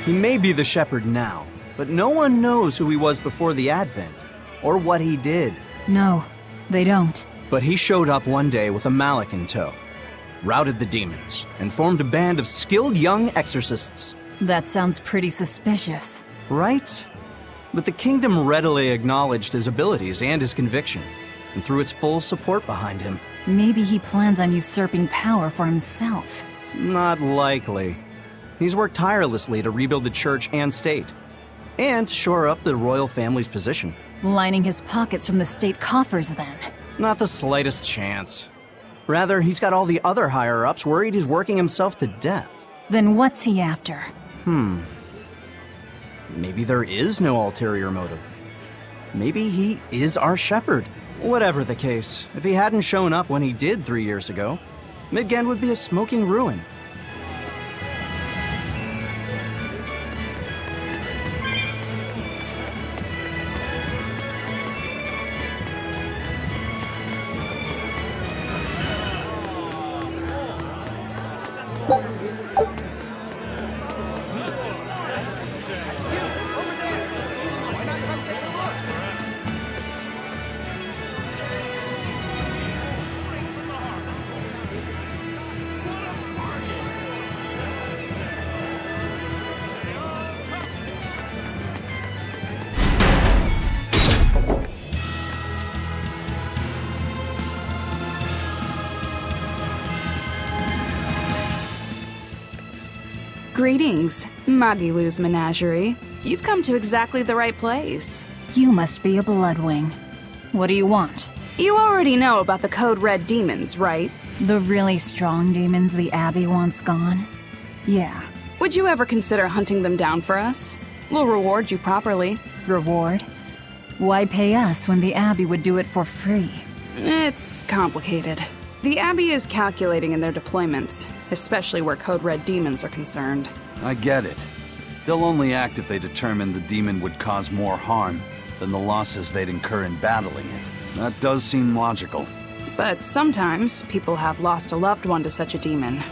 He may be the shepherd now, but no one knows who he was before the Advent, or what he did. No, they don't. But he showed up one day with a mallet in tow, routed the demons, and formed a band of skilled young exorcists. That sounds pretty suspicious. Right? But the kingdom readily acknowledged his abilities and his conviction, and threw its full support behind him. Maybe he plans on usurping power for himself. Not likely. He's worked tirelessly to rebuild the church and state, and shore up the royal family's position. Lining his pockets from the state coffers, then. Not the slightest chance. Rather, he's got all the other higher-ups worried he's working himself to death. Then what's he after? Maybe there is no ulterior motive. Maybe he is our shepherd. Whatever the case, if he hadn't shown up when he did 3 years ago, Midgand would be a smoking ruin. Greetings, Magilou's menagerie. You've come to exactly the right place. You must be a Bloodwing. What do you want? You already know about the Code Red demons, right? The really strong demons the Abbey wants gone? Yeah. Would you ever consider hunting them down for us? We'll reward you properly. Reward? Why pay us when the Abbey would do it for free? It's complicated. The Abbey is calculating in their deployments, especially where Code Red demons are concerned. I get it. They'll only act if they determine the demon would cause more harm than the losses they'd incur in battling it. That does seem logical. But sometimes people have lost a loved one to such a demon.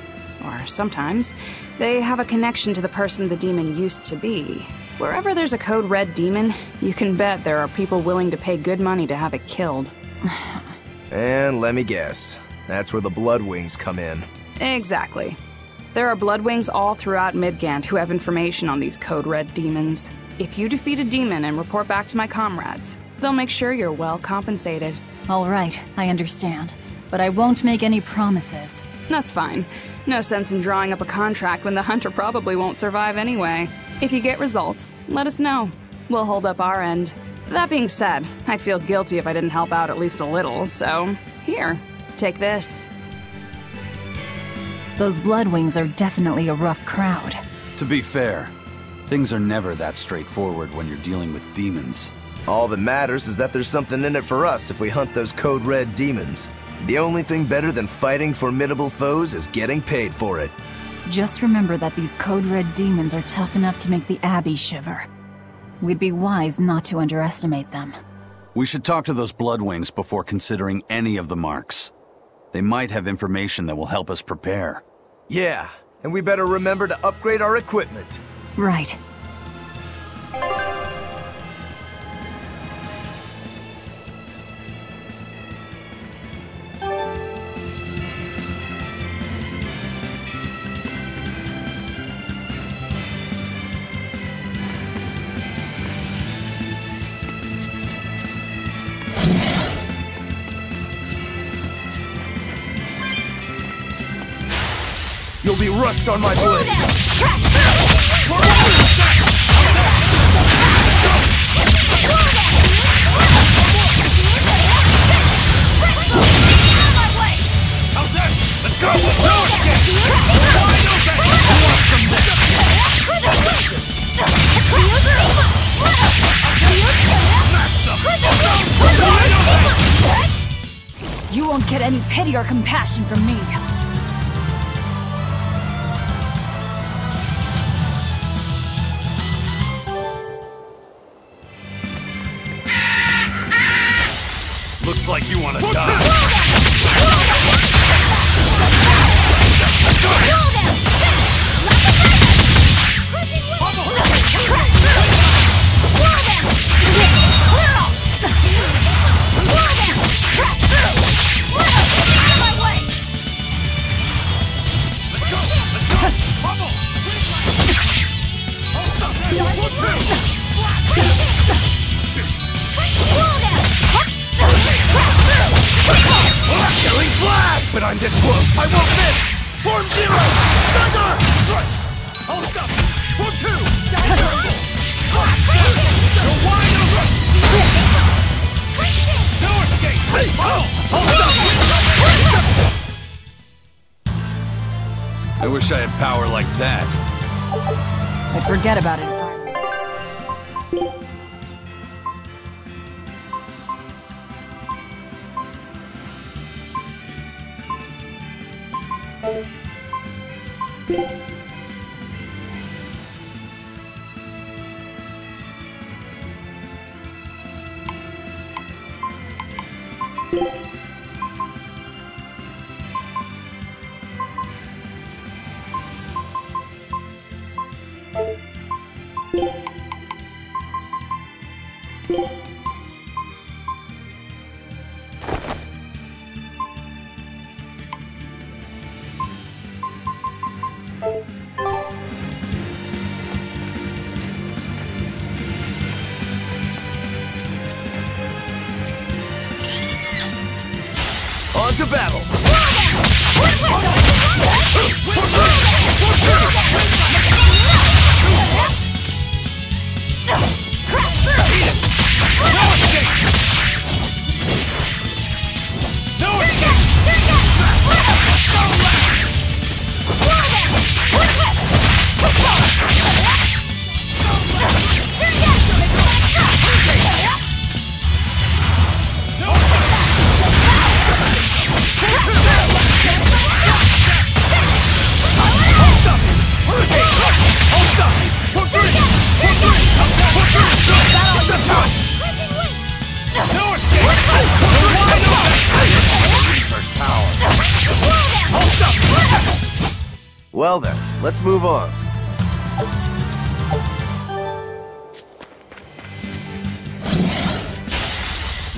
Or sometimes they have a connection to the person the demon used to be. Wherever there's a Code Red demon, you can bet there are people willing to pay good money to have it killed. And let me guess. That's where the Bloodwings come in. Exactly. There are Bloodwings all throughout Midgand who have information on these Code Red demons. If you defeat a demon and report back to my comrades, they'll make sure you're well compensated. All right, I understand. But I won't make any promises. That's fine. No sense in drawing up a contract when the hunter probably won't survive anyway. If you get results, let us know. We'll hold up our end. That being said, I'd feel guilty if I didn't help out at least a little, so here. Take this. Those Bloodwings are definitely a rough crowd. To be fair, things are never that straightforward when you're dealing with demons. All that matters is that there's something in it for us if we hunt those Code Red demons. The only thing better than fighting formidable foes is getting paid for it. Just remember that these Code Red demons are tough enough to make the Abbey shiver. We'd be wise not to underestimate them. We should talk to those Bloodwings before considering any of the marks. They might have information that will help us prepare. Yeah, and we better remember to upgrade our equipment. Right. You'll be rust on my blade. Let's go! You won't get any pity or compassion from me. Looks like you want to die. I won't miss! Form 0! Stagger! Hold up! Form 2! Stagger! You're wide open! No escape! Hold up! I wish I had power like that. I'd forget about it. On to battle! Well then, let's move on.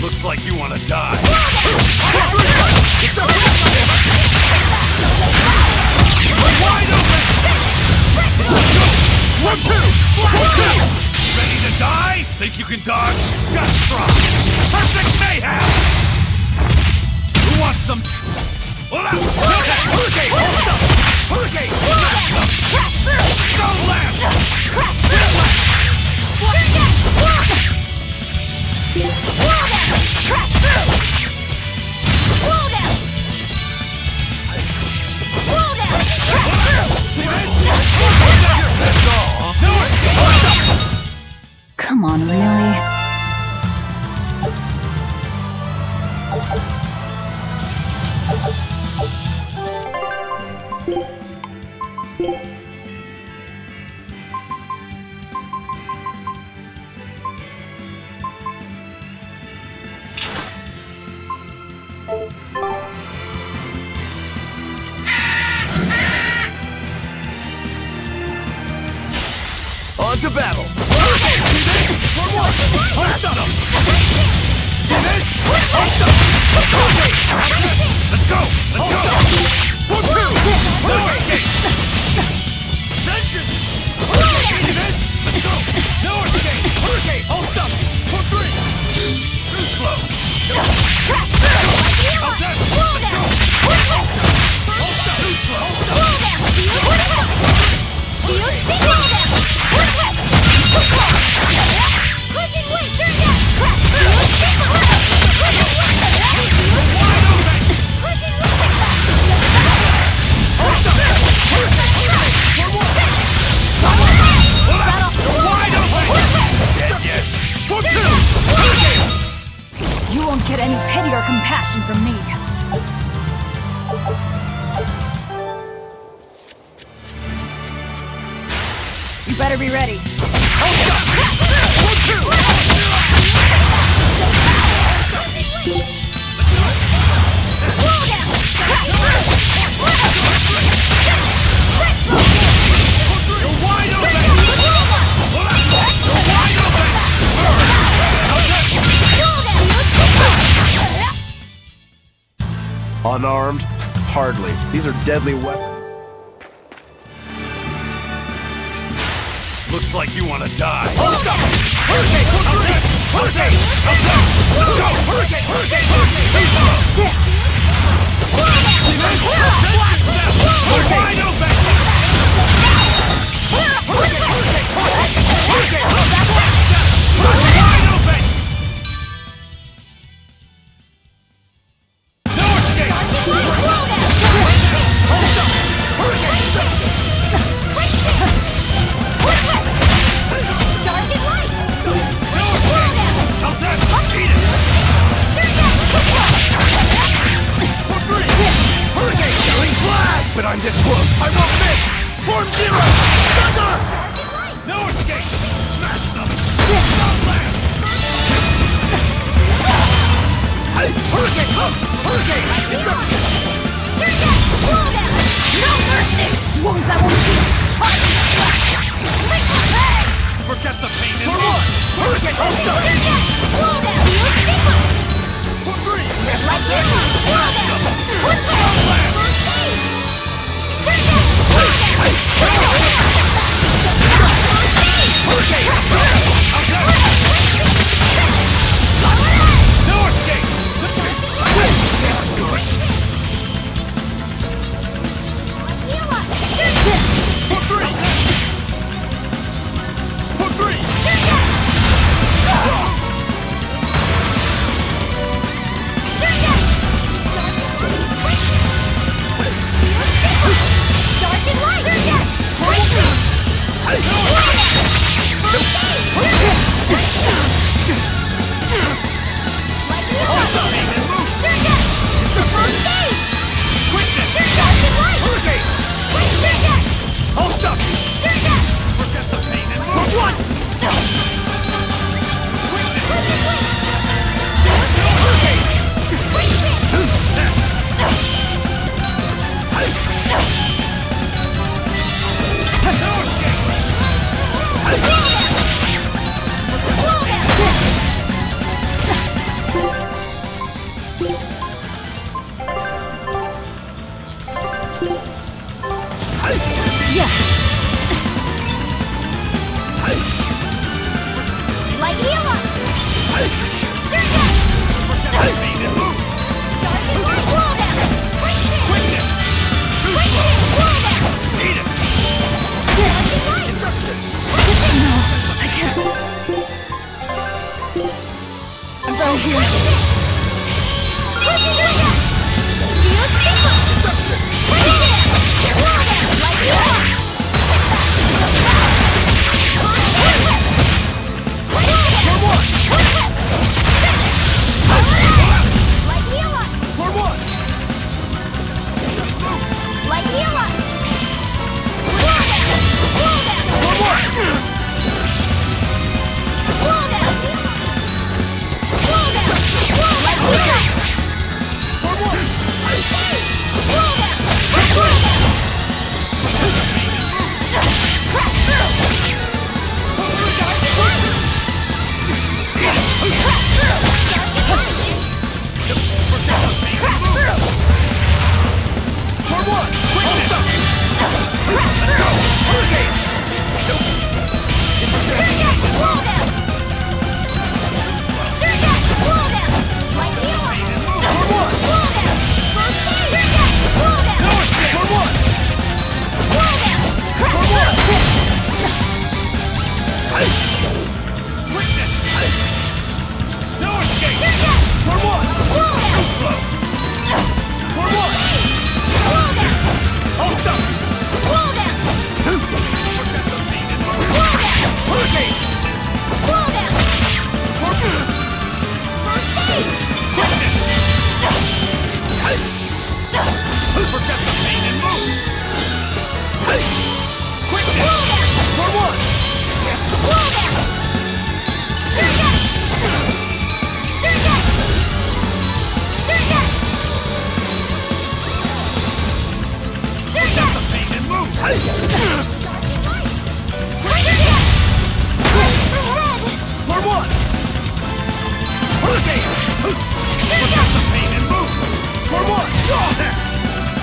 Looks like you want to die. Wide open! 1, 2! 1, 2! Ready to die? Think you can dodge? Just try! Perfect mayhem! Who wants some... Hurricane! Hold up! Hurricane! Go left! Come on, really? On to battle! Let's go! You won't get any pity or compassion from me. You better be ready. Unarmed? Hardly. These are deadly weapons. Looks like you want to die. Wide open! Wide open! No escape! Hold up! No escape! How's that? Eat it! For free! Hurricane! Killing flag! But I'm this close! I won't miss! Form zero! Thunder! No escape! Smash them! Hurricane! Hurricane! Disruption! No mercy! Wounds I won't see! Forget the pain and For one! Hurricane! Hold up! For three! No escape! For three! For three! Hold up! Forget the pain and move! For one! For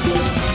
one!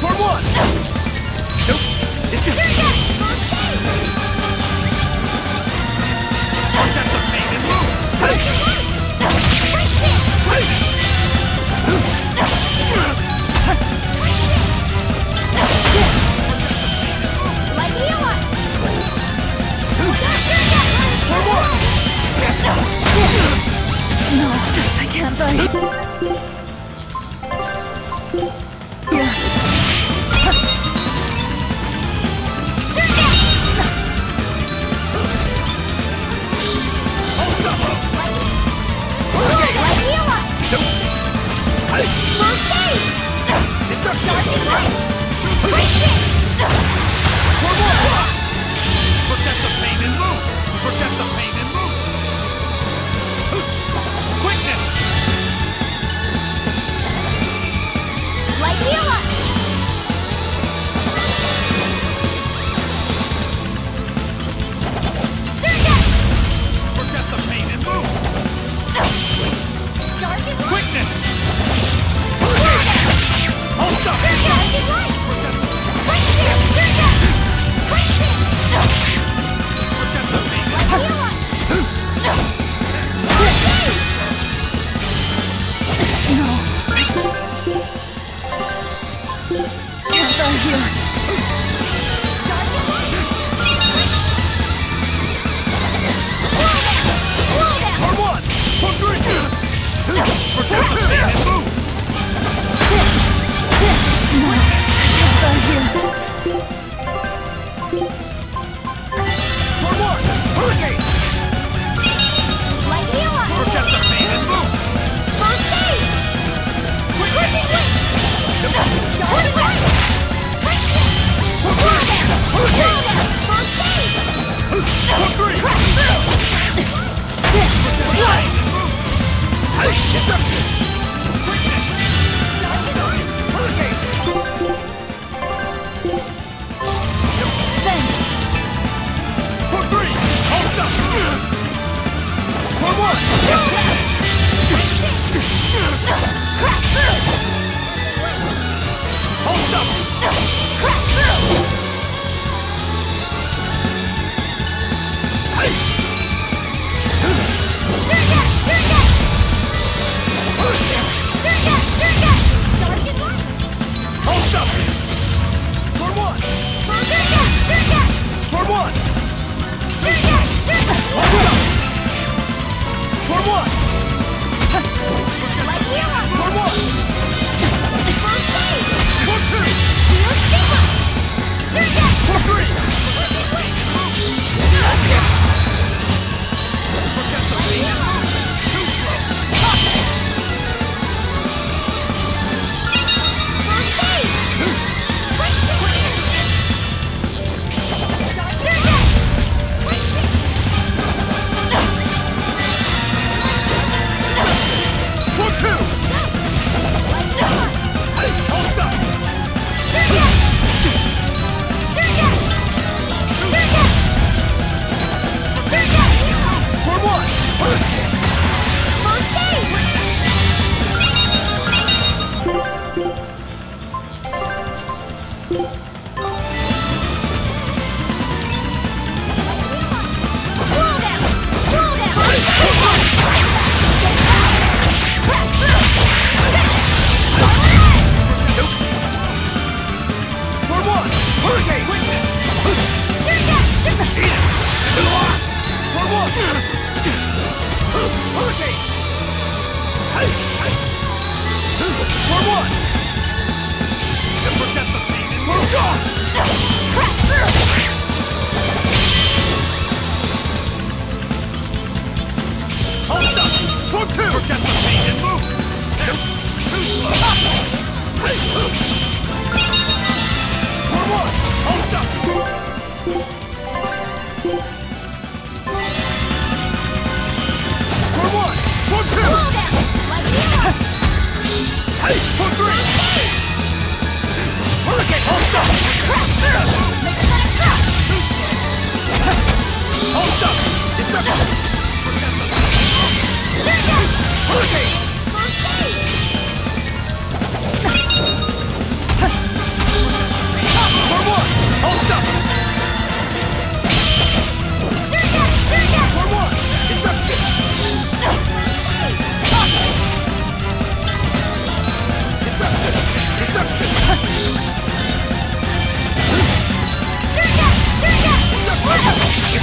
For one! Nope. It's just... That's a painted move! For one! No, I can't die. I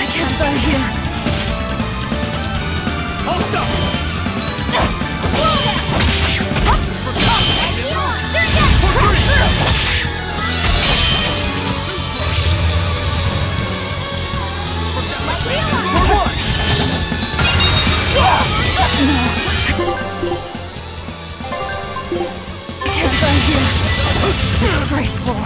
can't die here. Hold up! Disgraceful.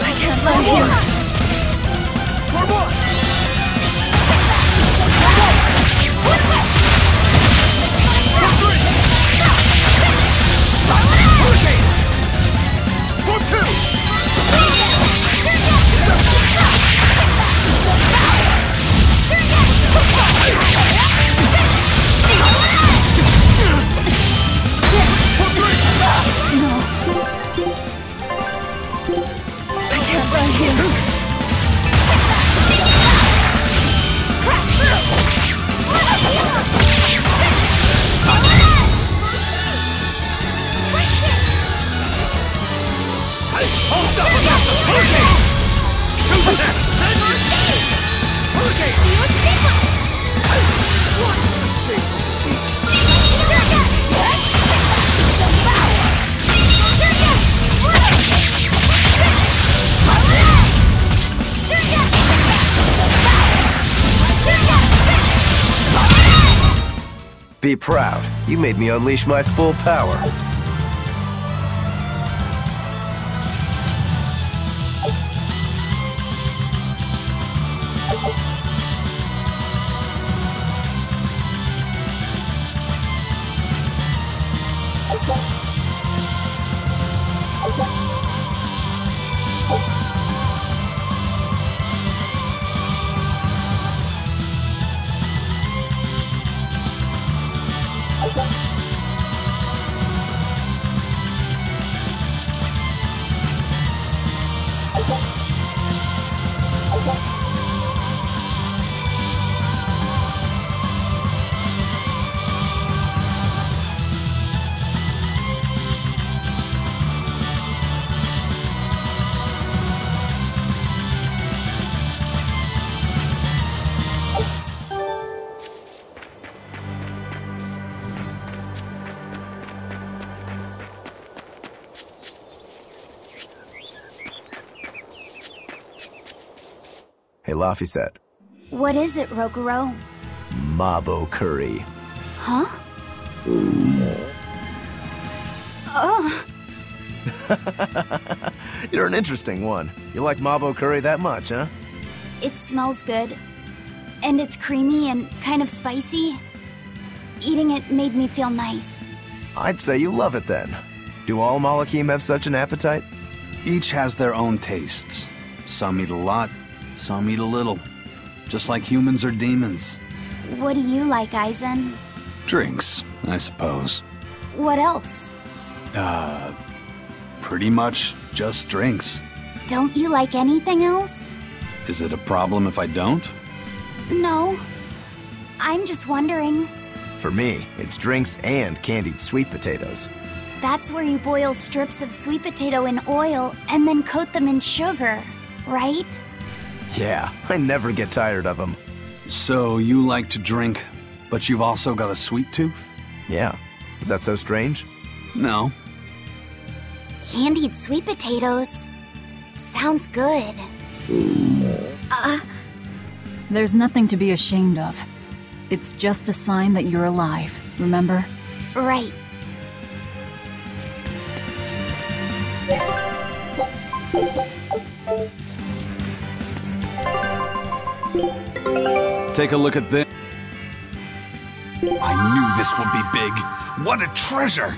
I can't let here. Be proud. You made me unleash my full power. Hey, Laffy said. What is it, Rokuro? Mabo curry. Huh? You're an interesting one. You like Mabo curry that much, huh? It smells good. And it's creamy and kind of spicy. Eating it made me feel nice. I'd say you love it then. Do all Malakim have such an appetite? Each has their own tastes. Some eat a lot, some eat a little. Just like humans or demons. What do you like, Aizen? Drinks, I suppose. What else? Pretty much just drinks. Don't you like anything else? Is it a problem if I don't? No. I'm just wondering. For me, it's drinks and candied sweet potatoes. That's where you boil strips of sweet potato in oil and then coat them in sugar, right? Yeah, I never get tired of them. So you like to drink, but you've also got a sweet tooth? Yeah. Is that so strange? No. Candied sweet potatoes. Sounds good. There's nothing to be ashamed of. It's just a sign that you're alive, remember? Right. Take a look at this. I knew this would be big. What a treasure!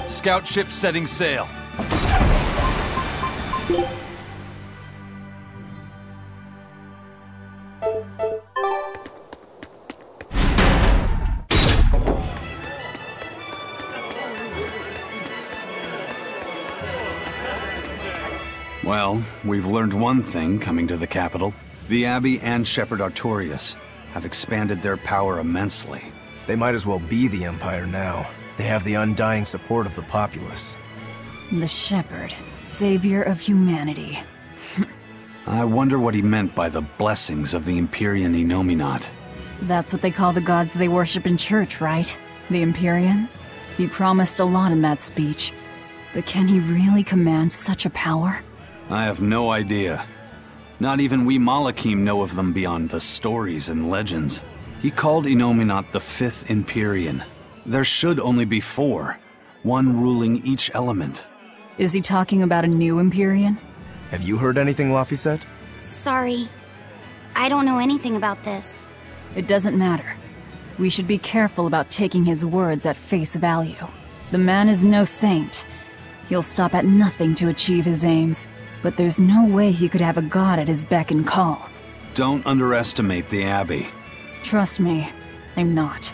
Scout ship setting sail. Well, we've learned one thing coming to the capital. The Abbey and Shepherd Artorias have expanded their power immensely. They might as well be the Empire now. They have the undying support of the populace. The Shepherd, savior of humanity. I wonder what he meant by the blessings of the Empyrean Enominat. That's what they call the gods they worship in church, right? The Empyreans? He promised a lot in that speech. But can he really command such a power? I have no idea. Not even we Malakim know of them beyond the stories and legends. He called Enominat the 5th Empyrean. There should only be 4, one ruling each element. Is he talking about a new Empyrean? Have you heard anything Laphicet? Sorry. I don't know anything about this. It doesn't matter. We should be careful about taking his words at face value. The man is no saint. He'll stop at nothing to achieve his aims. But there's no way he could have a god at his beck and call. Don't underestimate the Abbey. Trust me, I'm not.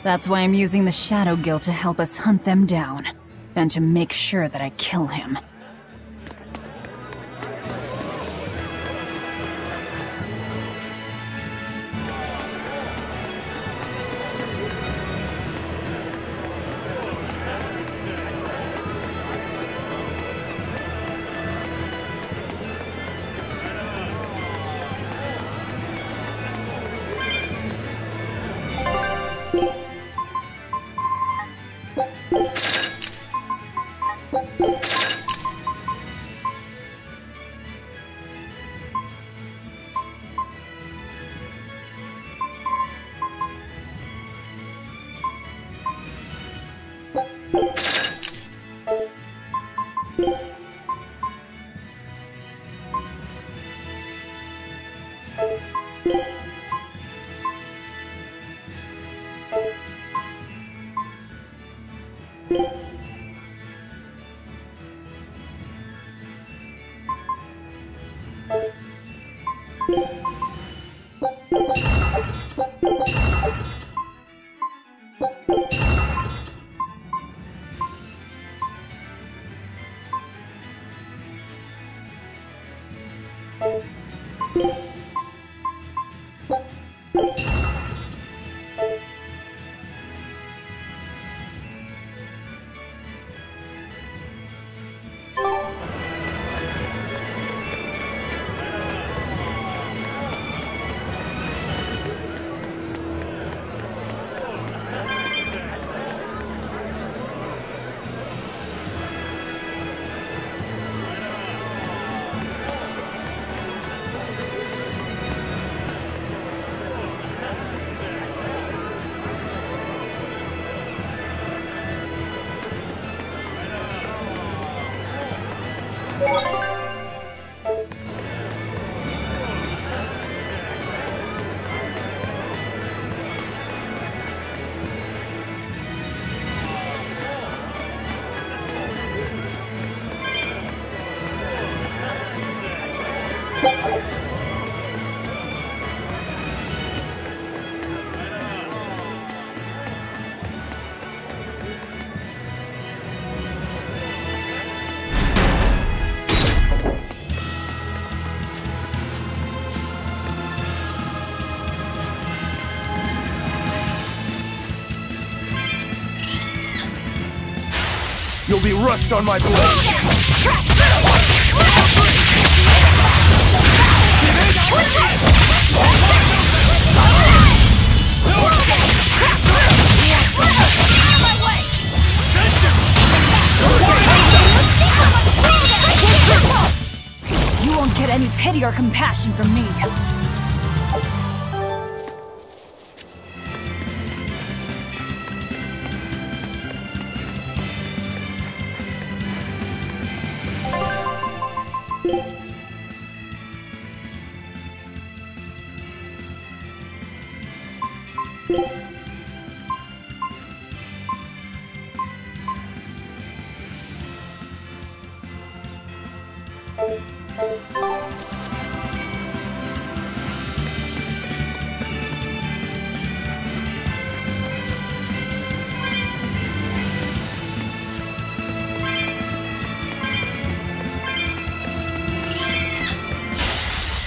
That's why I'm using the Shadow Guild to help us hunt them down. And to make sure that I kill him. You'll be rust on my blade! No escape! pity or compassion from me.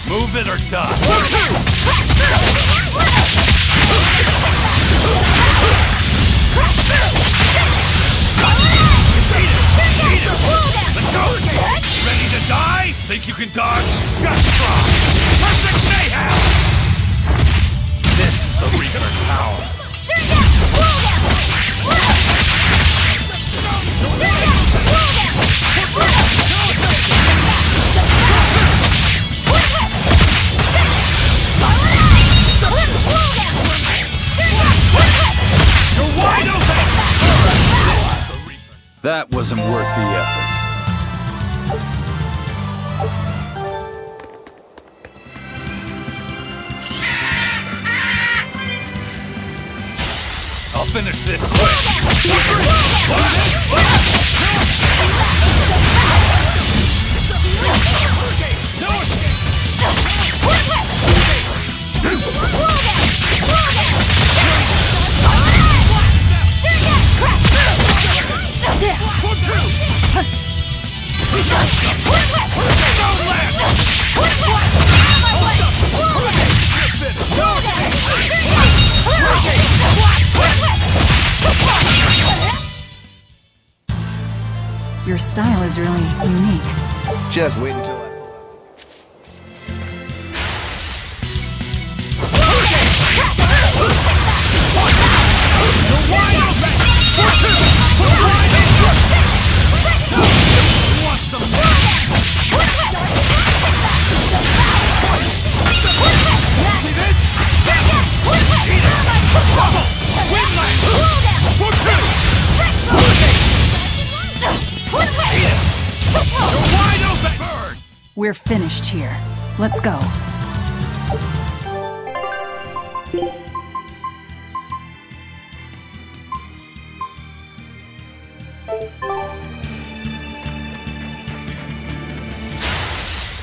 Move it or die. Let's go! Ready to die? Think you can dodge? Just try! Perfect mayhem! This is the Reaper's power. You're wide open! That wasn't worth the effort. I'll finish this quick! No escape! Your style is really unique. Just wait until I... We're finished here. Let's go.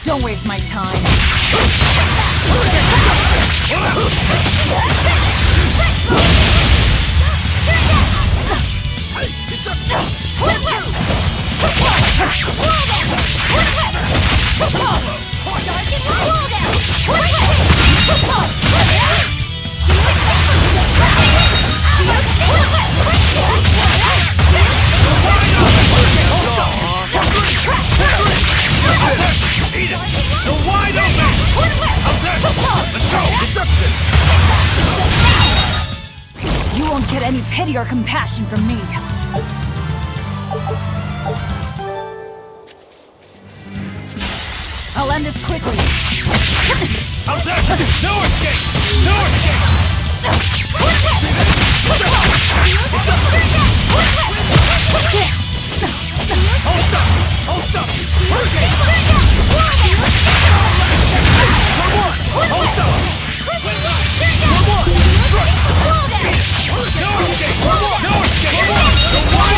Don't waste my time. You won't get any pity or compassion from me. I'll end this quickly. How's that? No escape! No escape! Hold up! Hold up! Hold up! No escape! No escape! The wide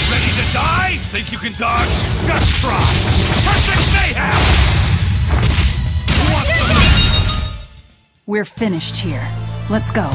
ready to die? Think you can dodge? Just try! Perfect mayhem! Who wants some? We're finished here. Let's go.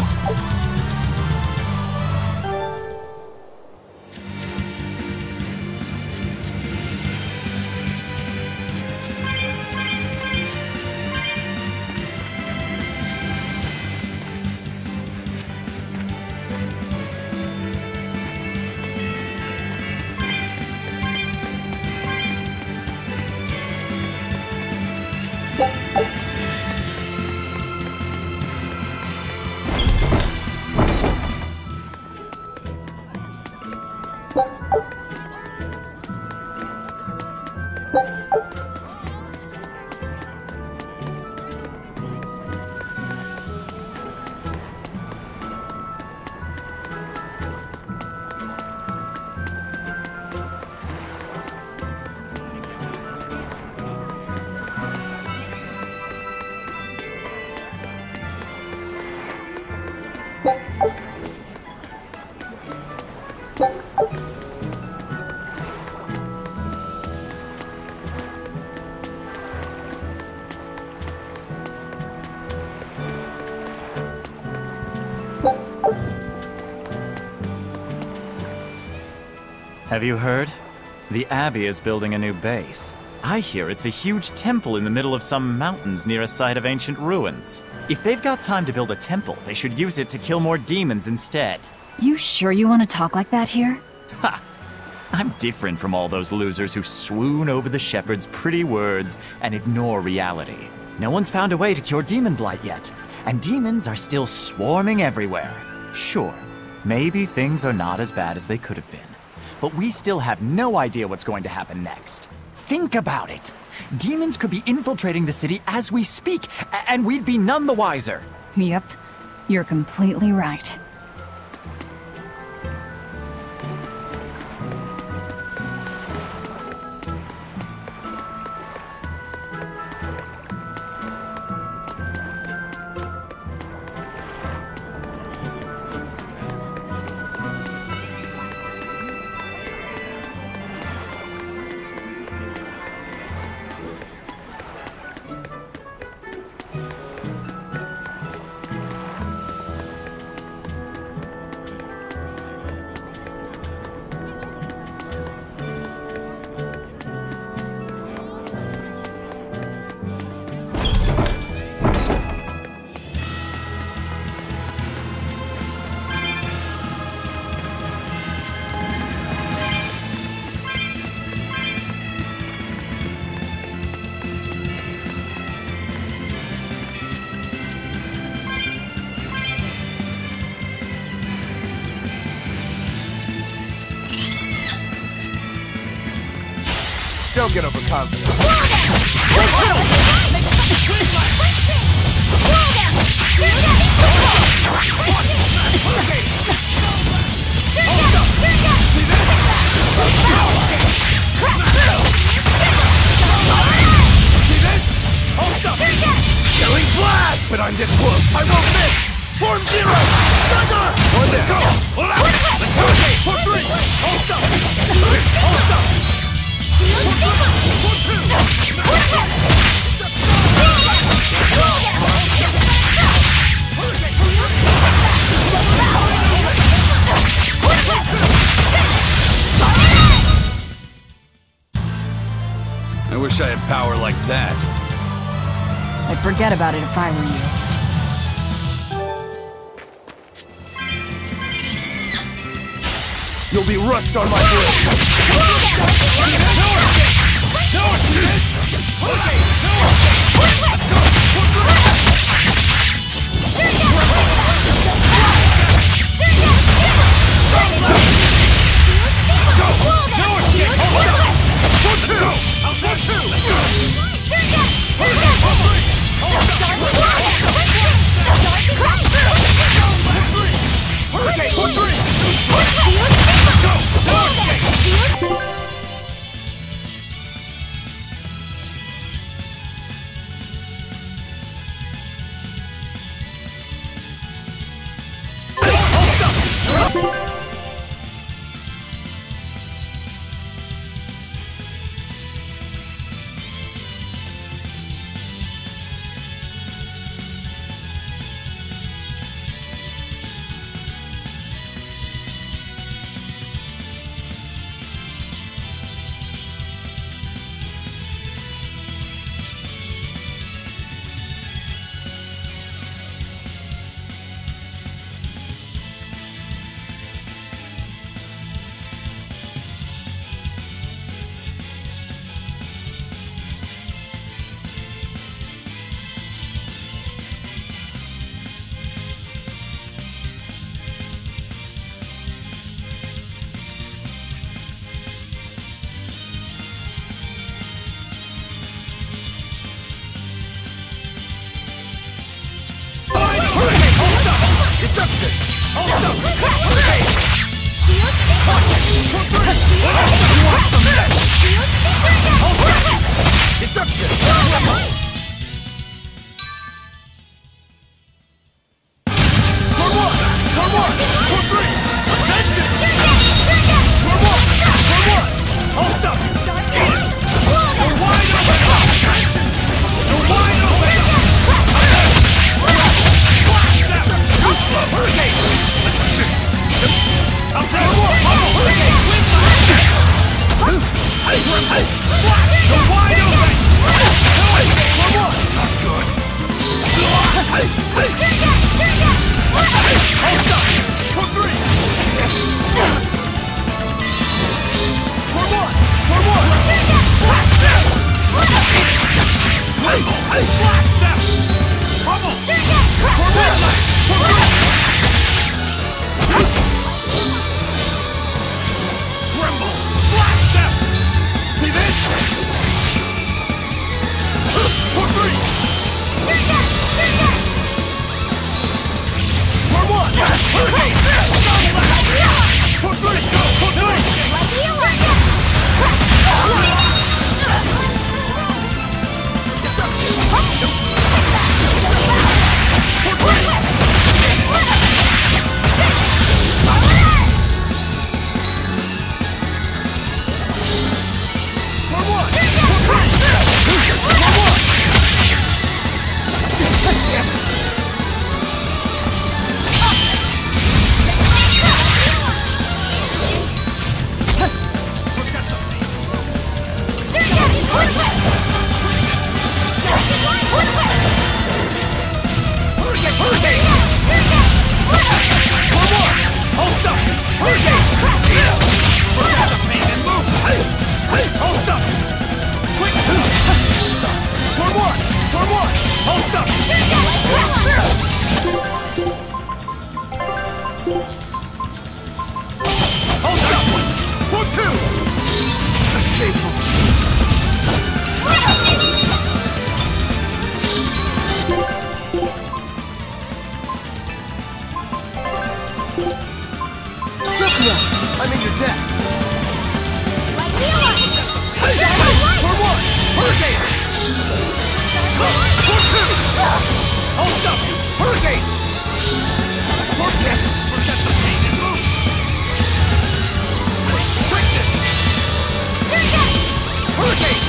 Have you heard? The Abbey is building a new base. I hear it's a huge temple in the middle of some mountains near a site of ancient ruins. If they've got time to build a temple, they should use it to kill more demons instead. You sure you want to talk like that here? Ha! I'm different from all those losers who swoon over the shepherd's pretty words and ignore reality. No one's found a way to cure demon blight yet, and demons are still swarming everywhere. Sure, maybe things are not as bad as they could have been, but we still have no idea what's going to happen next. Think about it. Demons could be infiltrating the city as we speak, and we'd be none the wiser. Yep, you're completely right. Don't get overconfident. Killing flash! But I'm this close. I won't miss! Form zero! Thunder! One down. Go! Hold out! Let's go! Okay, for three! Hold up! Hold up! For two! I wish I had power like that. I'd forget about it if I were you. You'll be rust on my blade. wide open! Not good. Hold up! For 3! For 1! For 1! Blast them! Blast them! Bubble! For 1! For 3! Tremble! Blast them! See this? For 3! For 1! Hurricane! For 3! For 3! I'm in your debt. For 1! Hurricane! For 2! Hold up! Hurricane! Forget the pain and move! Quickness! Hurricane!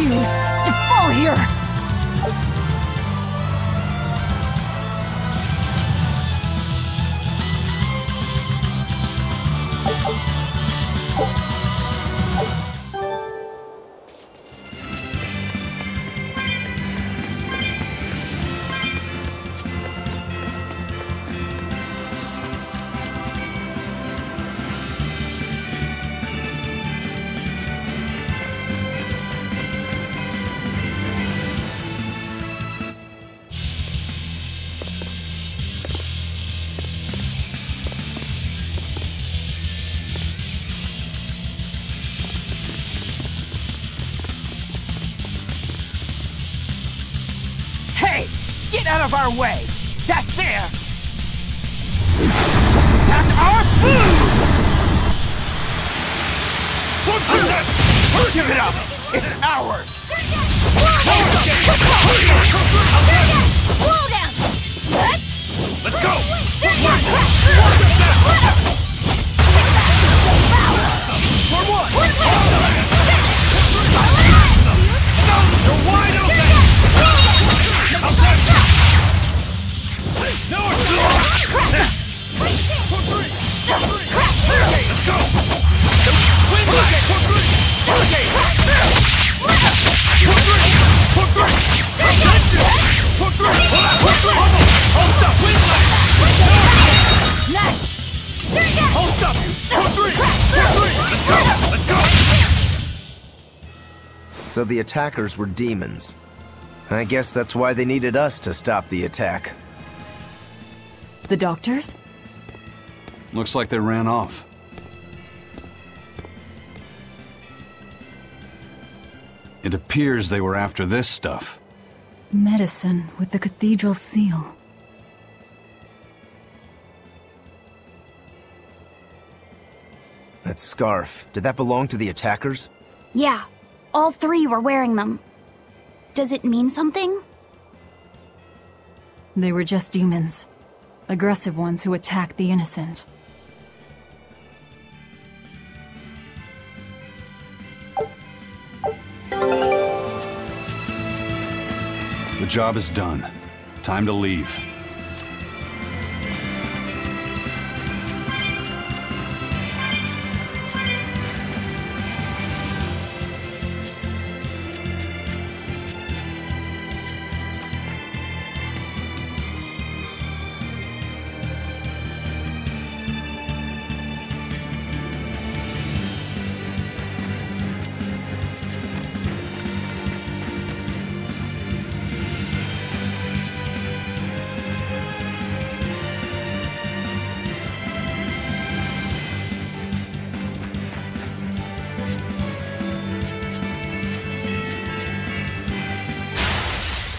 refuse to fall here! Get out of our way! That there! That's our food! Give it up! It's ours! Slow down! Let's go! For one! You're wide open! No, let's go! Win bucket! Hold up! Win Nice! Hold up! Let's go! So the attackers were demons. I guess that's why they needed us to stop the attack. The doctors? Looks like they ran off. It appears they were after this stuff. Medicine with the cathedral seal. That scarf, did that belong to the attackers? Yeah, all three were wearing them. Does it mean something? They were just demons. Aggressive ones who attack the innocent. The job is done. Time to leave.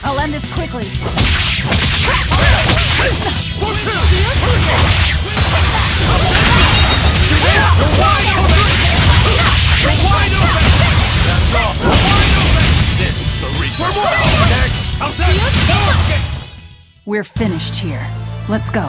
I'll end this quickly. We're finished here. Let's go.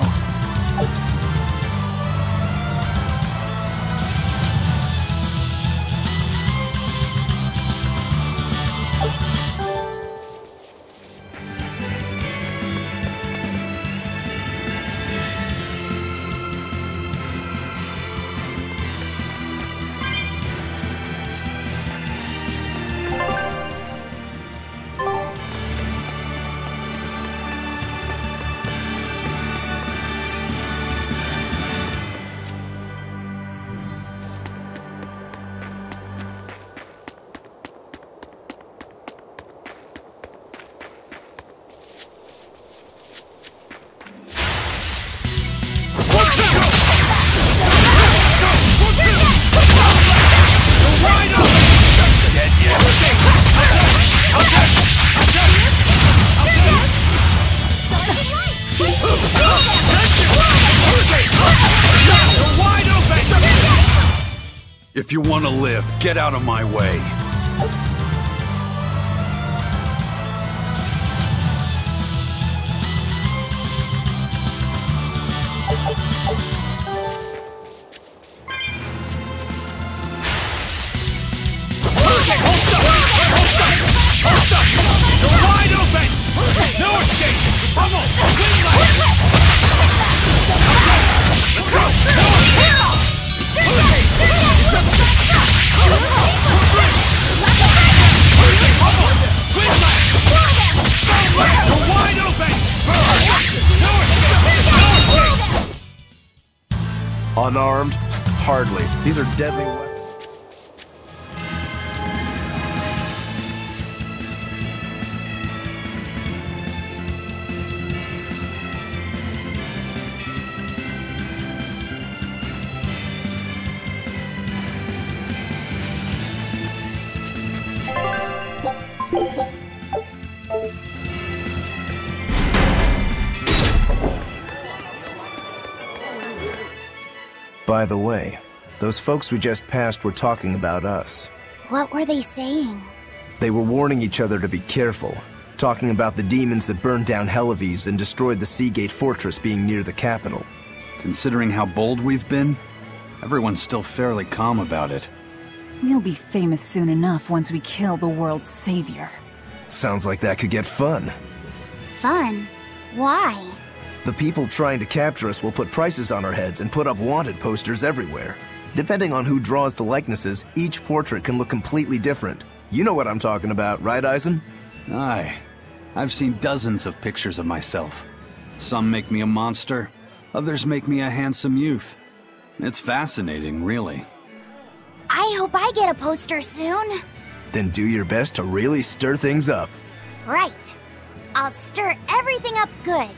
If you want to live, get out of my way. Unarmed? Hardly. These are deadly weapons. By the way, those folks we just passed were talking about us. What were they saying? They were warning each other to be careful, talking about the demons that burned down Helives and destroyed the Seagate Fortress being near the capital. Considering how bold we've been, everyone's still fairly calm about it. We'll be famous soon enough once we kill the world's savior. Sounds like that could get fun. Fun? Why? The people trying to capture us will put prices on our heads and put up wanted posters everywhere. Depending on who draws the likenesses, each portrait can look completely different. You know what I'm talking about, right, Eisen? Aye. I've seen dozens of pictures of myself. Some make me a monster, others make me a handsome youth. It's fascinating, really. I hope I get a poster soon. Then do your best to really stir things up. Right. I'll stir everything up good.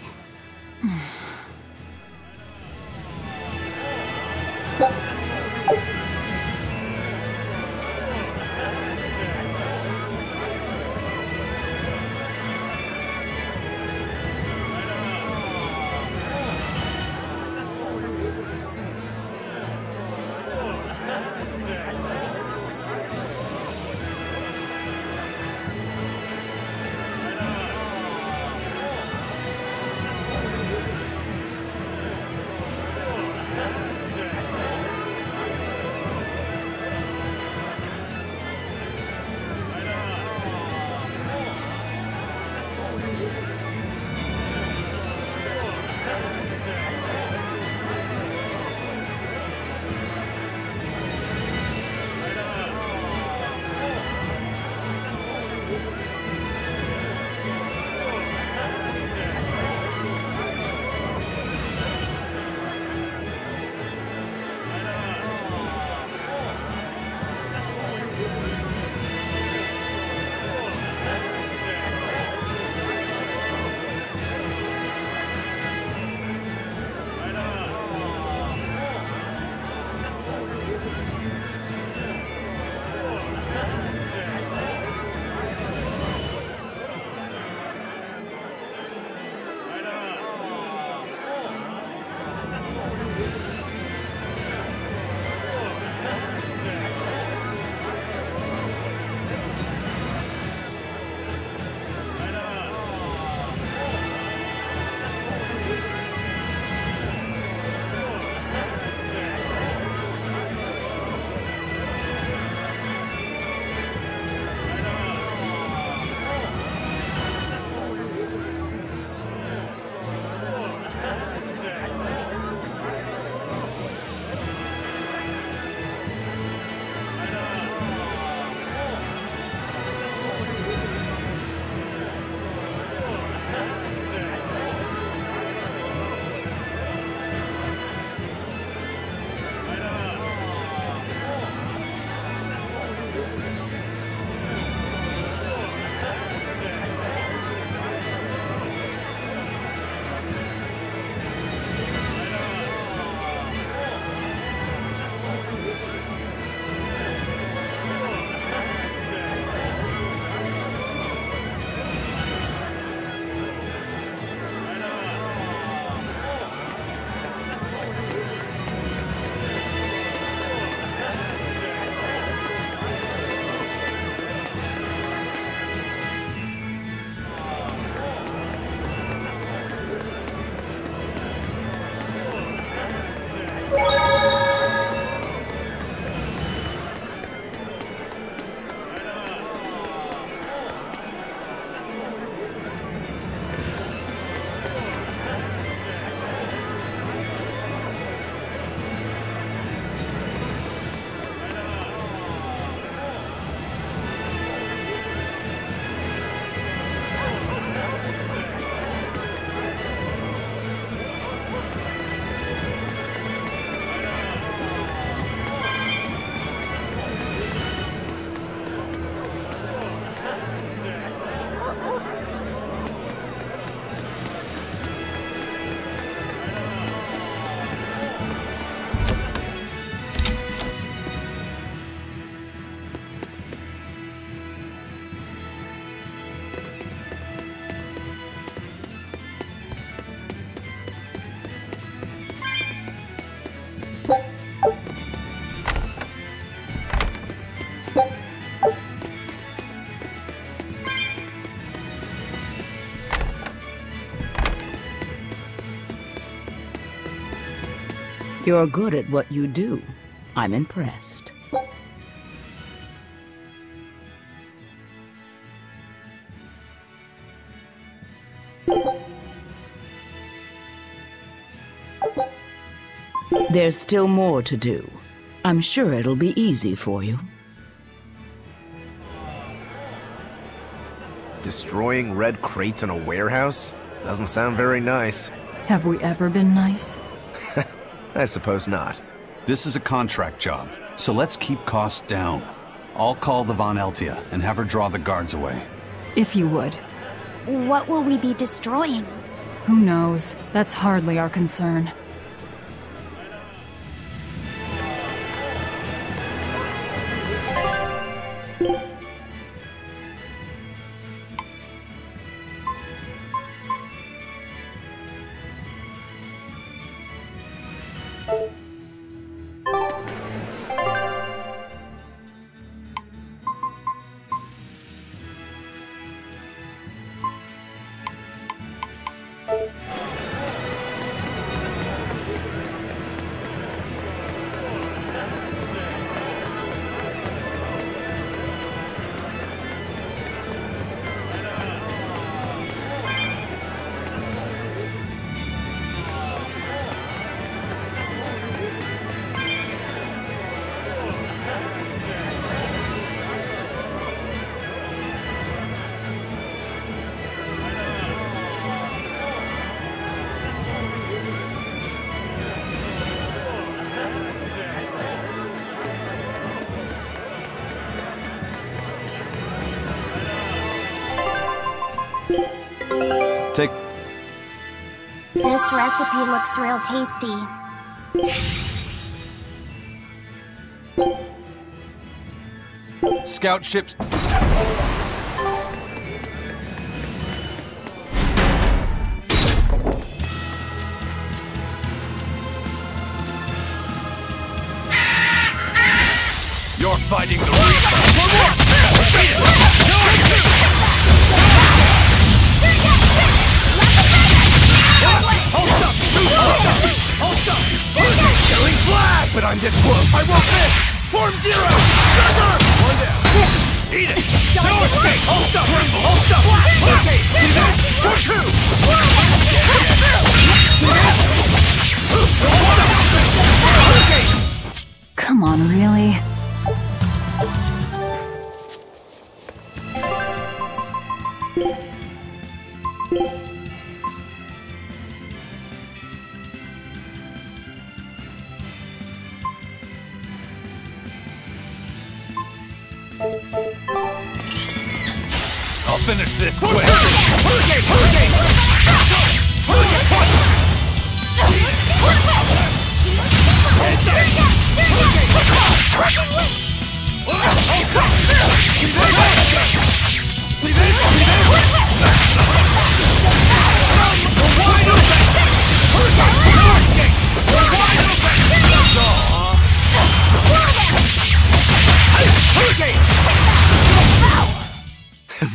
You're good at what you do. I'm impressed. There's still more to do. I'm sure it'll be easy for you. Destroying red crates in a warehouse? Doesn't sound very nice. Have we ever been nice? I suppose not. This is a contract job, so let's keep costs down. I'll call the Von Eltia and have her draw the guards away. If you would. What will we be destroying? Who knows? That's hardly our concern. This recipe looks real tasty. Scout ships. You're fighting the Reaper! Hold up! Killing flash! But I'm this close! I won't miss! Form zero! Trigger! One down. Eat it! No escape! Hold up! Hold up! Okay, see that? For two! Come on, really? I'll finish this quick! Hurricane!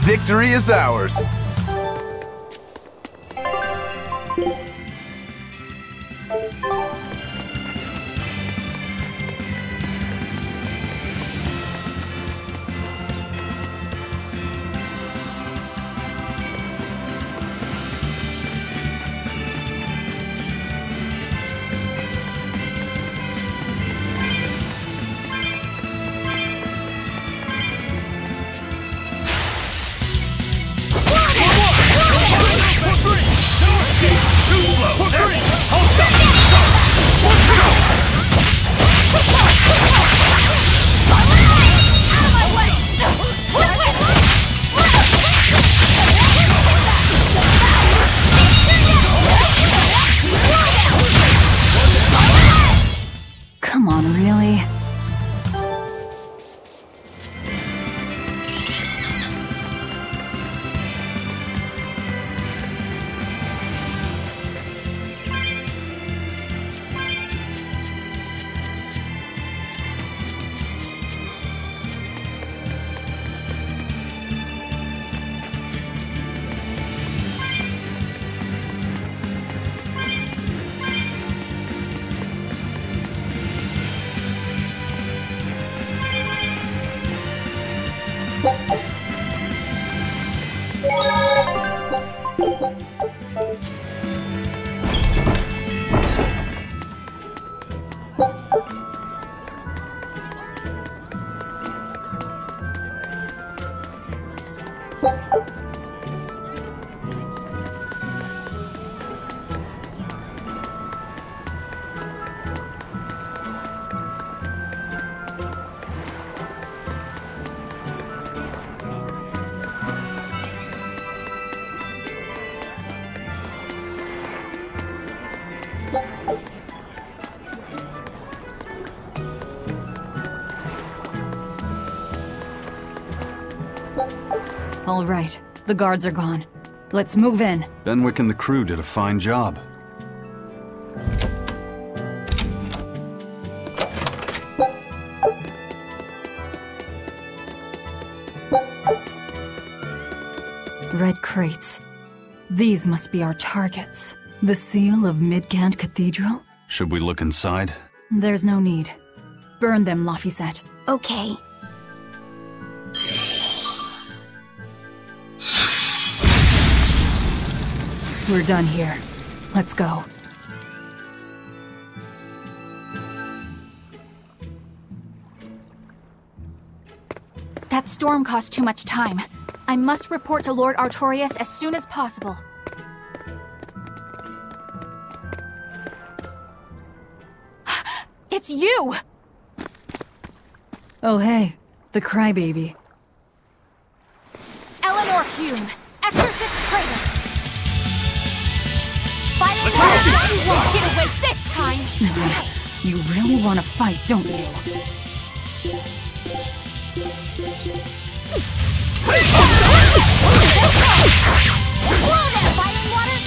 Victory is ours! Come on, really? All right, the guards are gone. Let's move in. Benwick and the crew did a fine job. Red crates. These must be our targets. The seal of Midgand Cathedral? Should we look inside? There's no need. Burn them, Laphicet. Okay. We're done here. Let's go. That storm cost too much time. I must report to Lord Artorias as soon as possible. It's you! Oh hey, the crybaby. Eleanor Hume, Exorcist Praetor! Fire water! You won't get away this time! You really want to fight, don't you? Blow that fighting water!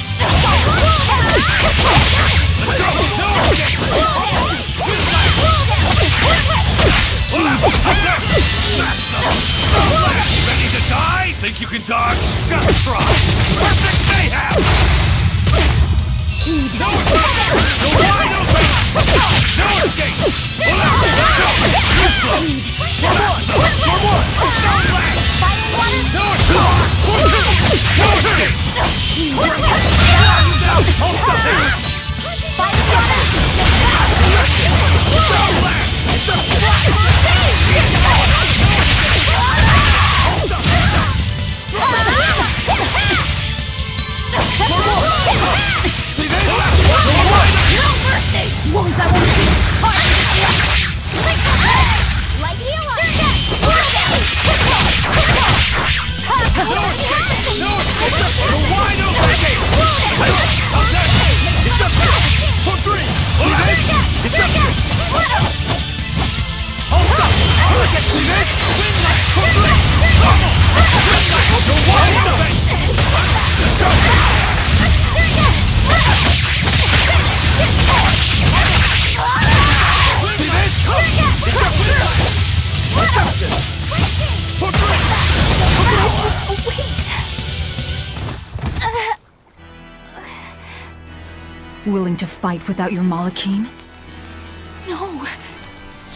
Ready to die? Think you can dodge? Just try! Perfect mayhem! No escape! No wide open! No escape! Pull out! No escape! No escape! Willing to fight without your Malachim? No!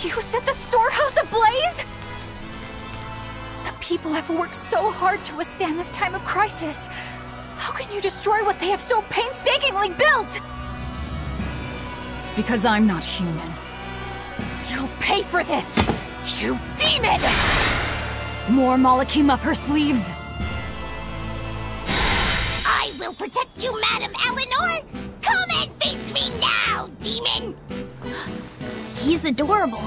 You set the storehouse ablaze?! The people have worked so hard to withstand this time of crisis. How can you destroy what they have so painstakingly built? Because I'm not human. You'll pay for this, you demon! More Malachim up her sleeves! I will protect you, Madam Eleanor! Come and face me now, demon! He's adorable.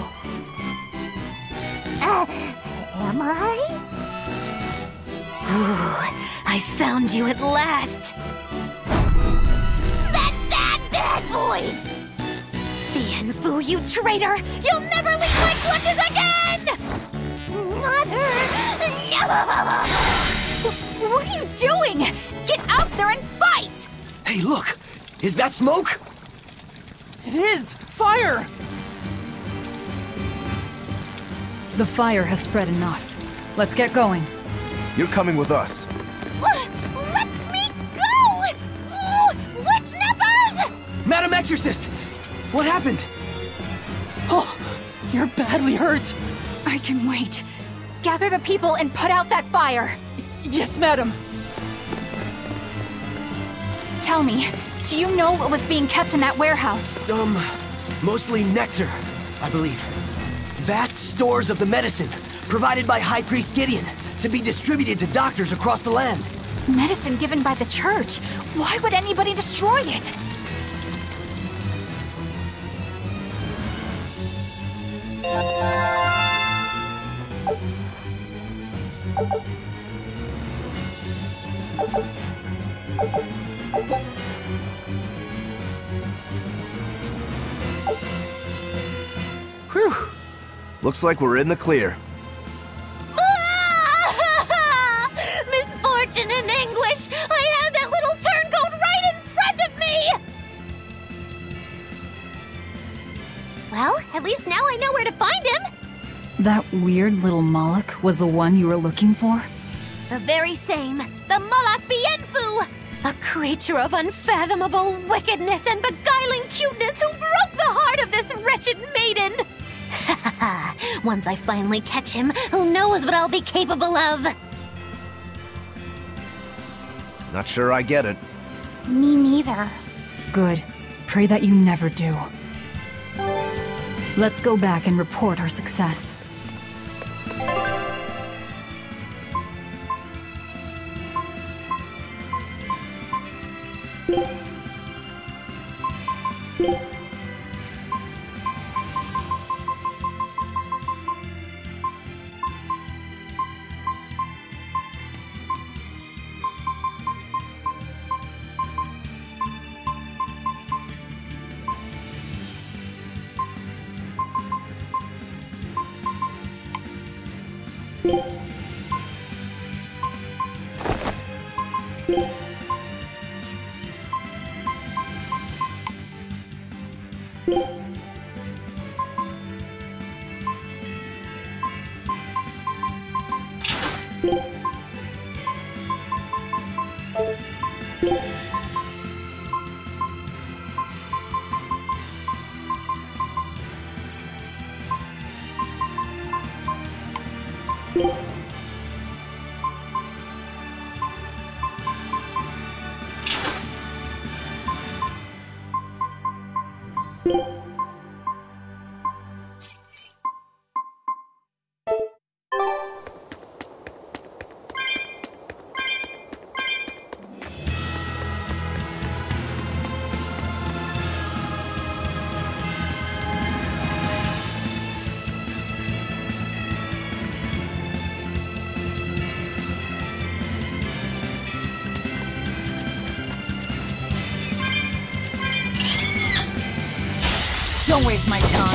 Am I? Ooh, I found you at last! That bad voice! Bienfu, you traitor! You'll never leave my clutches again! Mother! No! What are you doing? Get out there and fight! Hey, look! Is that smoke? It is! Fire! The fire has spread enough. Let's get going. You're coming with us. Let me go! Oh, witch nippers! Madam Exorcist! What happened? Oh, you're badly hurt. I can wait. Gather the people and put out that fire. Yes, madam. Tell me, do you know what was being kept in that warehouse? Mostly nectar, I believe. Vast stores of the medicine, provided by High Priest Gideon, to be distributed to doctors across the land. Medicine given by the church. Why would anybody destroy it? Whew. Looks like we're in the clear. At least now I know where to find him! That weird little Moloch was the one you were looking for? The very same. The Moloch Bienfu! A creature of unfathomable wickedness and beguiling cuteness who broke the heart of this wretched maiden! Once I finally catch him, who knows what I'll be capable of? Not sure I get it. Me neither. Good. Pray that you never do. Let's go back and report our success. Don't waste my time.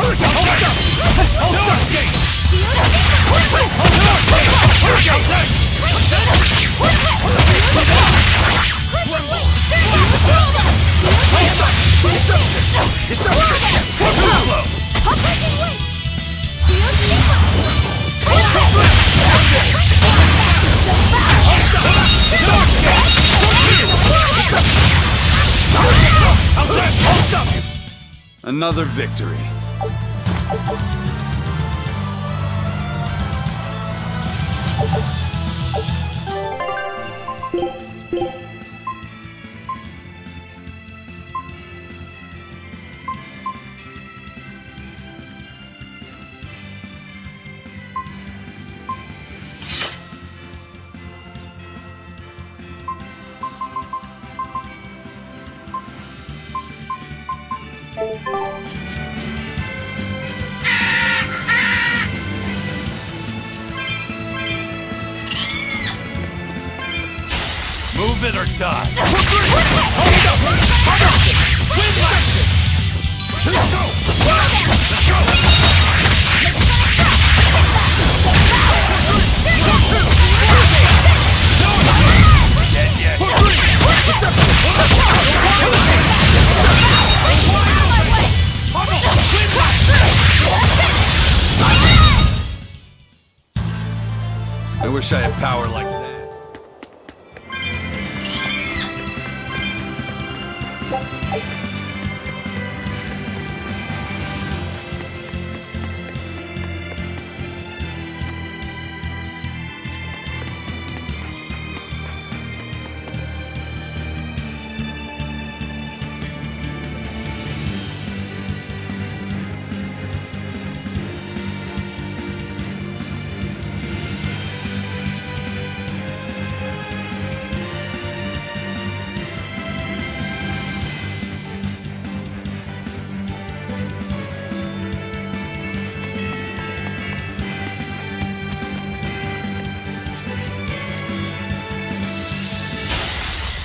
Another victory. Move it or die. Let's go! I wish I had power like that.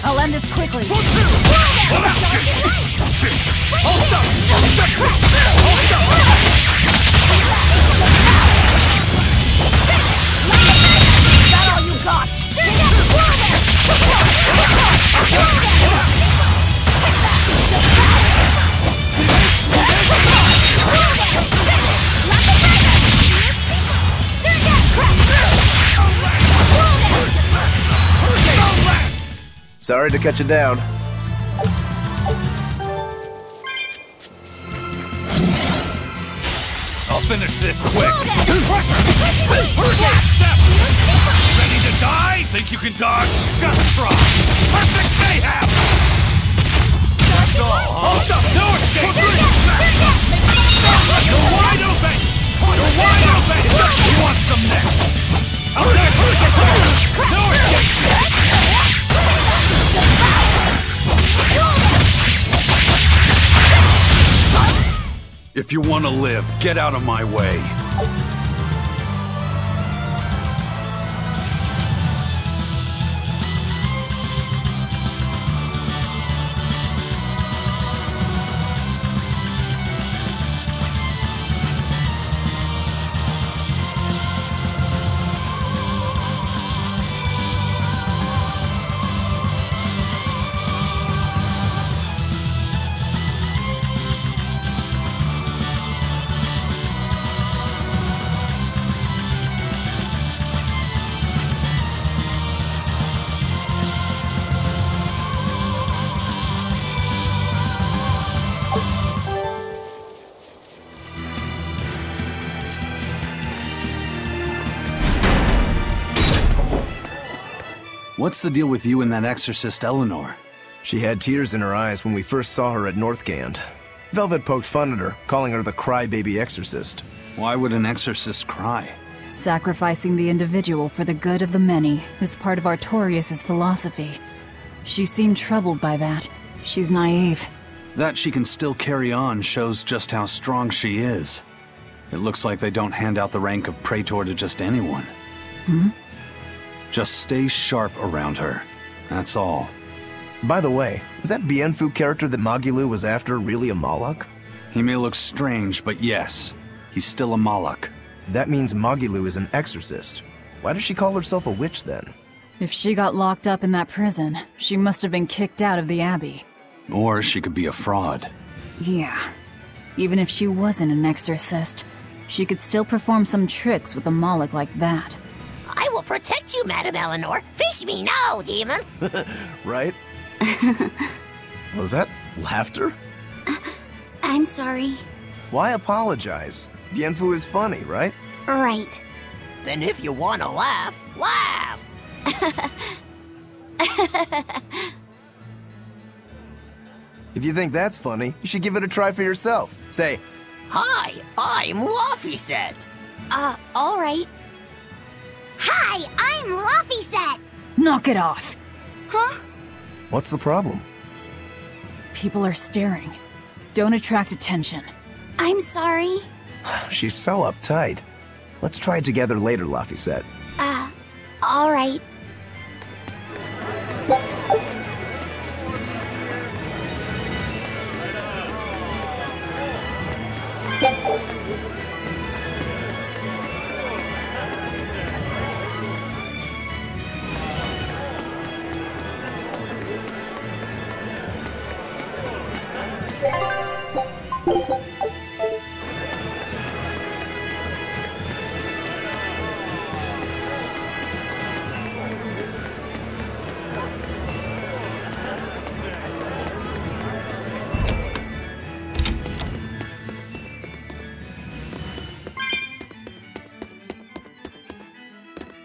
I'll end this quickly. Is that all you got? Sorry to cut you down. I'll finish this quick. Pressure! Hurricane step! Ready to die? Think you can dodge? Just try! Perfect mayhem! That's all, huh? Hold up! No escape! You're wide open! You're wide open! You want some next? I'll take hurricane! No escape! If you want to live, get out of my way. What's the deal with you and that exorcist Eleanor? She had tears in her eyes when we first saw her at Northgand. Velvet poked fun at her, calling her the crybaby exorcist. Why would an exorcist cry? Sacrificing the individual for the good of the many is part of Artorias' philosophy. She seemed troubled by that. She's naive. That she can still carry on shows just how strong she is. It looks like they don't hand out the rank of Praetor to just anyone. Just stay sharp around her. That's all. By the way, is that Bienfu character that Magilou was after really a Moloch? He may look strange, but yes, he's still a Moloch. That means Magilou is an exorcist. Why does she call herself a witch then? If she got locked up in that prison, she must have been kicked out of the Abbey. Or she could be a fraud. Yeah. Even if she wasn't an exorcist, she could still perform some tricks with a Moloch like that. I will protect you, Madam Eleanor. Face me now, demon. Right? Was that laughter? I'm sorry. Why apologize? Bienfu is funny, right? Right. Then if you want to laugh, laugh! If you think that's funny, you should give it a try for yourself. Say, Hi, I'm Laphicet. All right. Hi, I'm Laphicet. Knock it off! Huh? what's the problem? People are staring. Don't attract attention. I'm sorry. She's so uptight. Let's try it together later, Laphicet. All right.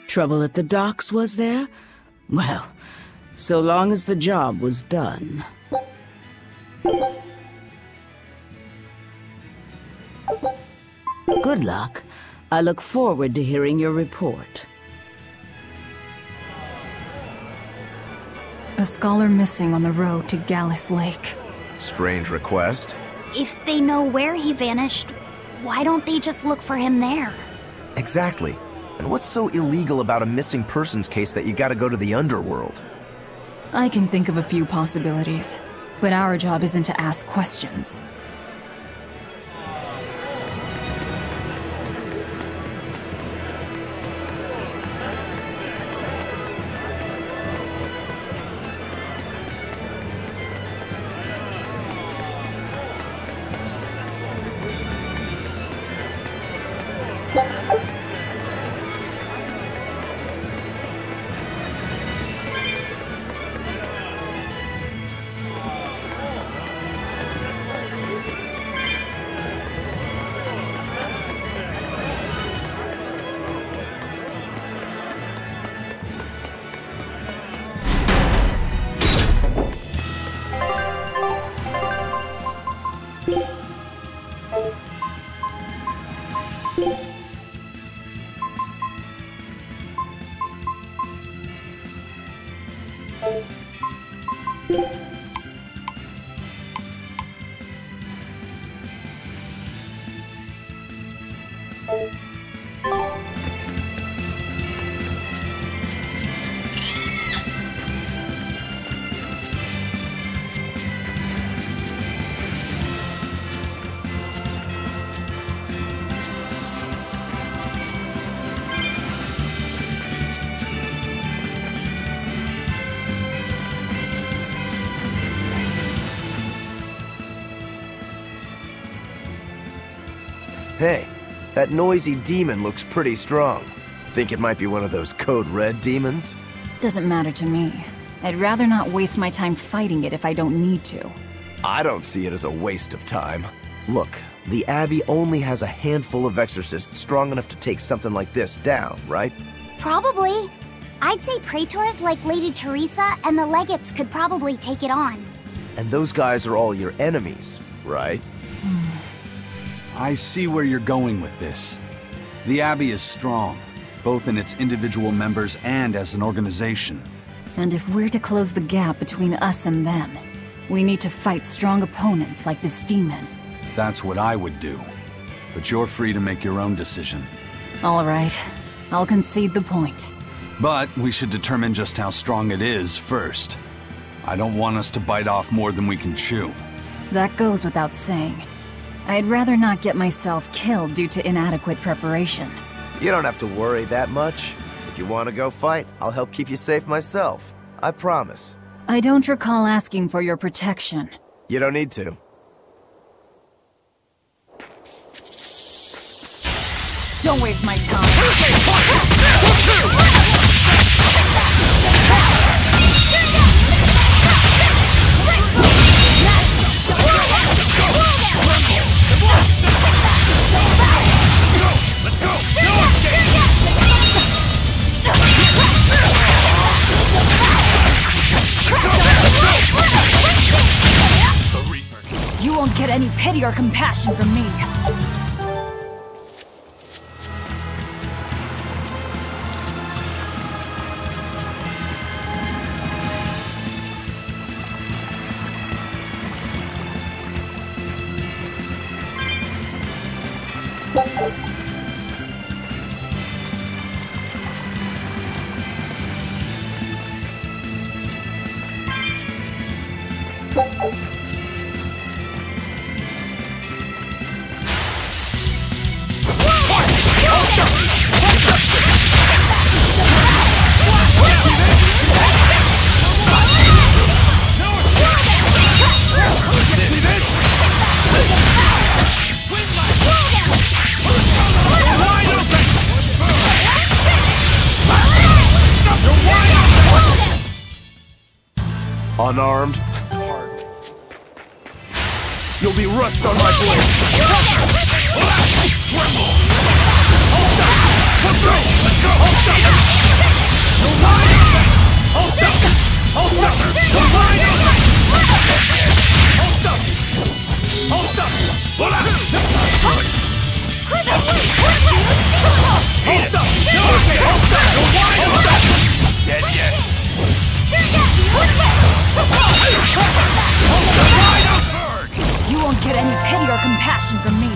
Trouble at the docks, was there? Well, so long as the job was done. Good luck. I look forward to hearing your report. A scholar missing on the road to Gallus Lake. Strange request. If they know where he vanished, why don't they just look for him there? Exactly. And what's so illegal about a missing persons case that you gotta go to the underworld? I can think of a few possibilities, but our job isn't to ask questions. Hey, that noisy demon looks pretty strong. Think it might be one of those Code Red demons? Doesn't matter to me. I'd rather not waste my time fighting it if I don't need to. I don't see it as a waste of time. Look, the Abbey only has a handful of exorcists strong enough to take something like this down, right? Probably. I'd say praetors like Lady Teresa and the legates could probably take it on. And those guys are all your enemies, right? I see where you're going with this. The Abbey is strong, both in its individual members and as an organization. And if we're to close the gap between us and them, we need to fight strong opponents like this demon. That's what I would do. But you're free to make your own decision. All right. I'll concede the point. But we should determine just how strong it is first. I don't want us to bite off more than we can chew. That goes without saying. I'd rather not get myself killed due to inadequate preparation. You don't have to worry that much. If you want to go fight, I'll help keep you safe myself. I promise. I don't recall asking for your protection. You don't need to. Don't waste my time. Let's go! No escape! You won't get any pity or compassion from me. Unarmed? You'll be rust on my blade! You won't get any pity or compassion from me.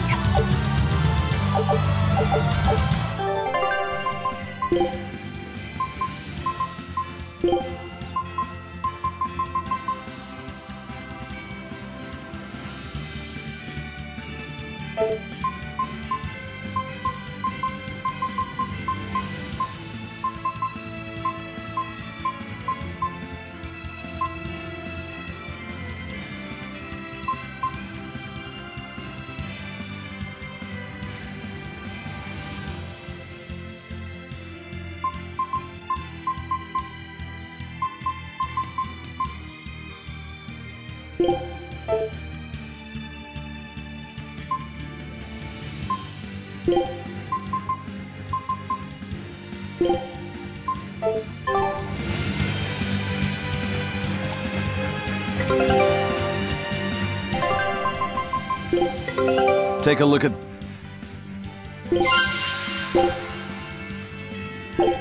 Take a look at...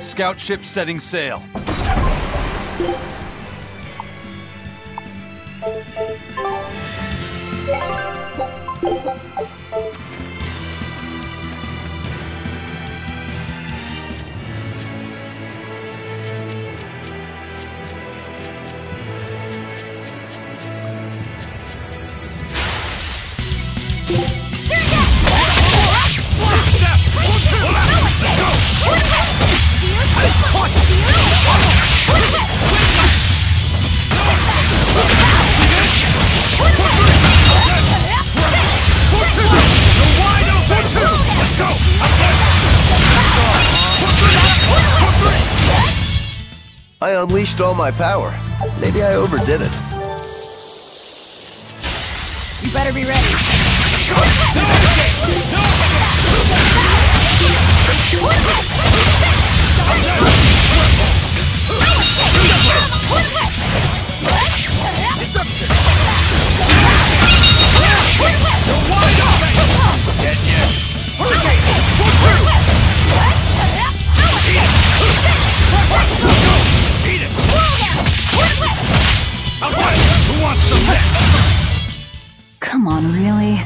Scout ship setting sail. I unleashed all my power. Maybe I overdid it. You better be ready. Come on, really?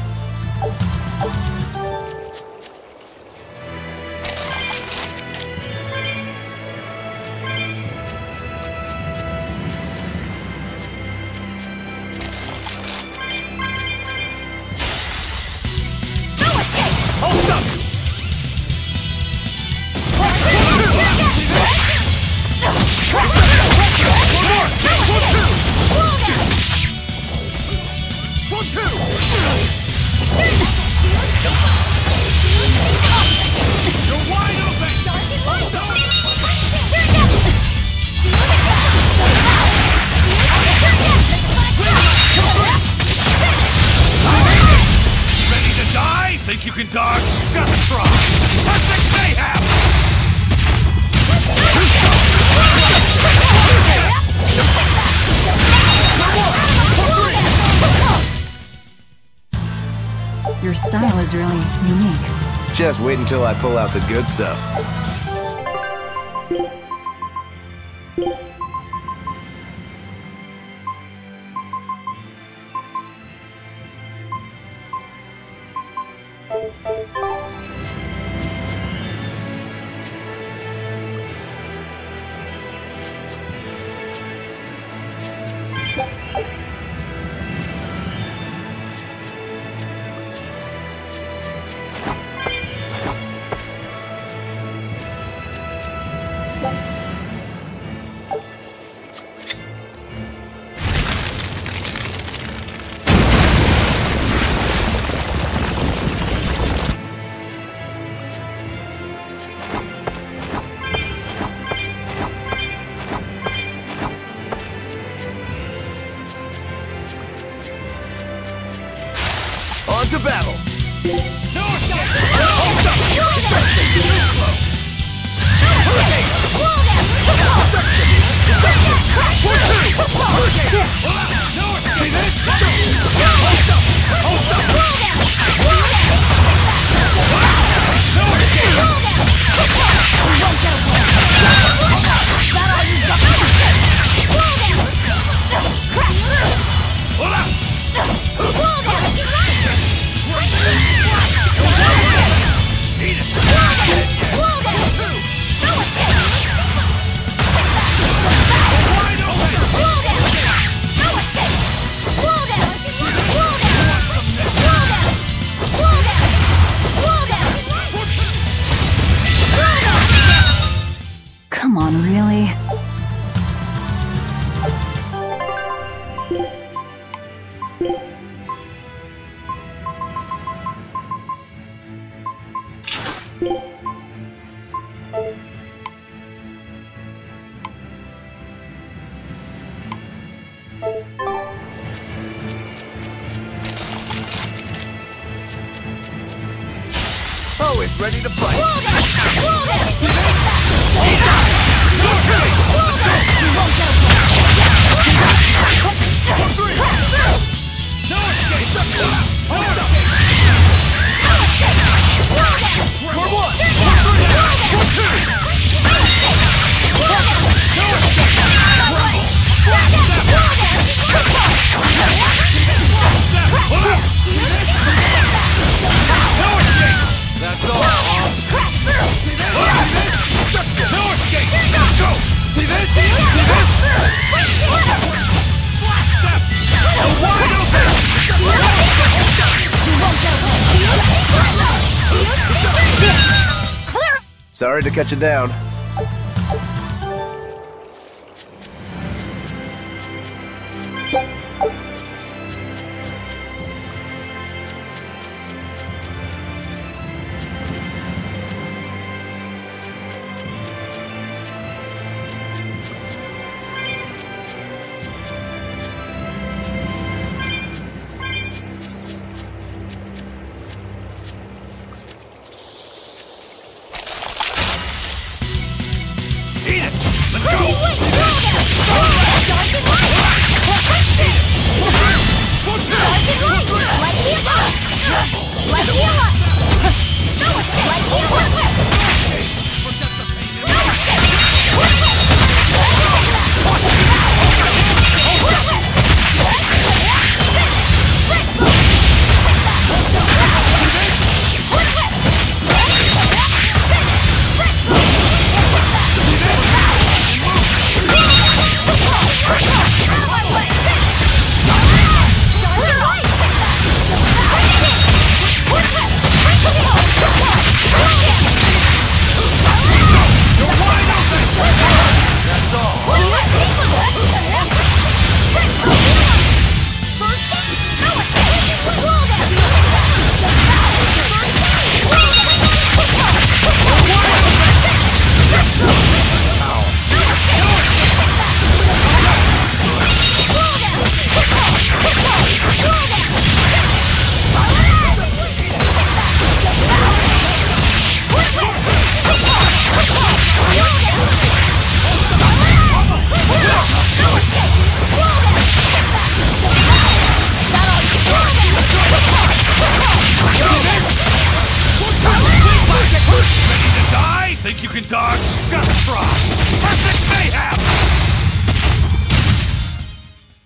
Hold up! Think you can dodge? Just try! Perfect mayhem! Your style is really unique. Just wait until I pull out the good stuff. On to battle! Come on, really? Always ready to fight. No escape! Sorry to cut you down.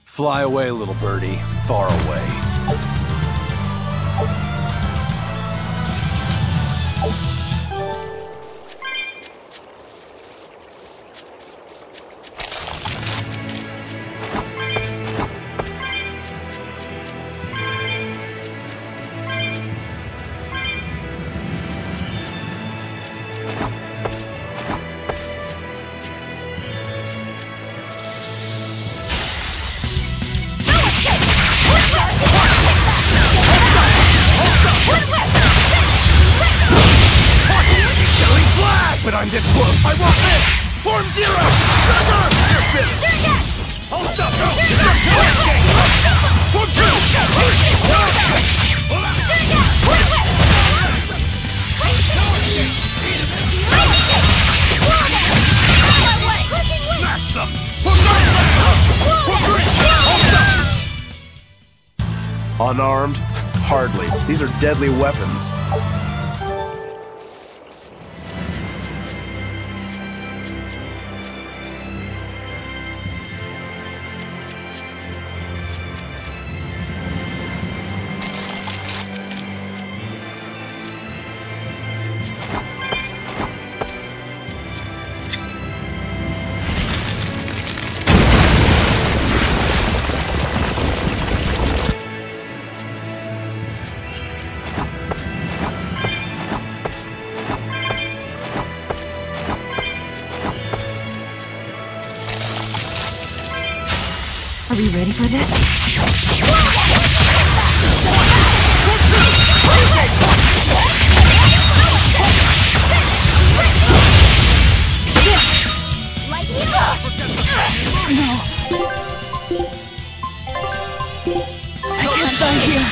Fly away, little birdie. Far away. But I'm this close! I won't miss! Form zero! Thunder! You're finished! Hold up! Go! Form two! Smash them! Unarmed? Hardly. These are deadly weapons. Are we ready for this? No. I can't die here.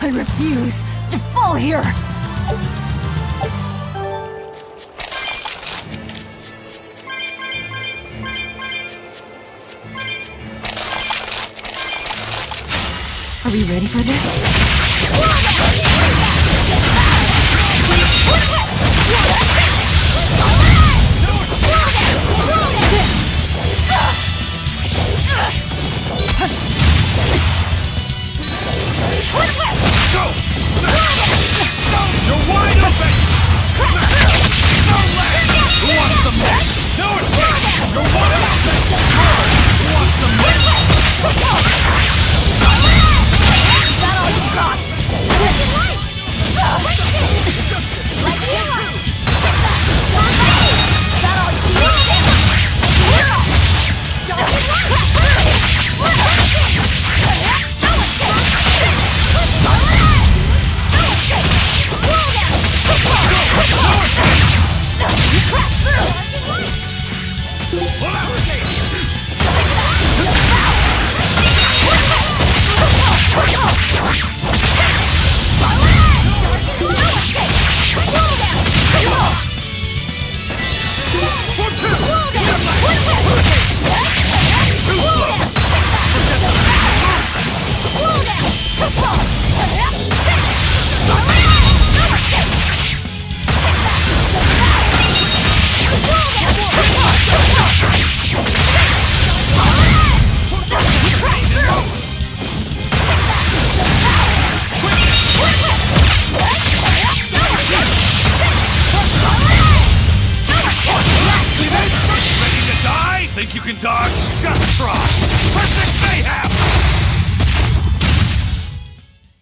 I refuse to fall here! Are we ready for this? You're wide open! No leg! Who wants some more? No escape! You're wide open! Who wants some more? That all you got! Like hero! That all you Think you can dodge? Just try! Perfect mayhem!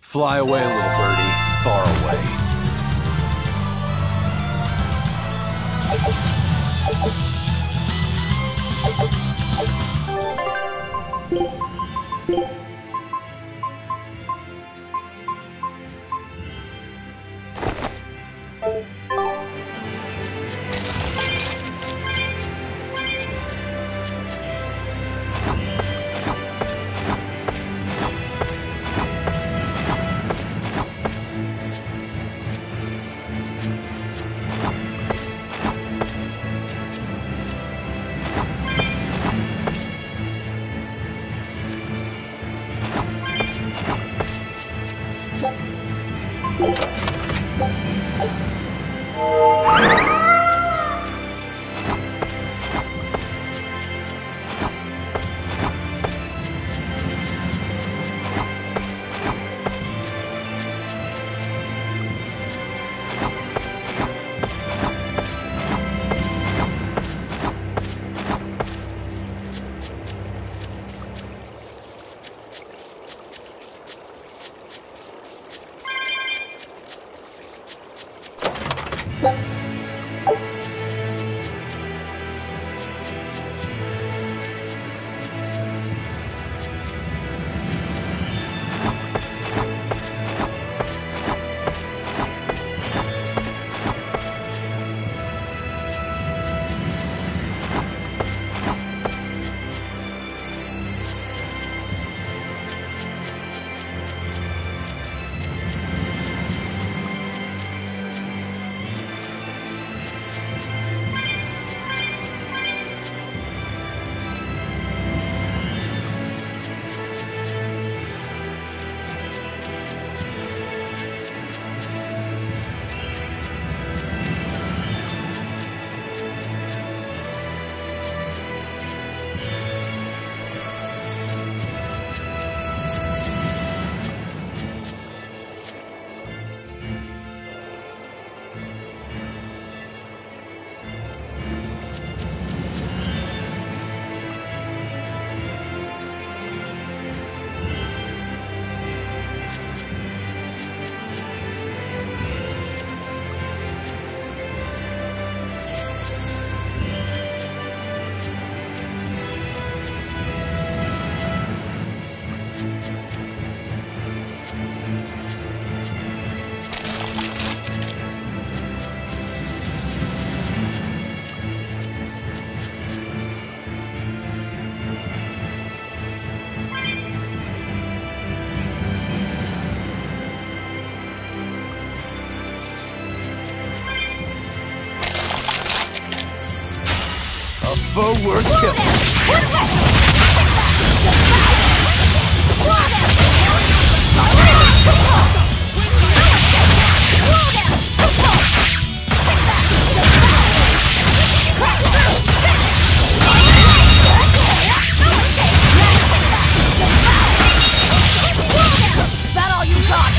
Fly away, little birdie. Far away. foe worth killing. Is that all you got?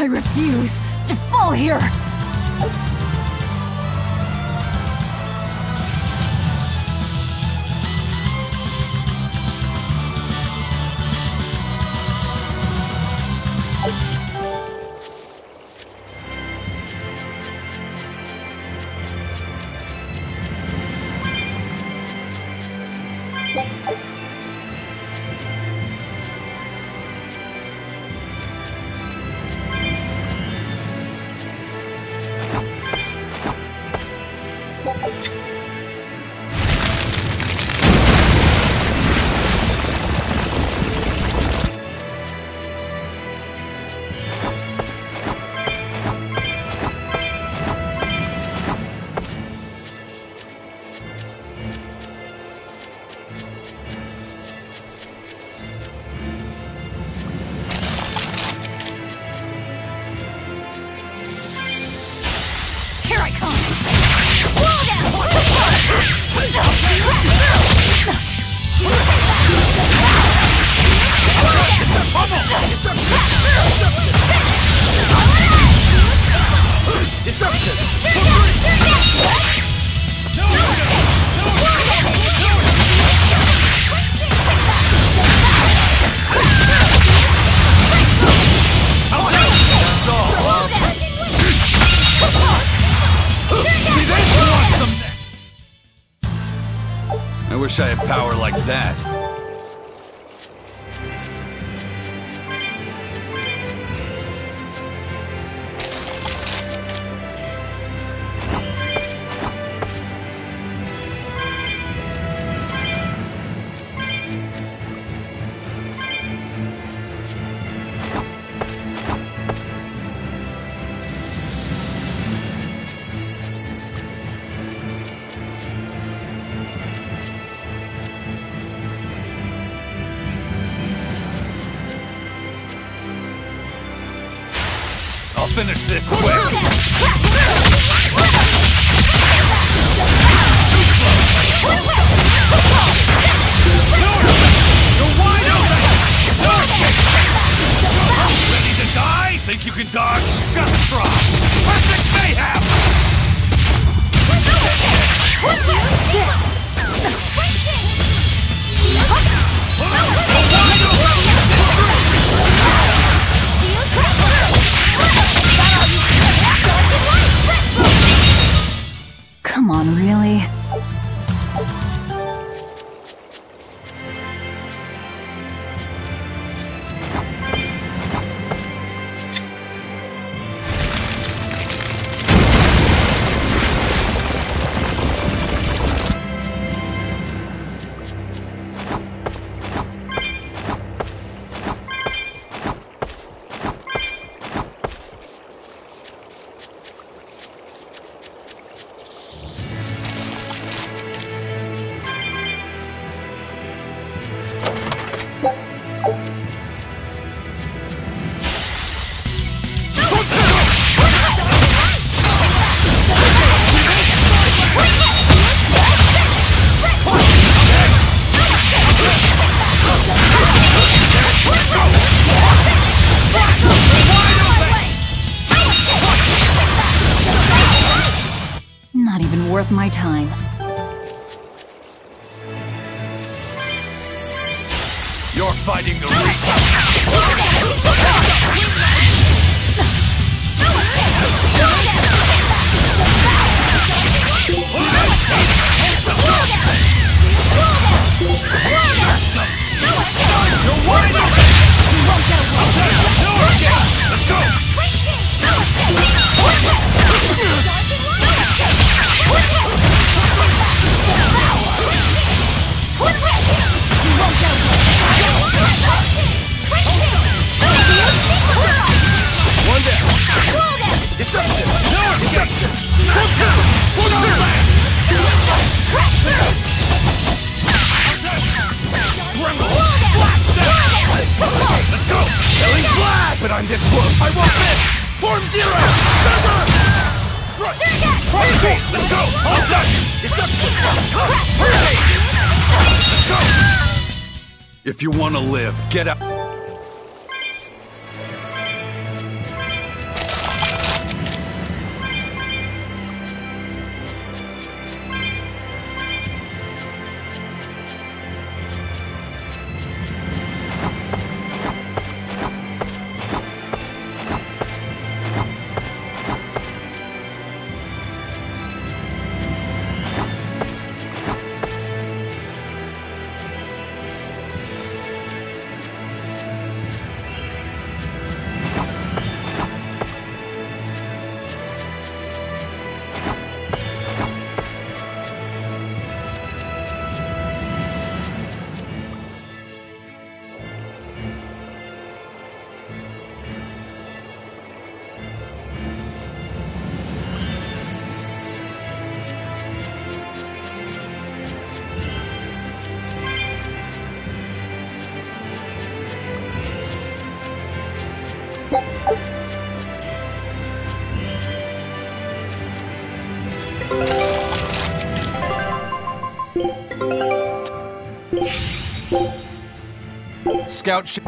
I refuse to fall here! I wish I had power like that. I'll finish this quick! You're wide open! Ready to die? Think you can dodge? Just try! Perfect mayhem! Come on, really? Not even worth my time. You're fighting the Reaper! You're wide open! Let's go! One down! Deception! No escape! Let's go! Killing flash! But I'm this close! I won't miss! Form zero! Hurricane! Let's go! All done! Deception! Let's go! If you want to live, get out. out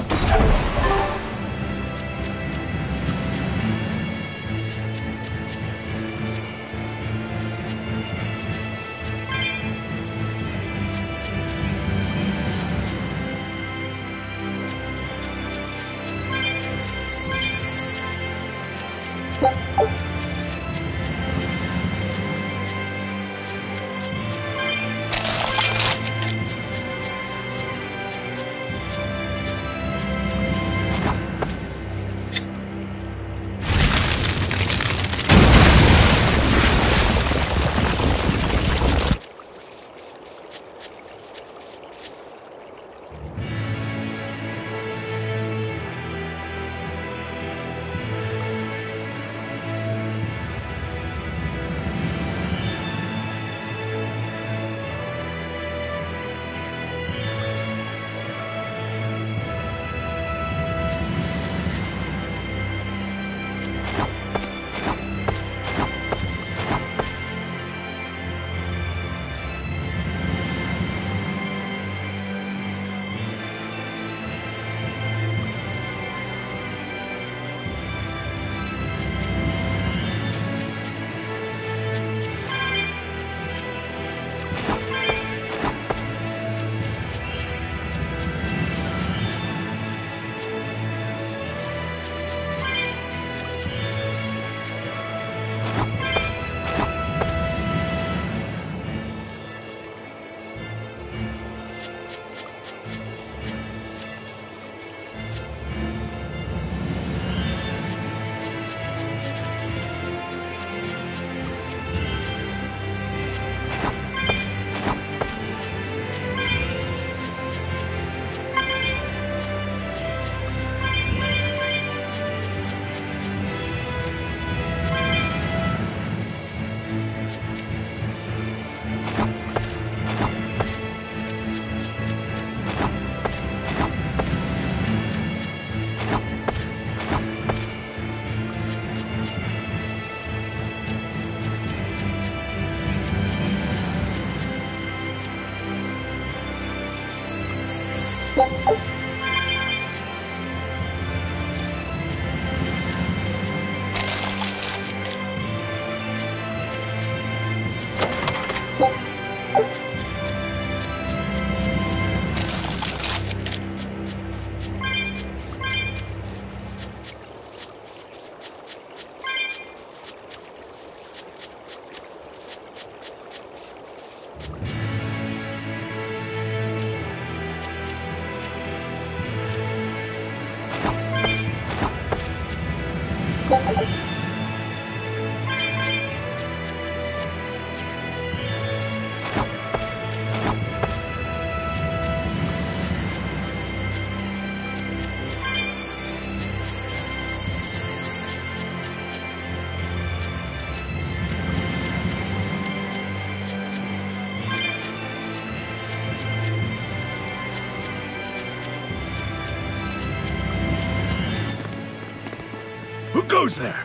Who goes there?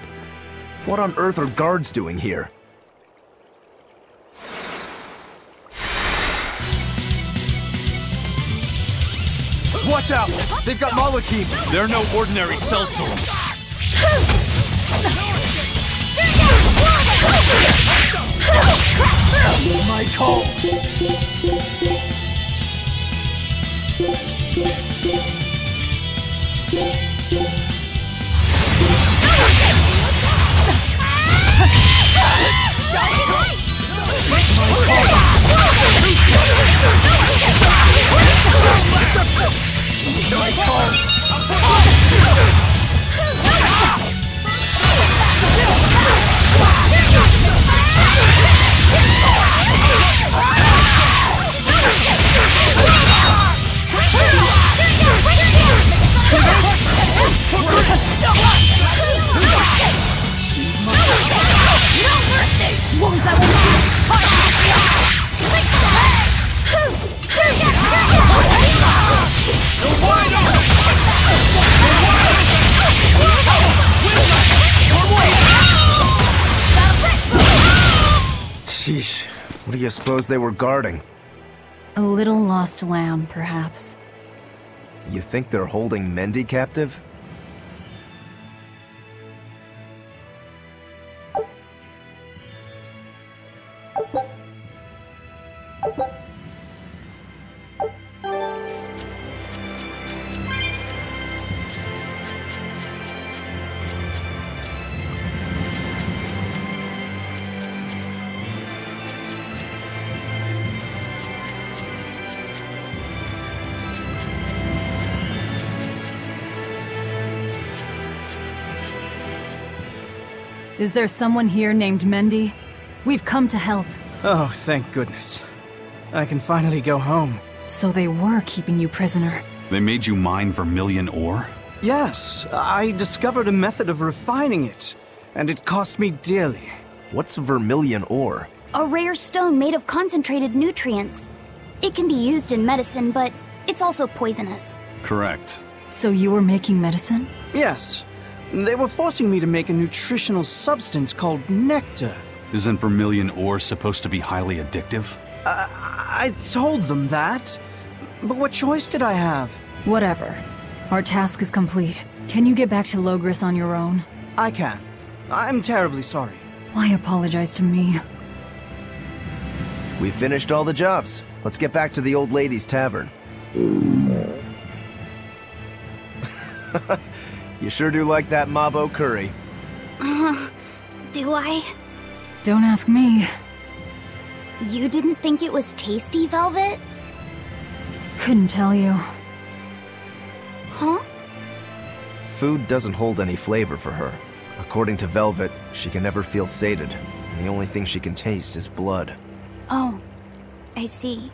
What on earth are guards doing here? Watch out! They've got Malakim! They're no ordinary sellswords. My call! Sheesh, what do you suppose they were guarding? A little lost lamb, perhaps. You think they're holding Mendy captive? Is there someone here named Mendy? We've come to help. Oh, thank goodness. I can finally go home. So they were keeping you prisoner. They made you mine vermilion ore? Yes, I discovered a method of refining it, and it cost me dearly. What's vermilion ore? A rare stone made of concentrated nutrients. It can be used in medicine, but it's also poisonous. Correct. So you were making medicine? Yes. They were forcing me to make a nutritional substance called nectar. Isn't vermilion ore supposed to be highly addictive? I told them that. But what choice did I have? Whatever. Our task is complete. Can you get back to Logris on your own? I can. I'm terribly sorry. Why apologize to me? We finished all the jobs. Let's get back to the old lady's tavern. You sure do like that Mabo curry. Do I? Don't ask me. You didn't think it was tasty, Velvet? Couldn't tell you. Huh? Food doesn't hold any flavor for her. According to Velvet, she can never feel sated, and the only thing she can taste is blood. Oh, I see.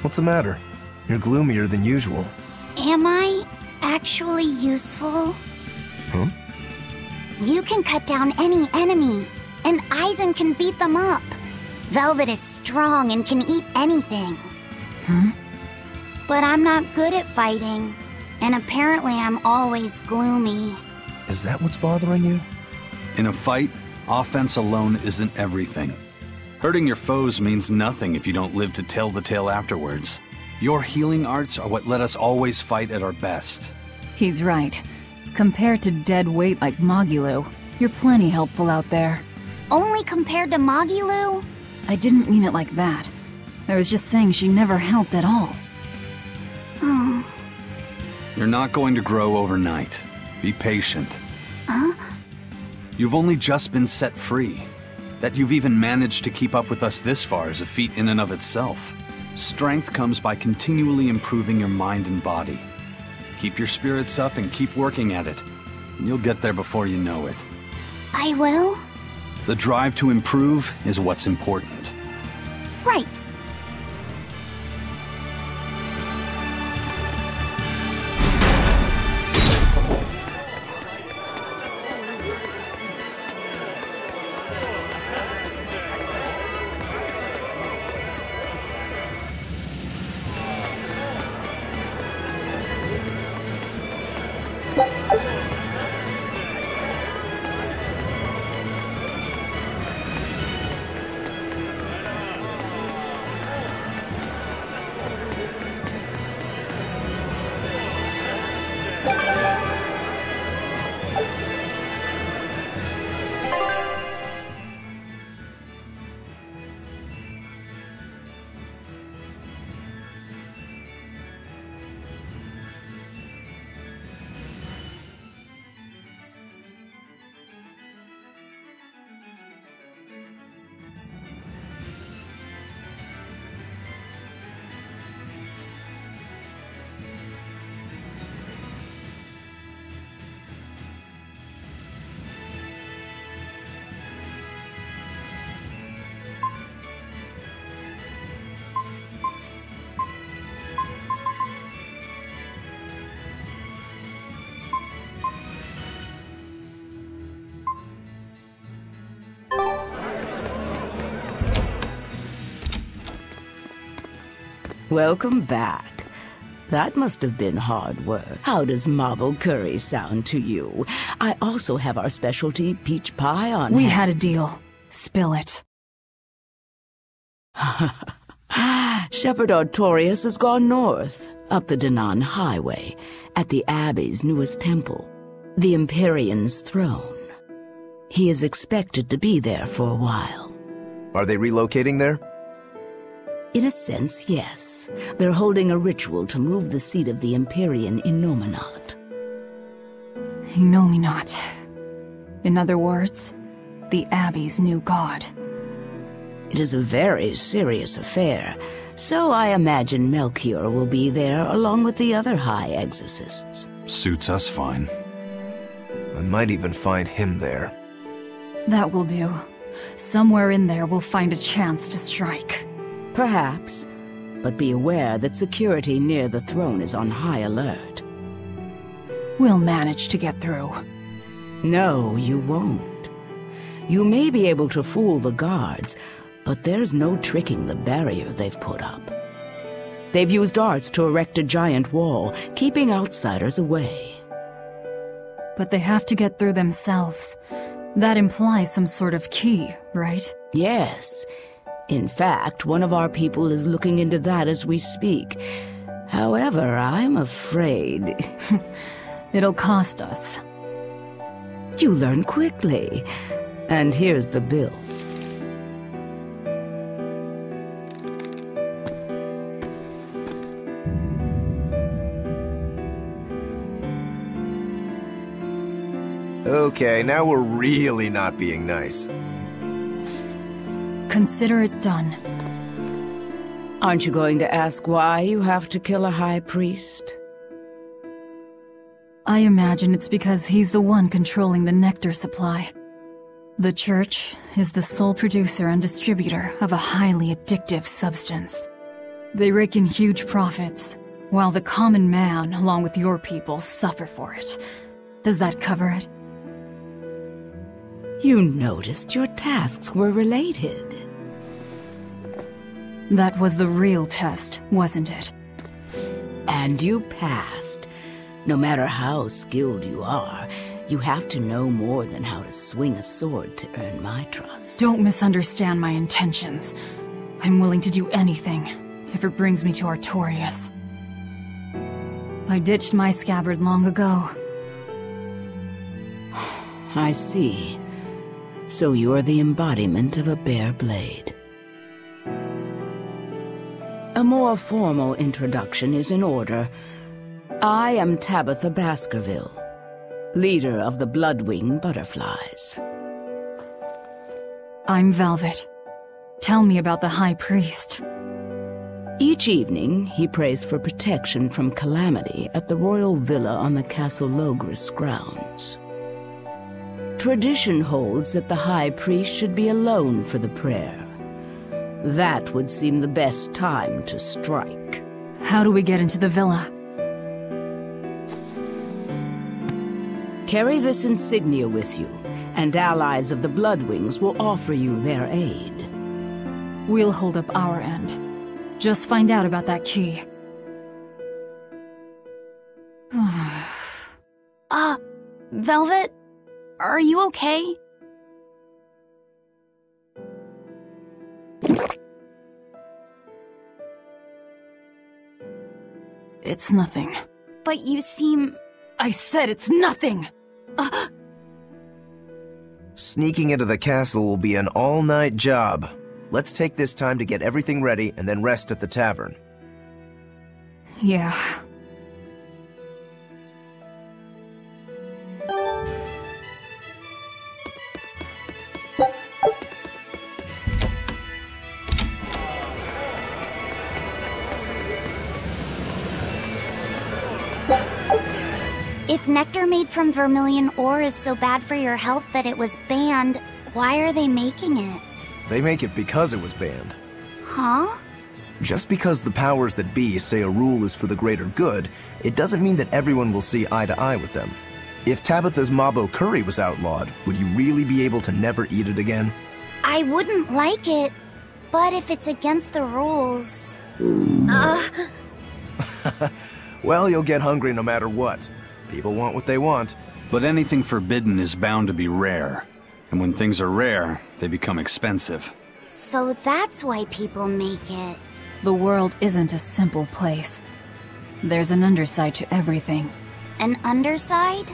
What's the matter? You're gloomier than usual. Am I actually useful? Huh? You can cut down any enemy, and Eisen can beat them up. Velvet is strong and can eat anything. Hmm? But I'm not good at fighting, and apparently I'm always gloomy. Is that what's bothering you? In a fight, offense alone isn't everything. Hurting your foes means nothing if you don't live to tell the tale afterwards. Your healing arts are what let us always fight at our best. He's right. Compared to dead weight like Magilu, you're plenty helpful out there. Only compared to Magilu? I didn't mean it like that. I was just saying she never helped at all. You're not going to grow overnight. Be patient. Huh? You've only just been set free. That you've even managed to keep up with us this far is a feat in and of itself. Strength comes by continually improving your mind and body. Keep your spirits up and keep working at it. You'll get there before you know it. I will? The drive to improve is what's important. Right. Welcome back. That must have been hard work. How does marble curry sound to you? I also have our specialty peach pie on We hand. had a deal. Spill it. Shepherd Artorius has gone north, up the Danan Highway, at the Abbey's newest temple, the Empyrean's throne. He is expected to be there for a while. Are they relocating there? In a sense, yes. They're holding a ritual to move the seat of the Empyrean Innominat. Innominat. In other words, the Abbey's new god. It is a very serious affair, so I imagine Melchior will be there along with the other high exorcists. Suits us fine. I might even find him there. That will do. Somewhere in there we'll find a chance to strike. Perhaps, but be aware that security near the throne is on high alert. We'll manage to get through. No, you won't. You may be able to fool the guards, but there's no tricking the barrier they've put up. They've used arts to erect a giant wall, keeping outsiders away. But they have to get through themselves. That implies some sort of key, right? Yes. In fact, one of our people is looking into that as we speak. However, I'm afraid... It'll cost us. You learn quickly. And here's the bill. Okay, now we're really not being nice. Consider it done. Aren't you going to ask why you have to kill a high priest? I imagine it's because he's the one controlling the nectar supply. The Church is the sole producer and distributor of a highly addictive substance. They rake in huge profits, while the common man, along with your people, suffer for it. Does that cover it? You noticed your tasks were related. That was the real test, wasn't it? And you passed. No matter how skilled you are, you have to know more than how to swing a sword to earn my trust. Don't misunderstand my intentions. I'm willing to do anything, if it brings me to Artorius. I ditched my scabbard long ago. I see. So you're the embodiment of a bare blade. A more formal introduction is in order. I am Tabitha Baskerville, leader of the Bloodwing Butterflies. I'm Velvet. Tell me about the High Priest. Each evening, he prays for protection from calamity at the royal villa on the Castle Logris grounds. Tradition holds that the High Priest should be alone for the prayer. That would seem the best time to strike. How do we get into the villa? Carry this insignia with you, and allies of the Bloodwings will offer you their aid. We'll hold up our end. Just find out about that key. Velvet? Are you okay? It's nothing. But you seem... I said it's nothing! Sneaking into the castle will be an all-night job. Let's take this time to get everything ready and then rest at the tavern. Yeah. If nectar made from vermilion ore is so bad for your health that it was banned, why are they making it? They make it because it was banned. Huh? Just because the powers that be say a rule is for the greater good, it doesn't mean that everyone will see eye to eye with them. If Tabitha's Mabo curry was outlawed, would you really be able to never eat it again? I wouldn't like it, but if it's against the rules... Well, you'll get hungry no matter what. People want what they want. But anything forbidden is bound to be rare. And when things are rare, they become expensive. So that's why people make it. The world isn't a simple place. There's an underside to everything. An underside?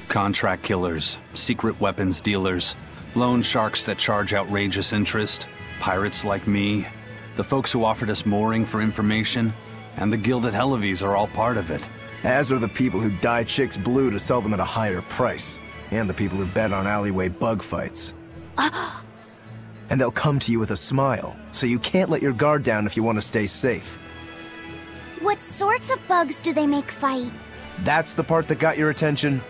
Contract killers, secret weapons dealers, loan sharks that charge outrageous interest, pirates like me, the folks who offered us mooring for information, and the Guild at Helives are all part of it. As are the people who dye chicks blue to sell them at a higher price. And the people who bet on alleyway bug fights. And they'll come to you with a smile, so you can't let your guard down if you want to stay safe. What sorts of bugs do they make fight? That's the part that got your attention?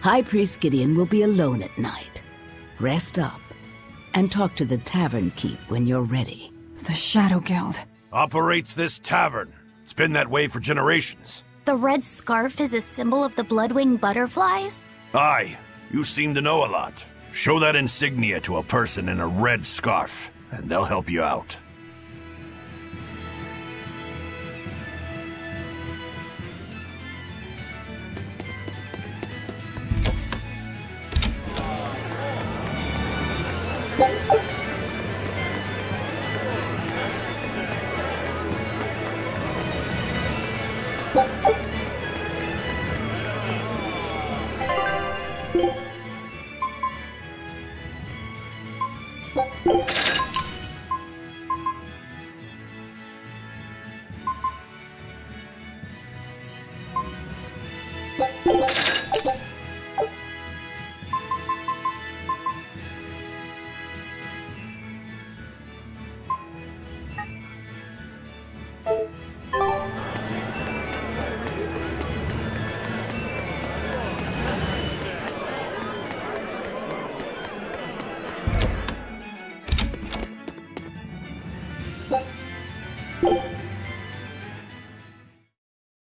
High Priest Gideon will be alone at night. Rest up. and talk to the Tavern Keep when you're ready. The Shadow Guild. Operates this tavern. It's been that way for generations. The red scarf is a symbol of the Bloodwing butterflies? Aye, you seem to know a lot. Show that insignia to a person in a red scarf, and they'll help you out.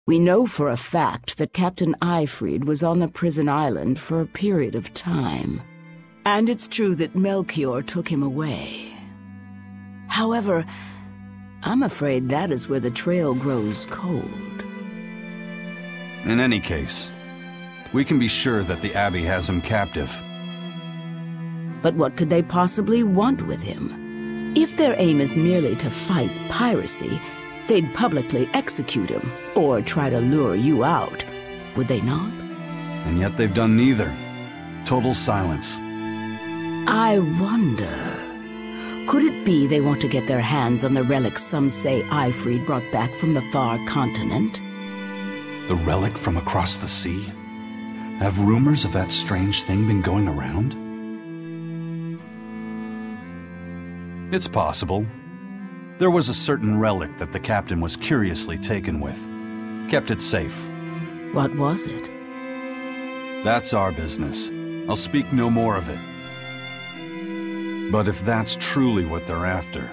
We know for a fact that Captain Eifried was on the prison island for a period of time. And it's true that Melchior took him away. However, I'm afraid that is where the trail grows cold. In any case, we can be sure that the Abbey has him captive. But what could they possibly want with him? If their aim is merely to fight piracy, they'd publicly execute him, or try to lure you out, would they not? And yet they've done neither. Total silence. I wonder, could it be they want to get their hands on the relics some say Eifried brought back from the far continent? The relic from across the sea? Have rumors of that strange thing been going around? It's possible. There was a certain relic that the captain was curiously taken with. Kept it safe. What was it? That's our business. I'll speak no more of it. But if that's truly what they're after,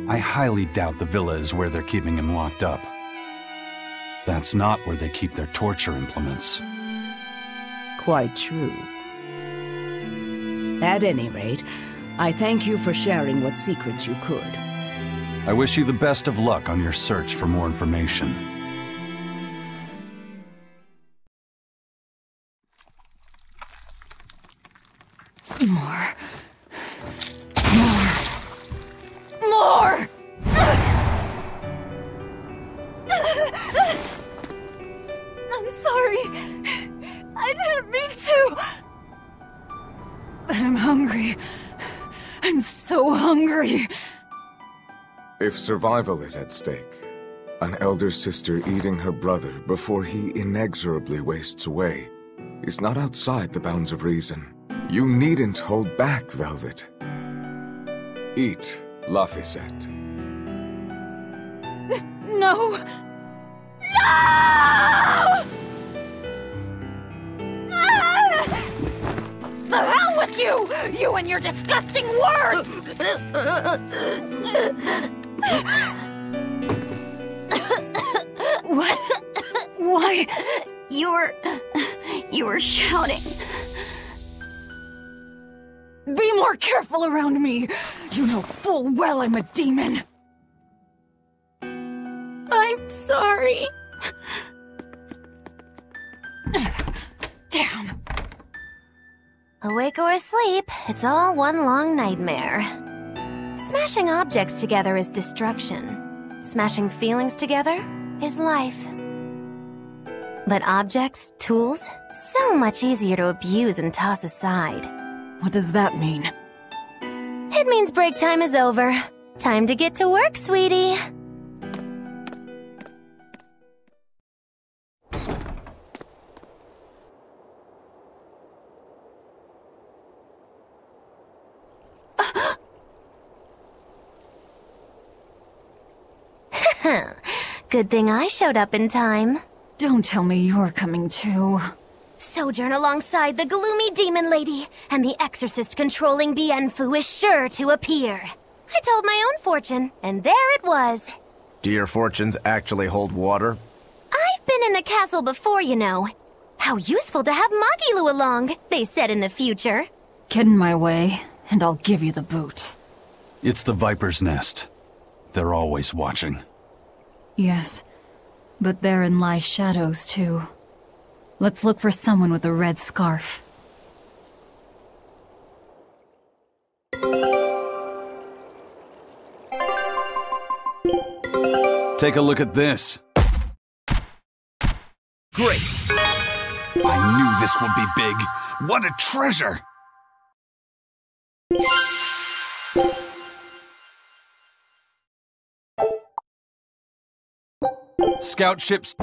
I highly doubt the villa is where they're keeping him locked up. That's not where they keep their torture implements. Quite true. At any rate, I thank you for sharing what secrets you could. I wish you the best of luck on your search for more information. More. I'm sorry. I didn't mean to. But I'm hungry. I'm so hungry. If survival is at stake, an elder sister eating her brother before he inexorably wastes away is not outside the bounds of reason. You needn't hold back, Velvet. Eat, Laphicet. No! No! The hell with you! You and your disgusting words! What? Why? You were shouting. Be more careful around me! You know full well I'm a demon! I'm sorry. Damn. Awake or asleep, it's all one long nightmare. Smashing objects together is destruction. Smashing feelings together is life. But objects, tools, so much easier to abuse and toss aside. What does that mean? It means break time is over. Time to get to work, sweetie. Good thing I showed up in time. Don't tell me you're coming too. Sojourn alongside the gloomy demon lady, and the exorcist controlling Bienfu is sure to appear. I told my own fortune, and there it was. Do your fortunes actually hold water? I've been in the castle before, you know. How useful to have Magilu along, they said in the future. Get in my way, and I'll give you the boot. It's the Viper's Nest. They're always watching. Yes, but therein lie shadows, too. Let's look for someone with a red scarf. Take a look at this. Great! I knew this would be big. What a treasure! Scout ships.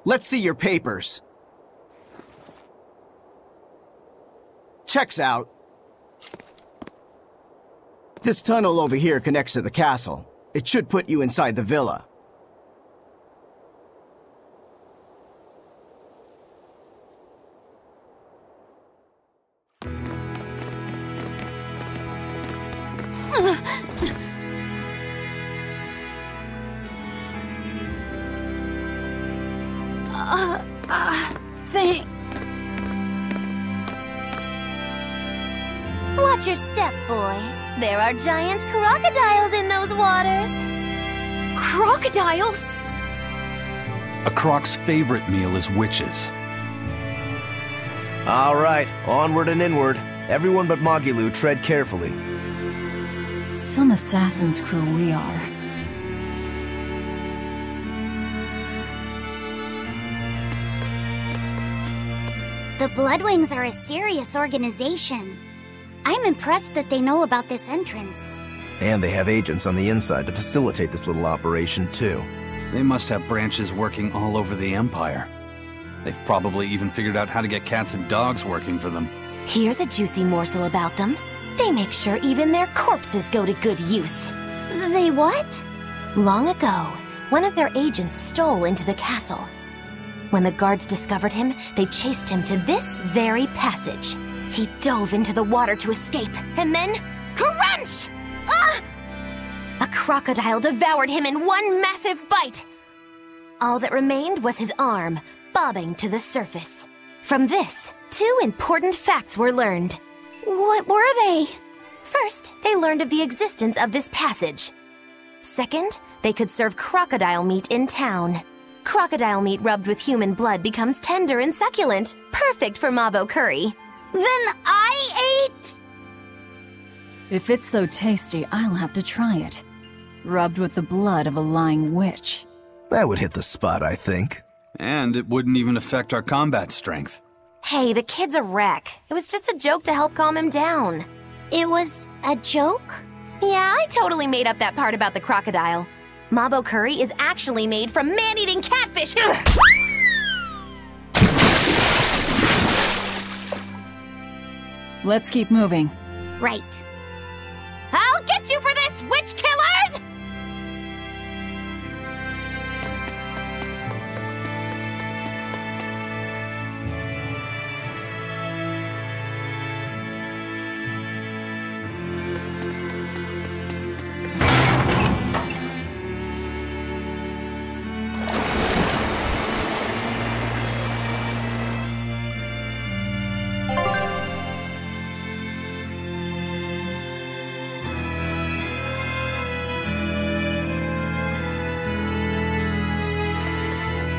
Let's see your papers. Checks out. This tunnel over here connects to the castle. It should put you inside the villa. Watch your step, boy. There are giant crocodiles in those waters. Crocodiles? A croc's favorite meal is witches. All right, onward and inward. Everyone but Magilu, tread carefully. Some assassin's crew we are. The Bloodwings are a serious organization. I'm impressed that they know about this entrance. And they have agents on the inside to facilitate this little operation, too. They must have branches working all over the Empire. They've probably even figured out how to get cats and dogs working for them. Here's a juicy morsel about them. They make sure even their corpses go to good use. They what? Long ago, one of their agents stole into the castle. When the guards discovered him, they chased him to this very passage. He dove into the water to escape, and then... crunch! Ah! A crocodile devoured him in one massive bite. All that remained was his arm, bobbing to the surface. From this, 2 important facts were learned. What were they? First, they learned of the existence of this passage. Second, they could serve crocodile meat in town. Crocodile meat rubbed with human blood becomes tender and succulent, perfect for Mabo curry. Then I ate... If it's so tasty, I'll have to try it. Rubbed with the blood of a lying witch. That would hit the spot, I think. And it wouldn't even affect our combat strength. Hey, the kid's a wreck. It was just a joke to help calm him down. It was a joke? Yeah, I totally made up that part about the crocodile. Mabo curry is actually made from man-eating catfish. Let's keep moving. Right. I'll get you for this, witch killers!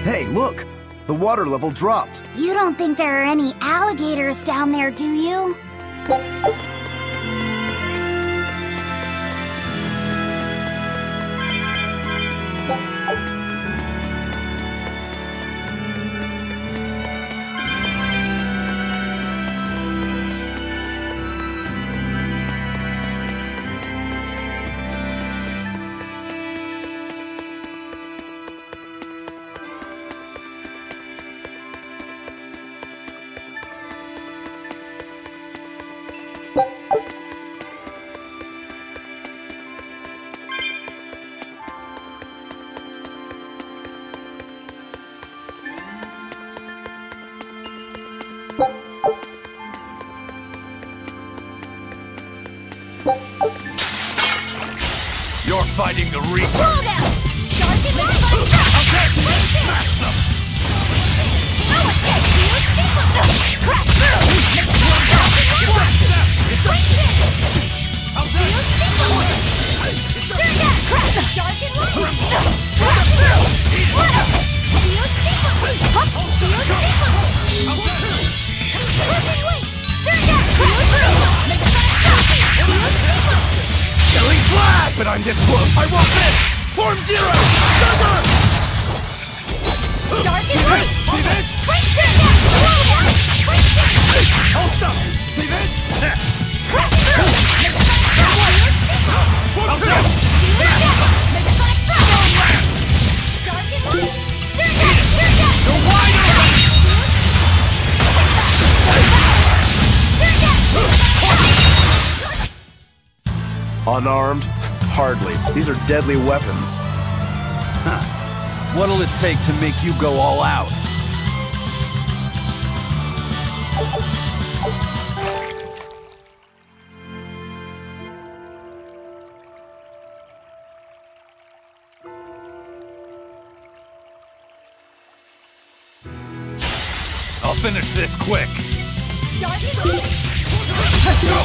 Hey, look! The water level dropped. You don't think there are any alligators down there, do you? You're fighting the Reaper! Slow down! I'll catch you! Smash them! No escape! Crash through! I'll take it! Dark and light! Crash through! Killing flash! But I'm this close! I won't miss! Form zero! Stagger! Dark and light! See this? Hold stop! See this? Crash through! I'll take it! You're wide open! Unarmed? Hardly. These are deadly weapons. Huh. What'll it take to make you go all out? I'll finish this quick! Go!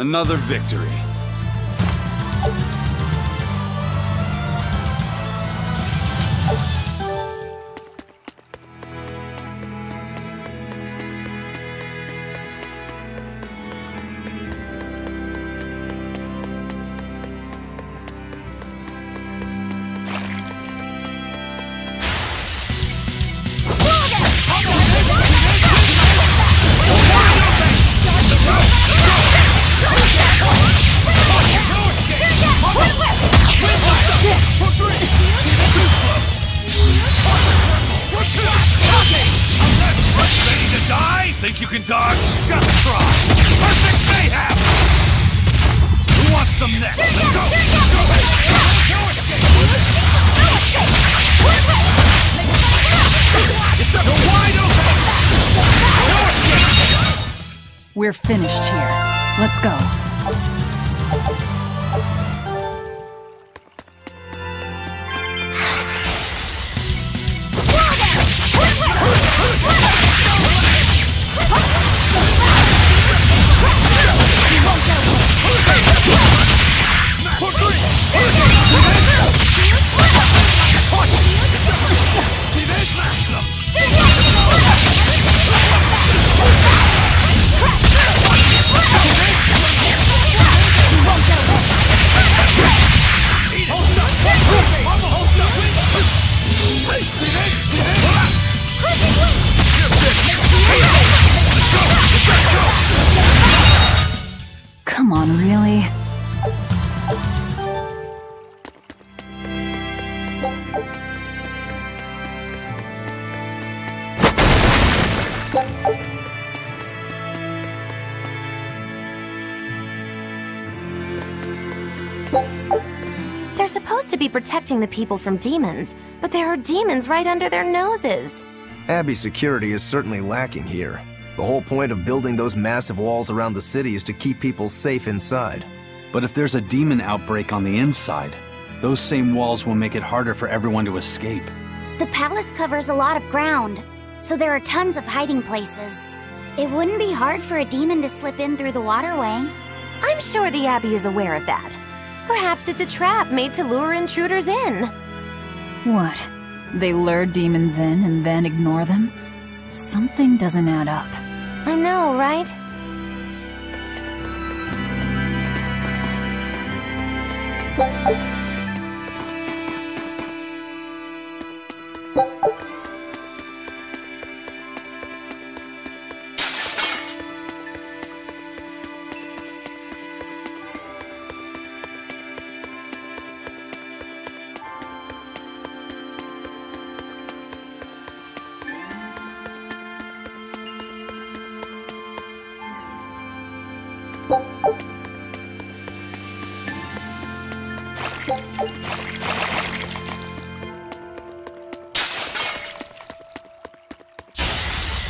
Another victory. Think you can dodge? Just try! Perfect mayhem! Who wants some next? Let's go! You're wide open! We're finished here. Let's go. Come on, really? They're supposed to be protecting the people from demons, but there are demons right under their noses. Abbey's security is certainly lacking here. The whole point of building those massive walls around the city is to keep people safe inside. But if there's a demon outbreak on the inside, those same walls will make it harder for everyone to escape. The palace covers a lot of ground, so there are tons of hiding places. It wouldn't be hard for a demon to slip in through the waterway. I'm sure the Abbey is aware of that. Perhaps it's a trap made to lure intruders in. What? They lure demons in and then ignore them? Something doesn't add up. I know, right?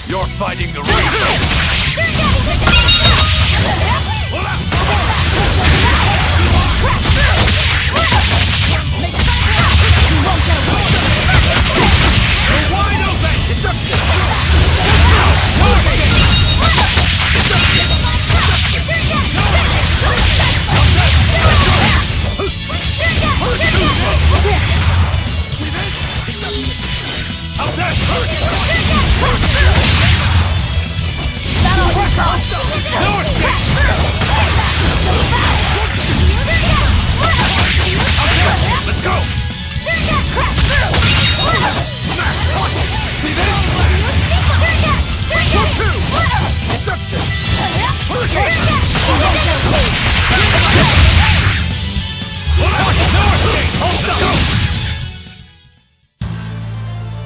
You're fighting the reason!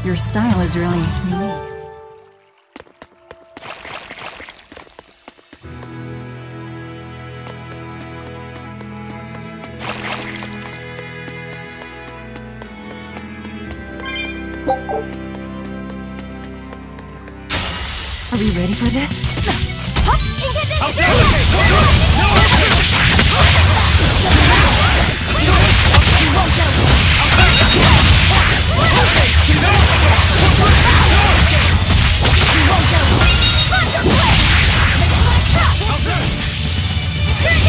Your style is really unique. Are we ready for this? You're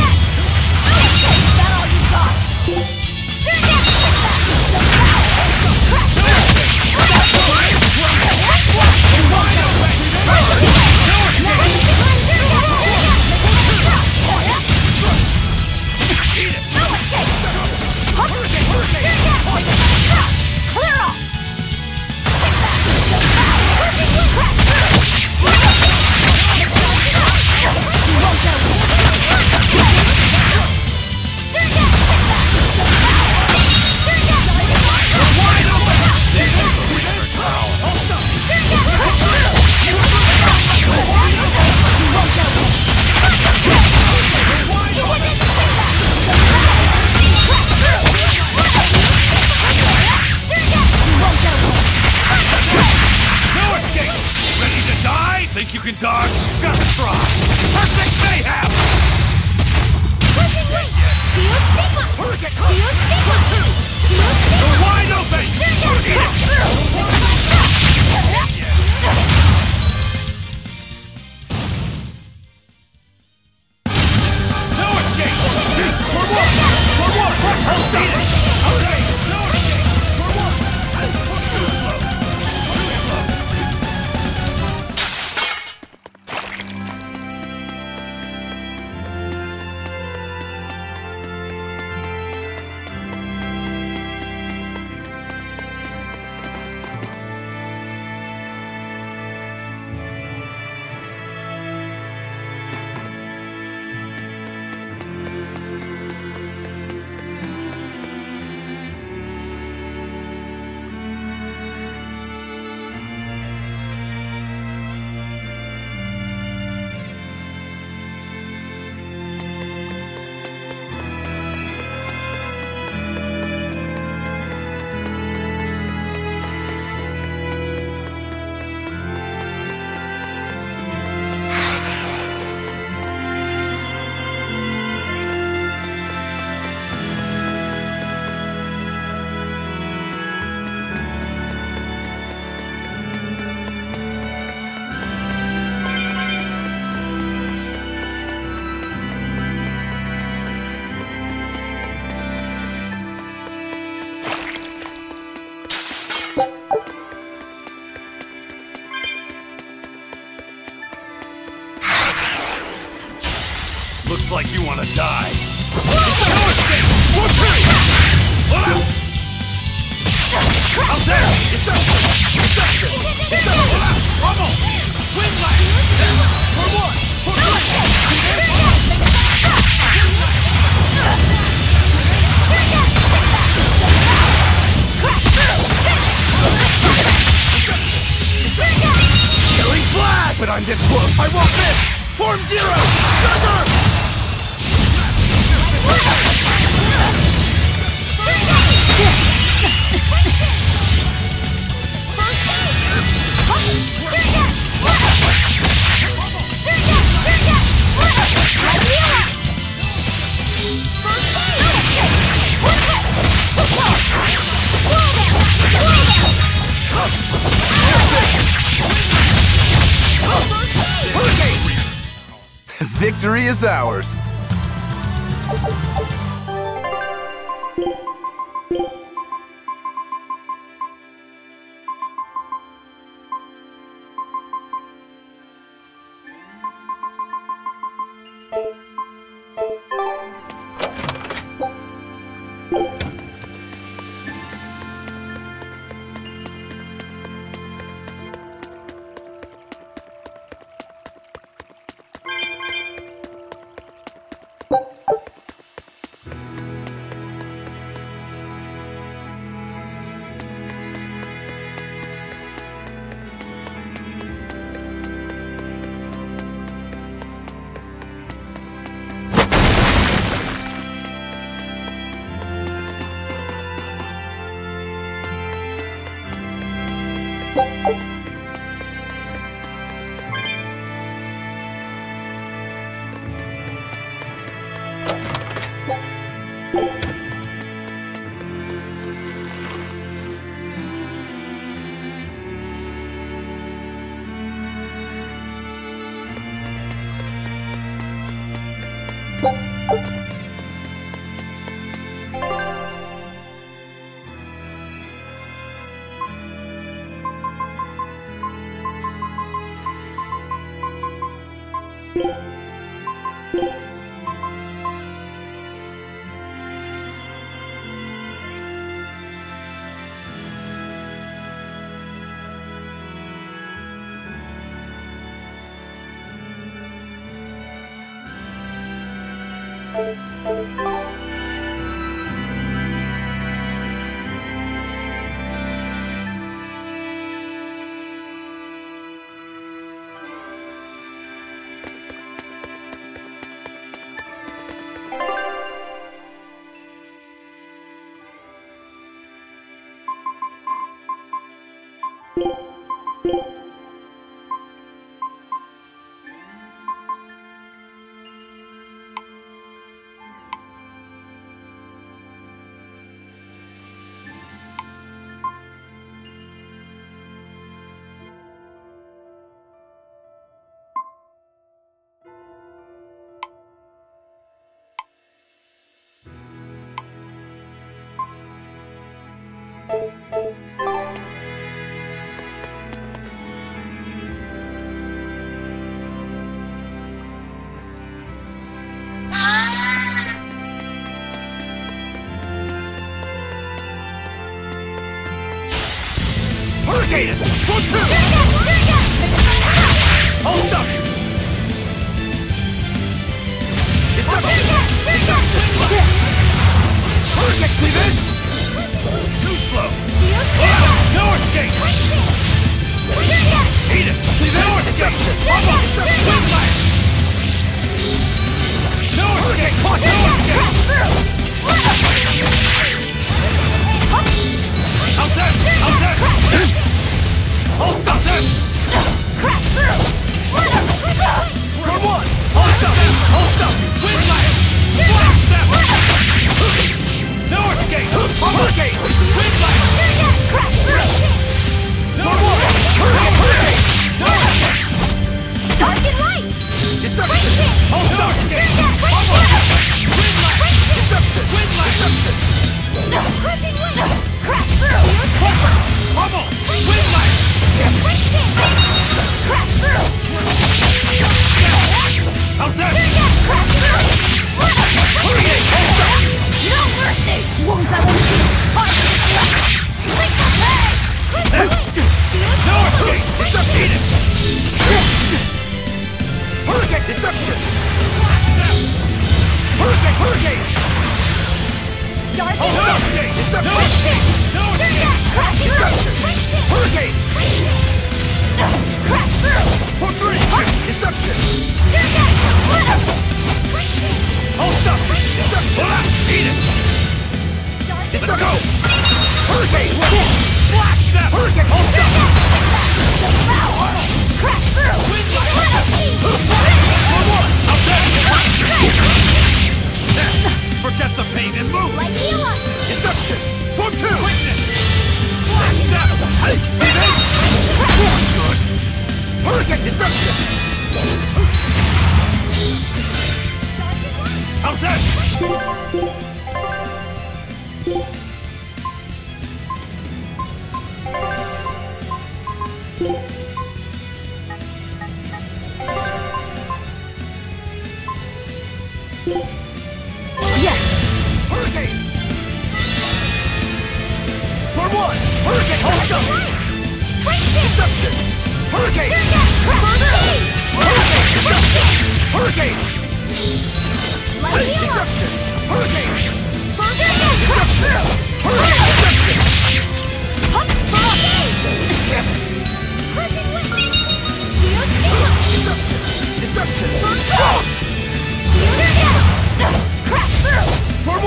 Looks like you want to die. No escape! More three! Out there! It's up! It's up! It's up! Rumble! Wind light! For one! For Killing flash! But I'm this close! I won't miss! Form zero! Thunder! Victory is ours. Hurricane! For two! Hold up! It's up! It's up! Hurricane, see this? Too slow! No escape! Eat it! See this? No escape! No escape! No escape! Out there! Out there! Hold stop this! Crash through! Deception! Hurricane! Hurricane! Oh, no escape! Deception! No escape! Deception! Hurricane! Crash through! For 3! Deception! Hold up! Deception! Eat it! Let's go! Hurricane! Flash them! Hurricane! Hold up! Crash through! Forget the pain and move! Deception! For 2! Witness! Flash them! See this? Good! Hurricane! Deception! How's that? Yes! Hurricane! For 1! Hurricane! Hold up! Deception! Hurricane! Hurricane! Deception! Hurricane! Deception! Hurricane! Deception! Hurricane! Deception! Deception! Crash through! For 1!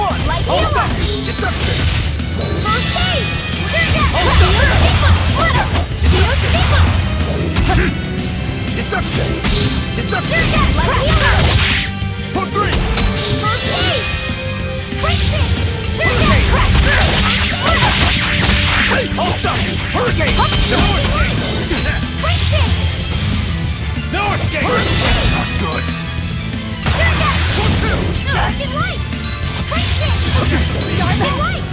Hold up! Deception! First aid! Hold up! Deception! Deception! For 3! First aid! Hurricane! Hold up! Hurricane! No escape! No escape! Not good! For 2! Dark and light! Dark and light!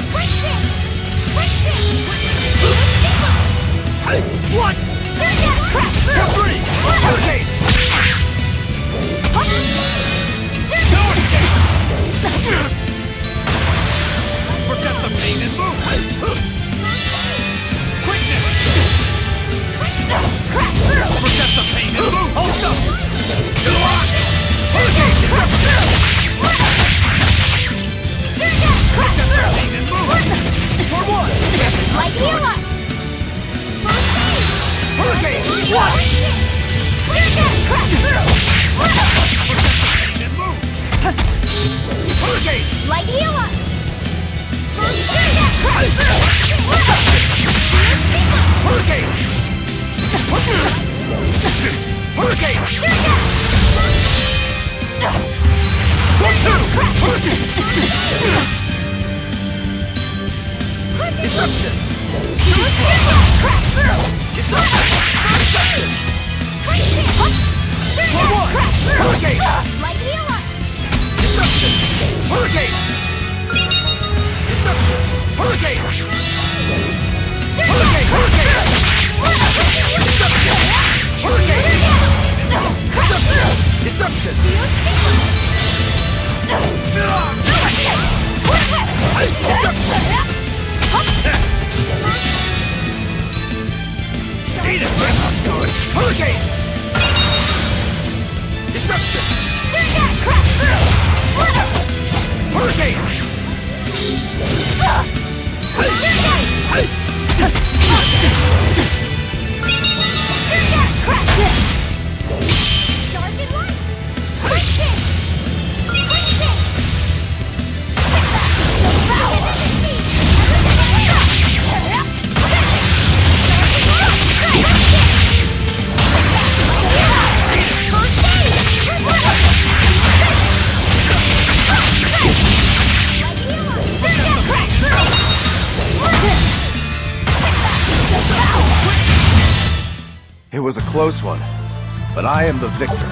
What? Crash through! For 3! Hurricane! No escape! Forget the pain and move! Quickness! Crash through! Forget the pain and move! Hold up! Hurricane! Deception! Crash through! Pain and move! For 1! Light heal up! Hurricane! What? Crash through! Pain and move! Hurricane! Light heal up! Crash through! Hurricane! Hurricane! For 2! Hurricane! Deception! Crash through! Deception! For 1! Hurricane! Light heal up! Deception! Hurricane! Deception! Hurricane! Hurricane! Hurricane! Deception! Hurricane! Deception! Deception! Eat it, that's not good! Hurricane! Deception! Crash through! Hurricane! Dark and light! Crash it! Crash it! It was a close one, but I am the victor.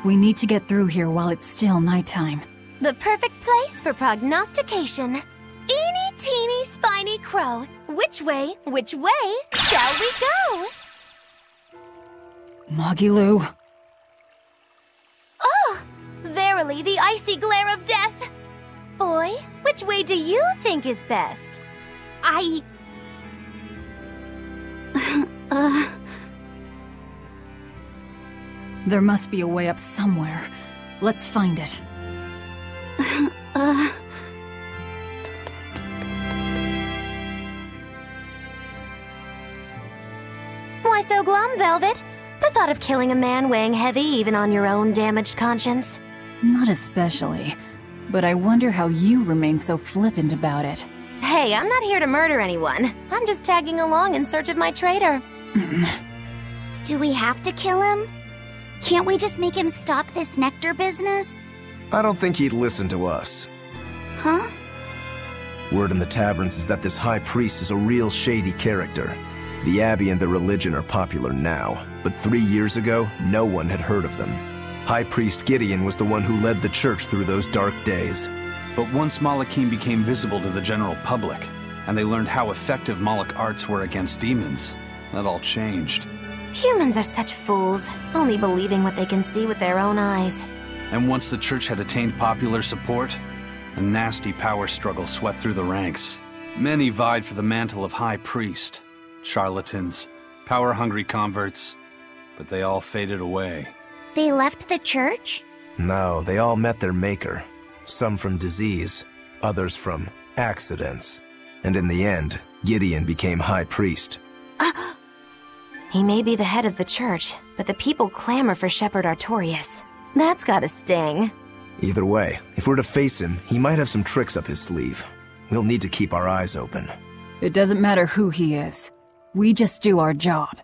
We need to get through here while it's still nighttime. The perfect place for prognostication. Eeny, teeny, spiny crow. Which way shall we go? Magilu. Oh, verily the icy glare of death. Boy, which way do you think is best? There must be a way up somewhere. Let's find it. Why so glum, Velvet? The thought of killing a man weighing heavy even on your own damaged conscience? Not especially. But I wonder how you remain so flippant about it. Hey, I'm not here to murder anyone. I'm just tagging along in search of my traitor. Do we have to kill him? Can't we just make him stop this nectar business? I don't think he'd listen to us. Huh? Word in the taverns is that this high priest is a real shady character. The Abbey and their religion are popular now, but 3 years ago, no one had heard of them. High Priest Gideon was the one who led the church through those dark days. But once Malachim became visible to the general public, and they learned how effective Moloch arts were against demons, that all changed. Humans are such fools, only believing what they can see with their own eyes. And once the church had attained popular support, a nasty power struggle swept through the ranks. Many vied for the mantle of High Priest. Charlatans, power-hungry converts, but they all faded away. They left the church? No, they all met their maker. Some from disease, others from accidents. And in the end, Gideon became High Priest. He may be the head of the church, but the people clamor for Shepherd Artorius. That's gotta sting. Either way, if we're to face him, he might have some tricks up his sleeve. We'll need to keep our eyes open. It doesn't matter who he is. We just do our job.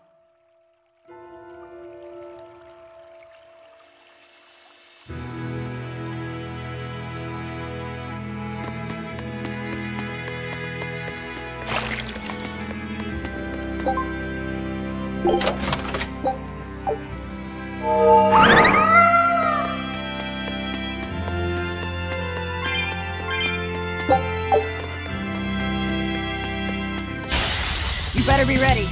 You better be ready.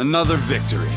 Another victory.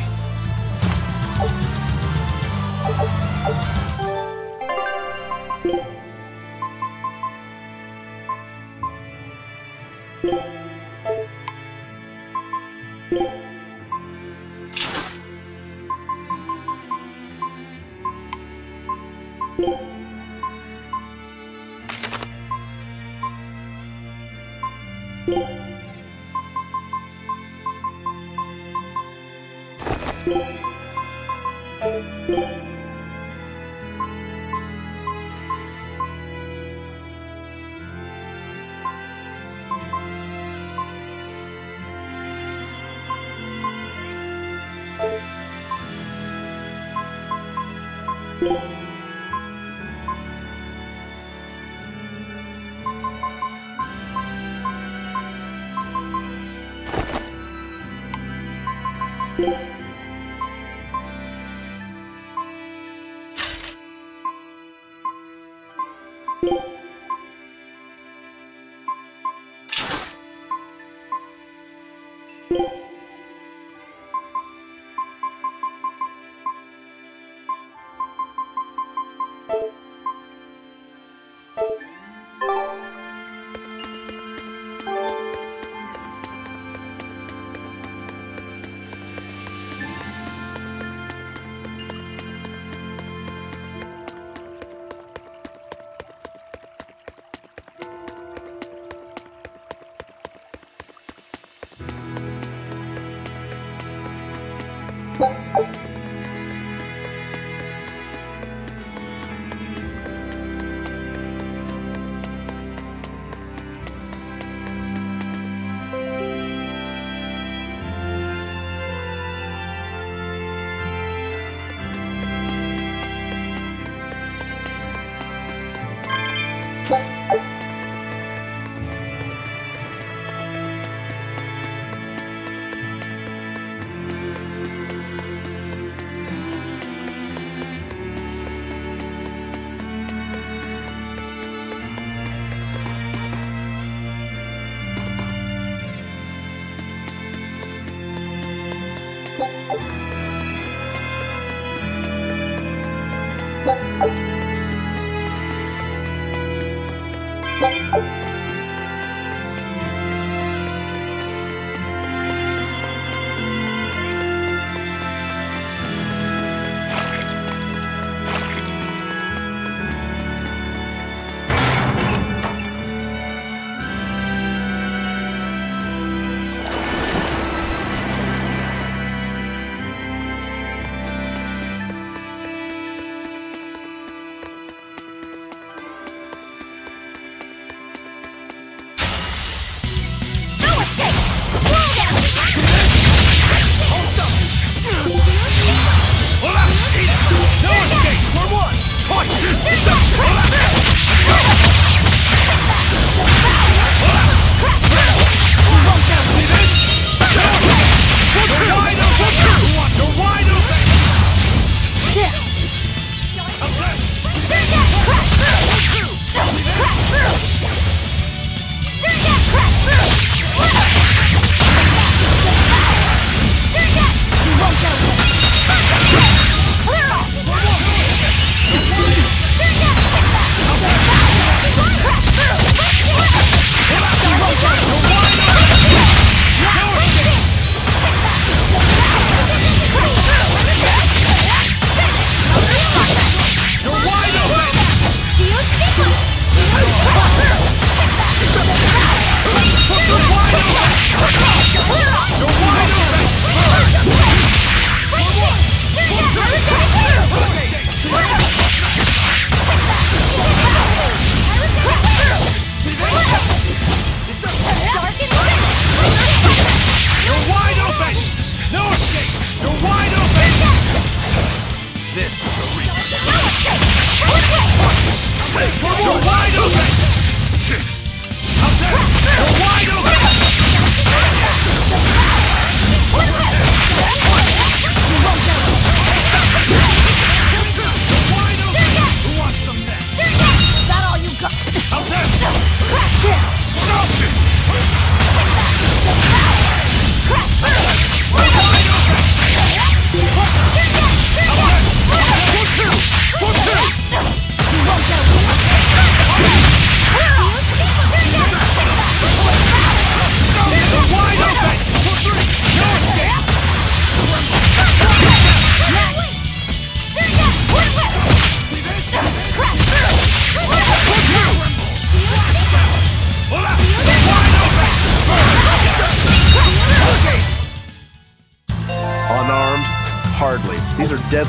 Wide open!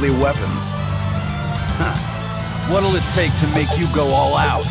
deadly weapons. Huh. What'll it take to make you go all out?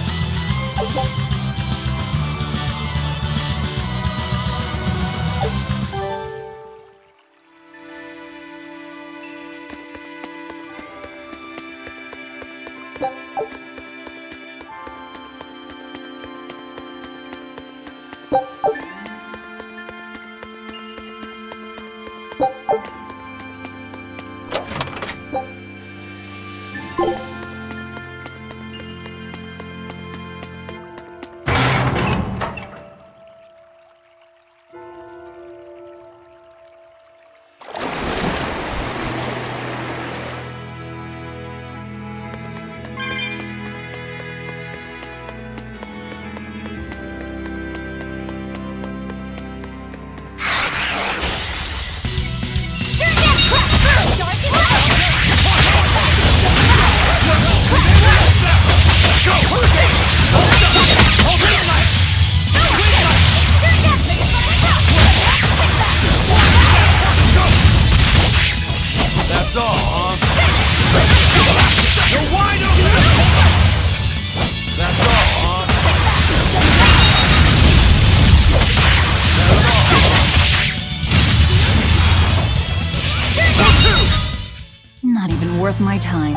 Not even worth my time.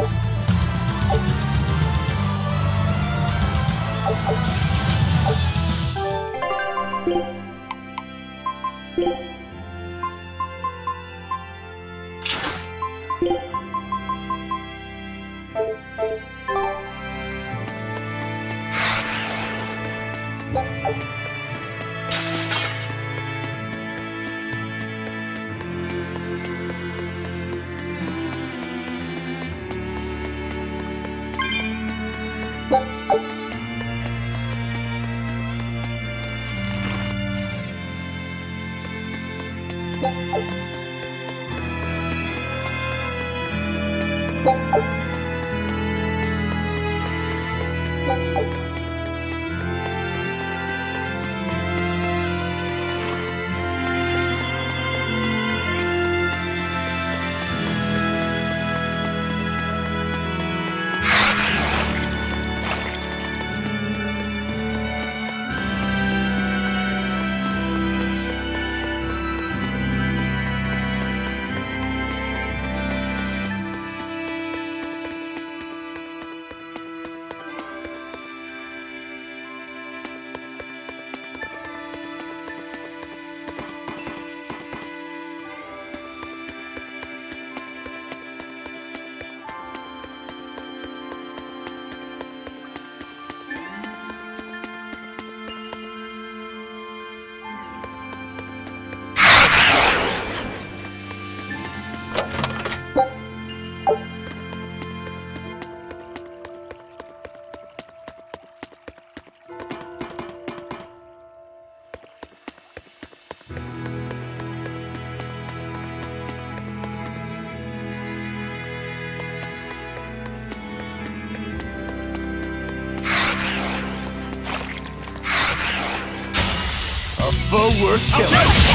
Foe worth killing.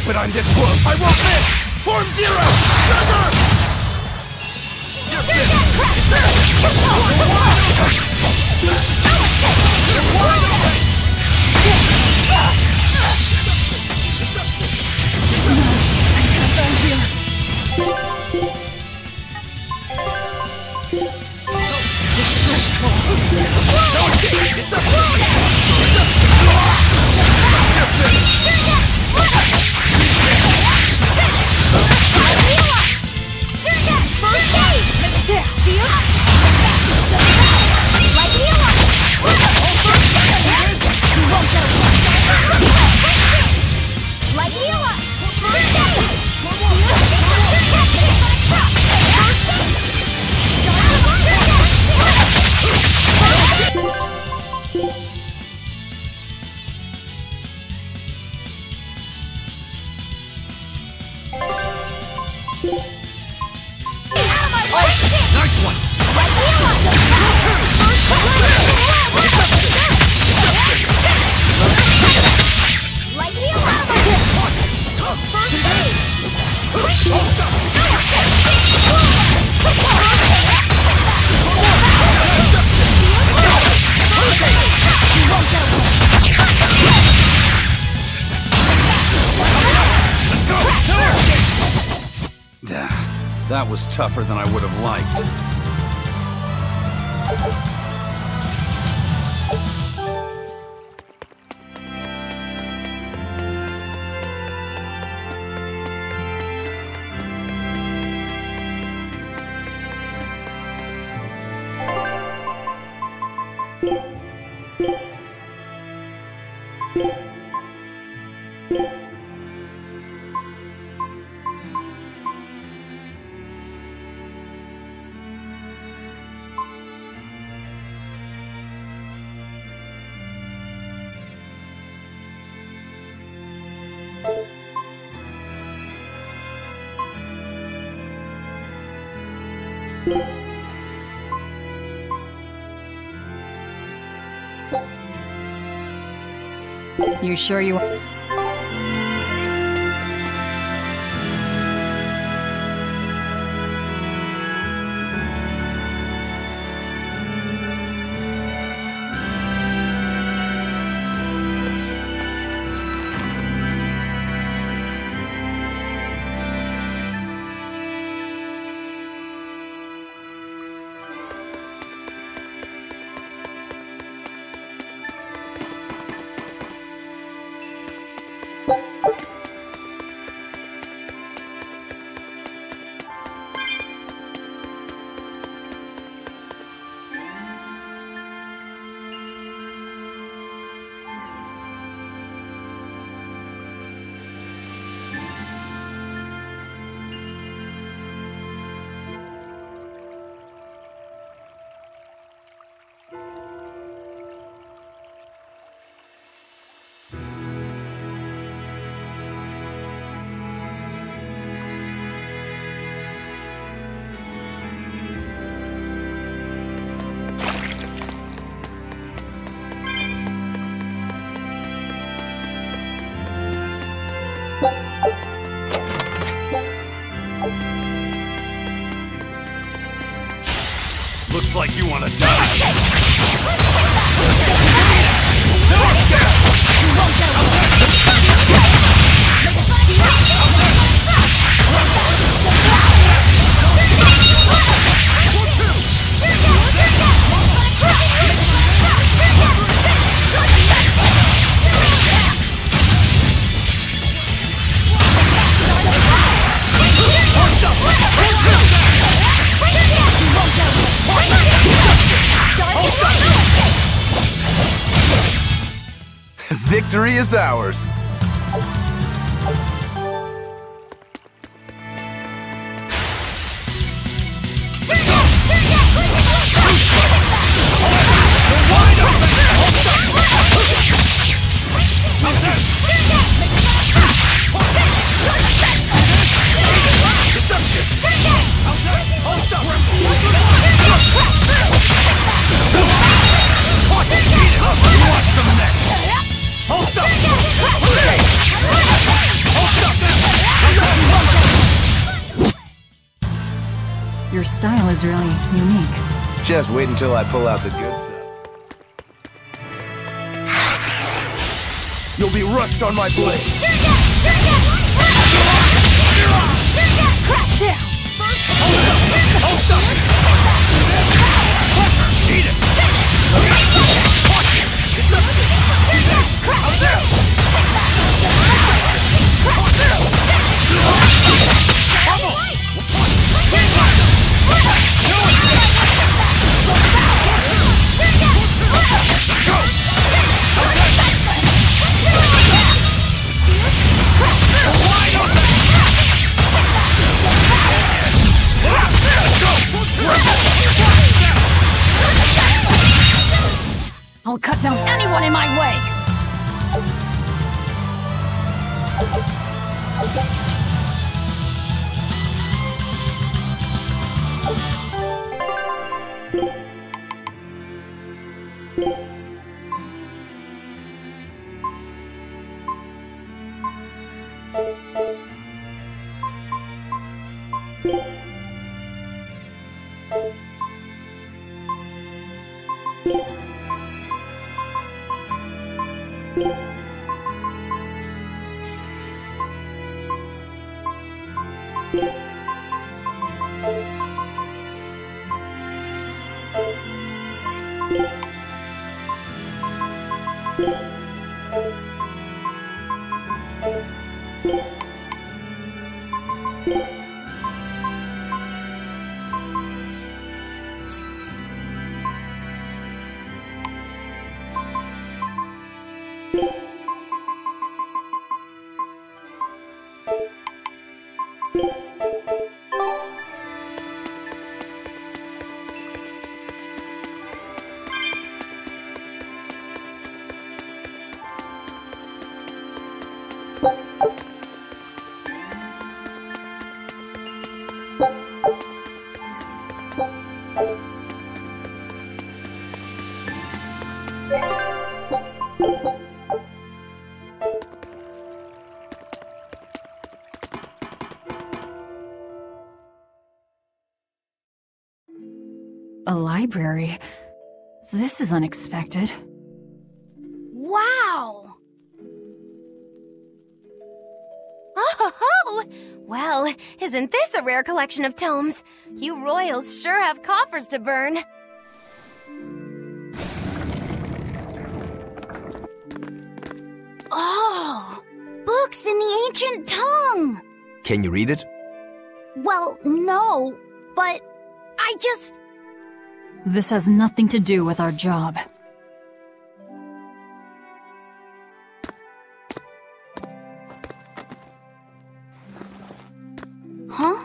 But I'm this close. I won't miss! Form zero! Thunder! That was tougher than I would have liked. You sure you... Looks like you want to die. Victory is ours. Your style is really unique. Just wait until I pull out the good stuff. You'll be rust on my blade. Crash down! Eat it! I'll cut down anyone in my way! A library? This is unexpected. Wow! Oh, well, isn't this a rare collection of tomes? You royals sure have coffers to burn. Oh! Books in the ancient tongue! Can you read it? Well, no, but I just... This has nothing to do with our job. Huh?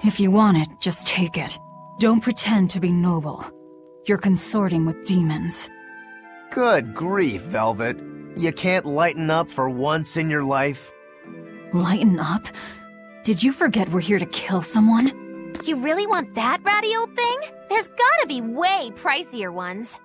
If you want it, just take it. Don't pretend to be noble. You're consorting with demons. Good grief, Velvet. You can't lighten up for once in your life? Lighten up? Did you forget we're here to kill someone? You really want that ratty old thing? There's gotta be way pricier ones.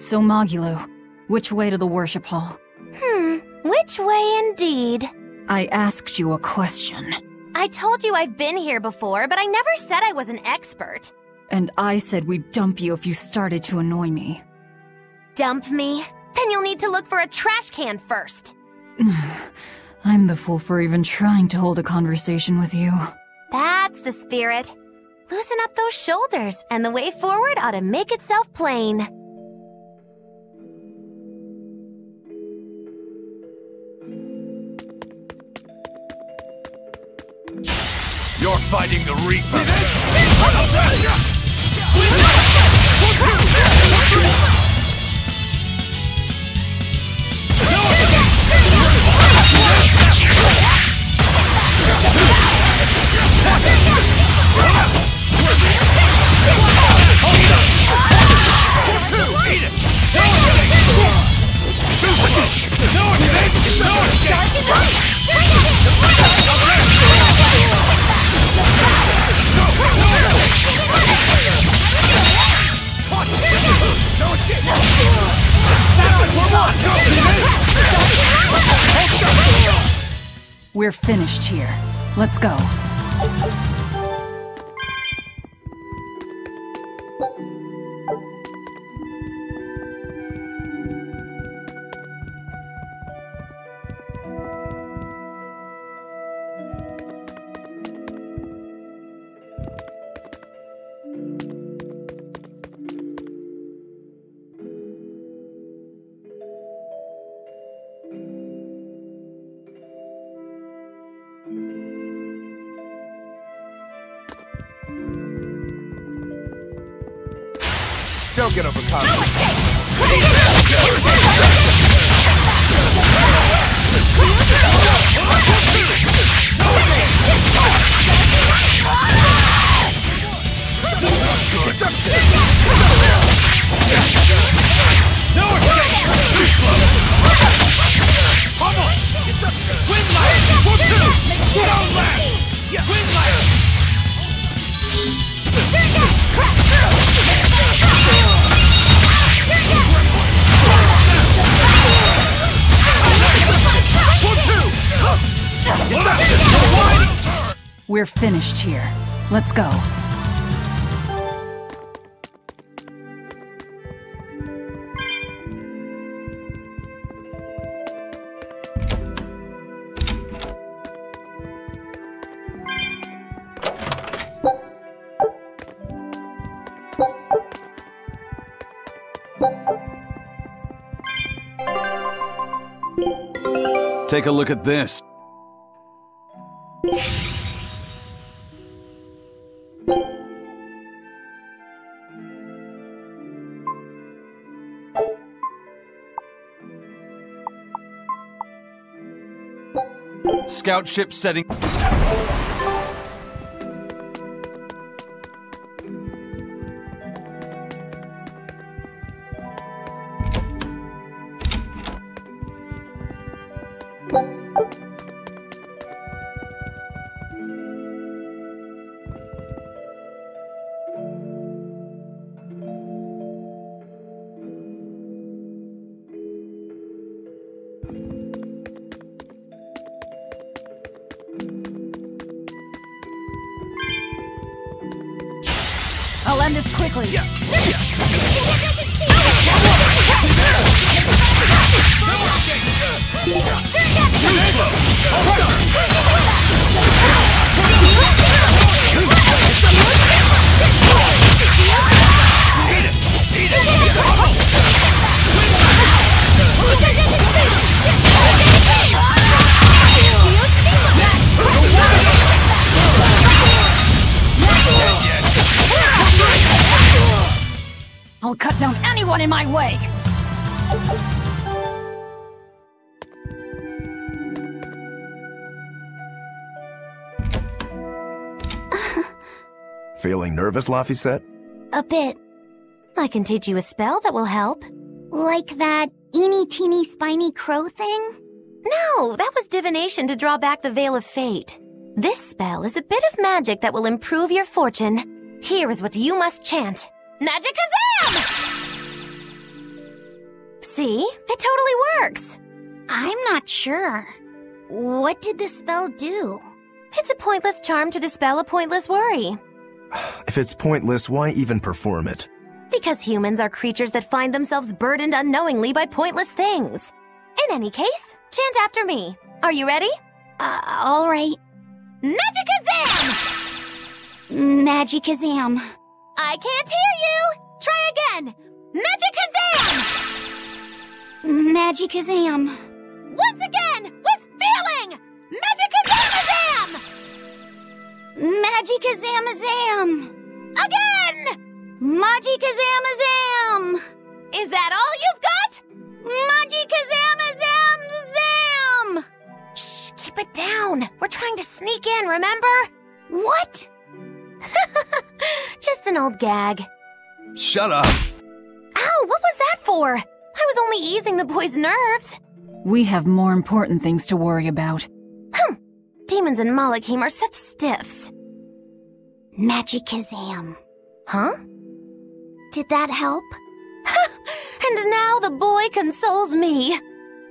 So Magulu, which way to the worship hall? Which way indeed? I asked you a question. I told you I've been here before, but I never said I was an expert. And I said we'd dump you if you started to annoy me. Dump me? Then you'll need to look for a trash can first. I'm the fool for even trying to hold a conversation with you. That's the spirit. Loosen up those shoulders, and the way forward ought to make itself plain. You're fighting the Reaper! We're finished here. Let's go. Don't get overconfident. We're finished here. Let's go. Take a look at this. Scout ship setting. I'll end this quickly. I'll cut down anyone in my way! Feeling nervous, Laphicet? A bit. I can teach you a spell that will help. Like that eeny-teeny spiny crow thing? No, that was divination to draw back the Veil of Fate. This spell is a bit of magic that will improve your fortune. Here is what you must chant. Magicazam! See? It totally works. I'm not sure. What did the spell do? It's a pointless charm to dispel a pointless worry. If it's pointless, why even perform it? Because humans are creatures that find themselves burdened unknowingly by pointless things. In any case, chant after me. Are you ready? All right. Magikazam! Magikazam. I can't hear you! Try again! Magikazam! Magikazam. Once again, with feeling! Magikazamazam! Magikazamazam. Again! Magikazamazam. Is that all you've got? Magikazamazam. Shh, keep it down. We're trying to sneak in, remember? What? Just an old gag. Shut up! Ow, what was that for? I was only easing the boy's nerves. We have more important things to worry about. Demons and Malachim are such stiffs. Magikazam. Huh? Did that help? And now the boy consoles me.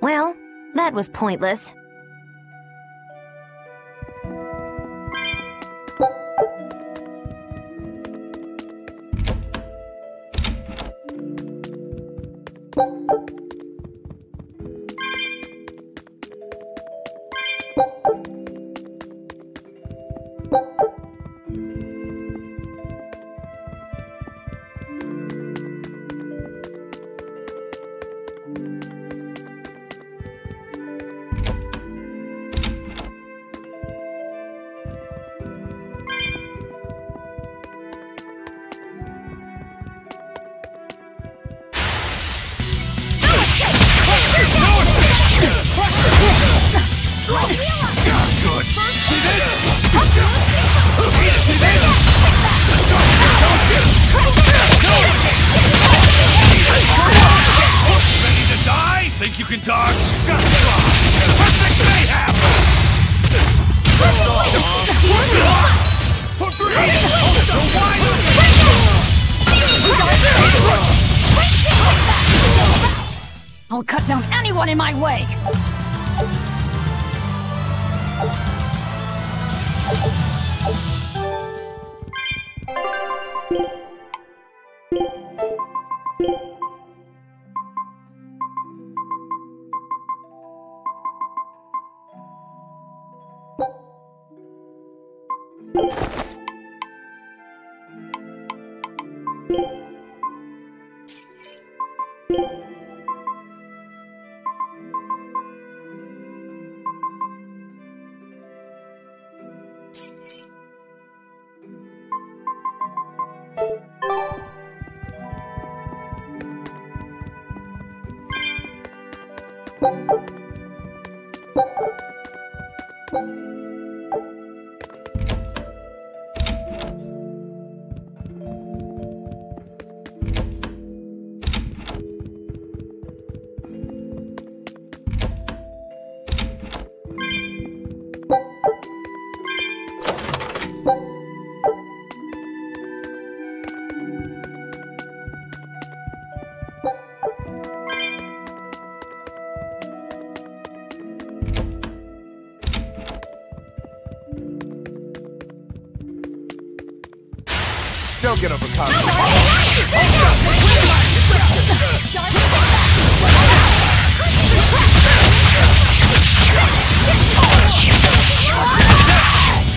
Well, that was pointless. I'll cut down anyone in my way! Don't get overconfident.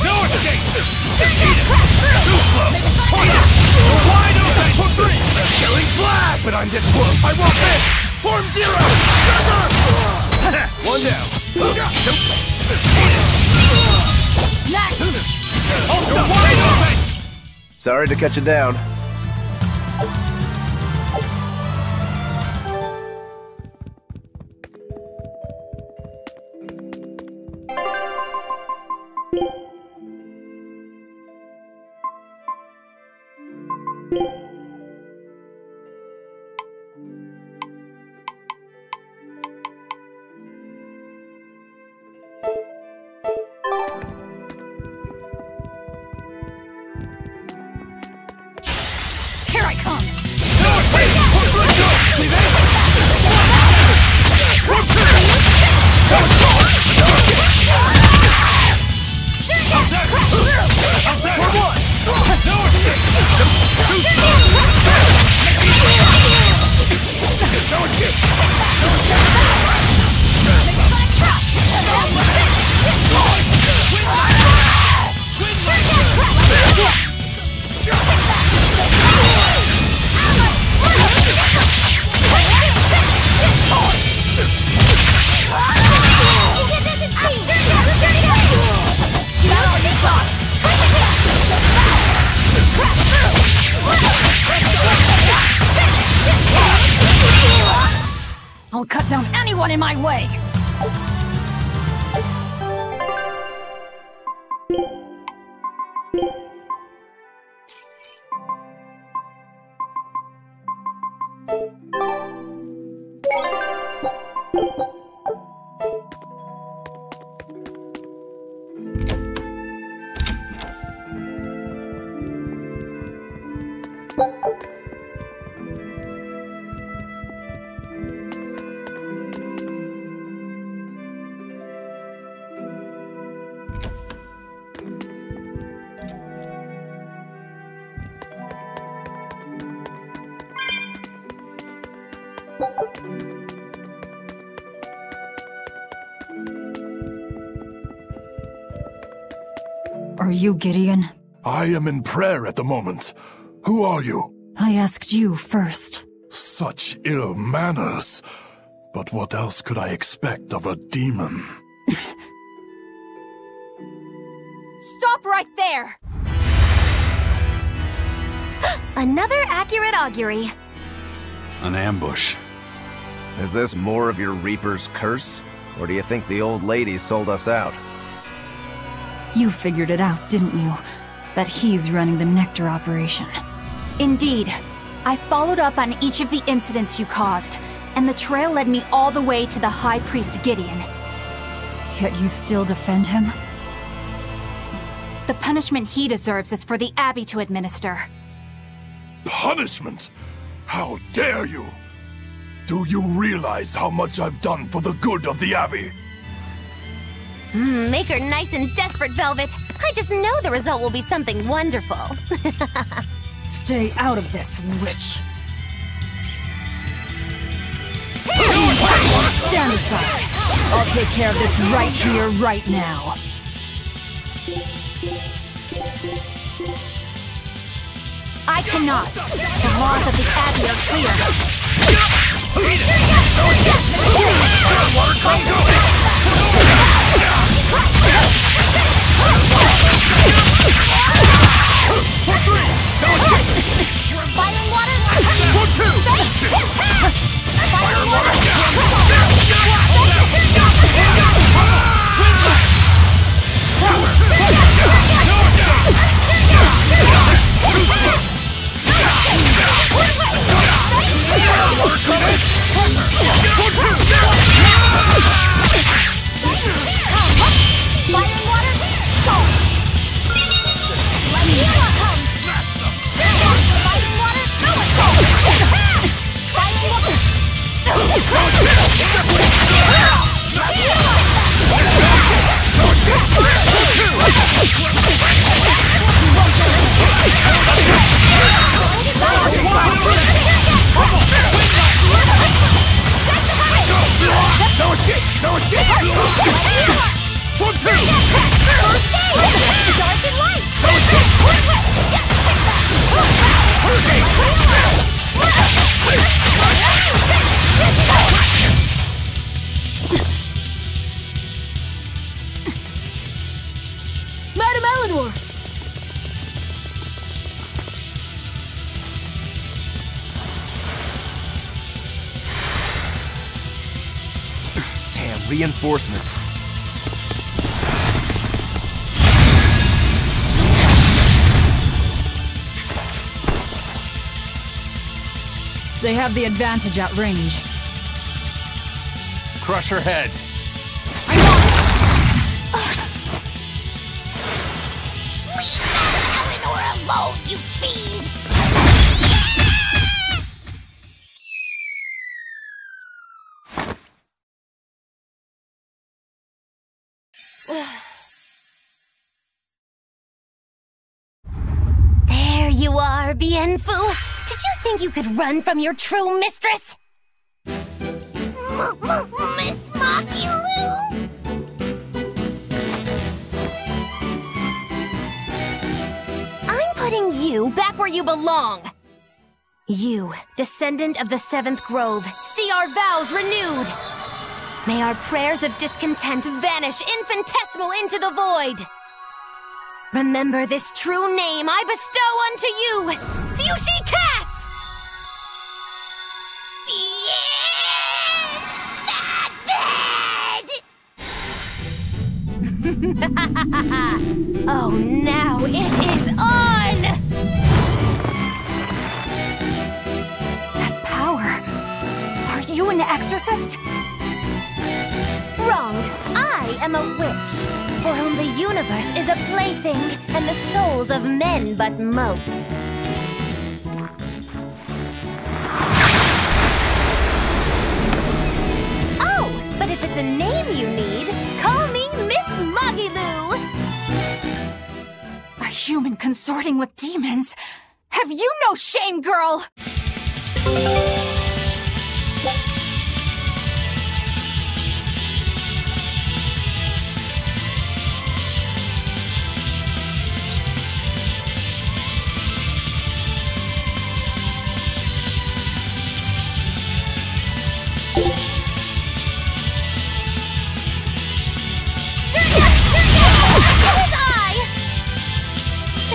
No escape! Eat it! Too slow! You're wide open! For three! Killing flash! But I'm this close! I won't miss! Form zero! One down. Eat it! Also wide open! Sorry to cut you down. Here I come! No escape! See this? anyone in my way! Are you Gideon? I am in prayer at the moment. Who are you? I asked you first. Such ill manners. But what else could I expect of a demon? Stop right there! Another accurate augury. An ambush. Is this more of your Reaper's curse? Or do you think the old lady sold us out? You figured it out, didn't you? That he's running the Nectar operation. Indeed. I followed up on each of the incidents you caused, and the trail led me all the way to the High Priest Gideon. Yet you still defend him? The punishment he deserves is for the Abbey to administer. Punishment? How dare you! Do you realize how much I've done for the good of the Abbey? Make her nice and desperate, Velvet. I just know the result will be something wonderful. Stay out of this, witch. Stand aside. I'll take care of this right here, right now. I cannot. The laws of the Abbey are clear. Firing water! Firing water! No escape! No escape! One, two! Dark and light! No escape! Madam Eleanor! Damn, reinforcements. They have the advantage at range. Crush her head. Leave Madame Eleanor alone, you fiend! There you are, Bienfu. Did you think you could run from your true mistress? Miss Maki-Lou? I'm putting you back where you belong. You, descendant of the Seventh Grove, see our vows renewed. May our prayers of discontent vanish infinitesimal into the void. Remember this true name I bestow unto you, Fushi Cass! Yes! Oh, now it is on! That power. Are you an exorcist? Wrong. I am a witch, for whom the universe is a plaything, and the souls of men but motes. Oh, but if it's a name you need, call me Miss Moggyloo! A human consorting with demons? Have you no shame, girl?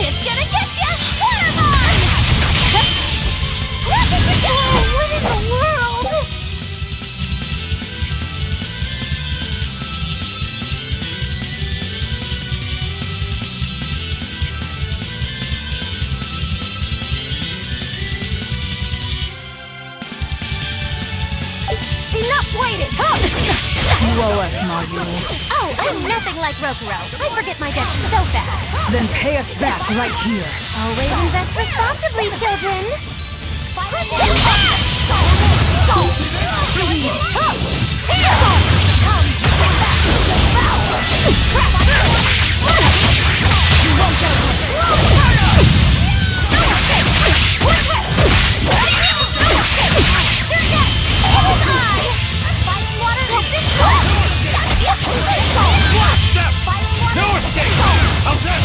It's gonna get ya! Watermon! What in the world? Enough waiting! Woe us, Moggyloo. Oh, I'm nothing like Rokuro. I forget my debts so fast. Then pay us back right here. Always invest responsibly, children. No escape! How's that?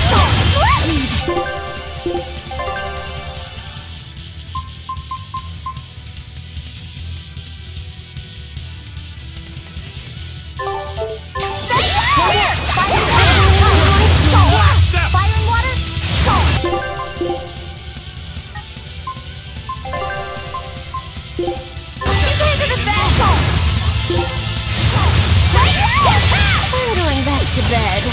To bed.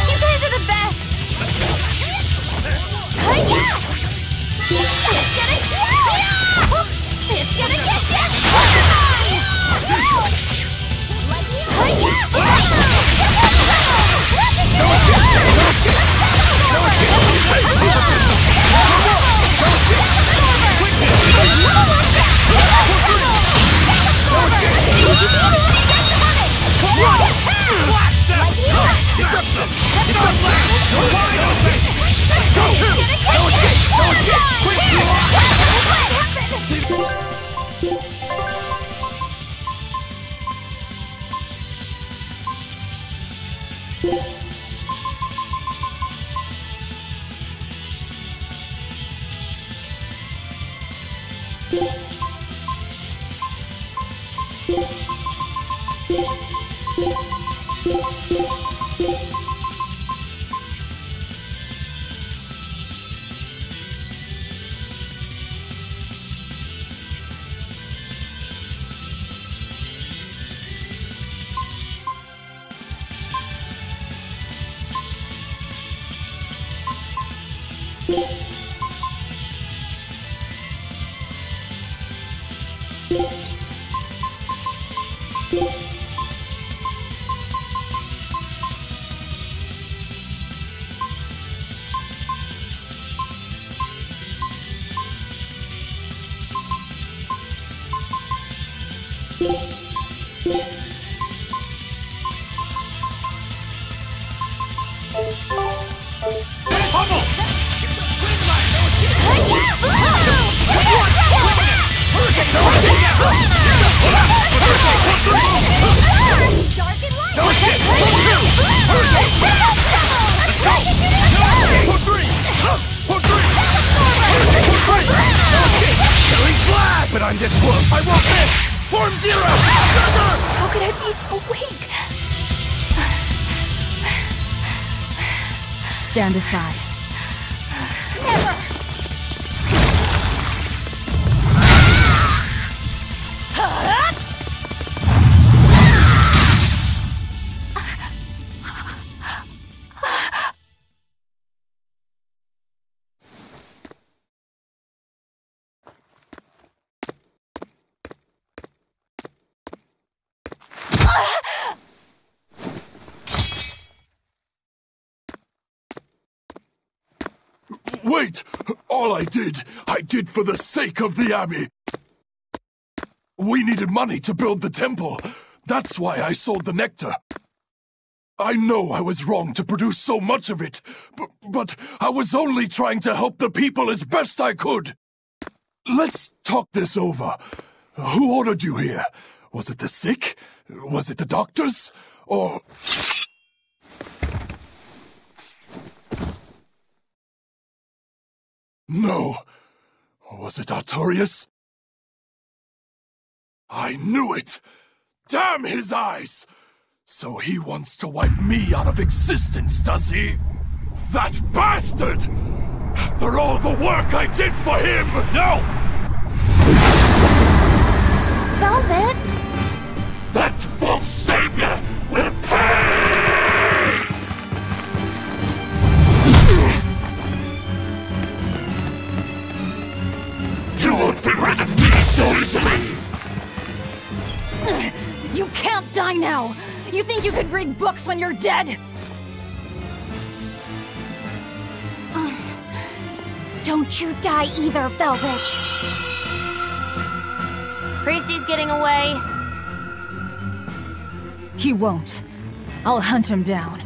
You guys are the best! What? But I'm this close! I won't miss! Form Zero! Thunder! How could I be so weak? Stand aside. Never! Wait! All I did for the sake of the Abbey. We needed money to build the temple. That's why I sold the nectar. I know I was wrong to produce so much of it, but I was only trying to help the people as best I could. Let's talk this over. Who ordered you here? Was it the sick? Was it the doctors? Or... No. Was it Artorius? I knew it! Damn his eyes! So he wants to wipe me out of existence, does he? That bastard! After all the work I did for him! No! Velvet! That false savior will pay! You won't be rid of me so easily! You can't die now! You think you could read books when you're dead? Don't you die either, Velvet! Priesty's getting away. He won't. I'll hunt him down.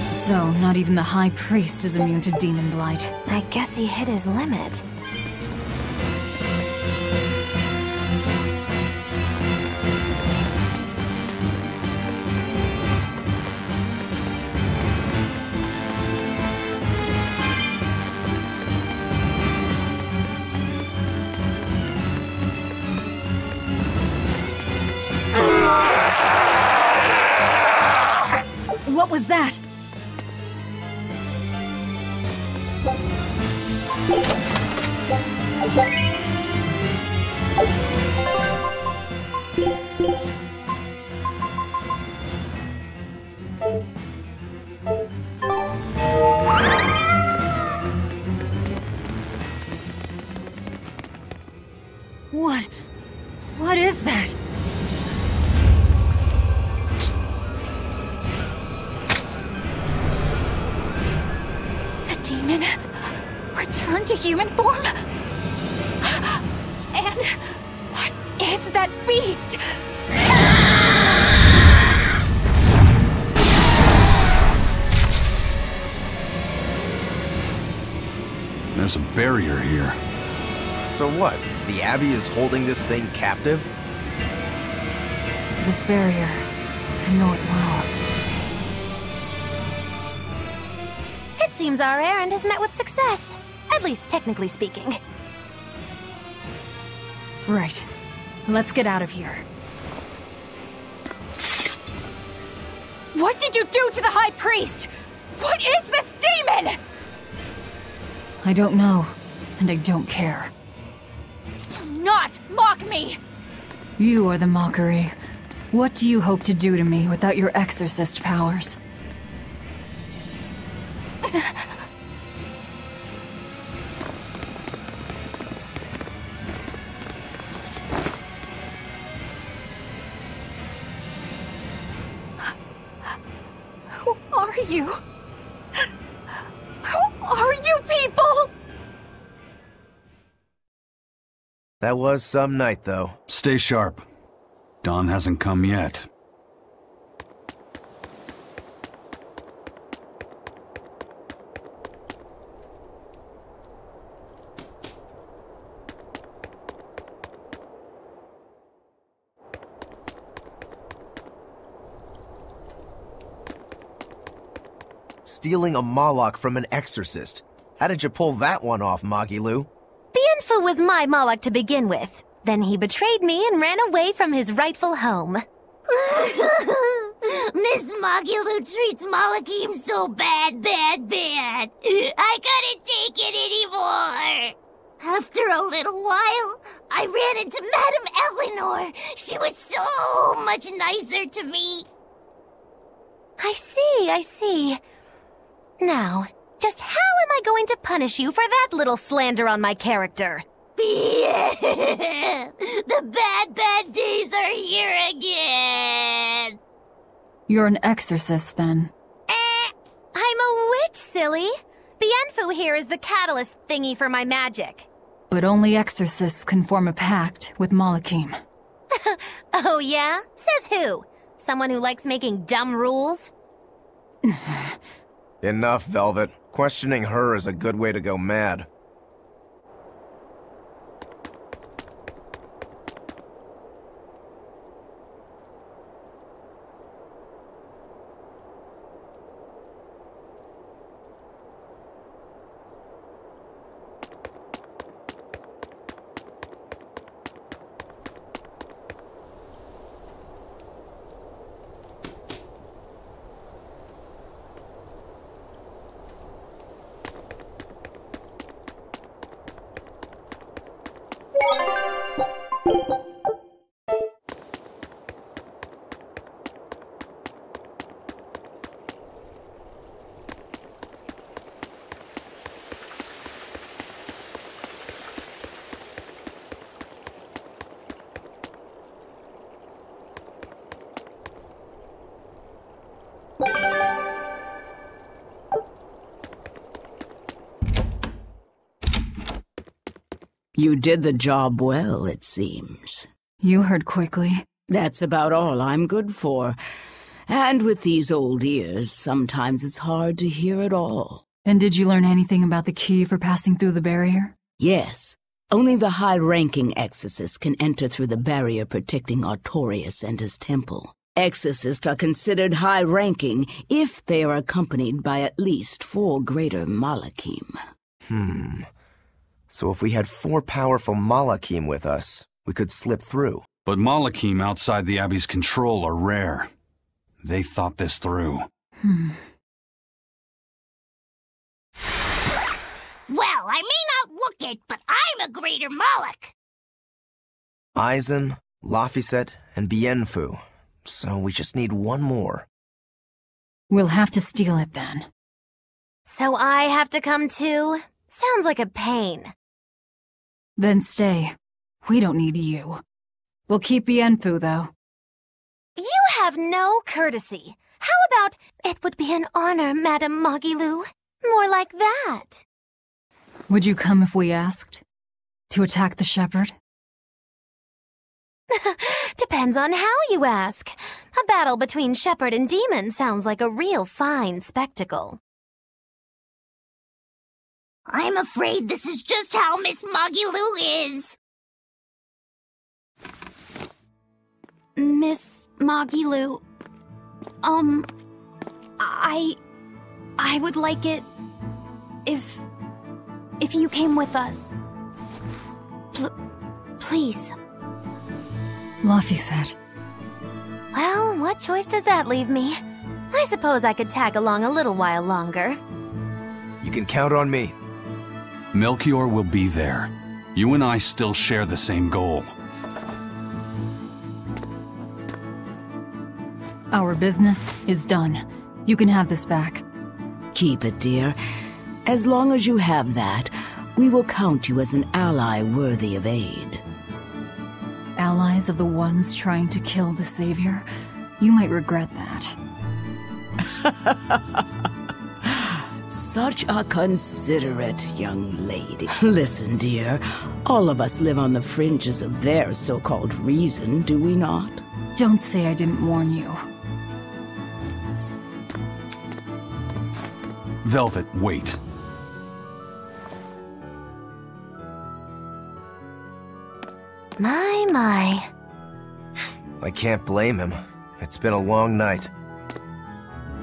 So, not even the High Priest is immune to demon blight. I guess he hit his limit. What was that? What is that? The demon returned to human form? And what is that beast? There's a barrier here. So what? The Abbey is holding this thing captive? This barrier. I know it well. It seems our errand has met with success. At least technically speaking. Right. Let's get out of here. What did you do to the High Priest? What is this demon? I don't know, and I don't care. Do not mock me! You are the mockery. What do you hope to do to me without your exorcist powers? Who are you? Who are you people? That was some night, though. Stay sharp. Dawn hasn't come yet. Stealing a Moloch from an exorcist. How did you pull that one off, Magilu? Bienfu was my Moloch to begin with. Then he betrayed me and ran away from his rightful home. Miss Magilu treats Malakim so bad. I couldn't take it anymore. After a little while, I ran into Madame Eleanor. She was so much nicer to me. I see. Now, just how am I going to punish you for that little slander on my character? The bad days are here again. You're an exorcist, then. I'm a witch, silly. Bienfu here is the catalyst thingy for my magic. But only exorcists can form a pact with Malakim. Oh yeah? Says who? Someone who likes making dumb rules? Enough, Velvet. Questioning her is a good way to go mad. You did the job well, it seems. You heard quickly. That's about all I'm good for. And with these old ears, sometimes it's hard to hear it all. And did you learn anything about the key for passing through the barrier? Yes. Only the high-ranking exorcists can enter through the barrier protecting Artorius and his temple. Exorcists are considered high-ranking if they are accompanied by at least 4 greater Malakim. So if we had 4 powerful Malakim with us, we could slip through. But Malakim outside the Abbey's control are rare. They thought this through. Well, I may not look it, but I'm a greater Moloch. Eisen, Laphicet, and Bienfu. So we just need one more. We'll have to steal it then. So I have to come too? Sounds like a pain. Then stay. We don't need you. We'll keep Yenfu, though. You have no courtesy. How about, it would be an honor, Madame Magilu? More like that. Would you come if we asked? To attack the shepherd? Depends on how you ask. A battle between shepherd and demon sounds like a real fine spectacle. I'm afraid this is just how Miss Magilu is. Miss Magilu, I would like it if you came with us. Please. Luffy said. Well, what choice does that leave me? I suppose I could tag along a little while longer. You can count on me. Melchior will be there. You and I still share the same goal. Our business is done. You can have this back. Keep it, dear. As long as you have that, we will count you as an ally worthy of aid. Allies of the ones trying to kill the Savior? You might regret that. Such a considerate young lady. Listen, dear, all of us live on the fringes of their so-called reason, do we not? Don't say I didn't warn you. Velvet, wait. My. I can't blame him. It's been a long night.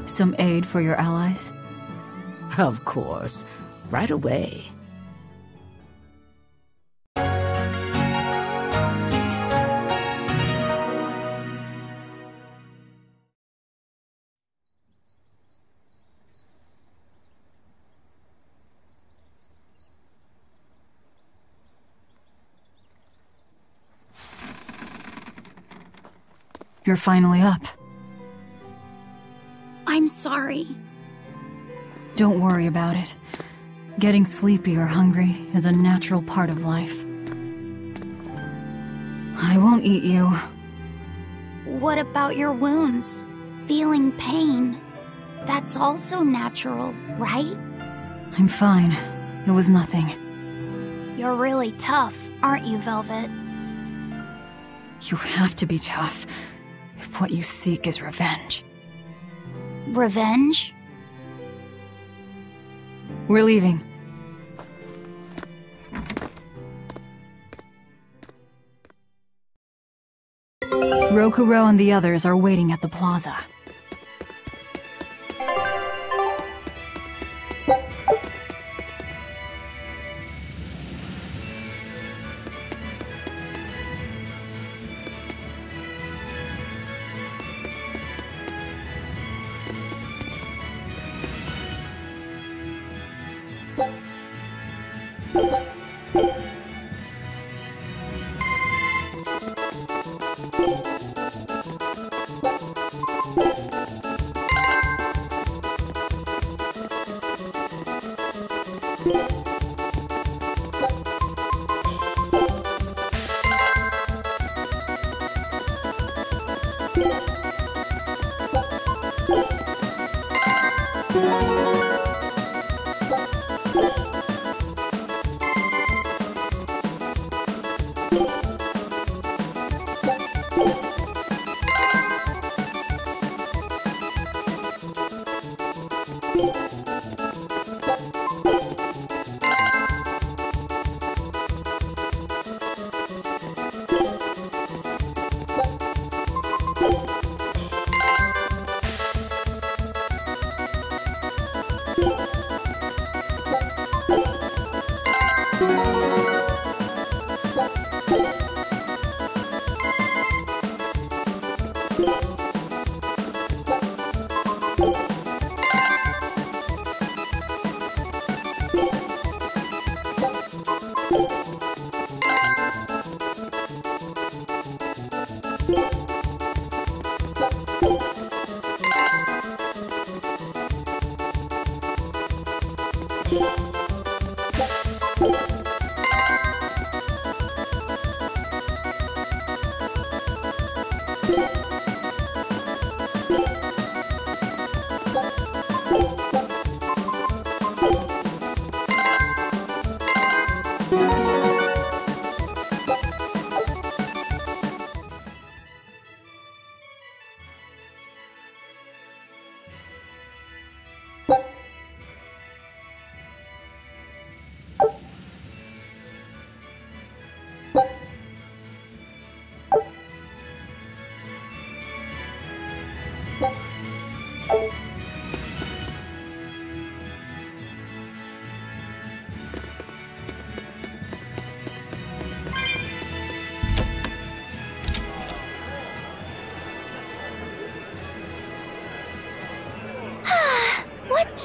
Some aid for your allies? Of course. Right away. You're finally up. I'm sorry. Don't worry about it. Getting sleepy or hungry is a natural part of life. I won't eat you. What about your wounds? Feeling pain? That's also natural, right? I'm fine. It was nothing. You're really tough, aren't you, Velvet? You have to be tough if what you seek is revenge. Revenge? We're leaving. Rokuro and the others are waiting at the plaza.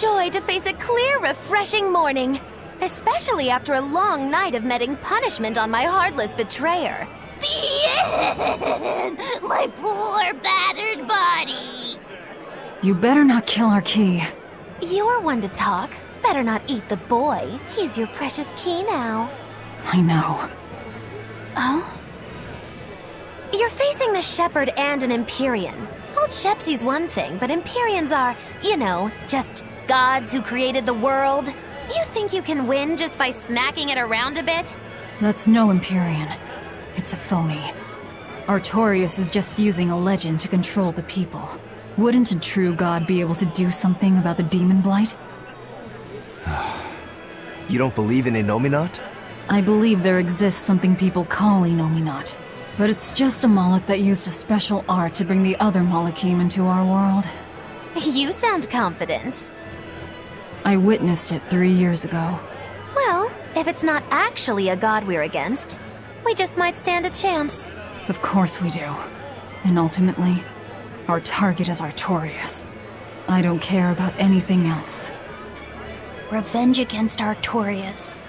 joy to face a clear, refreshing morning. Especially after a long night of meting punishment on my heartless betrayer. My poor, battered body. You better not kill our key. You're one to talk. Better not eat the boy. He's your precious key now. I know. Oh? You're facing the Shepherd and an Empyrean. Old Shepsy's one thing, but Empyreans are, you know, just gods who created the world. You think you can win just by smacking it around a bit? That's no Empyrean. It's a phony. Artorias is just using a legend to control the people. Wouldn't a true god be able to do something about the demon blight? You don't believe in Innominat? I believe there exists something people call Innominat. But it's just a Moloch that used a special art to bring the other Malachim into our world. You sound confident. I witnessed it 3 years ago. Well, if it's not actually a god we're against, we just might stand a chance. Of course we do. And ultimately, our target is Artorias. I don't care about anything else. Revenge against Artorias.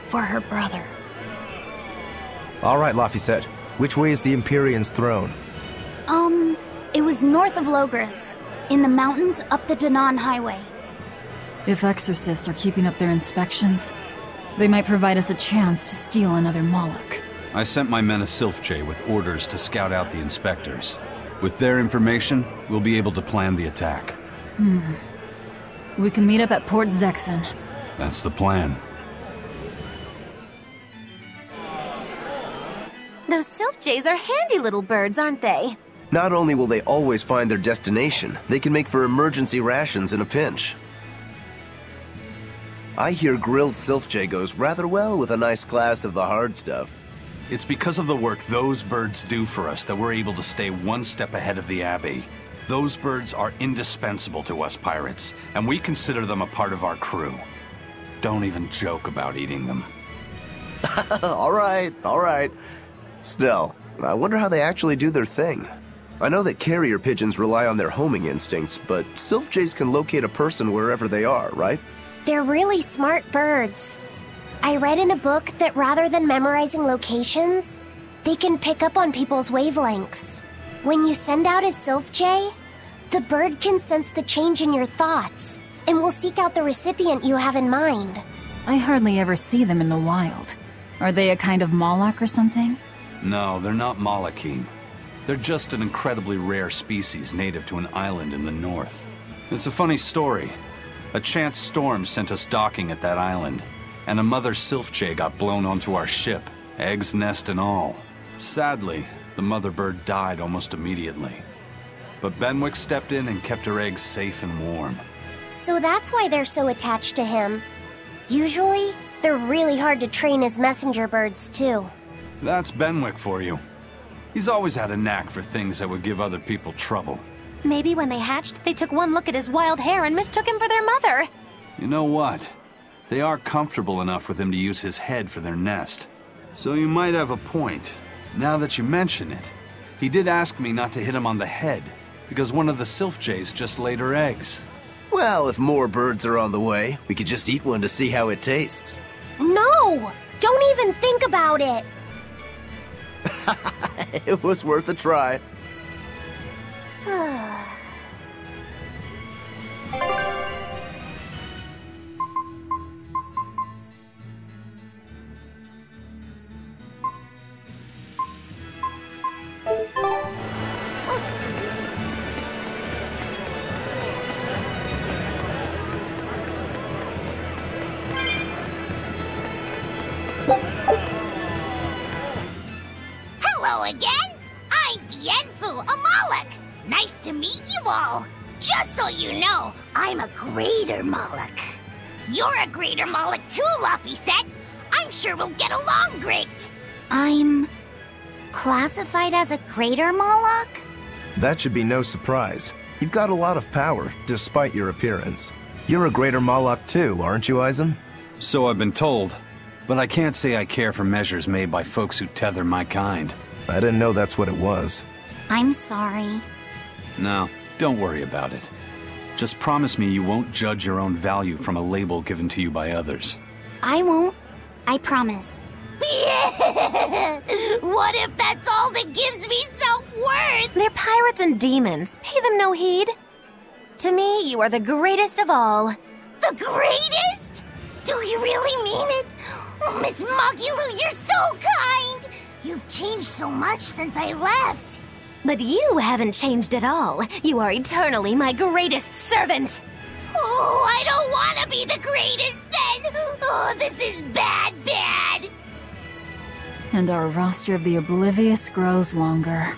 For her brother. All right, Laphicet. Which way is the Empyrean's throne? It was north of Logris, in the mountains up the Danan Highway. If exorcists are keeping up their inspections, they might provide us a chance to steal another Moloch. I sent my men a Sylph-J with orders to scout out the inspectors. With their information, we'll be able to plan the attack. We can meet up at Port Zexon. That's the plan. Those Sylph-Jays are handy little birds, aren't they? Not only will they always find their destination, they can make for emergency rations in a pinch. I hear grilled Sylph-J goes rather well with a nice glass of the hard stuff. It's because of the work those birds do for us that we're able to stay one step ahead of the Abbey. Those birds are indispensable to us pirates, and we consider them a part of our crew. Don't even joke about eating them. All right. Still, I wonder how they actually do their thing. I know that carrier pigeons rely on their homing instincts, but Sylph-Jays can locate a person wherever they are, right? They're really smart birds. I read in a book that rather than memorizing locations, they can pick up on people's wavelengths. When you send out a Sylph-J, the bird can sense the change in your thoughts, and will seek out the recipient you have in mind. I hardly ever see them in the wild. Are they a kind of Moloch or something? No, they're not Malachim. They're just an incredibly rare species native to an island in the north. It's a funny story. A chance storm sent us docking at that island, and a mother Sylph-J got blown onto our ship, eggs, nest, and all. Sadly, the mother bird died almost immediately. But Benwick stepped in and kept her eggs safe and warm. So that's why they're so attached to him. Usually, they're really hard to train as messenger birds, too. That's Benwick for you. He's always had a knack for things that would give other people trouble. Maybe when they hatched, they took one look at his wild hair and mistook him for their mother. You know what? They are comfortable enough with him to use his head for their nest. So you might have a point. Now that you mention it, he did ask me not to hit him on the head, because one of the Sylph-Jays just laid her eggs. Well, if more birds are on the way, we could just eat one to see how it tastes. No! Don't even think about it! It was worth a try. Hello again! I'm Bienfu, a Moloch! Nice to meet you all! Just so you know, I'm a greater Moloch. You're a greater Moloch too, Laphicet! I'm sure we'll get along great! I'm classified as a greater Moloch? That should be no surprise. You've got a lot of power, despite your appearance. You're a greater Moloch too, aren't you, Eisen? So I've been told, but I can't say I care for measures made by folks who tether my kind. I didn't know that's what it was. I'm sorry. No, don't worry about it. Just promise me you won't judge your own value from a label given to you by others. I won't. I promise. What if that's all that gives me self-worth? They're pirates and demons. Pay them no heed. To me, you are the greatest of all. The greatest? Do you really mean it? Oh, Miss Magilu, you're so kind! You've changed so much since I left. But you haven't changed at all. You are eternally my greatest servant. Oh, I don't want to be the greatest then! Oh, this is bad. And our roster of the oblivious grows longer.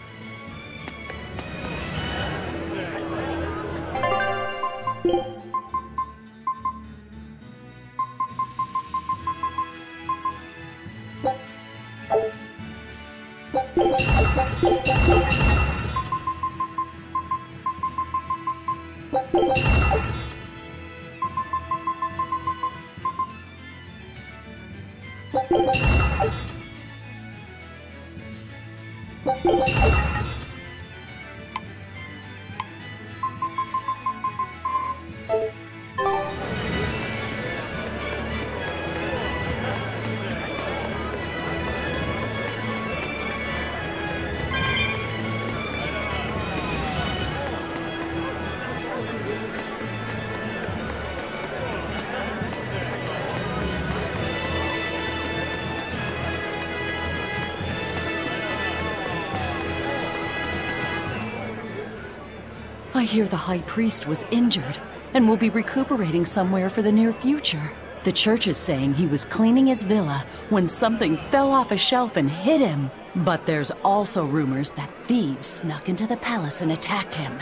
I hear the High Priest was injured and will be recuperating somewhere for the near future. The church is saying he was cleaning his villa when something fell off a shelf and hit him. But there's also rumors that thieves snuck into the palace and attacked him.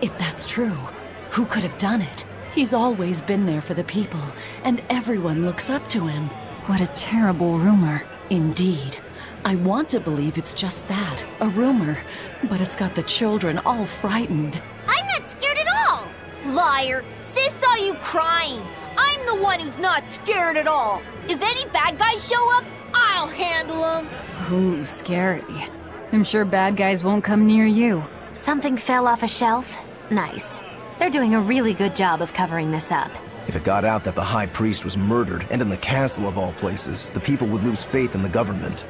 If that's true, who could have done it? He's always been there for the people, and everyone looks up to him. What a terrible rumor. Indeed. I want to believe it's just that, a rumor, but it's got the children all frightened. I'm not scared at all! Liar! Sis saw you crying! I'm the one who's not scared at all! If any bad guys show up, I'll handle them! Ooh, scary. I'm sure bad guys won't come near you. Something fell off a shelf? Nice. They're doing a really good job of covering this up. If it got out that the High Priest was murdered, and in the castle of all places, the people would lose faith in the government.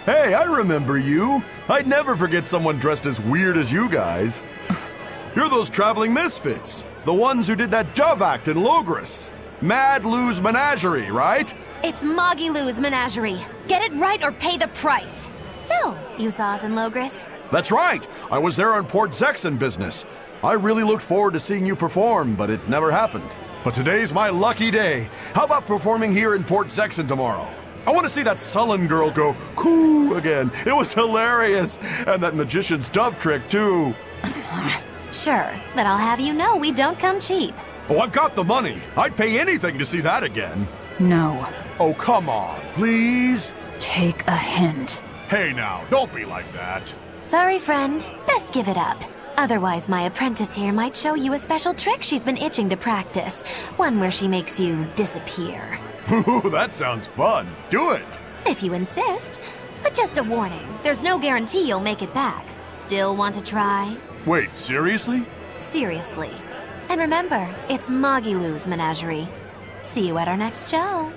Hey, I remember you. I'd never forget someone dressed as weird as you guys. You're those traveling misfits. The ones who did that dove act in Logris. Mad Lou's Menagerie, right? It's Magilu's Menagerie. Get it right or pay the price. So, you saw us in Logris? That's right. I was there on Port Zexon business. I really looked forward to seeing you perform, but it never happened. But today's my lucky day. How about performing here in Port Zexon tomorrow? I want to see that sullen girl go coo again. It was hilarious. And that magician's dove trick, too. Sure, but I'll have you know we don't come cheap. Oh, I've got the money. I'd pay anything to see that again. No. Oh, come on, please? Take a hint. Hey now, don't be like that. Sorry, friend. Best give it up. Otherwise, my apprentice here might show you a special trick she's been itching to practice. One where she makes you disappear. Ooh, that sounds fun. Do it. If you insist. But just a warning, there's no guarantee you'll make it back. Still want to try? Wait, seriously? Seriously. And remember, it's Magilu's Menagerie. See you at our next show.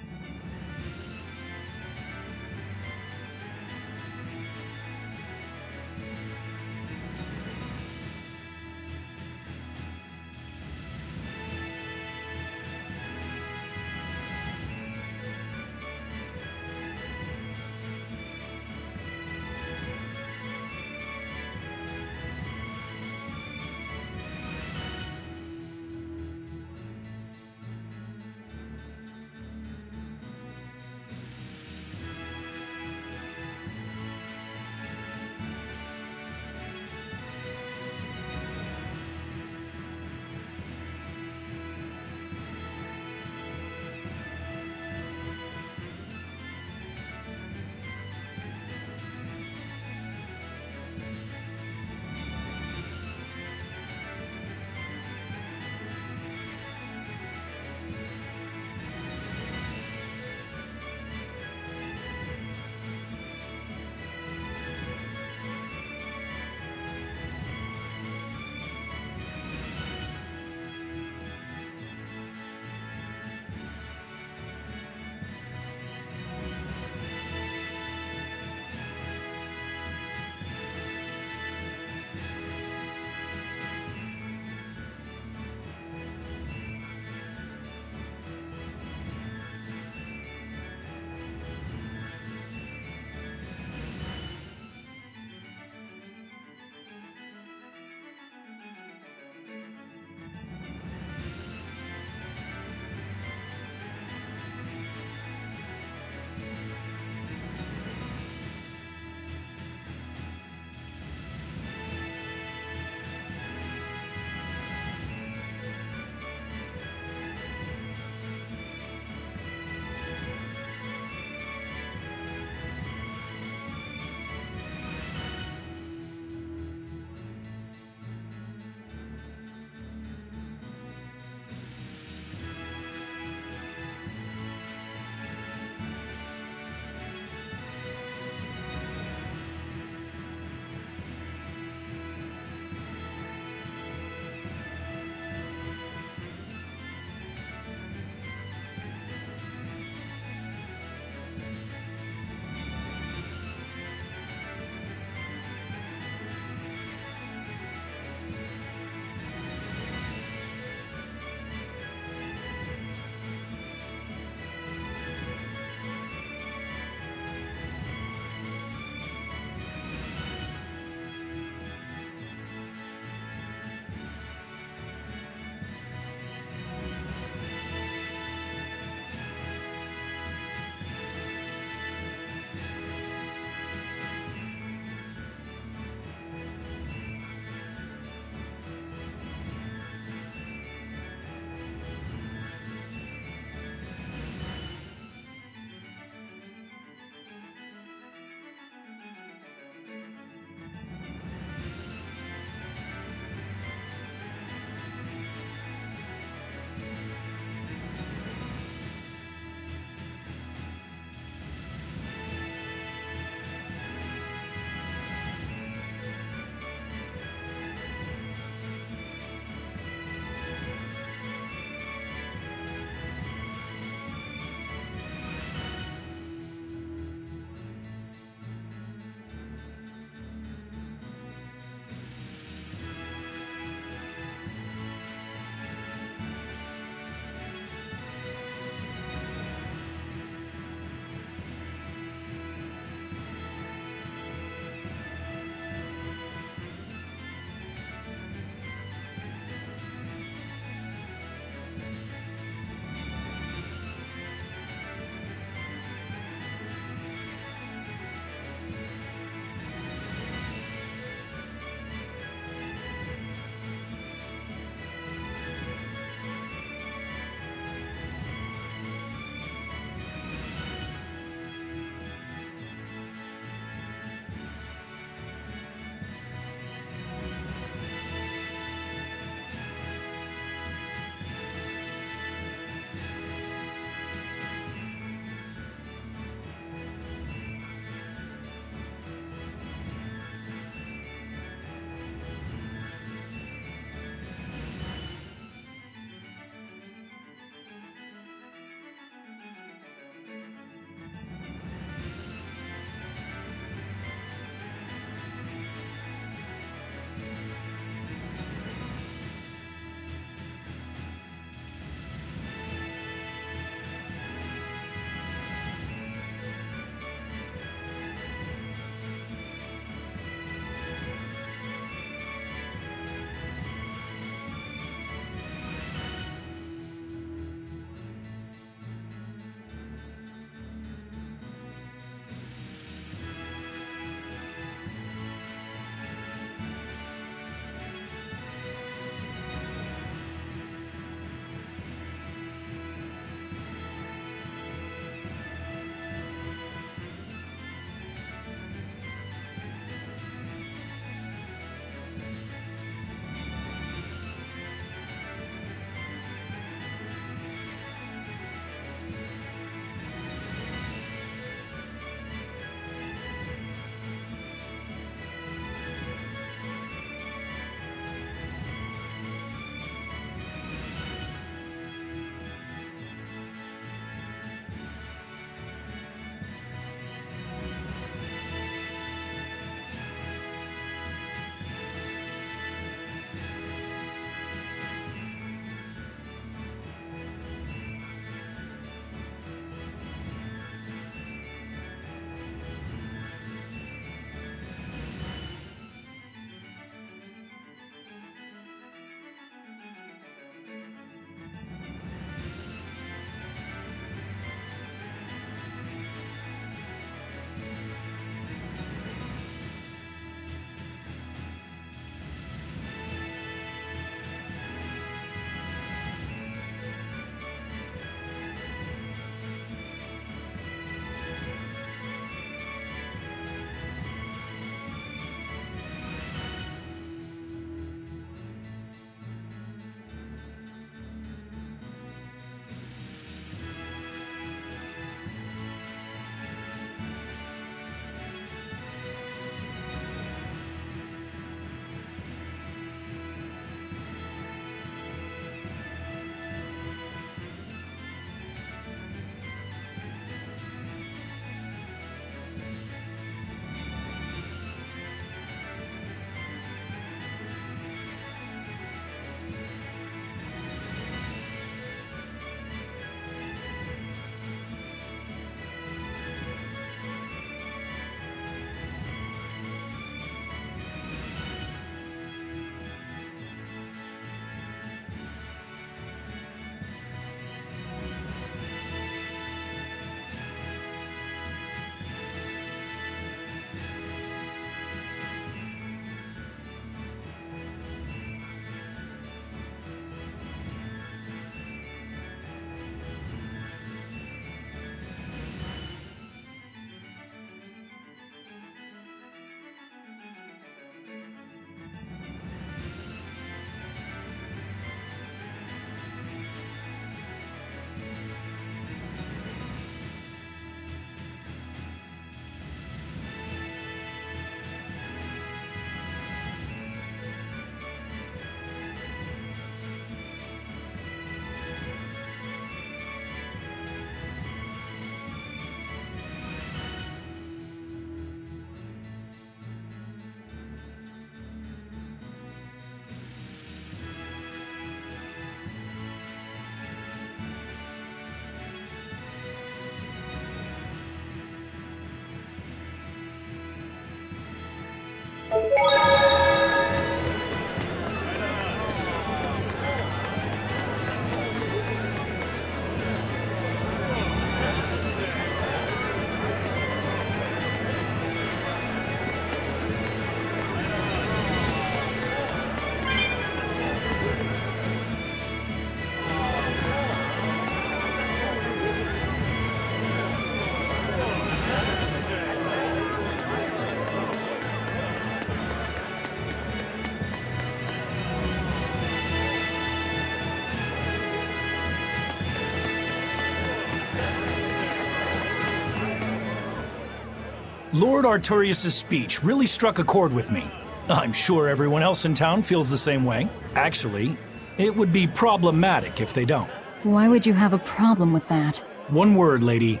Lord Artorius' speech really struck a chord with me. I'm sure everyone else in town feels the same way. Actually, it would be problematic if they don't. Why would you have a problem with that? One word, lady.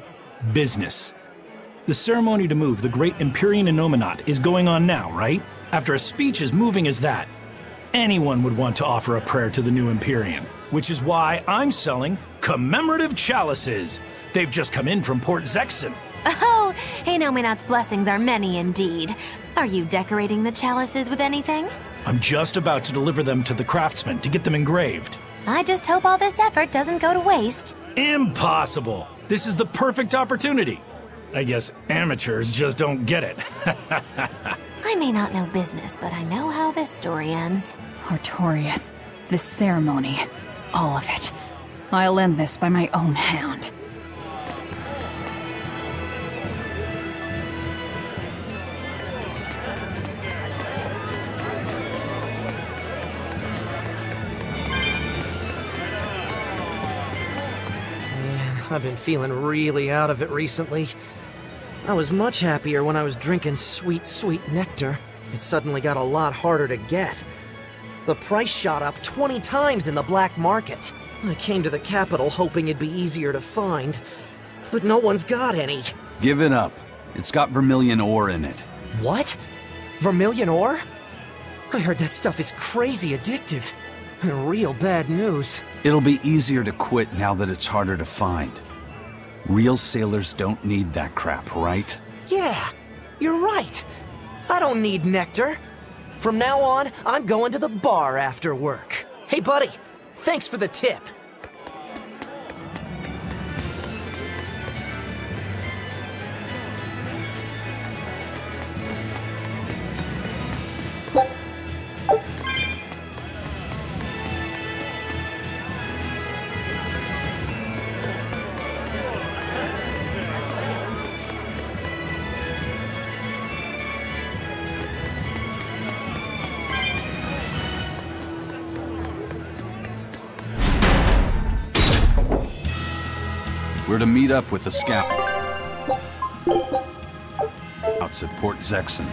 Business. The ceremony to move the great Empyrean Innominat is going on now, right? After a speech as moving as that, anyone would want to offer a prayer to the new Empyrean, which is why I'm selling commemorative chalices. They've just come in from Port Zexon. Oh, Innominat's blessings are many indeed. Are you decorating the chalices with anything? I'm just about to deliver them to the craftsman to get them engraved. I just hope all this effort doesn't go to waste. Impossible! This is the perfect opportunity. I guess amateurs just don't get it. I may not know business, but I know how this story ends. Artorius, this ceremony, all of it. I'll end this by my own hand. I've been feeling really out of it recently. I was much happier when I was drinking sweet, sweet nectar. It suddenly got a lot harder to get. The price shot up 20 times in the black market. I came to the capital hoping it'd be easier to find, but no one's got any. Give it up. It's got vermilion ore in it. What? Vermilion ore? I heard that stuff is crazy addictive. Real bad news. It'll be easier to quit now that it's harder to find. Real sailors don't need that crap, right? Yeah, you're right. I don't need nectar. From now on, I'm going to the bar after work. Hey, buddy, thanks for the tip. We're to meet up with the scouts at Port Zexon.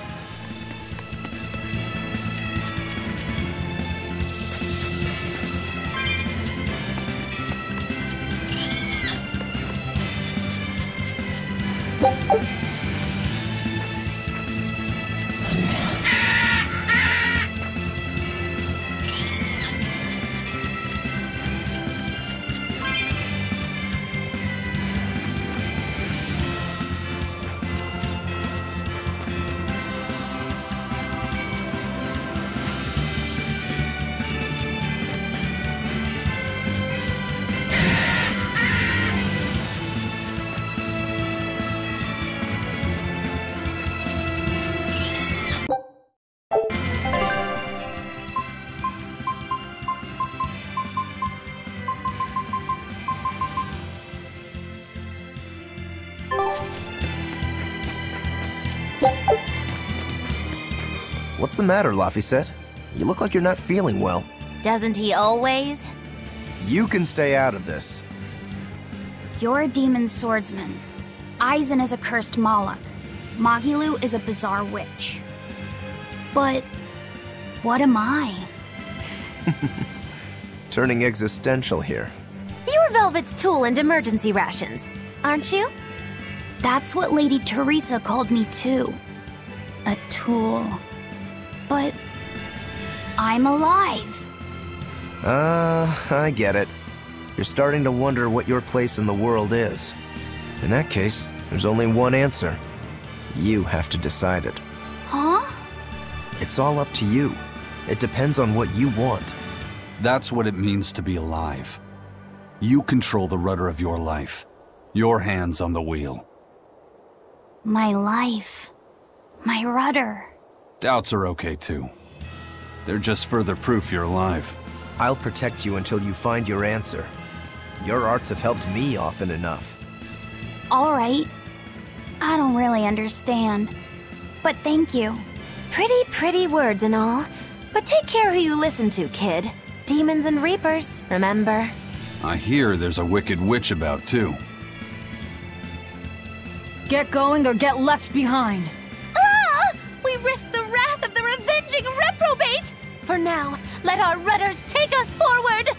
What's the matter, Laphicet? You look like you're not feeling well. Doesn't he always? You can stay out of this. You're a demon swordsman. Eisen is a cursed Moloch. Magilu is a bizarre witch. But what am I? Turning existential here. You're Velvet's tool and emergency rations, aren't you? That's what Lady Teresa called me too. A tool. But I'm alive. I get it. You're starting to wonder what your place in the world is. In that case, there's only one answer. You have to decide it. Huh? It's all up to you. It depends on what you want. That's what it means to be alive. You control the rudder of your life. Your hands on the wheel. My life. My rudder. Doubts are okay too. They're just further proof you're alive. I'll protect you until you find your answer. Your arts have helped me often enough. All right. I don't really understand. But thank you. Pretty words and all. But take care who you listen to, kid. Demons and reapers, remember? I hear there's a wicked witch about too. Get going or get left behind. Ah! We risk the wrath of the revenging reprobate! For now, let our rudders take us forward!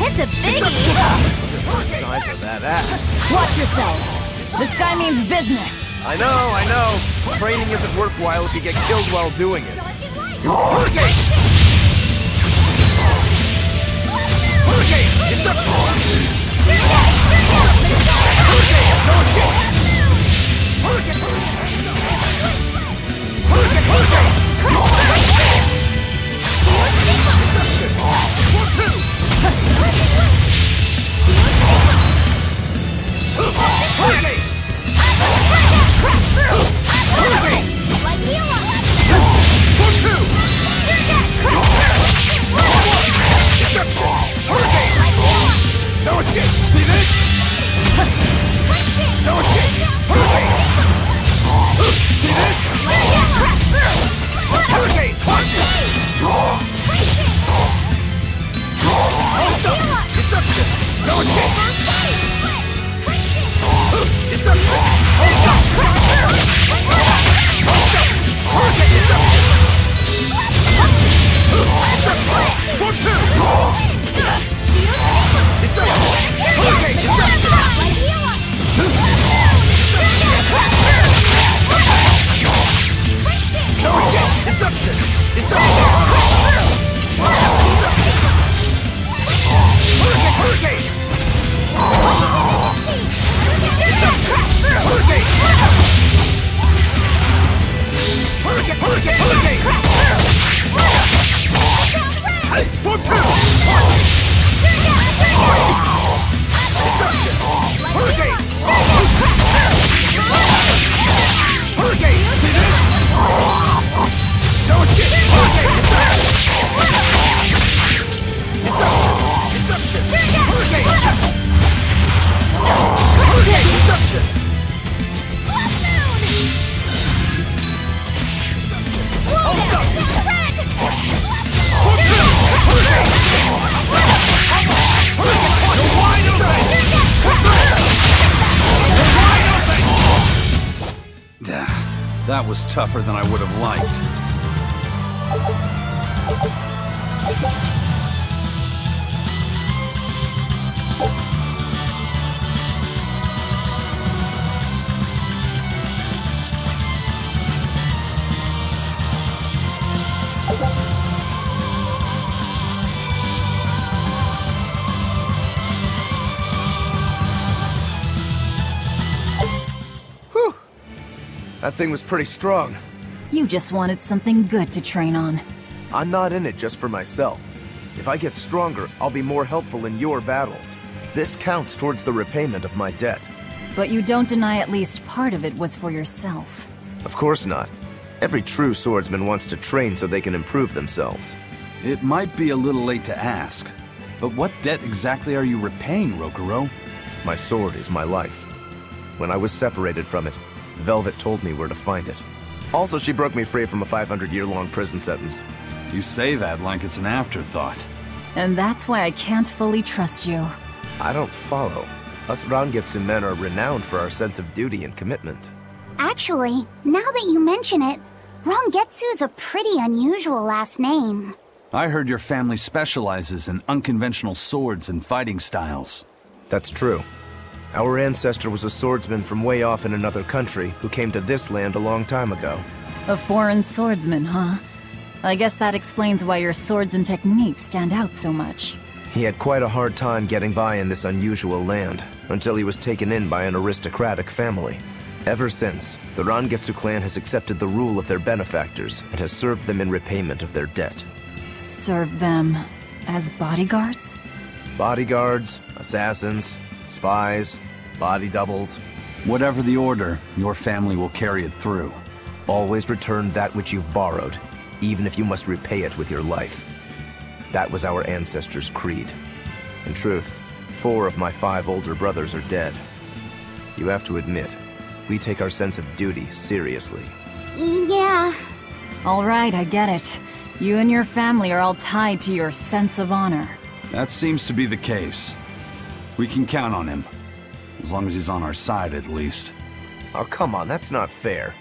It's a biggie! The size of that axe. Watch yourselves! This guy means business! I know. Training isn't worthwhile if you get killed while doing it. Hurricane! Hurricane! It's up! Hurricane! No escape! Hurricane! Hurricane! Hurricane! No escape! See this? No escape! Hurricane! See this? Hurricane! Hold up! Deception! No escape! Deception! Hold up! Hold up! Hurricane! Deception! For two! Hurricane! No escape! Deception! Deception! Hurricane! Hurricane! Hurricane! Hurricane! Hey! For two! Deception! Hurricane! Hurricane! See this? No escape! Hurricane! Deception! Hurricane! Hurricane! Deception! Hold up! That was tougher than I would have liked. That thing was pretty strong. You just wanted something good to train on. I'm not in it just for myself. If I get stronger, I'll be more helpful in your battles. This counts towards the repayment of my debt. But you don't deny at least part of it was for yourself. Of course not. Every true swordsman wants to train so they can improve themselves. It might be a little late to ask, but what debt exactly are you repaying, Rokuro? My sword is my life. When I was separated from it, Velvet told me where to find it. Also, she broke me free from a 500-year-long prison sentence. You say that like it's an afterthought. And that's why I can't fully trust you. I don't follow. Us Rangetsu men are renowned for our sense of duty and commitment. Actually, now that you mention it, Rangetsu's a pretty unusual last name. I heard your family specializes in unconventional swords and fighting styles. That's true. Our ancestor was a swordsman from way off in another country who came to this land a long time ago. A foreign swordsman, huh? I guess that explains why your swords and techniques stand out so much. He had quite a hard time getting by in this unusual land, until he was taken in by an aristocratic family. Ever since, the Rangetsu clan has accepted the rule of their benefactors and has served them in repayment of their debt. Serve them as bodyguards? Bodyguards, assassins, spies, body doubles. Whatever the order, your family will carry it through. Always return that which you've borrowed, even if you must repay it with your life. That was our ancestors' creed. In truth, 4 of my 5 older brothers are dead. You have to admit, we take our sense of duty seriously. Yeah. All right, I get it. You and your family are all tied to your sense of honor. That seems to be the case. We can count on him. As long as he's on our side, at least. Oh, come on, that's not fair.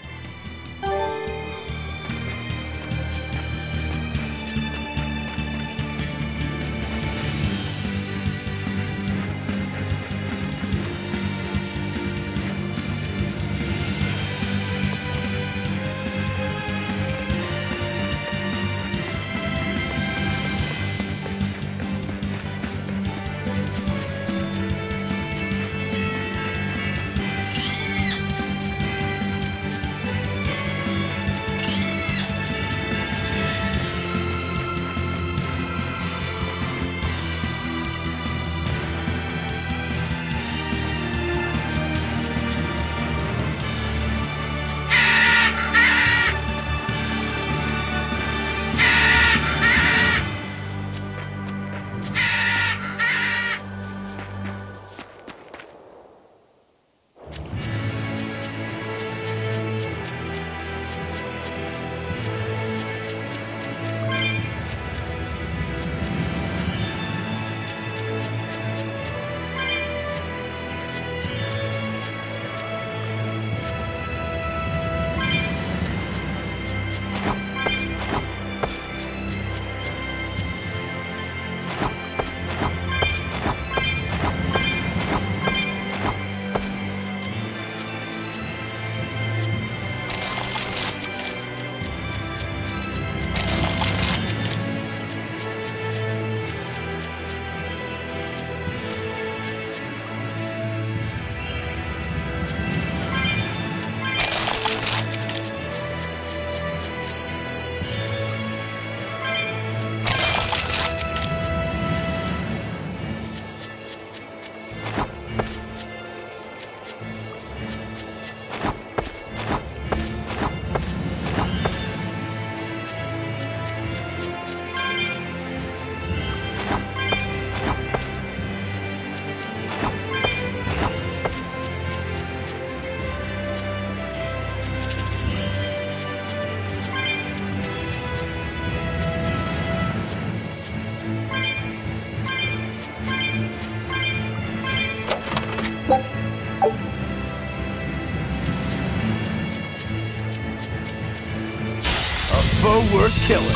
Foe worth killing.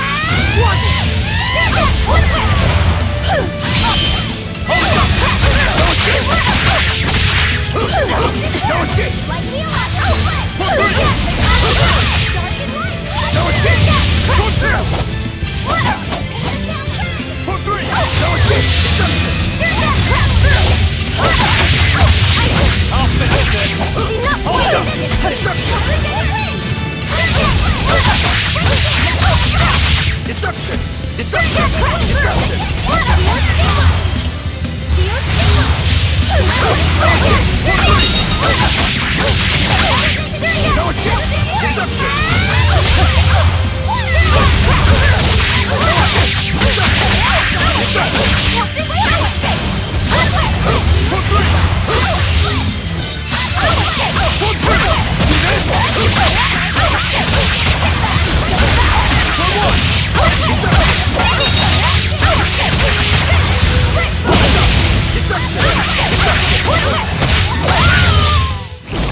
No escape! No escape! Go through! Pull 3! No escape! I'll finish this! Hold up! Destruction! Destruction! Destruction! No escape! Destruction!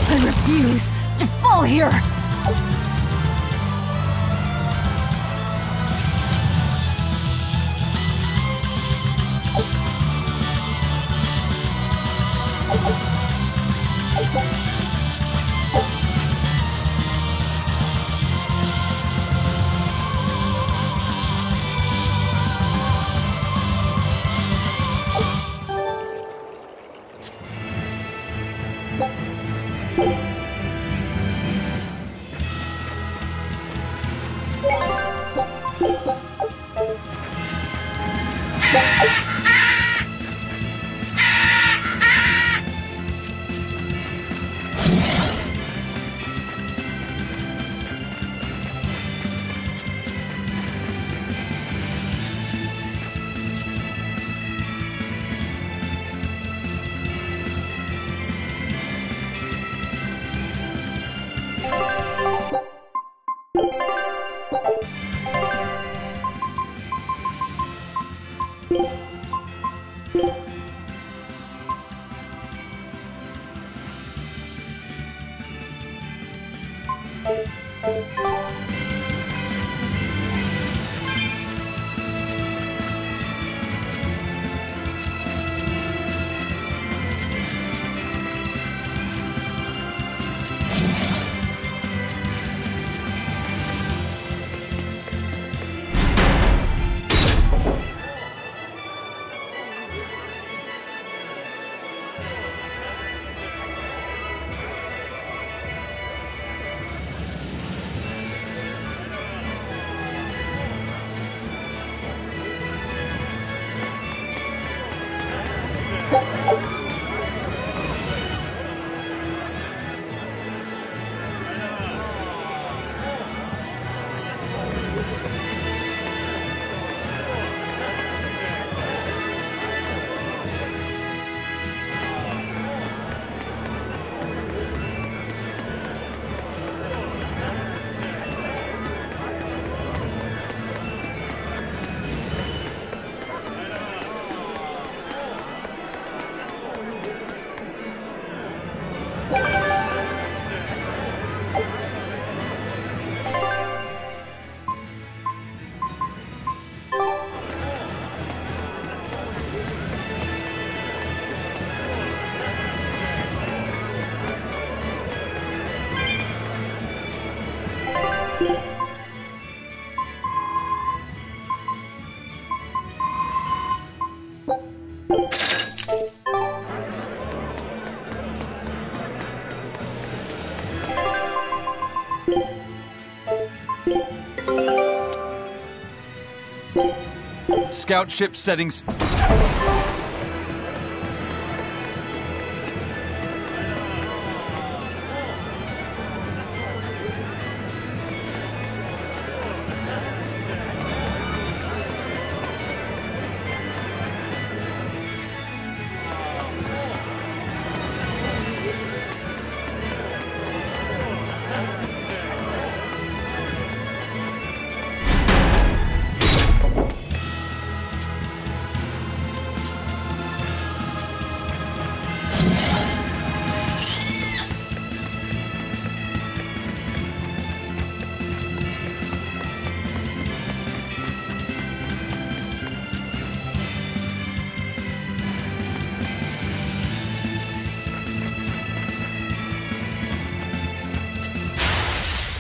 I refuse to fall here! Scout ship settings.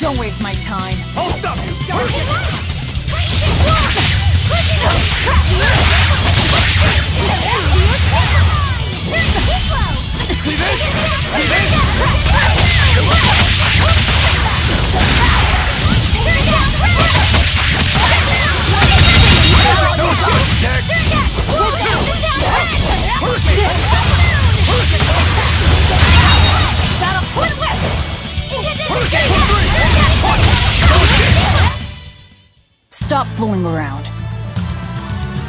Don't waste my time. I'll stop you! See this? See Stop fooling around.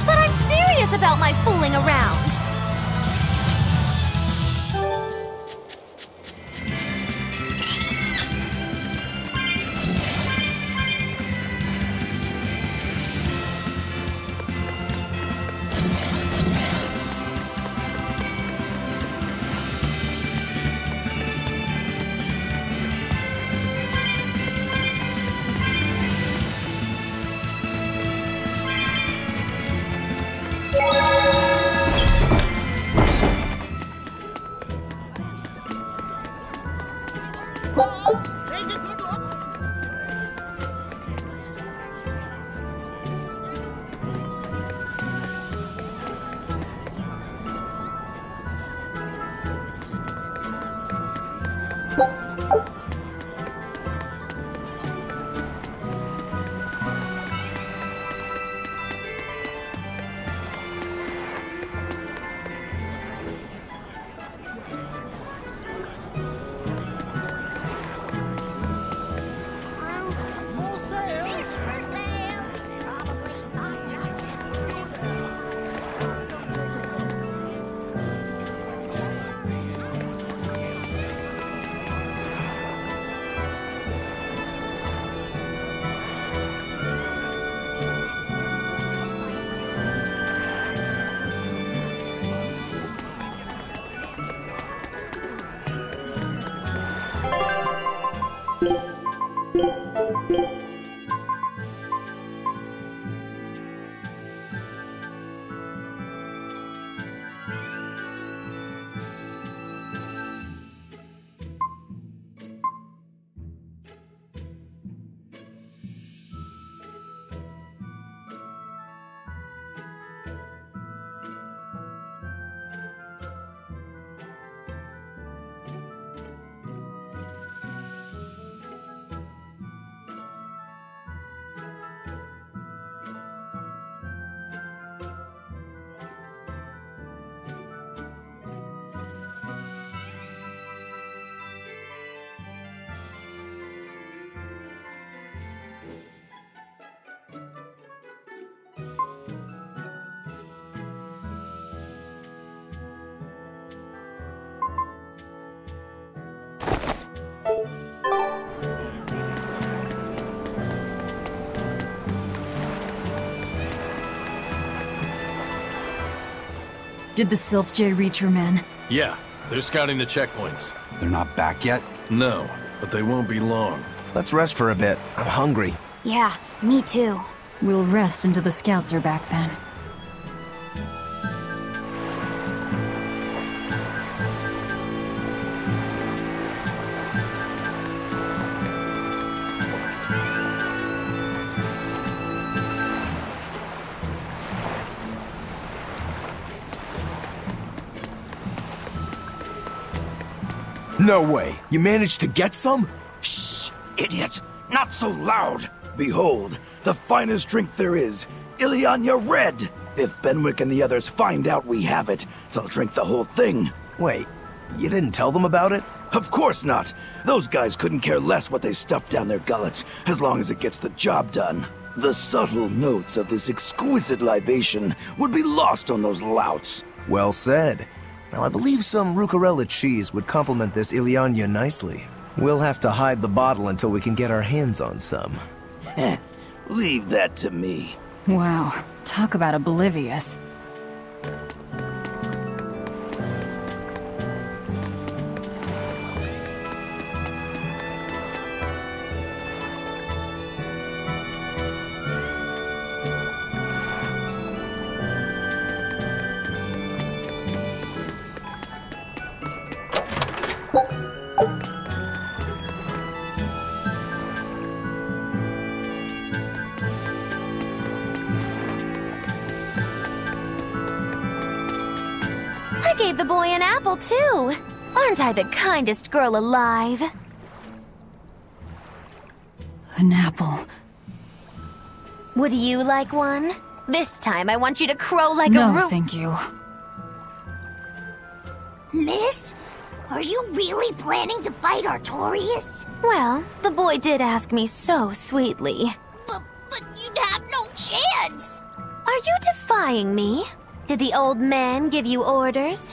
But I'm serious about my fooling around. Did the Sylph J reach your men? Yeah, they're scouting the checkpoints. They're not back yet? No, but they won't be long. Let's rest for a bit. I'm hungry. Yeah, me too. We'll rest until the scouts are back then. No way. You managed to get some? Shh! Idiot! Not so loud! Behold, the finest drink there is, Ileana Red! If Benwick and the others find out we have it, they'll drink the whole thing. Wait, you didn't tell them about it? Of course not! Those guys couldn't care less what they stuff down their gullets, as long as it gets the job done. The subtle notes of this exquisite libation would be lost on those louts. Well said. Now, I believe some Rucarella cheese would complement this Ileana nicely. We'll have to hide the bottle until we can get our hands on some. Leave that to me. Wow, talk about oblivious. I gave the boy an apple, too. Aren't I the kindest girl alive? An apple. Would you like one? This time I want you to crow like a No, thank you. Miss? Are you really planning to fight Artorias? Well, the boy did ask me so sweetly. But you'd have no chance! Are you defying me? Did the old man give you orders?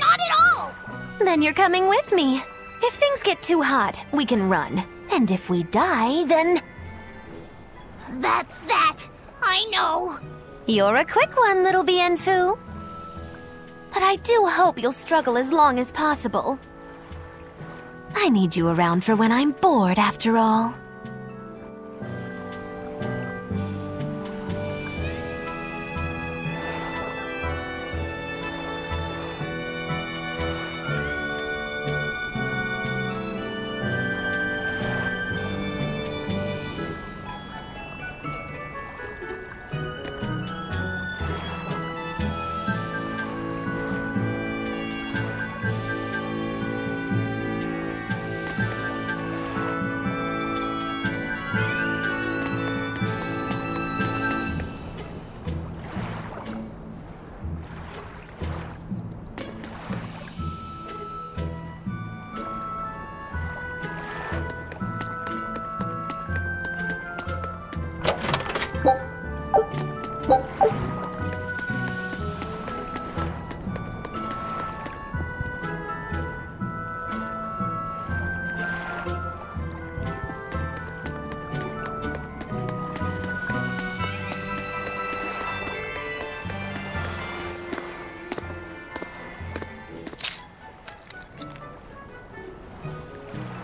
Not at all! Then you're coming with me. If things get too hot, we can run. And if we die, then... That's that. I know. You're a quick one, little Bienfu. But I do hope you'll struggle as long as possible. I need you around for when I'm bored, after all.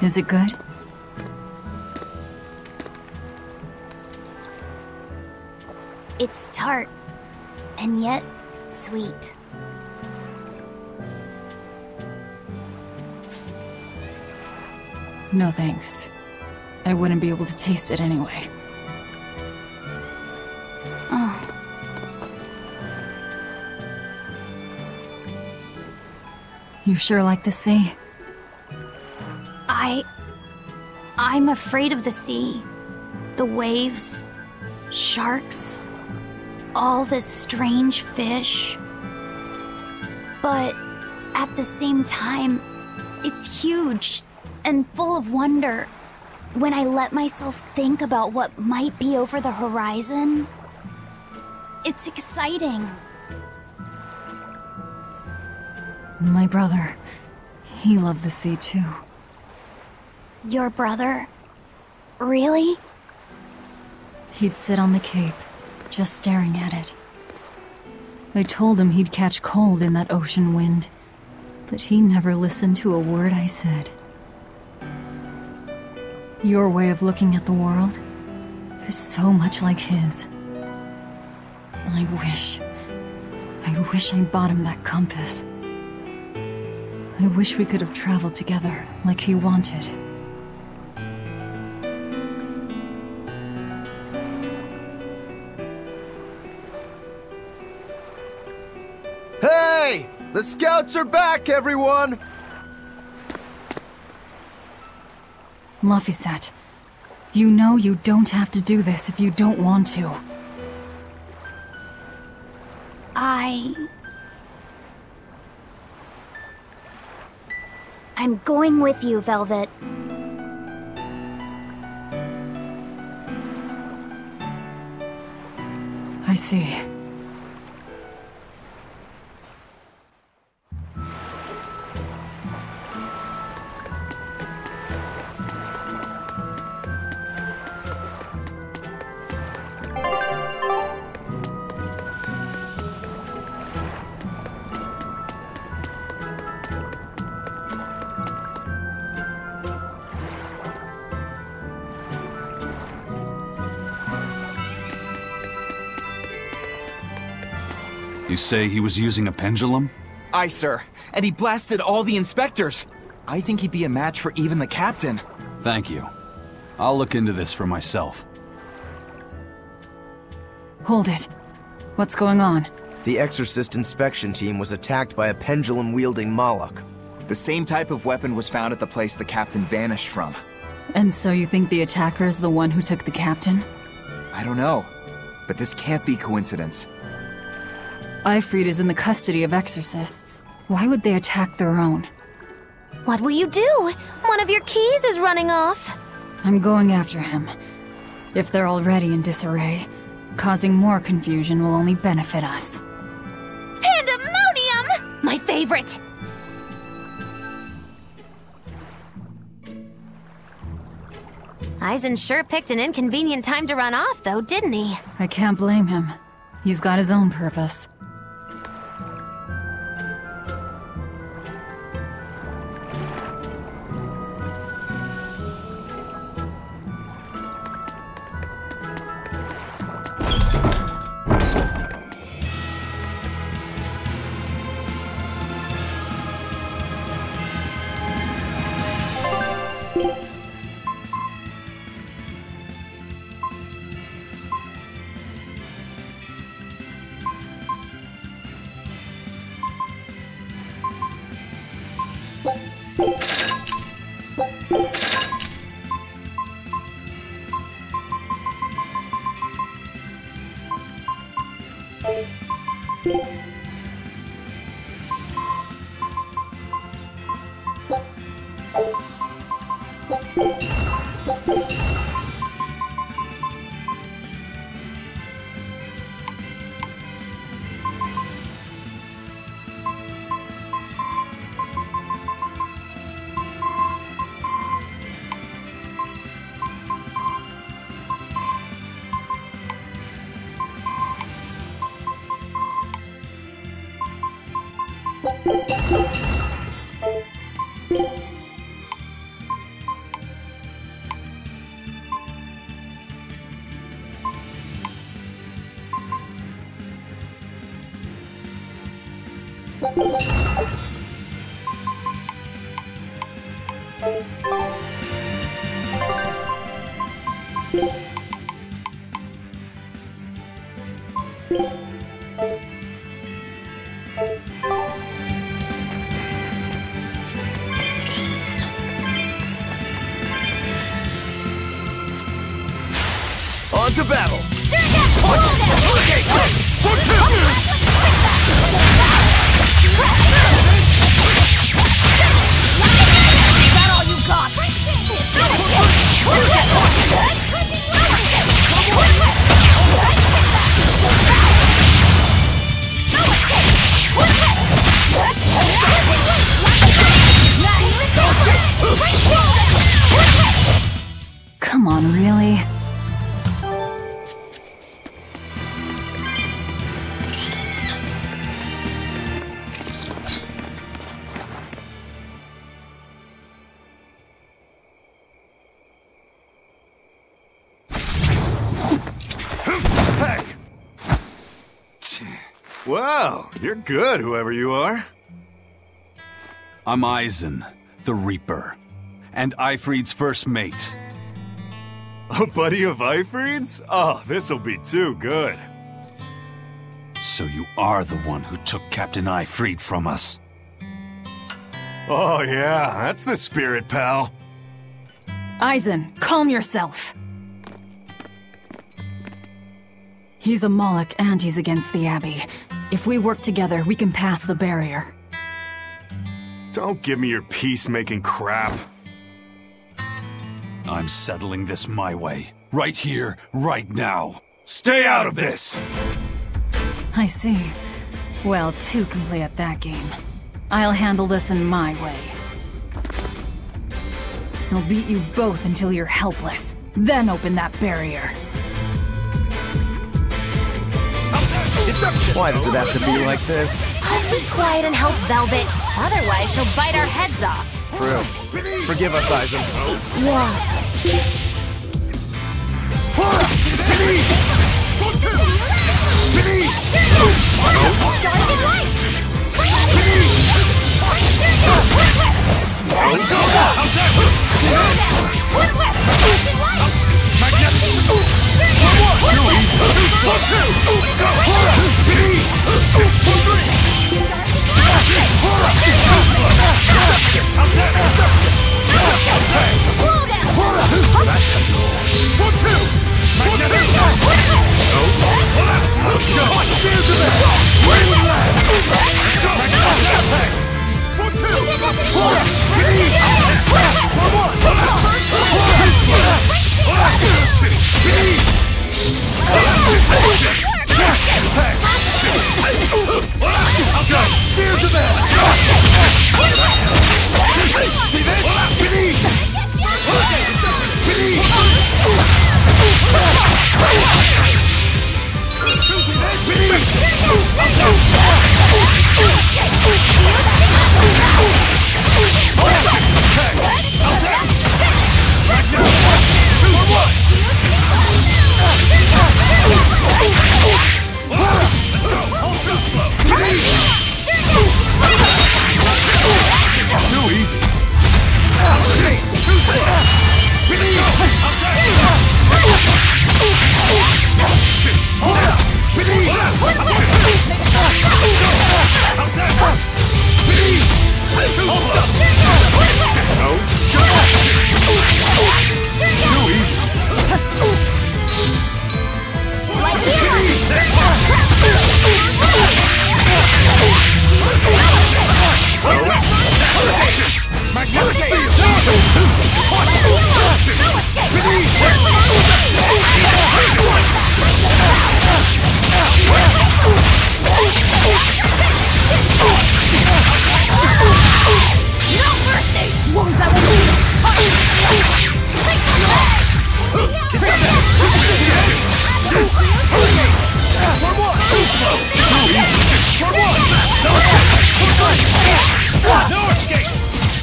Is it good? It's tart, and yet sweet. No thanks. I wouldn't be able to taste it anyway. Oh. You sure like the sea? I'm afraid of the sea. The waves, sharks, all the strange fish. But at the same time, it's huge and full of wonder. When I let myself think about what might be over the horizon, it's exciting. My brother, he loved the sea too. Your brother? Really? He'd sit on the cape, just staring at it. I told him he'd catch cold in that ocean wind, but he never listened to a word I said. Your way of looking at the world is so much like his. I wish I bought him that compass. I wish we could have traveled together like he wanted. Hey! The scouts are back, everyone! Laphicet, you know you don't have to do this if you don't want to. I'm going with you, Velvet. I see. You say he was using a pendulum? Aye, sir. And he blasted all the inspectors. I think he'd be a match for even the captain. Thank you. I'll look into this for myself. Hold it. What's going on? The Exorcist inspection team was attacked by a pendulum-wielding Moloch. The same type of weapon was found at the place the captain vanished from. And so you think the attacker's the one who took the captain? I don't know. But this can't be coincidence. Ifrit is in the custody of exorcists. Why would they attack their own? What will you do? One of your keys is running off. I'm going after him. If they're already in disarray, causing more confusion will only benefit us. Pandemonium! My favorite! Eisen sure picked an inconvenient time to run off, though, didn't he? I can't blame him. He's got his own purpose. On to battle! Is that all you got? Come on, really? Well, you're good, whoever you are. I'm Eisen, the Reaper, and Eifried's first mate. A buddy of Eifried's? Oh, this'll be too good. So you are the one who took Captain Eifried from us. Oh yeah, that's the spirit, pal. Eisen, calm yourself. He's a Moloch and he's against the Abbey. If we work together, we can pass the barrier. Don't give me your peacemaking crap. I'm settling this my way. Right here, right now. Stay out of this! I see. Well, two can play at that game. I'll handle this in my way. I'll beat you both until you're helpless. Then open that barrier. Why does it have to be like this? I'll be quiet and help Velvet. Otherwise, she'll bite our heads off. True. Forgive us, Eisen. Yeah.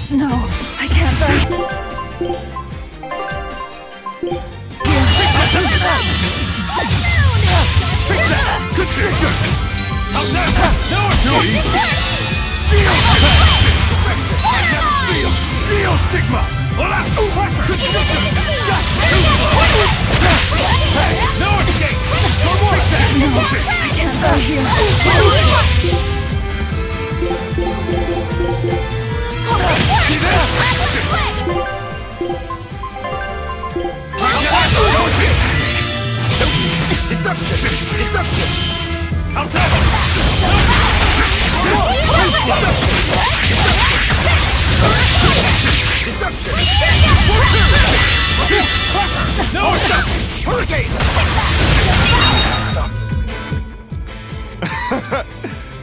No, I can't die.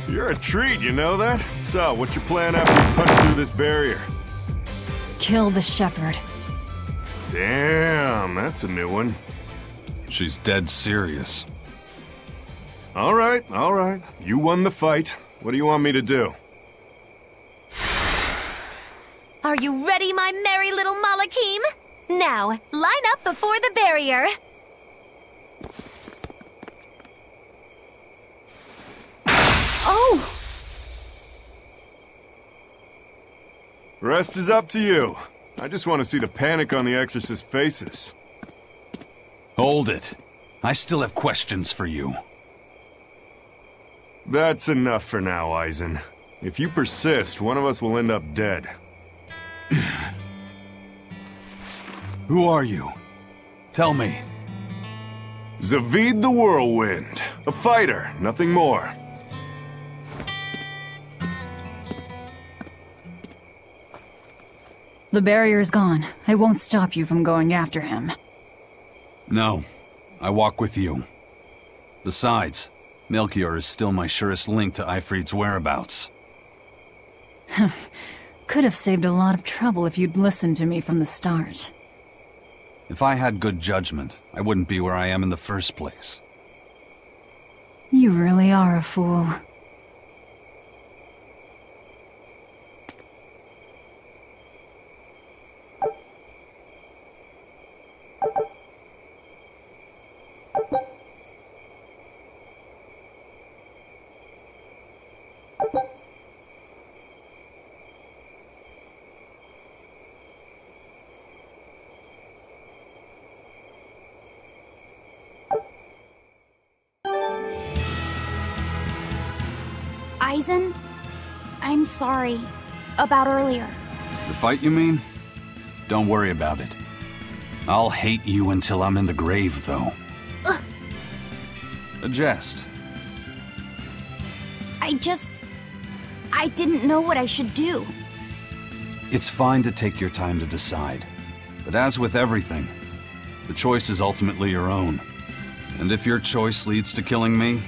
You're a treat, you know that? So, what's your plan after you punch through this barrier? Kill the shepherd. Damn, that's a new one. She's dead serious. All right. You won the fight. What do you want me to do? Are you ready, my merry little Malakim? Now, line up before the barrier. Oh! Rest is up to you. I just want to see the panic on the Exorcist's faces. Hold it. I still have questions for you. That's enough for now, Eisen. If you persist, one of us will end up dead. Who are you? Tell me. Zavid the Whirlwind. A fighter, nothing more. The barrier's gone. I won't stop you from going after him. No. I walk with you. Besides, Melchior is still my surest link to Ifrit's whereabouts. Could have saved a lot of trouble if you'd listened to me from the start. If I had good judgment, I wouldn't be where I am in the first place. You really are a fool. Eisen, I'm sorry about earlier. The fight, you mean? Don't worry about it. I'll hate you until I'm in the grave, though. A jest. I didn't know what I should do. It's fine to take your time to decide. But as with everything, the choice is ultimately your own. And if your choice leads to killing me,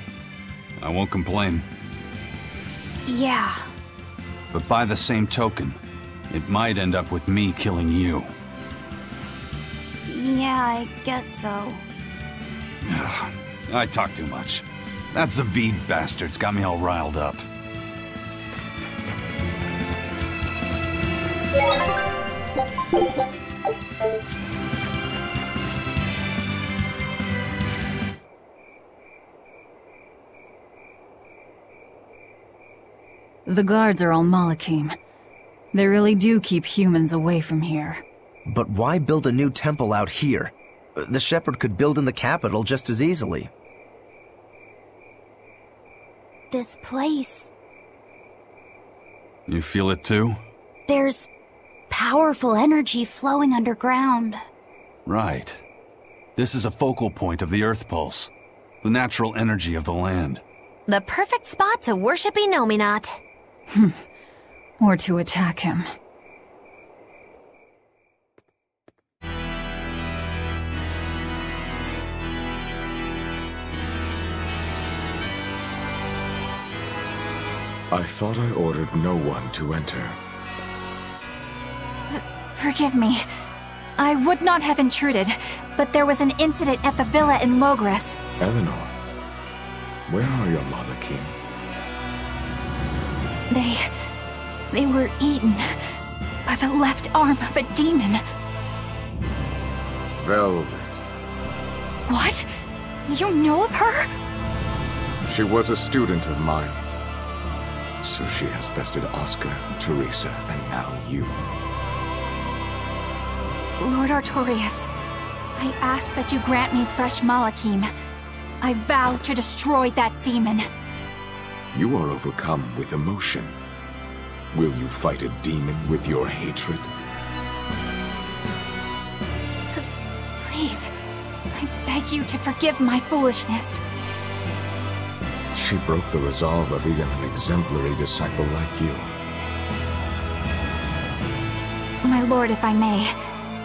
I won't complain. Yeah. But by the same token, it might end up with me killing you. Yeah, I guess so. I talk too much. That Zavid bastard's got me all riled up. The guards are all Malakim. They really do keep humans away from here. But why build a new temple out here? The Shepherd could build in the capital just as easily. This place. You feel it too? There's powerful energy flowing underground. Right. This is a focal point of the Earth Pulse, the natural energy of the land. The perfect spot to worship Inominat. Or to attack him. I thought I ordered no one to enter. Forgive me. I would not have intruded, but there was an incident at the villa in Logres. Eleanor, where are your Malakim? They were eaten by the left arm of a demon. Velvet. What? You know of her? She was a student of mine. So she has bested Oscar, Teresa, and now you. Lord Artorias, I ask that you grant me fresh Malakim. I vow to destroy that demon. You are overcome with emotion. Will you fight a demon with your hatred? Please, I beg you to forgive my foolishness. She broke the resolve of even an exemplary disciple like you. My lord, if I may,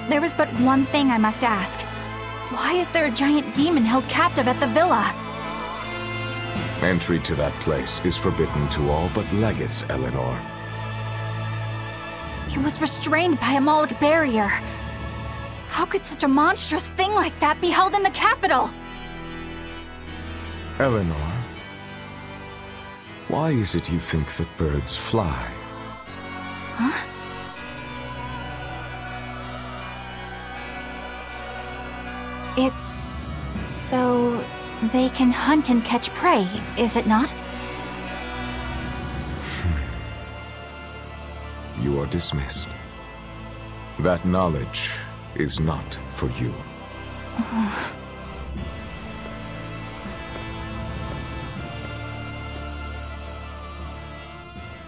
there is but one thing I must ask. Why is there a giant demon held captive at the villa? Entry to that place is forbidden to all but legates, Eleanor. It was restrained by a Moloch barrier. How could such a monstrous thing like that be held in the capital? Eleanor, why is it you think that birds fly? Huh? It's so they can hunt and catch prey, is it not? you are dismissed. That knowledge is not for you.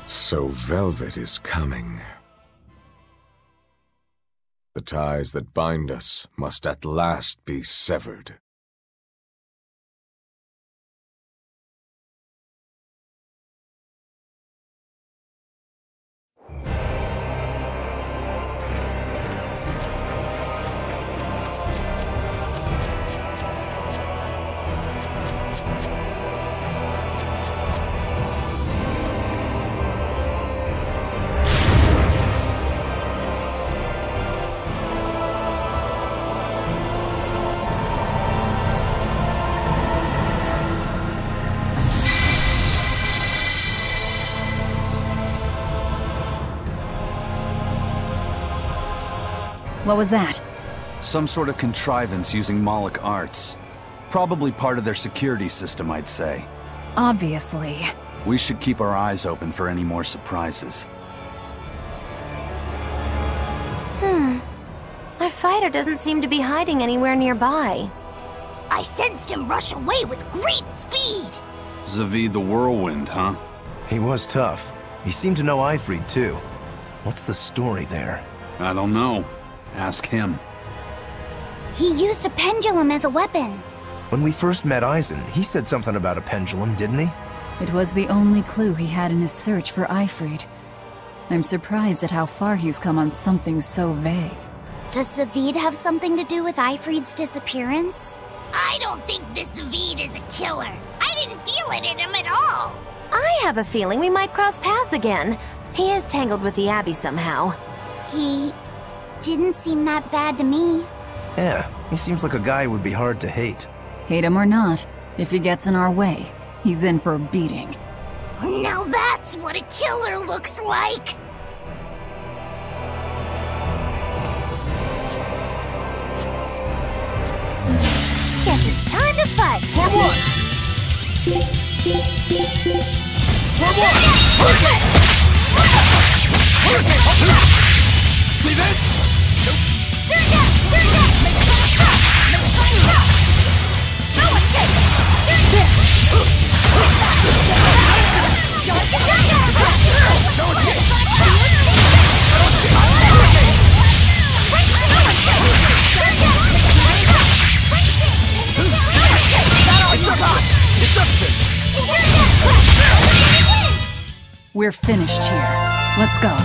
So Velvet is coming. The ties that bind us must at last be severed. What was that? Some sort of contrivance using Moloch arts. Probably part of their security system, I'd say. Obviously. We should keep our eyes open for any more surprises. Our fighter doesn't seem to be hiding anywhere nearby. I sensed him rush away with great speed. Zavid the Whirlwind, huh? He was tough. He seemed to know Ifrid, too. What's the story there? I don't know. Ask him. He used a pendulum as a weapon. When we first met Eisen, he said something about a pendulum, didn't he? It was the only clue he had in his search for Ifrid. I'm surprised at how far he's come on something so vague. Does Zavid have something to do with Ifrid's disappearance? I don't think this Zavid is a killer. I didn't feel it in him at all. I have a feeling we might cross paths again. He is tangled with the Abbey somehow. He didn't seem that bad to me. Yeah, he seems like a guy who would be hard to hate. Hate him or not, if he gets in our way, he's in for a beating. Now that's what a killer looks like. Guess it's time to fight. For what? Hurricane! See this? We're finished here. Let's go.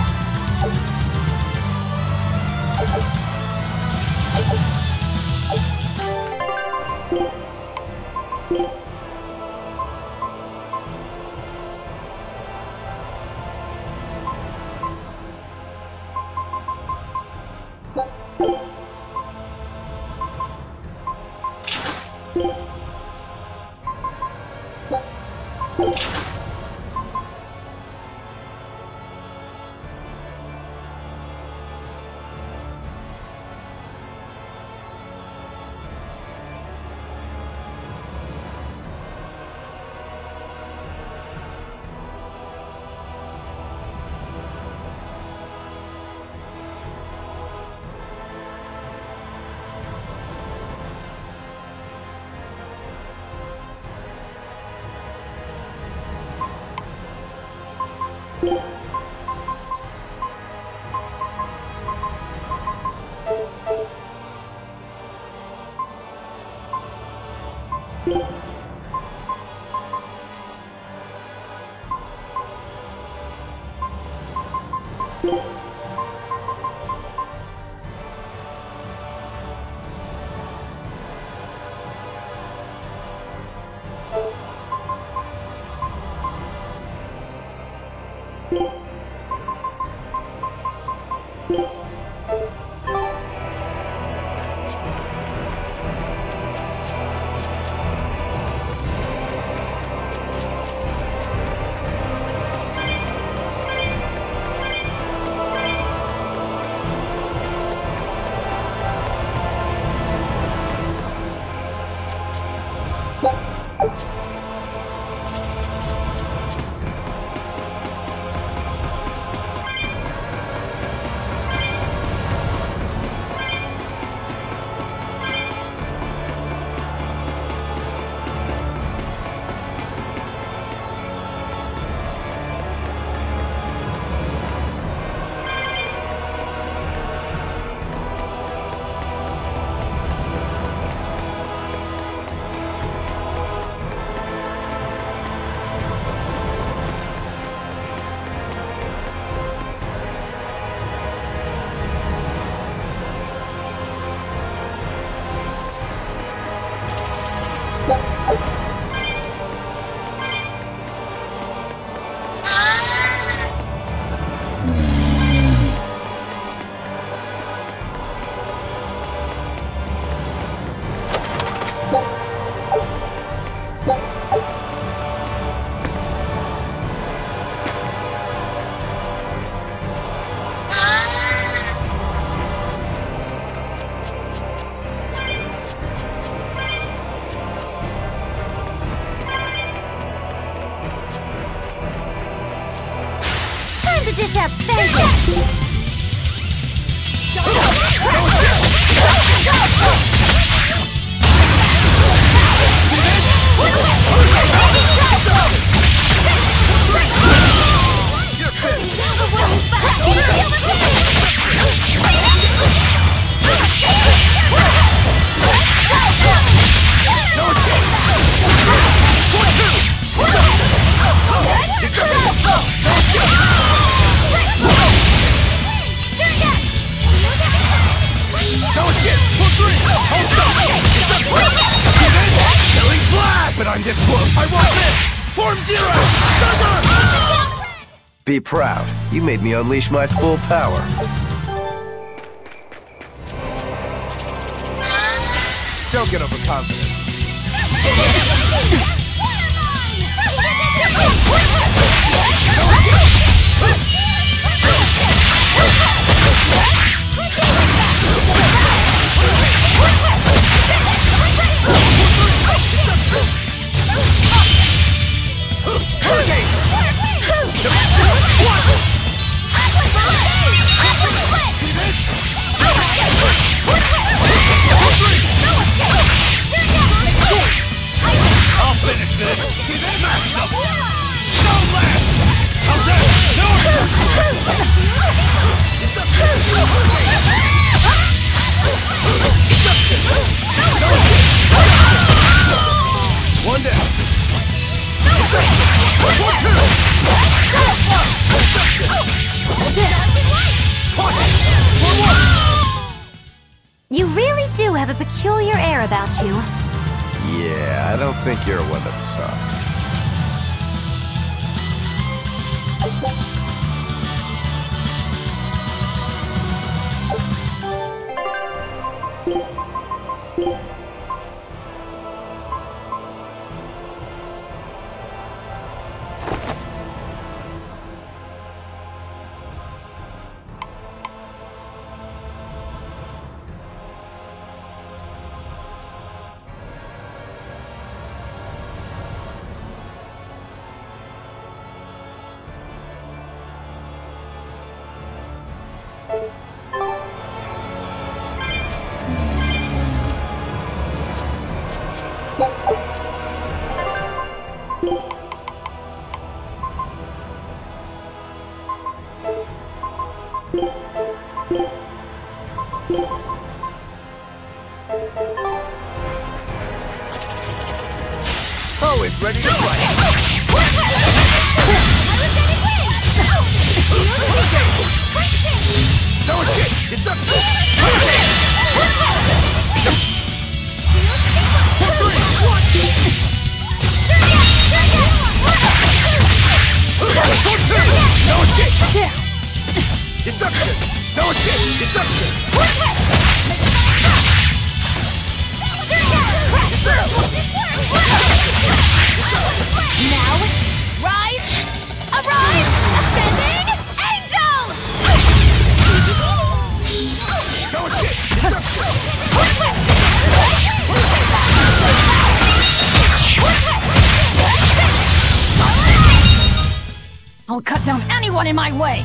dish out spankings! But I'm this close! I won't miss! Form Zero! Thunder! Be proud. You made me unleash my full power. Don't get overconfident. I'll finish this! Smash them! Don't laugh! How's that? One down! You really do have a peculiar air about you. Yeah, I don't think you're one of tough. Always ready to fight! No escape! It's up! No escape! Deception! No escape! Deception! Now, rise! Arise! Ascending angel! No escape! I'll cut down anyone in my way!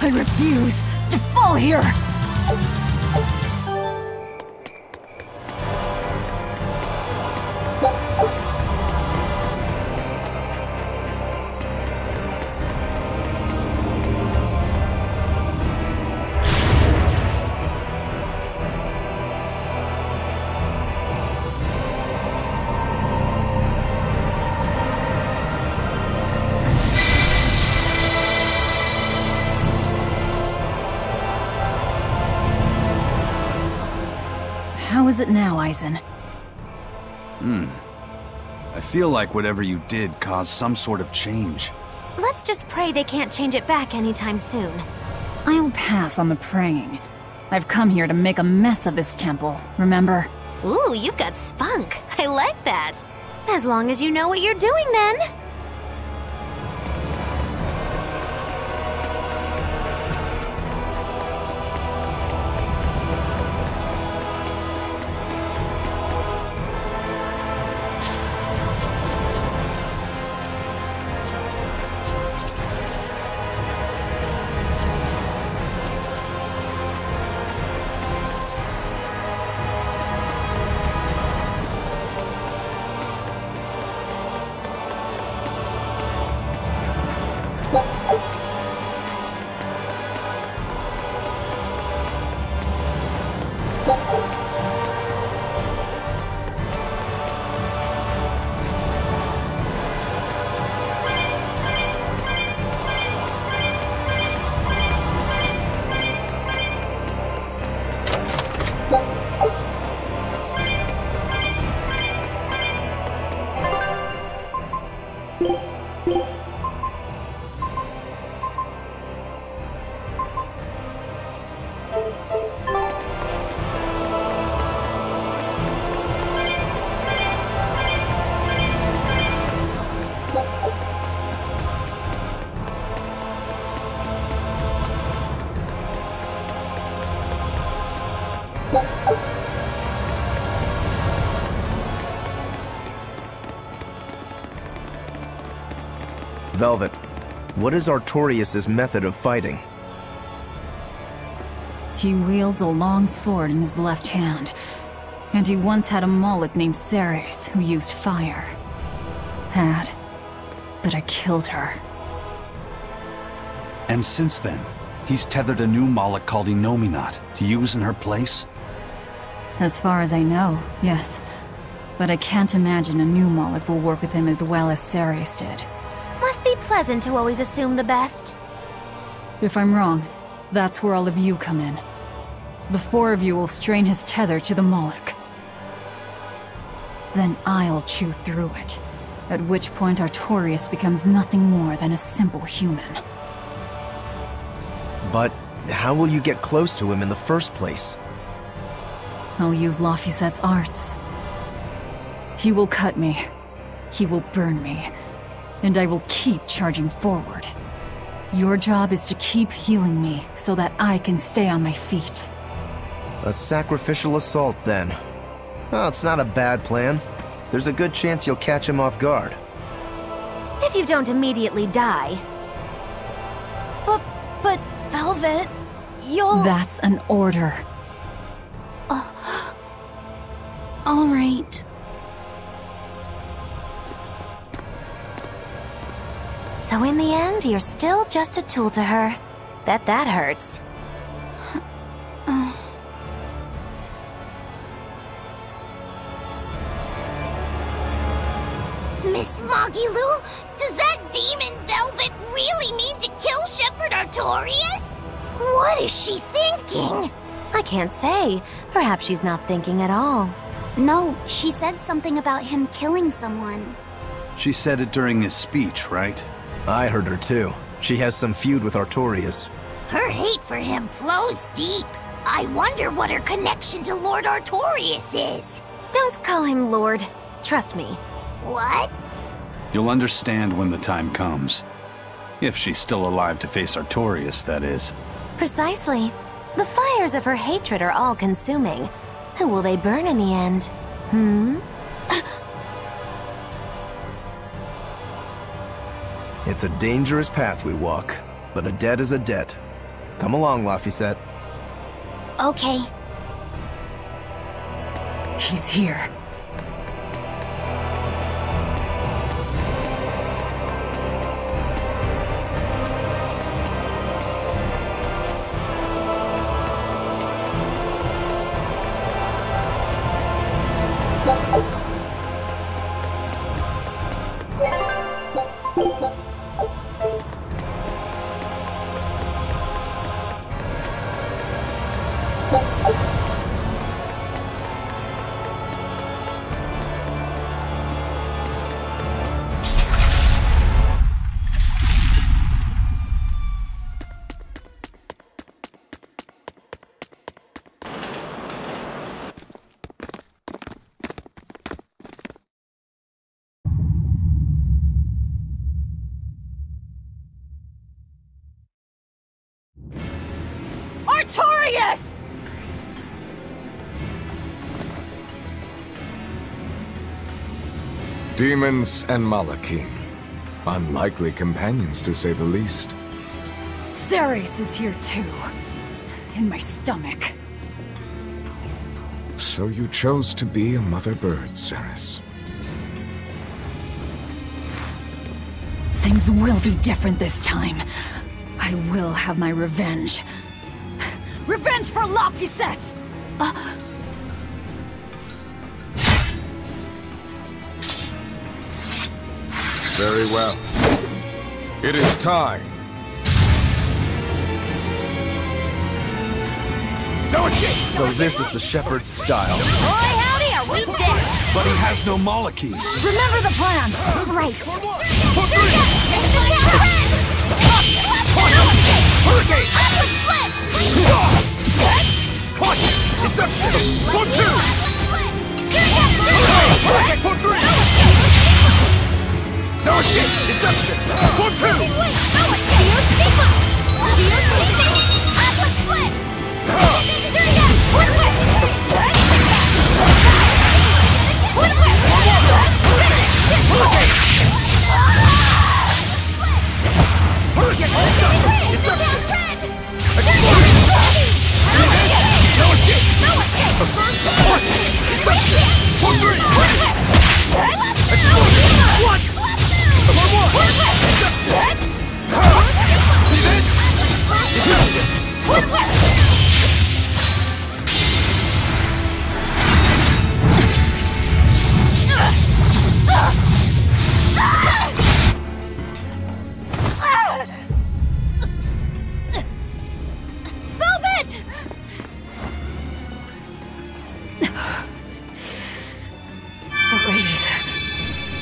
I refuse to fall here! How is it now, Eisen? I feel like whatever you did caused some sort of change. Let's just pray they can't change it back anytime soon. I'll pass on the praying. I've come here to make a mess of this temple, remember? Ooh, you've got spunk. I like that. As long as you know what you're doing, then. Velvet, what is Artorius' method of fighting? He wields a long sword in his left hand, and he once had a Moloch named Ceres who used fire. But I killed her. And since then, he's tethered a new Moloch called Innominat to use in her place? As far as I know, yes. But I can't imagine a new Moloch will work with him as well as Ceres did. Must be pleasant to always assume the best. If I'm wrong, that's where all of you come in. The four of you will strain his tether to the Moloch. Then I'll chew through it, at which point Artorius becomes nothing more than a simple human. But how will you get close to him in the first place? I'll use Laphicet's arts. He will cut me. He will burn me. And I will keep charging forward. Your job is to keep healing me so that I can stay on my feet. A sacrificial assault, then. Oh, it's not a bad plan. There's a good chance you'll catch him off guard. If you don't immediately die. But Velvet, you'll... That's an order. All right. So in the end, you're still just a tool to her. Bet that hurts. Miss Moggy-Lou, does that demon Velvet really mean to kill Shepherd Artorius? What is she thinking? I can't say. Perhaps she's not thinking at all. No, she said something about him killing someone. She said it during his speech, right? I heard her too. She has some feud with Artorius. Her hate for him flows deep. I wonder what her connection to Lord Artorius is. Don't call him Lord. Trust me. What? You'll understand when the time comes. If she's still alive to face Artorius, that is. Precisely. The fires of her hatred are all-consuming. Who will they burn in the end? It's a dangerous path we walk, but a debt is a debt. Come along, Laphicet. Okay. He's here. Artorias! Demons and Malachim. Unlikely companions, to say the least. Ceres is here too. In my stomach. So you chose to be a mother bird, Ceres. Things will be different this time. I will have my revenge. Revenge for Lapisette! Very well. It is time. No escape! So this is the Shepherd's style. Boy, howdy, are we dead? But he has no Malachim. Remember the plan! Right. Hurricane! Deception! For 2! Hurricane for 3! No escape! Deception! For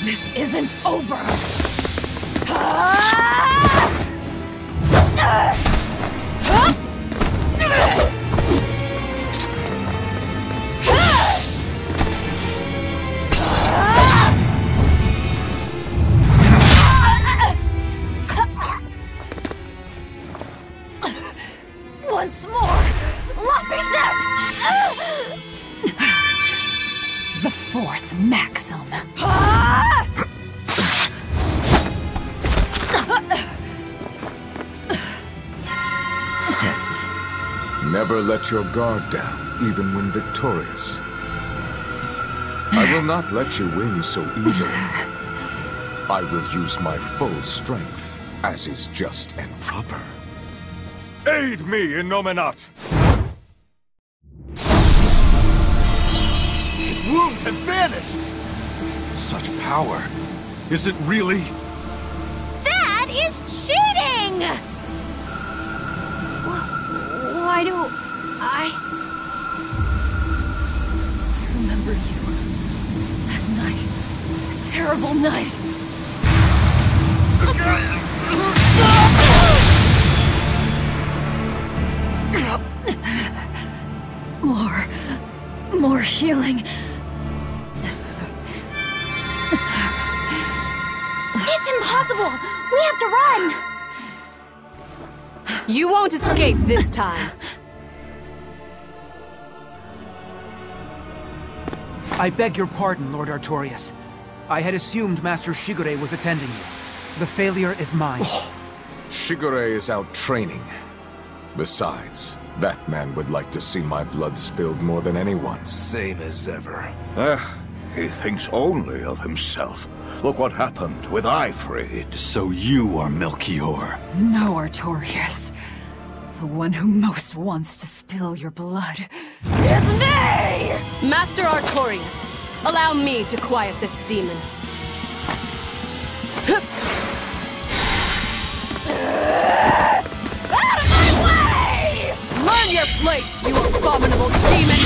This isn't over! Once more! Lapisette! The fourth maxim. Never let your guard down, even when victorious. I will not let you win so easily. I will use my full strength, as is just and proper. Aid me, Innominat! His wounds have vanished! Such power. Is it really? That is cheating! Why do I remember you. That night. That terrible night. More healing. It's impossible! We have to run! You won't escape this time. I beg your pardon, Lord Artorias. I had assumed Master Shigure was attending you. The failure is mine. Shigure is out training. Besides, that man would like to see my blood spilled more than anyone. Same as ever. He thinks only of himself. Look what happened with Ifrid. So you are Melchior. No, Artorius. The one who most wants to spill your blood is me! Master Artorius, allow me to quiet this demon. Out of my way! Learn your place, you abominable demon!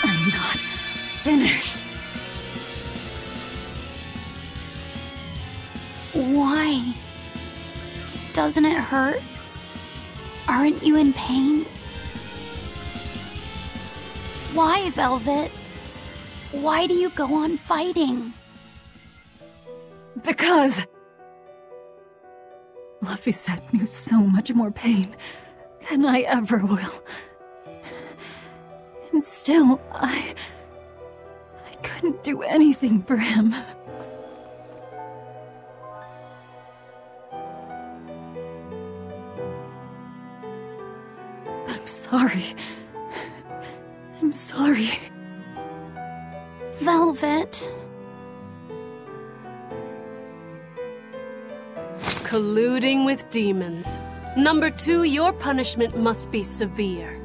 I'm not finished. Why? Doesn't it hurt? Aren't you in pain? Why, Velvet? Why do you go on fighting? Because Laphicet knew so much more pain than I ever will. And still, I couldn't do anything for him. I'm sorry. I'm sorry. Velvet. Colluding with demons. Number 2, your punishment must be severe.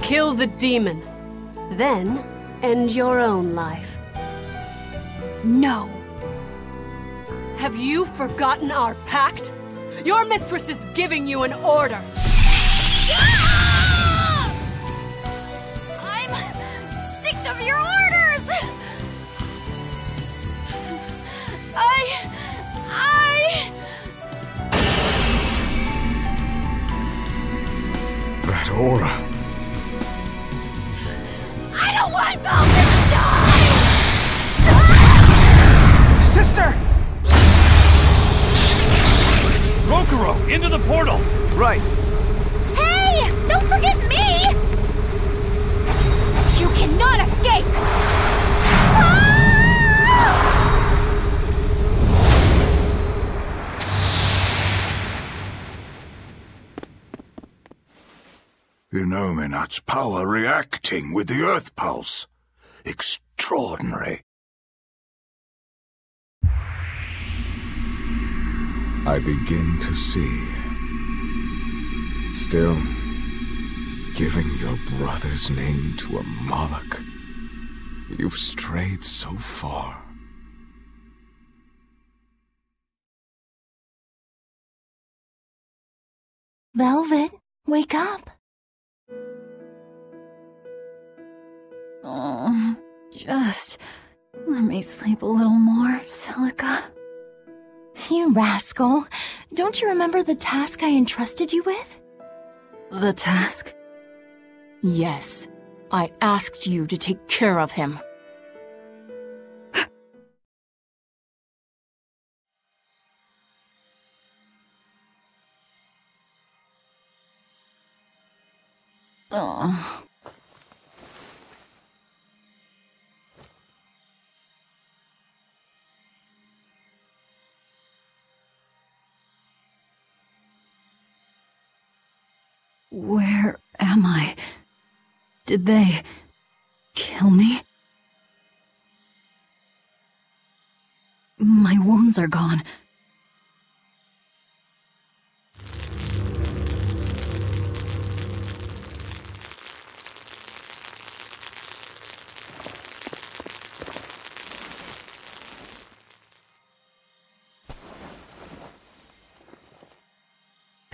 Kill the demon. Then, end your own life. No. Have you forgotten our pact? Your mistress is giving you an order. I'm sick of your orders! That aura. I don't want Velvet to die! Sister! Rokuro, into the portal! Right. Hey! Don't forget me! You cannot escape! Inominat's power reacting with the Earth Pulse. Extraordinary. I begin to see. Still, giving your brother's name to a Moloch. You've strayed so far. Velvet, wake up. Oh, just let me sleep a little more, Celica. You rascal. Don't you remember the task I entrusted you with? The task? Yes. I asked you to take care of him. Oh. Where am I? Did they kill me? My wounds are gone.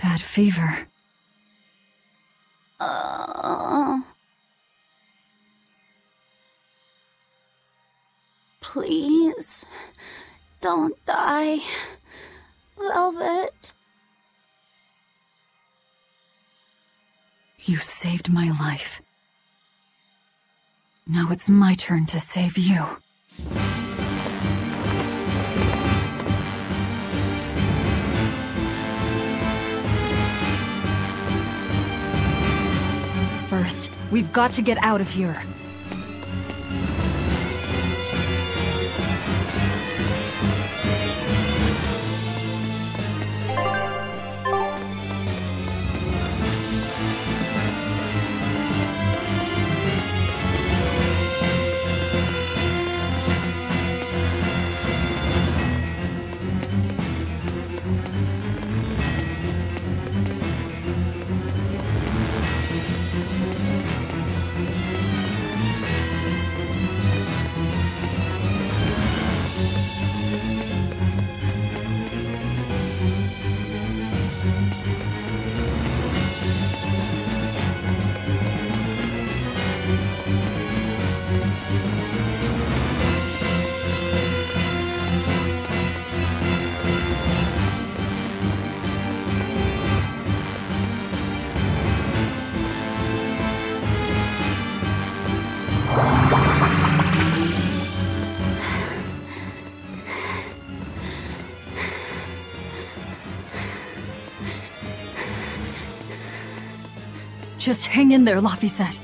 Bad fever. Please, don't die, Velvet. You saved my life. Now it's my turn to save you. First, we've got to get out of here. Just hang in there, Laphicet.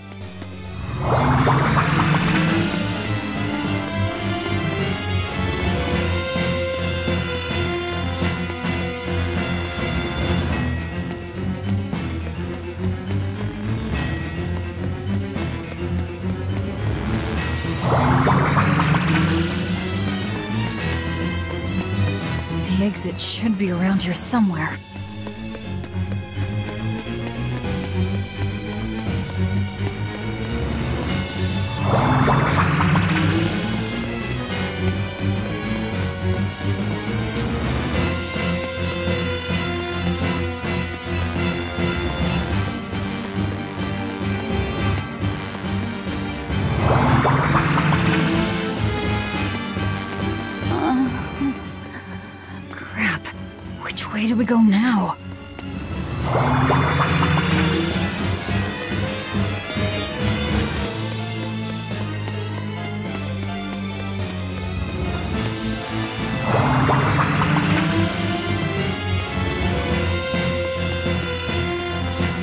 The exit should be around here somewhere. Crap. Which way do we go now?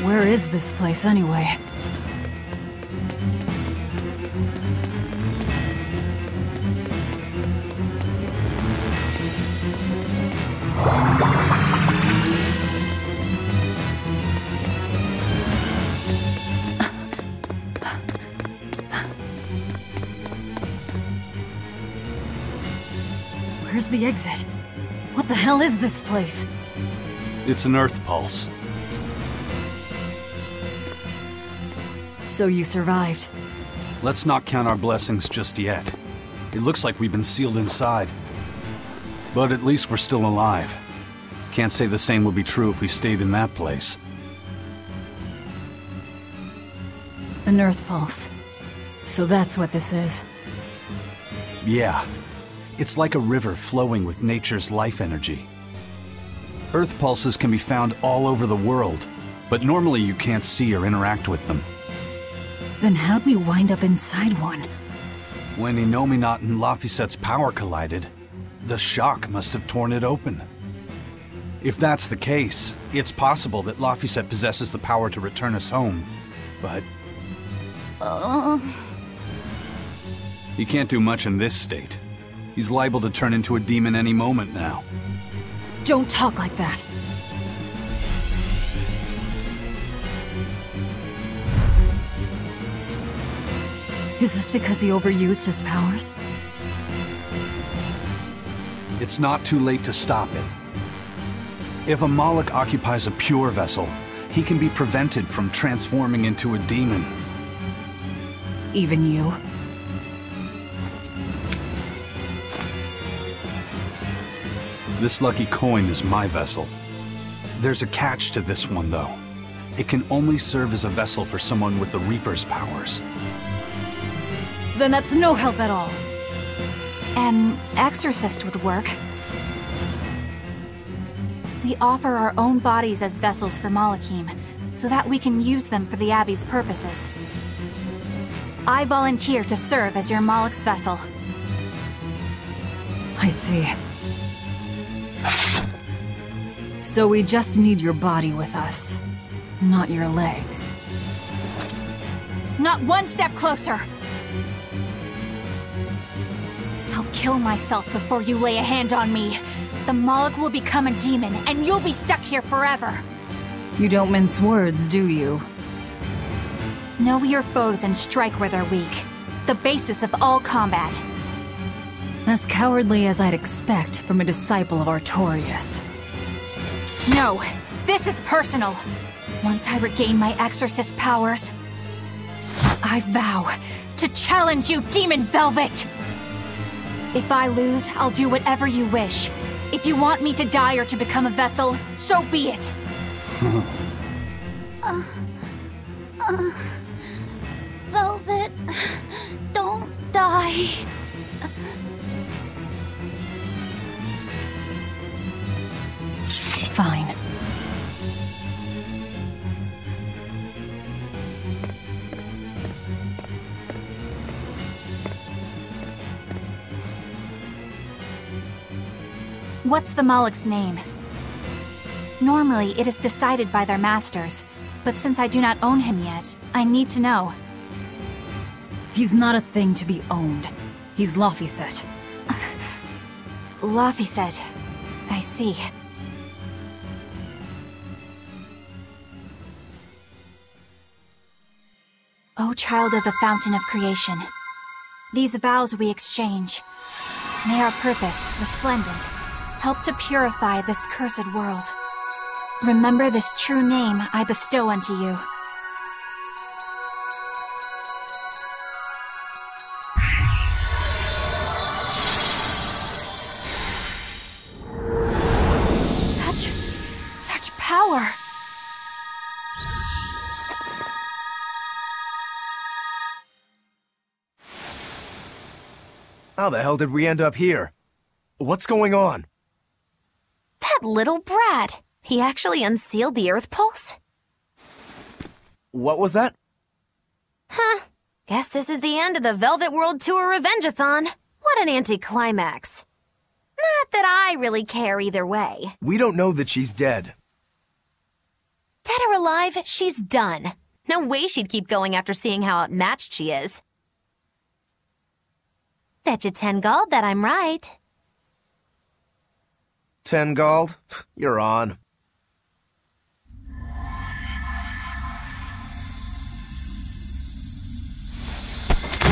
Where is this place anyway? Where's the exit? What the hell is this place? It's an earth pulse. So you survived. Let's not count our blessings just yet. It looks like we've been sealed inside. But at least we're still alive. Can't say the same would be true if we stayed in that place. An earth pulse. So that's what this is. Yeah. It's like a river flowing with nature's life energy. Earth pulses can be found all over the world, but normally you can't see or interact with them. Then how'd we wind up inside one? When Innominat and Laphicet's power collided, the shock must have torn it open. If that's the case, it's possible that Laphicet possesses the power to return us home, but... He can't do much in this state. He's liable to turn into a demon any moment now. Don't talk like that. Is this because he overused his powers? It's not too late to stop it. If a Moloch occupies a pure vessel, he can be prevented from transforming into a demon. Even you? This lucky coin is my vessel. There's a catch to this one, though. It can only serve as a vessel for someone with the Reaper's powers. Then that's no help at all. An exorcist would work. We offer our own bodies as vessels for Malachim, so that we can use them for the Abbey's purposes. I volunteer to serve as your Moloch's vessel. I see. So we just need your body with us, not your legs. Not one step closer! I'll kill myself before you lay a hand on me. The Moloch will become a demon, and you'll be stuck here forever. You don't mince words, do you? Know your foes and strike where they're weak. The basis of all combat. As cowardly as I'd expect from a disciple of Artorias. No, this is personal. Once I regain my exorcist powers, I vow to challenge you, Demon Velvet! If I lose, I'll do whatever you wish. If you want me to die or to become a vessel, so be it. Velvet, don't die. Fine. What's the Moloch's name? Normally, it is decided by their masters, But since I do not own him yet, I need to know. He's not a thing to be owned. He's Laphicet. Laphicet. I see. O child of the fountain of creation, these vows we exchange. May our purpose, resplendent, help to purify this cursed world. Remember this true name I bestow unto you. Such power! How the hell did we end up here? What's going on? That little brat! He actually unsealed the Earth Pulse? What was that? Huh. Guess this is the end of the Velvet World Tour Revenge-a-thon. What an anticlimax. Not that I really care either way. We don't know that she's dead. Dead or alive, she's done. No way she'd keep going after seeing how outmatched she is. Bet you 10 gold that I'm right. 10 gold? You're on.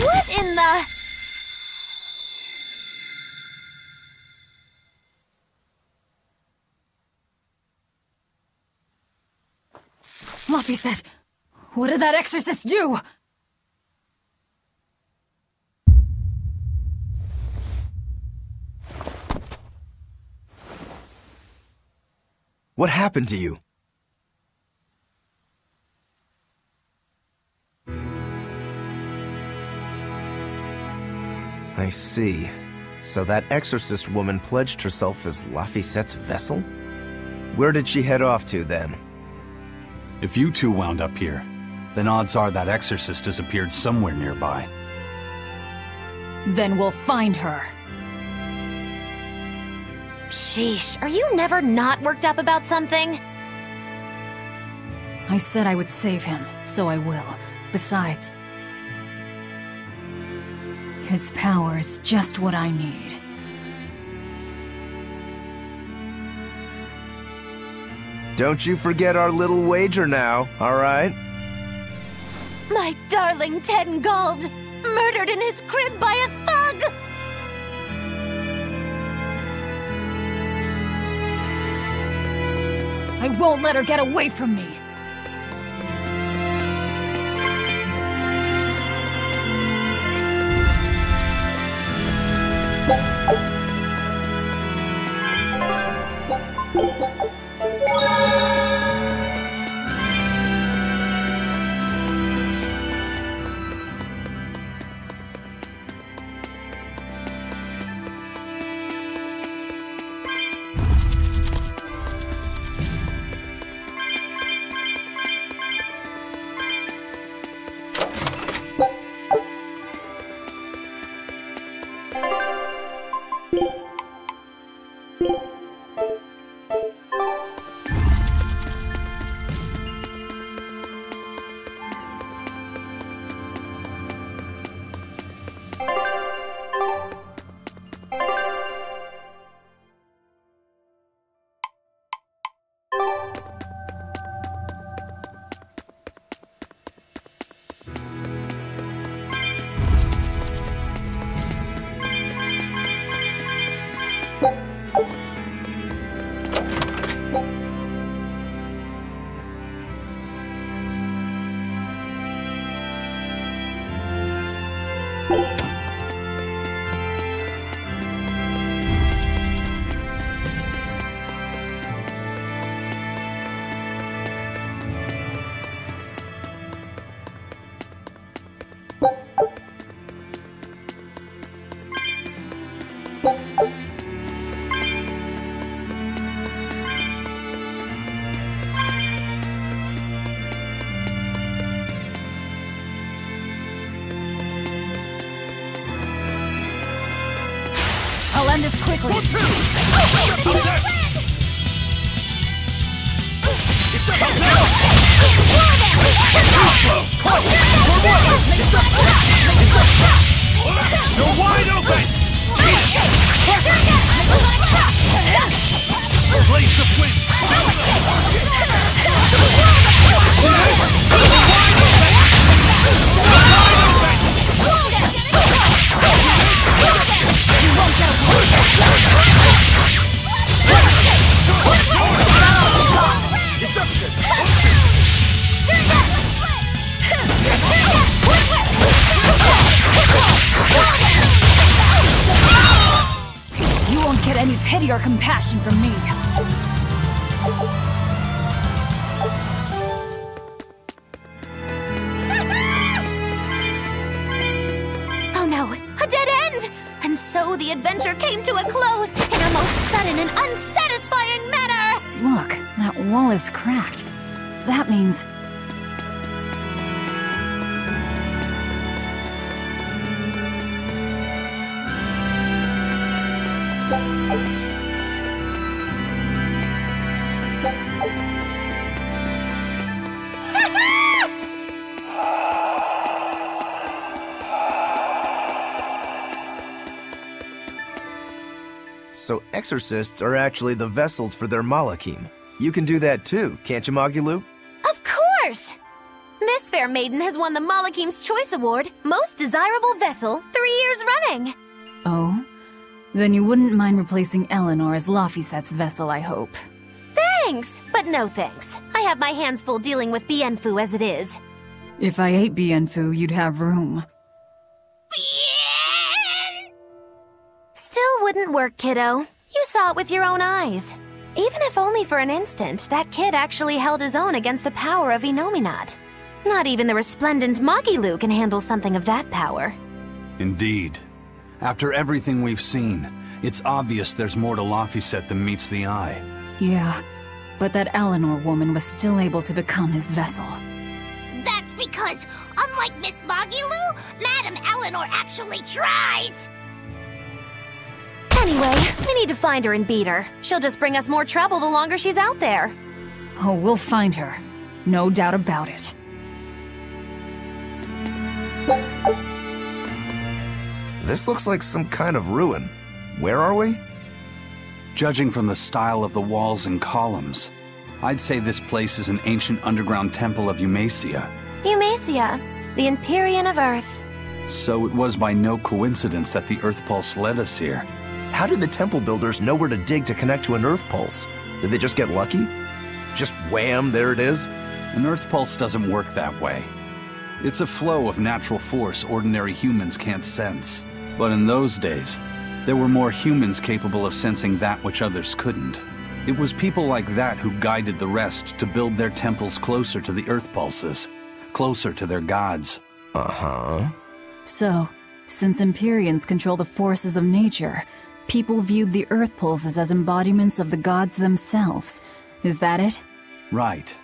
What in the... Laphicet! What did that exorcist do? What happened to you? I see. So that exorcist woman pledged herself as Laphicet's vessel? Where did she head off to, then? If you two wound up here, then odds are that exorcist disappeared somewhere nearby. Then we'll find her. Sheesh, are you never not worked up about something? I said I would save him, so I will. Besides, his power is just what I need. Don't you forget our little wager now, all right? My darling 10 gold, murdered in his crib by a thug! I won't let her get away from me! I'll end this quickly. It's of winds! You won't get any pity or compassion from me. Oh no, a dead end! And so the adventure came to a close in a most sudden and unsatisfying manner! Look, that wall is cracked. That means... So exorcists are actually the vessels for their Malachim. You can do that too, can't you, Magilu? Of course! This fair maiden has won the Malachim's Choice Award, Most Desirable Vessel, 3 years running! Oh? Then you wouldn't mind replacing Eleanor as Laphicet's vessel, I hope. Thanks! But no thanks. I have my hands full dealing with Bienfu as it is. If I ate Bienfu, you'd have room. Still wouldn't work, kiddo. You saw it with your own eyes. Even if only for an instant, that kid actually held his own against the power of Inominat. Not even the resplendent Magilu can handle something of that power. Indeed. After everything we've seen, it's obvious there's more to Laphicet than meets the eye. Yeah, but that Eleanor woman was still able to become his vessel. That's because, unlike Miss Magilu, Madame Eleanor actually tries! Anyway, we need to find her and beat her. She'll just bring us more trouble the longer she's out there. Oh, we'll find her. No doubt about it. This looks like some kind of ruin. Where are we? Judging from the style of the walls and columns, I'd say this place is an ancient underground temple of Eumacia. Eumacia, the Empyrean of Earth. So it was by no coincidence that the Earth Pulse led us here. How did the temple builders know where to dig to connect to an Earth Pulse? Did they just get lucky? Just wham, there it is? An Earth Pulse doesn't work that way. It's a flow of natural force ordinary humans can't sense. But in those days, there were more humans capable of sensing that which others couldn't. It was people like that who guided the rest to build their temples closer to the Earth Pulses, closer to their gods. Uh-huh. So, since Empyreans control the forces of nature, people viewed the Earth Pulses as embodiments of the gods themselves. Is that it? Right.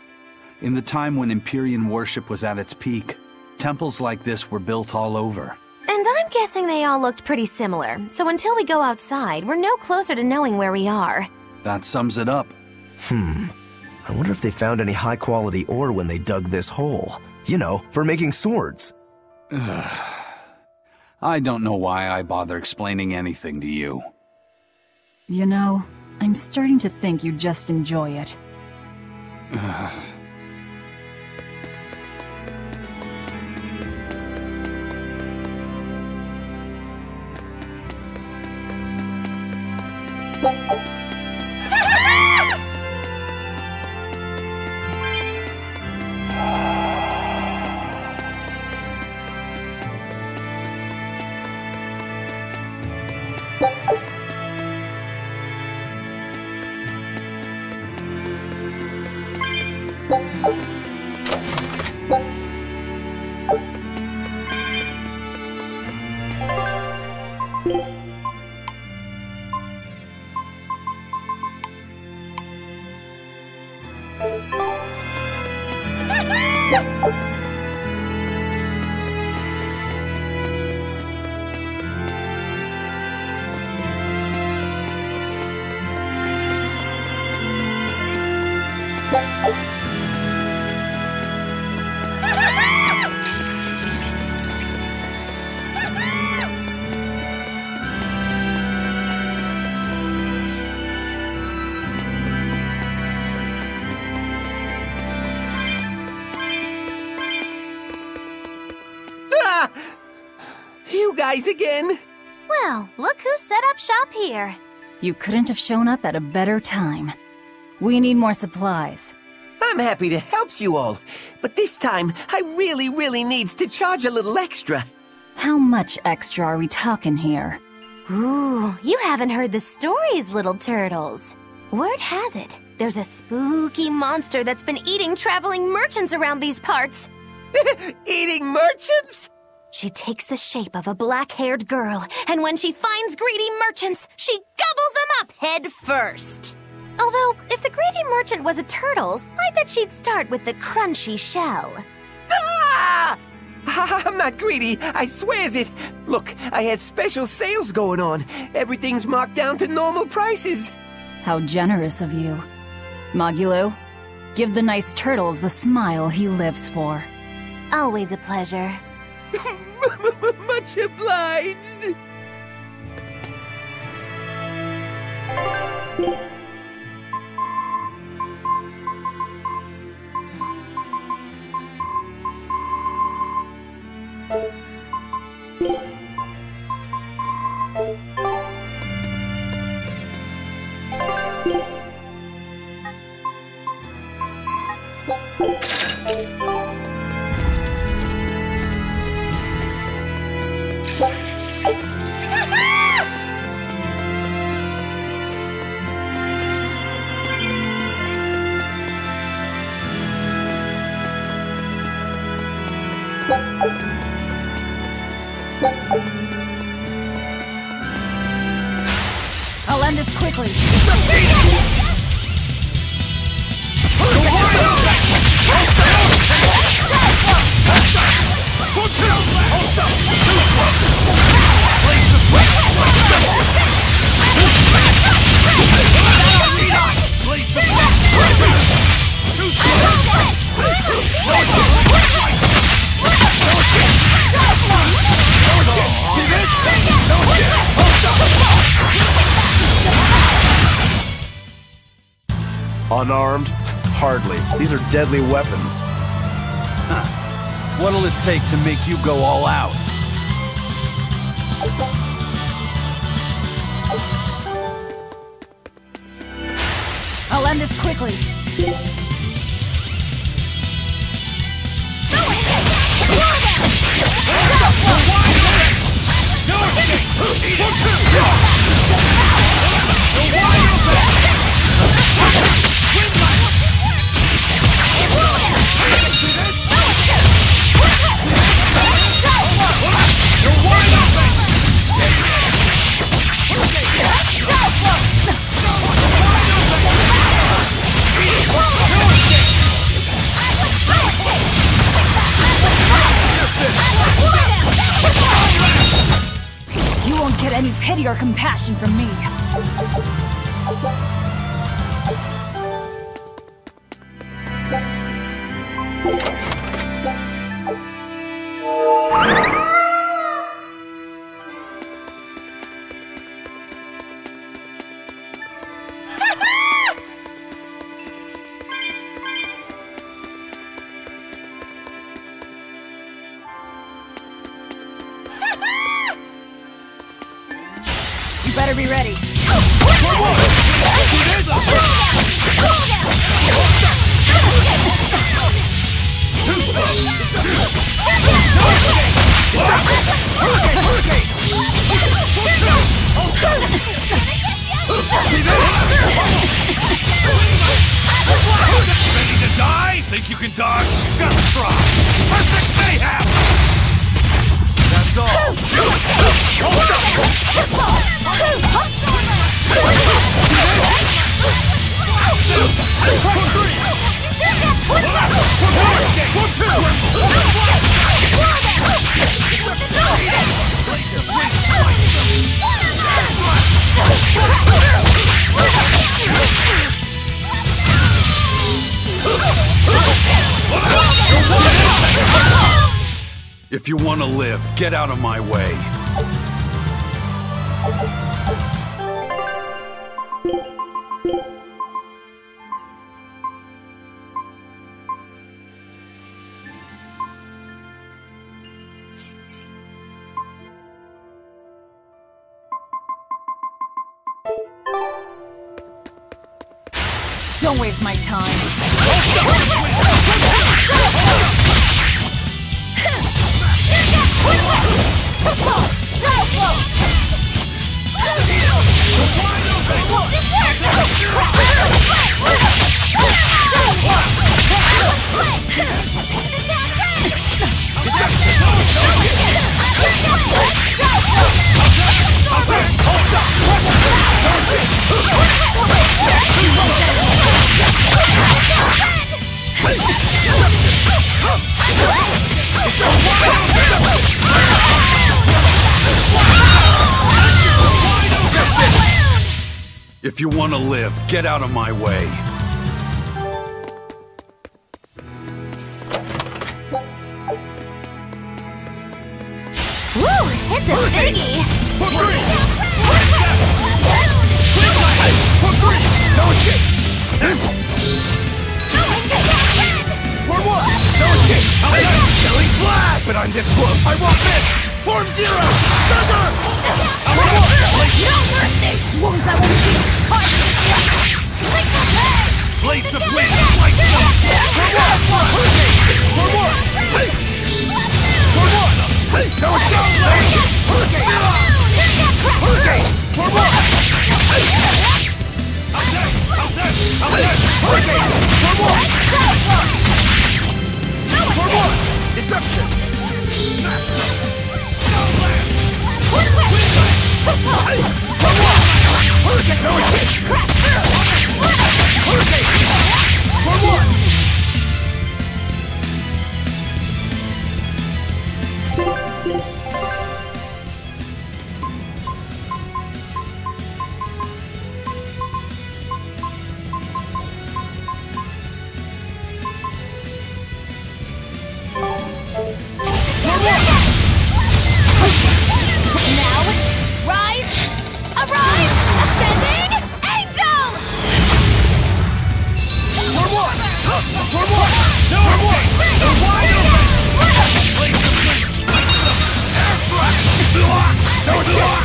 In the time when Empyrean worship was at its peak, temples like this were built all over. And I'm guessing they all looked pretty similar, so until we go outside, we're no closer to knowing where we are. That sums it up. I wonder if they found any high-quality ore when they dug this hole. You know, for making swords. I don't know why I bother explaining anything to you. You know, I'm starting to think you just enjoy it. guys again. Well, look who set up shop here. You couldn't have shown up at a better time. We need more supplies. I'm happy to help you all, but this time I really needs to charge a little extra. How much extra are we talking here? Ooh, you haven't heard the stories, little turtles. Word has it, there's a spooky monster that's been eating traveling merchants around these parts. Eating merchants? She takes the shape of a black-haired girl, and when she finds greedy merchants, she gobbles them up head first. Although, if the greedy merchant was a turtle's, I bet she'd start with the crunchy shell. Ah! I'm not greedy, I swears it. Look, I had special sales going on. Everything's marked down to normal prices. How generous of you. Magilo, give the nice turtles the smile he lives for. Always a pleasure. Much obliged. I'll end this quickly. Unarmed? Hardly. These are deadly weapons. What'll it take to make you go all out? I'll end this quickly. You won't get any pity or compassion from me. You better be ready. Ready to die? Think you can dodge? Just try! Perfect mayhem! That's all! If you want to live, get out of my way. Don't waste my time. If you want to live, get out of my way. Woo! It's a biggie! For three! No escape! For one! No escape! Killing flash! But I'm this close! I won't miss! Form zero! Thunder! For one! No mercy! Wounds I won't see! Blades of wind! Like them! For one! For one! For one! No escape! Hurricane! Hurricane! For one! Hurricane! For one! For one! Deception! For one! Hurricane! No escape! Hurricane! For one! Now, rise! Arise! Ascending angel! For one! For one! No! For one! No wide open!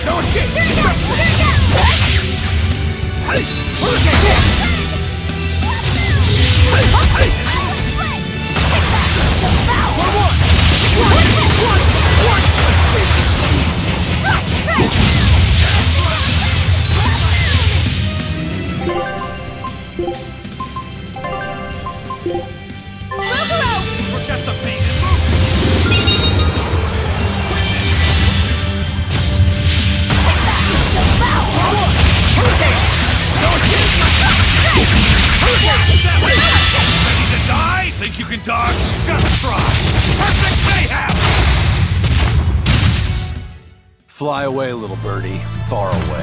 No escape! No escape! Hurricane! For one! Forget the pain and move! Hurricane! No escape! Hurricane! Ready to die? Think you can dodge? Just try! Perfect mayhem! Fly away, little birdie. Far away.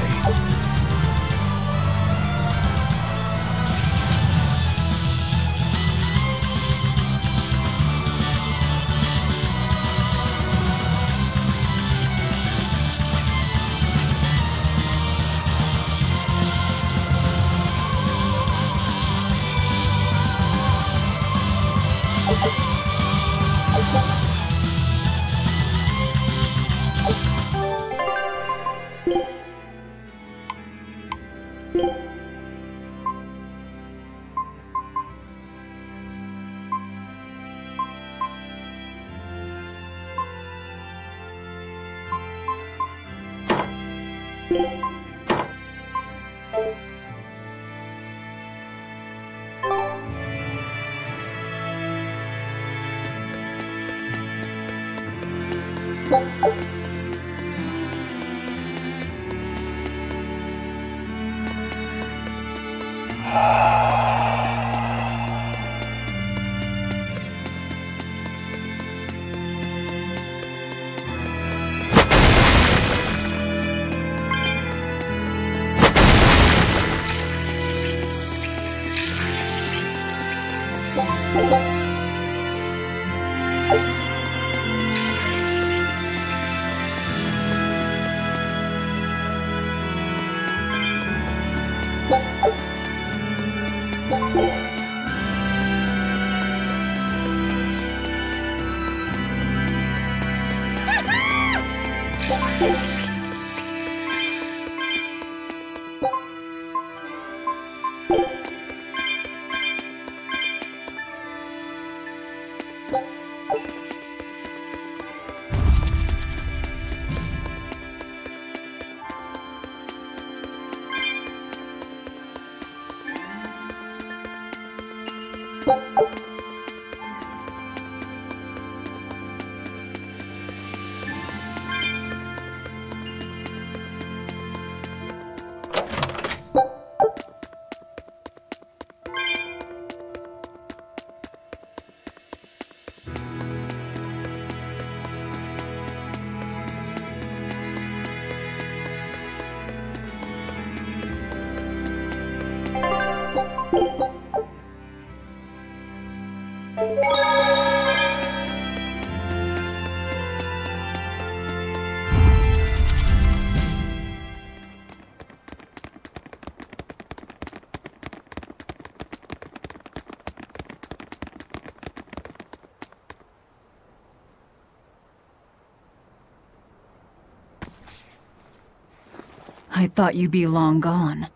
I thought you'd be long gone.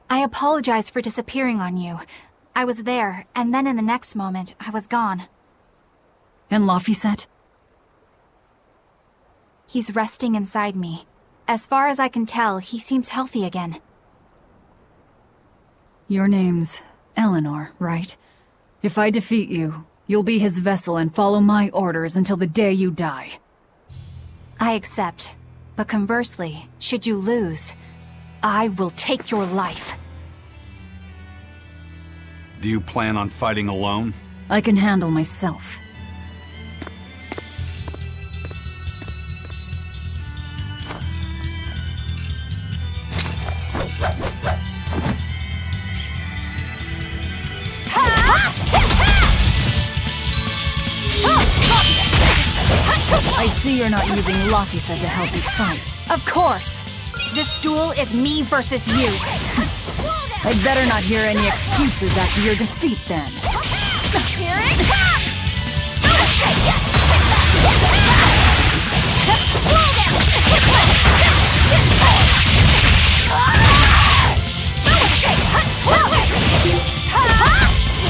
I apologize for disappearing on you. I was there, and then in the next moment, I was gone. And Laphicet? He's resting inside me. As far as I can tell, he seems healthy again. Your name's Eleanor, right? If I defeat you, you'll be his vessel and follow my orders until the day you die. I accept. But conversely, should you lose, I will take your life. Do you plan on fighting alone? I can handle myself. I see you're not using Laphicet to help you fight. Of course! This duel is me versus you! I'd better not hear any excuses after your defeat, then. Here it comes! Here it comes! Here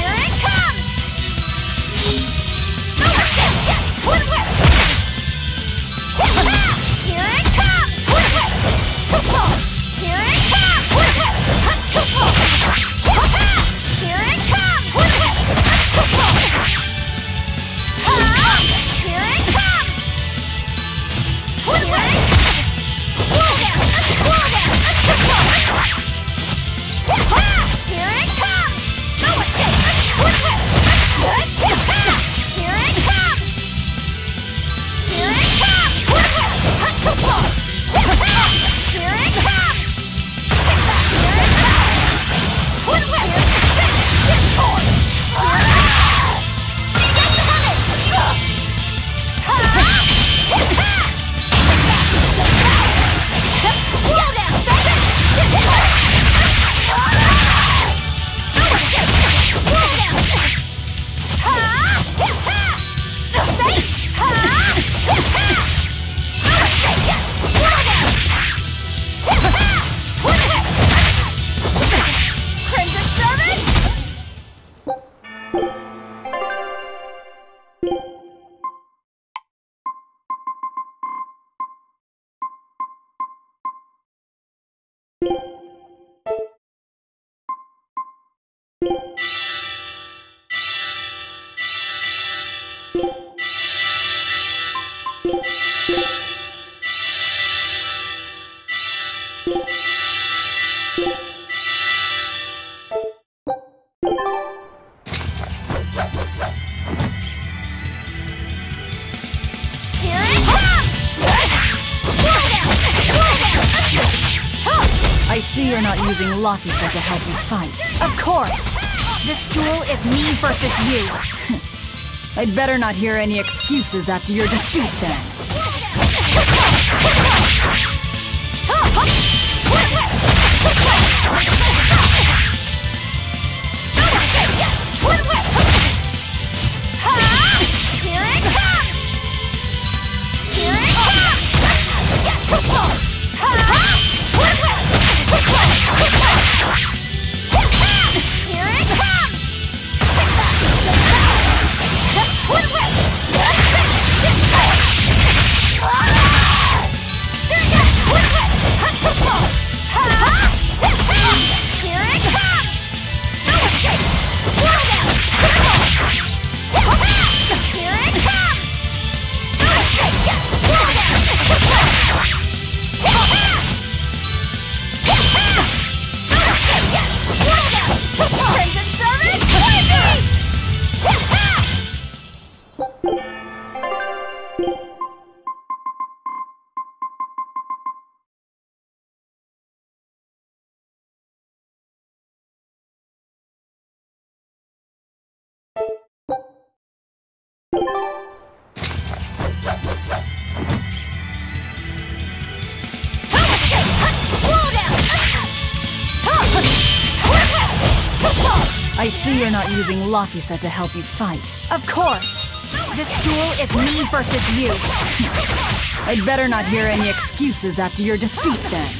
it comes! Here it comes! Here it comes! Here it comes! Here it comes! No escape! Here it comes! Here it comes! Here it comes! Here it comes! I see you're not using Laphicet to help you fight. Of course! This duel is me versus you! I'd better not hear any excuses after your defeat, then. Here it comes! Here it comes! Here it comes! Here it comes! see you're not using Laphicet to help you fight. Of course! This duel is me versus you! I'd better not hear any excuses after your defeat, then.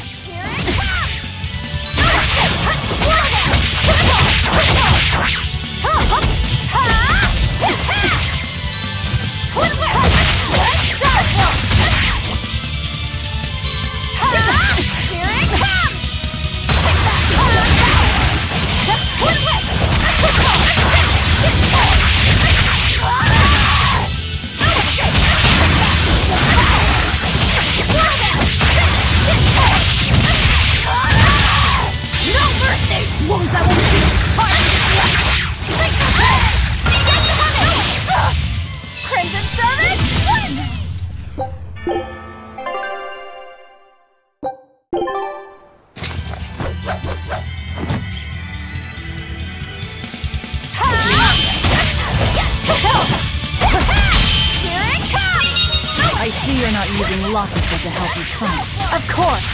Wounds I will shoot! Crimson Servant, Here it comes! I see you're not using Laphicet to help you fight. Of course!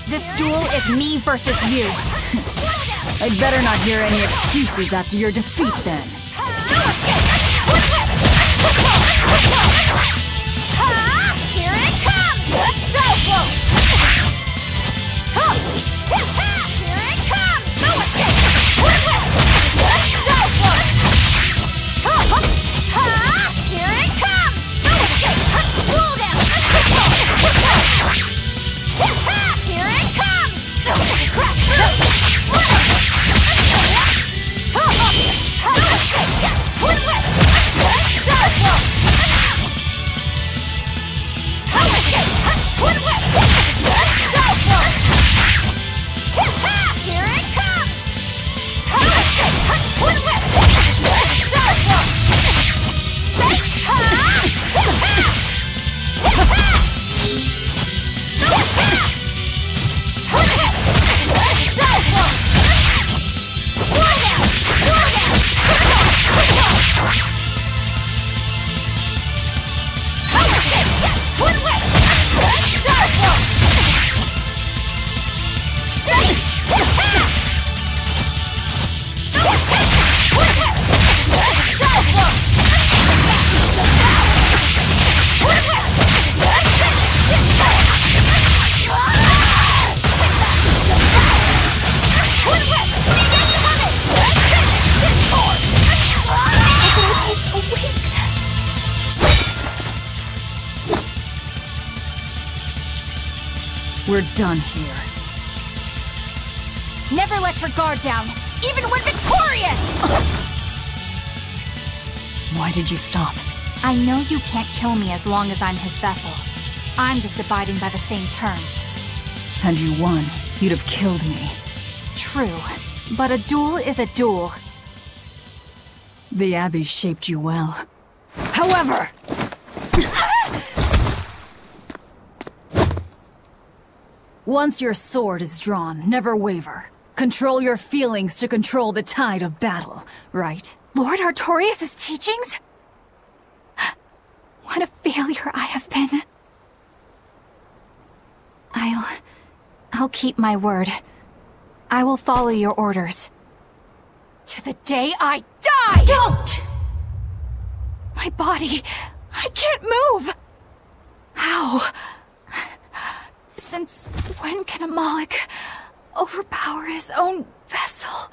This duel is me versus you! I'd better not hear any excuses after your defeat, then. Here it comes! So close! Here it comes! No escape! So close! Here it comes! No escape! Cool down! Here it comes! Crash through! We're done here. Never let your guard down, even when victorious! Why did you stop? I know you can't kill me as long as I'm his vessel. I'm just abiding by the same terms. Had you won, you'd have killed me. True, but a duel is a duel. The Abbey shaped you well. However! Once your sword is drawn, never waver. Control your feelings to control the tide of battle, right? Lord Artorias' teachings? What a failure I have been. I'll keep my word. I will follow your orders. To the day I die! Don't! My body, I can't move! How? Since when can a Moloch overpower his own vessel?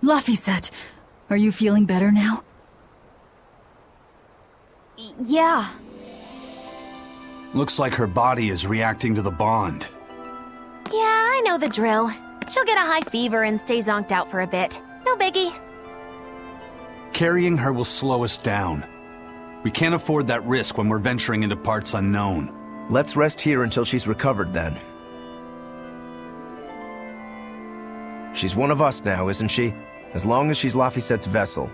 Laphicet, are you feeling better now? Yeah. Looks like her body is reacting to the bond. Yeah, I know the drill. She'll get a high fever and stay zonked out for a bit. No biggie. Carrying her will slow us down. We can't afford that risk when we're venturing into parts unknown. Let's rest here until she's recovered, then. She's one of us now, isn't she? As long as she's Laphicet's vessel.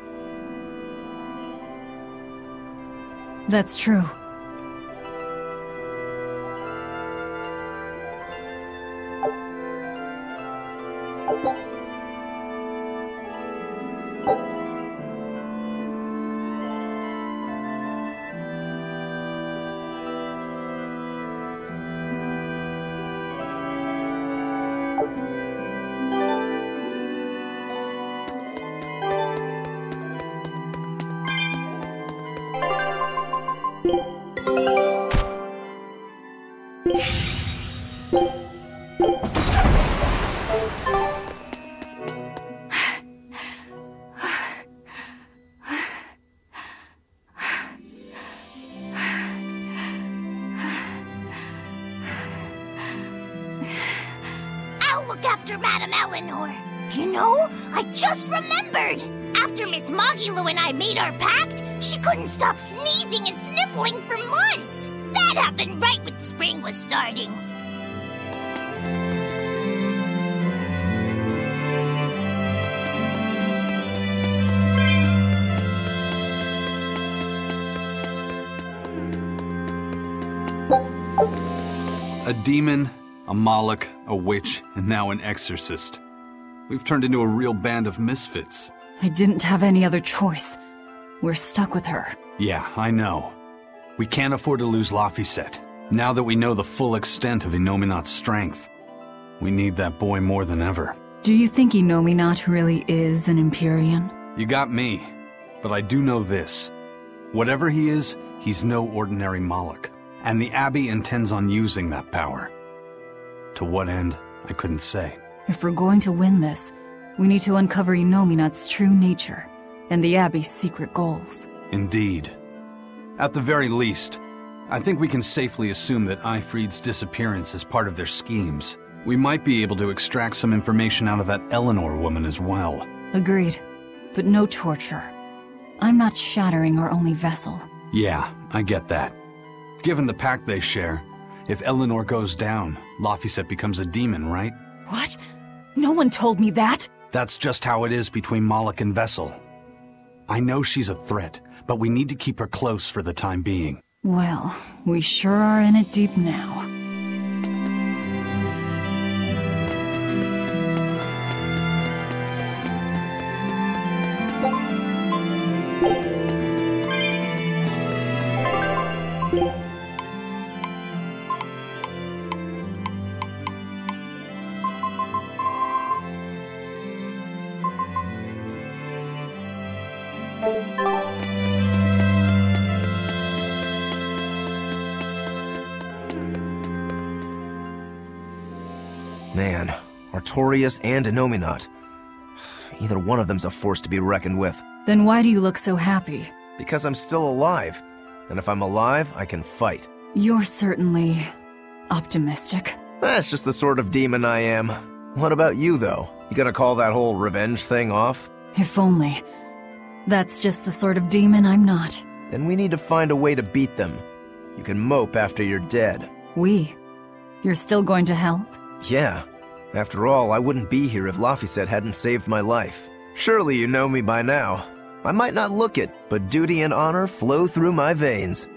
That's true. after Madame Eleanor. You know, I just remembered! After Miss Mogulu and I made our pact, she couldn't stop sneezing and sniffling for months! That happened right when spring was starting. A demon, a Moloch, a witch, and now an exorcist. We've turned into a real band of misfits. I didn't have any other choice. We're stuck with her. Yeah, I know. We can't afford to lose Laphicet. Now that we know the full extent of Innominat's strength, we need that boy more than ever. Do you think Innominat really is an Empyrean? You got me, but I do know this. Whatever he is, he's no ordinary Moloch. And the Abbey intends on using that power. To what end, I couldn't say. If we're going to win this, we need to uncover Innominat's true nature and the Abbey's secret goals. Indeed. At the very least, I think we can safely assume that Ifrid's disappearance is part of their schemes. We might be able to extract some information out of that Eleanor woman as well. Agreed, but no torture. I'm not shattering our only vessel. Yeah, I get that. Given the pact they share, if Eleanor goes down, Laphicet becomes a demon, right? What? No one told me that! That's just how it is between Moloch and Vessel. I know she's a threat, but we need to keep her close for the time being. Well, we sure are in it deep now. Man, Artorias and Innominat. Either one of them's a force to be reckoned with. Then why do you look so happy? Because I'm still alive. And if I'm alive, I can fight. You're certainly optimistic. That's just the sort of demon I am. What about you, though? You gonna call that whole revenge thing off? If only. That's just the sort of demon I'm not. Then we need to find a way to beat them. You can mope after you're dead. We? You're still going to help? Yeah. After all, I wouldn't be here if Laphicet hadn't saved my life. Surely you know me by now. I might not look it, but duty and honor flow through my veins.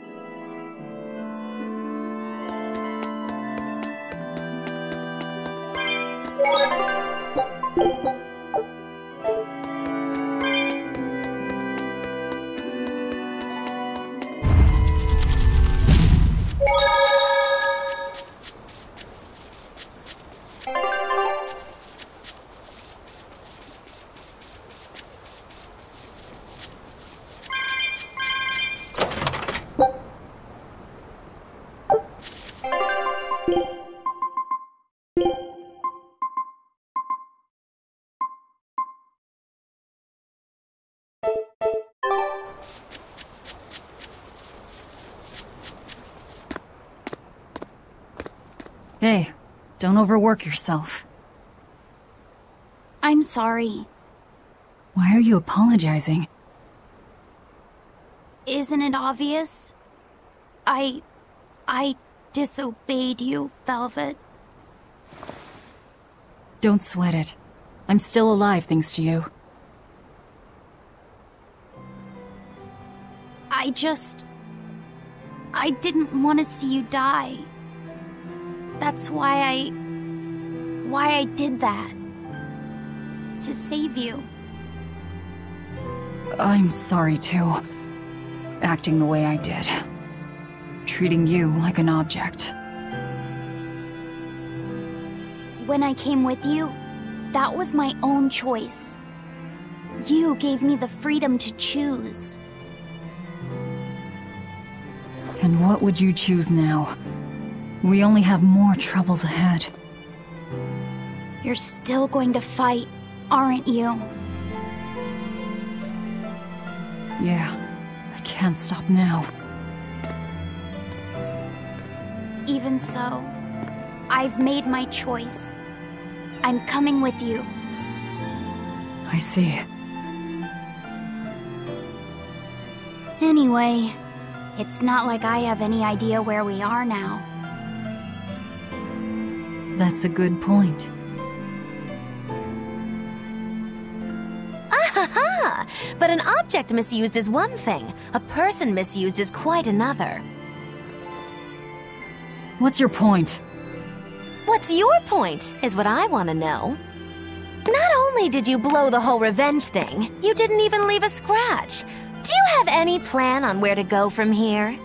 Hey, don't overwork yourself. I'm sorry. Why are you apologizing? Isn't it obvious? I disobeyed you, Velvet. Don't sweat it. I'm still alive thanks to you. I didn't want to see you die. That's why I did that. To save you. I'm sorry too. Acting the way I did. Treating you like an object. When I came with you, that was my own choice. You gave me the freedom to choose. And what would you choose now? We only have more troubles ahead. You're still going to fight, aren't you? Yeah, I can't stop now. Even so, I've made my choice. I'm coming with you. I see. Anyway, it's not like I have any idea where we are now. That's a good point. Ah-ha-ha! But an object misused is one thing. A person misused is quite another. What's your point? What's your point, is what I want to know. Not only did you blow the whole revenge thing, you didn't even leave a scratch. Do you have any plan on where to go from here?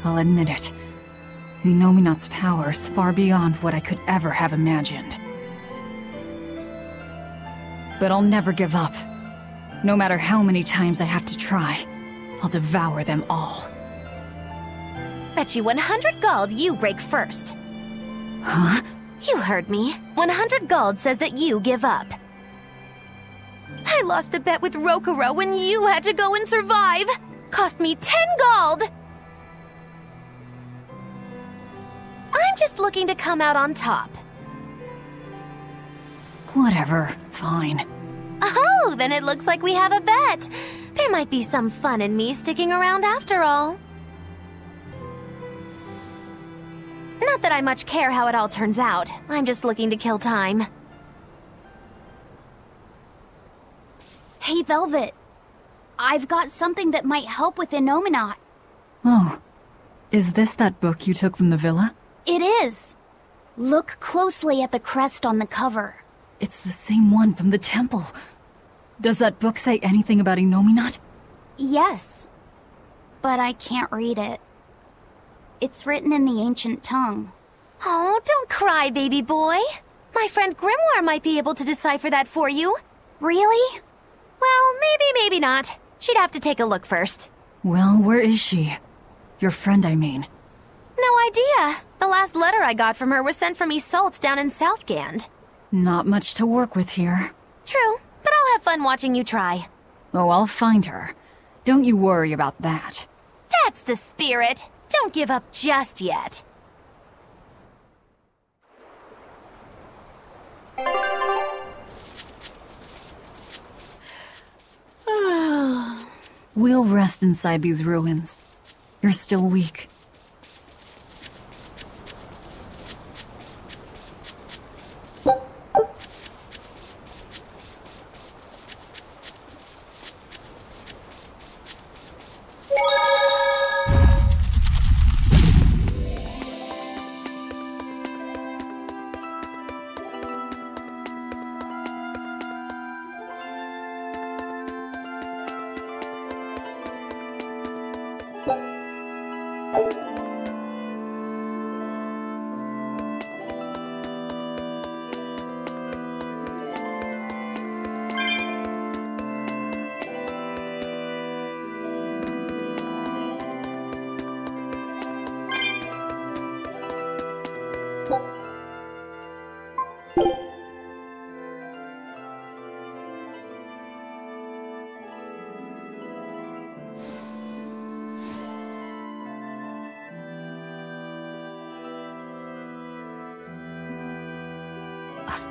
I'll admit it. Inominat's power is far beyond what I could ever have imagined. But I'll never give up. No matter how many times I have to try, I'll devour them all. Bet you 100 gold you break first. Huh? You heard me. 100 gold says that you give up. I lost a bet with Rokuro when you had to go and survive. Cost me 10 gold. I'm just looking to come out on top. Whatever. Fine. Oh, then it looks like we have a bet. There might be some fun in me sticking around after all. Not that I much care how it all turns out. I'm just looking to kill time. Hey, Velvet. I've got something that might help with Inominat. Oh. Is this that book you took from the villa? It is. Look closely at the crest on the cover. It's the same one from the temple. Does that book say anything about Inominat? Yes. But I can't read it. It's written in the ancient tongue. Oh, don't cry, baby boy. My friend Grimoire might be able to decipher that for you. Really? Well, maybe not. She'd have to take a look first. Well, where is she? Your friend, I mean. No idea. The last letter I got from her was sent from Isolde down in Southgand. Not much to work with here. True, but I'll have fun watching you try. Oh, I'll find her. Don't you worry about that. That's the spirit. Don't give up just yet. We'll rest inside these ruins. You're still weak.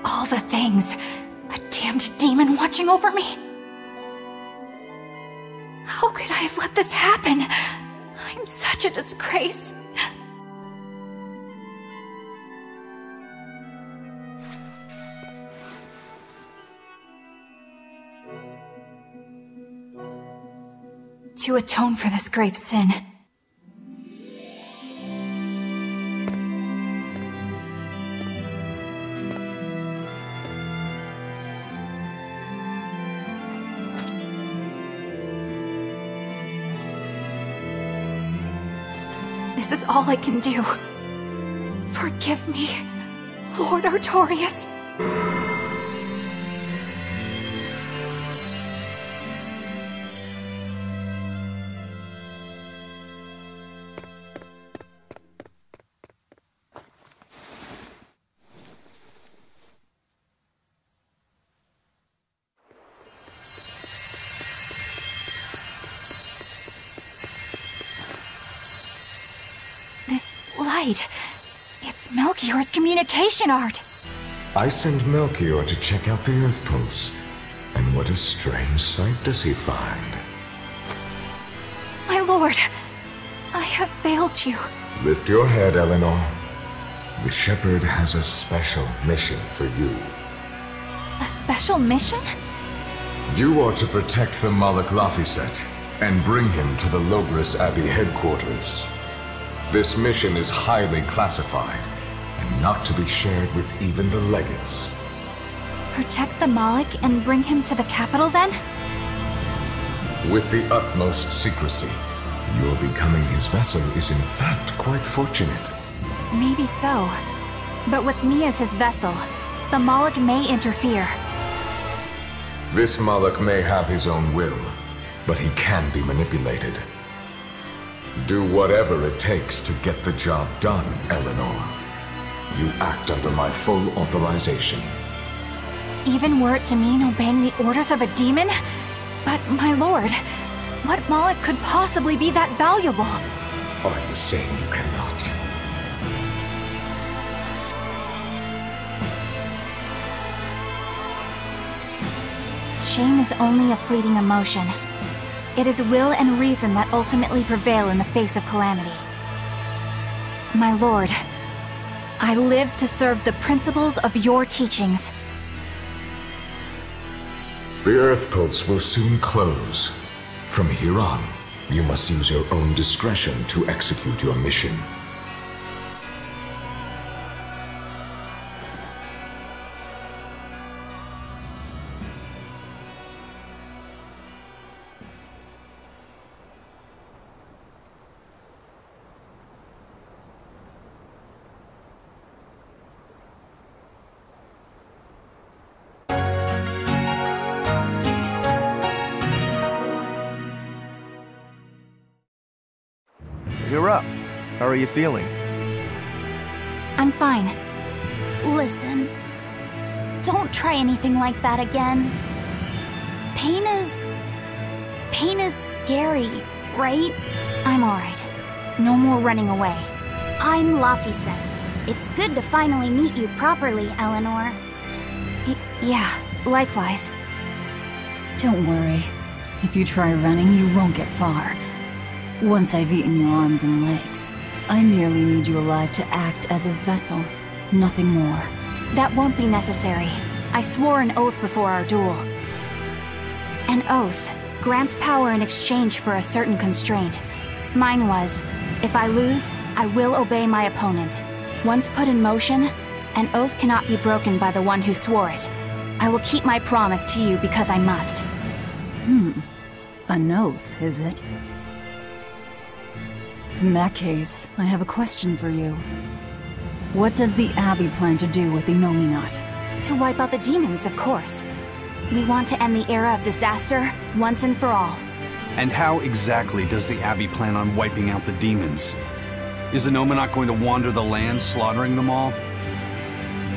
All the things. A damned demon watching over me. How could I have let this happen? I'm such a disgrace. To atone for this grave sin, this is all I can do. Forgive me, Lord Artorias. This light, it's milky. Melchior's communication art! I send Melchior to check out the Earth Pulse. And what a strange sight does he find? My lord, I have failed you. Lift your head, Eleanor. The Shepherd has a special mission for you. A special mission? You are to protect the Malak Laphicet and bring him to the Logris Abbey headquarters. This mission is highly classified and not to be shared with even the legates. Protect the Malak and bring him to the capital, then? With the utmost secrecy. Your becoming his vessel is in fact quite fortunate. Maybe so. But with me as his vessel, the Malak may interfere. This Malak may have his own will, but he can be manipulated. Do whatever it takes to get the job done, Eleanor. You act under my full authorization. Even were it to mean obeying the orders of a demon? But, my lord, what Malak could possibly be that valuable? Are you saying you cannot? Shame is only a fleeting emotion. It is will and reason that ultimately prevail in the face of calamity. My lord, I live to serve the principles of your teachings. The Earth Pulse will soon close. From here on, you must use your own discretion to execute your mission. You're up. How are you feeling? I'm fine. Listen, don't try anything like that again. Pain is scary, right? I'm alright. No more running away. I'm Laphicet. It's good to finally meet you properly, Eleanor. Yeah, likewise. Don't worry. If you try running, you won't get far. Once I've eaten your arms and legs, I merely need you alive to act as his vessel. Nothing more. That won't be necessary. I swore an oath before our duel. An oath grants power in exchange for a certain constraint. Mine was, if I lose, I will obey my opponent. Once put in motion, an oath cannot be broken by the one who swore it. I will keep my promise to you because I must. An oath, is it? In that case, I have a question for you. What does the Abbey plan to do with Innominat? To wipe out the demons, of course. We want to end the era of disaster, once and for all. And how exactly does the Abbey plan on wiping out the demons? Is Innominat going to wander the land, slaughtering them all?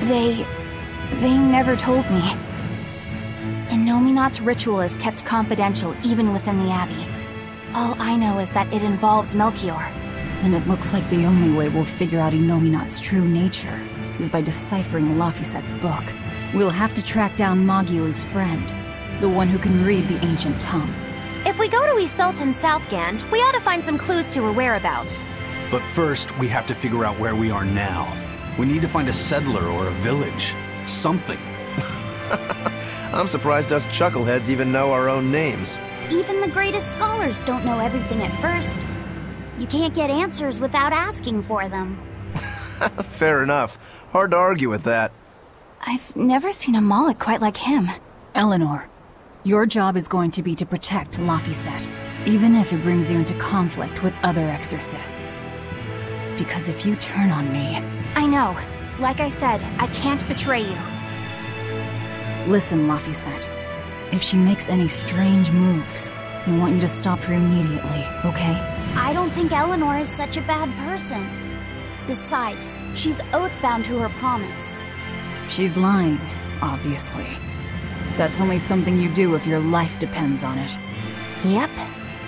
They never told me. Innominat's ritual is kept confidential even within the Abbey. All I know is that it involves Melchior. Then it looks like the only way we'll figure out Innominat's true nature is by deciphering Laphicet's book. We'll have to track down Magulu's friend, the one who can read the ancient tongue. If we go to Isolt in Southgand, we ought to find some clues to her whereabouts. But first, we have to figure out where we are now. We need to find a settler or a village. Something. I'm surprised us chuckleheads even know our own names. Even the greatest scholars don't know everything at first. You can't get answers without asking for them. Fair enough. Hard to argue with that. I've never seen a Malak quite like him. Eleanor, your job is going to be to protect Laphicet, even if it brings you into conflict with other exorcists. Because if you turn on me... I know. Like I said, I can't betray you. Listen, Laphicet. If she makes any strange moves, I want you to stop her immediately, okay? I don't think Eleanor is such a bad person. Besides, she's oath-bound to her promise. She's lying, obviously. That's only something you do if your life depends on it. Yep.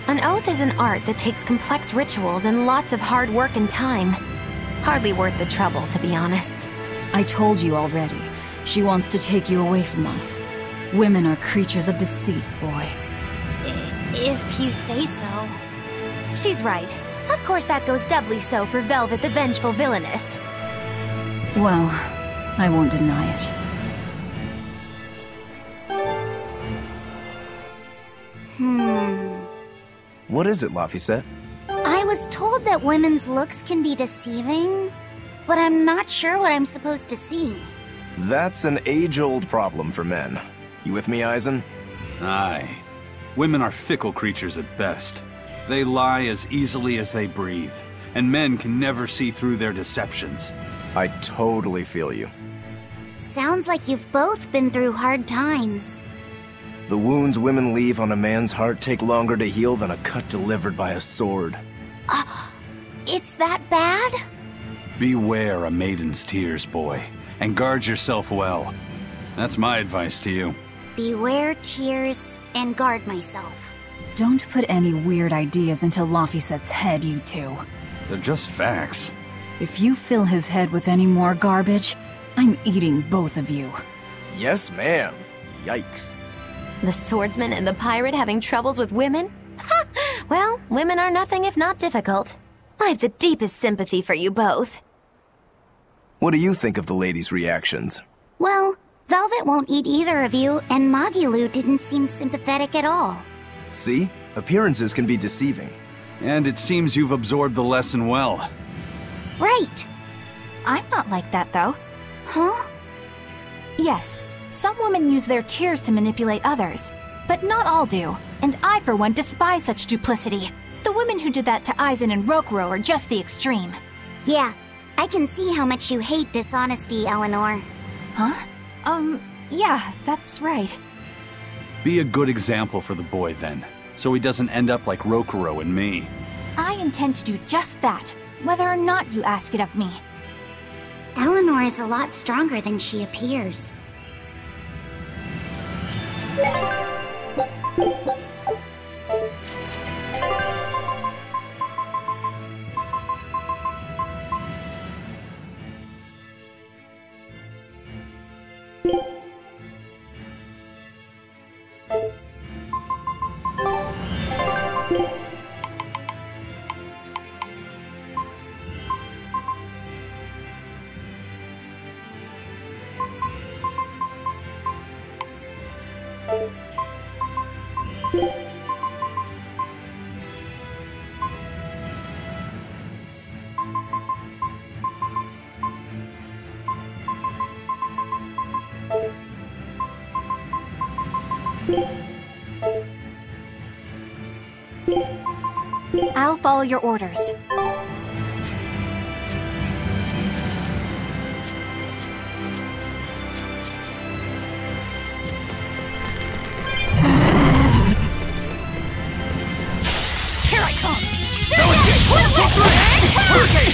An oath is an art that takes complex rituals and lots of hard work and time. Hardly worth the trouble, to be honest. I told you already. She wants to take you away from us. Women are creatures of deceit, boy. If you say so. She's right. Of course that goes doubly so for Velvet the Vengeful Villainess. Well, I won't deny it. What is it, Laphicet? I was told that women's looks can be deceiving, but I'm not sure what I'm supposed to see. That's an age-old problem for men. You with me, Eisen? Aye. Women are fickle creatures at best. They lie as easily as they breathe, and men can never see through their deceptions. I totally feel you. Sounds like you've both been through hard times. The wounds women leave on a man's heart take longer to heal than a cut delivered by a sword. It's that bad? Beware a maiden's tears, boy, and guard yourself well. That's my advice to you. Beware tears and guard myself. Don't put any weird ideas into Laphicet's head, you two. They're just facts. If you fill his head with any more garbage, I'm eating both of you. Yes, ma'am. Yikes. The swordsman and the pirate having troubles with women? Ha! Well, women are nothing if not difficult. I've the deepest sympathy for you both. What do you think of the ladies' reactions? Well, Velvet won't eat either of you, and Magilu didn't seem sympathetic at all. See? Appearances can be deceiving. And it seems you've absorbed the lesson well. Right. I'm not like that, though. Huh? Yes, some women use their tears to manipulate others, but not all do, and I, for one, despise such duplicity. The women who did that to Eisen and Rokuro are just the extreme. Yeah, I can see how much you hate dishonesty, Eleanor. Huh? Yeah, that's right. Be a good example for the boy, then, so he doesn't end up like Rokuro and me. I intend to do just that, whether or not you ask it of me. Eleanor is a lot stronger than she appears. I'll follow your orders. Here I come! No escape! Hurricane!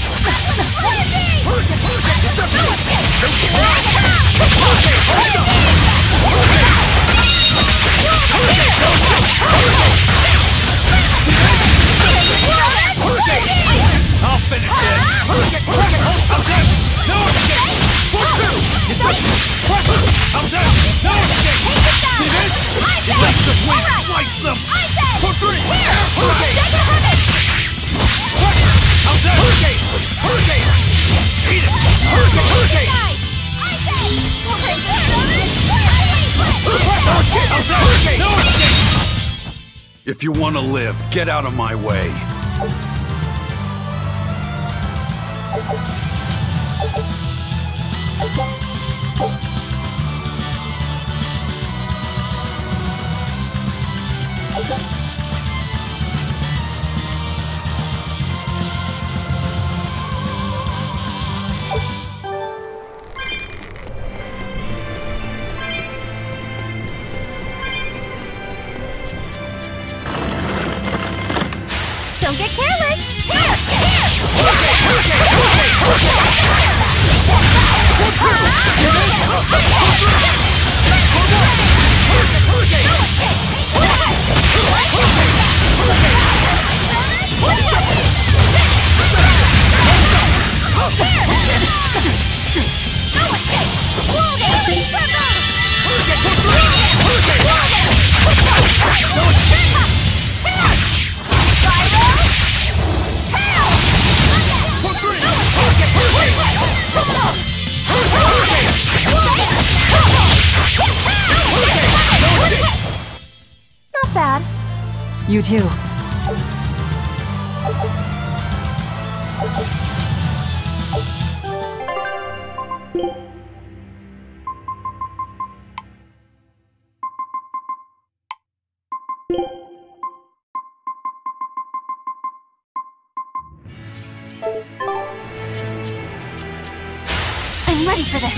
I'll finish it! I'm dead! No escape! I'm dead! No escape! See this? Let the wind slice them! For three! Hurricane! I'm dead! Hurricane! Eat it! Hurricane! No escape! If you want to live, get out of my way. Don't get careless! You too. I'm ready for this.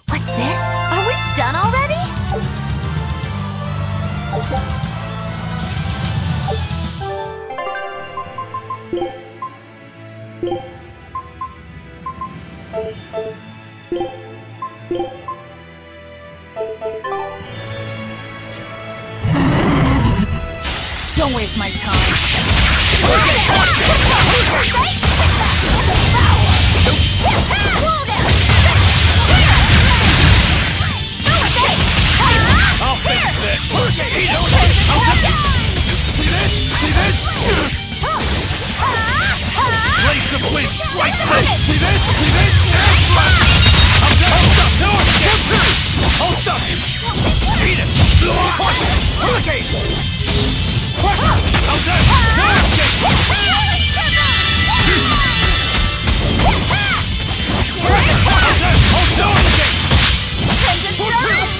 What's this? Are we done already? Don't waste my time. I'll fix this! See this? See this? Blades of wind, slice this! See this? See this? Hold up! No escape! Hold up! Eat it!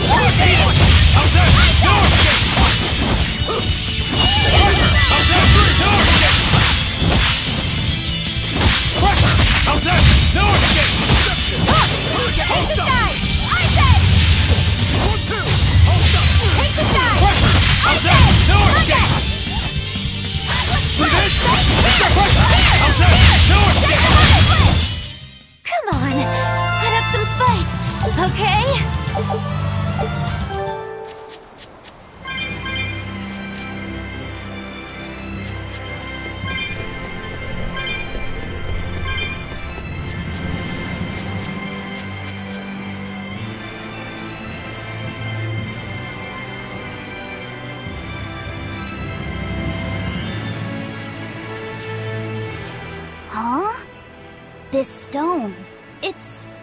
Hurricane! How's that? No escape! Hold no escape! How's that? No escape! How's that? No escape! How's that? No escape! Hold up! How's that? No escape! See this? How's that? No escape! Come on, put up some fight, okay? Huh? This stone, it's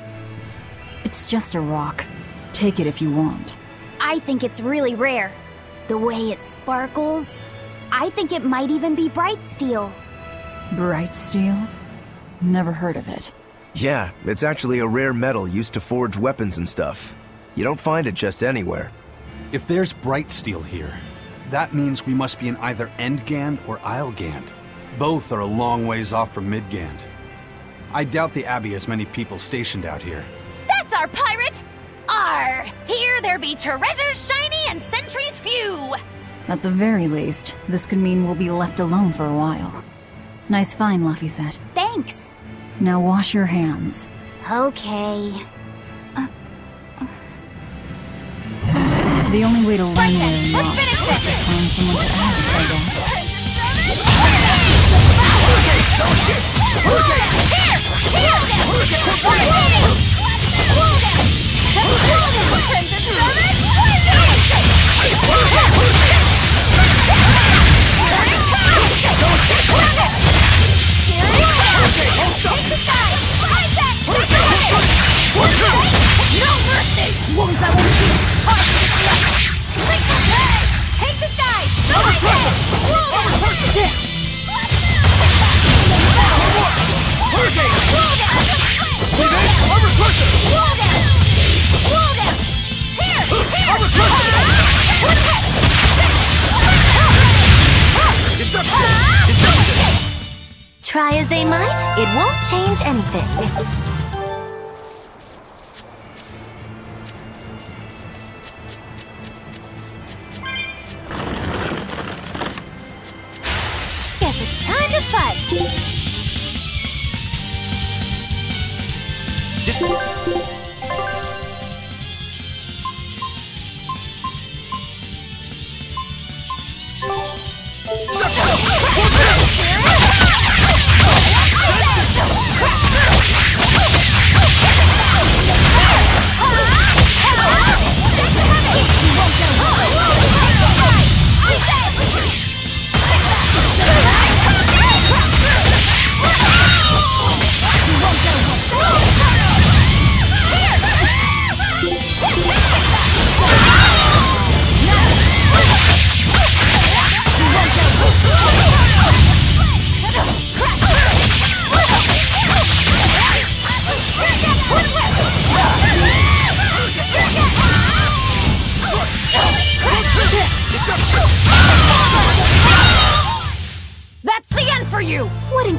just a rock. Take it if you want. I think it's really rare. The way it sparkles, I think it might even be bright steel. Bright steel? Never heard of it. Yeah, it's actually a rare metal used to forge weapons and stuff. You don't find it just anywhere. If there's bright steel here, that means we must be in either Endgand or Islegand. Both are a long ways off from Midgand. I doubt the Abbey has many people stationed out here. That's our pirate! Arr! Here there be treasures shiny and sentries few! At the very least, this could mean we'll be left alone for a while. Nice find, Laphicet. Thanks. Now wash your hands. Okay. The only way to learn where you're not is to find someone to ask, I guess. Try as they might, it won't change anything. Guess it's time to fight.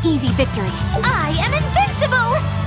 easy victory. I am invincible!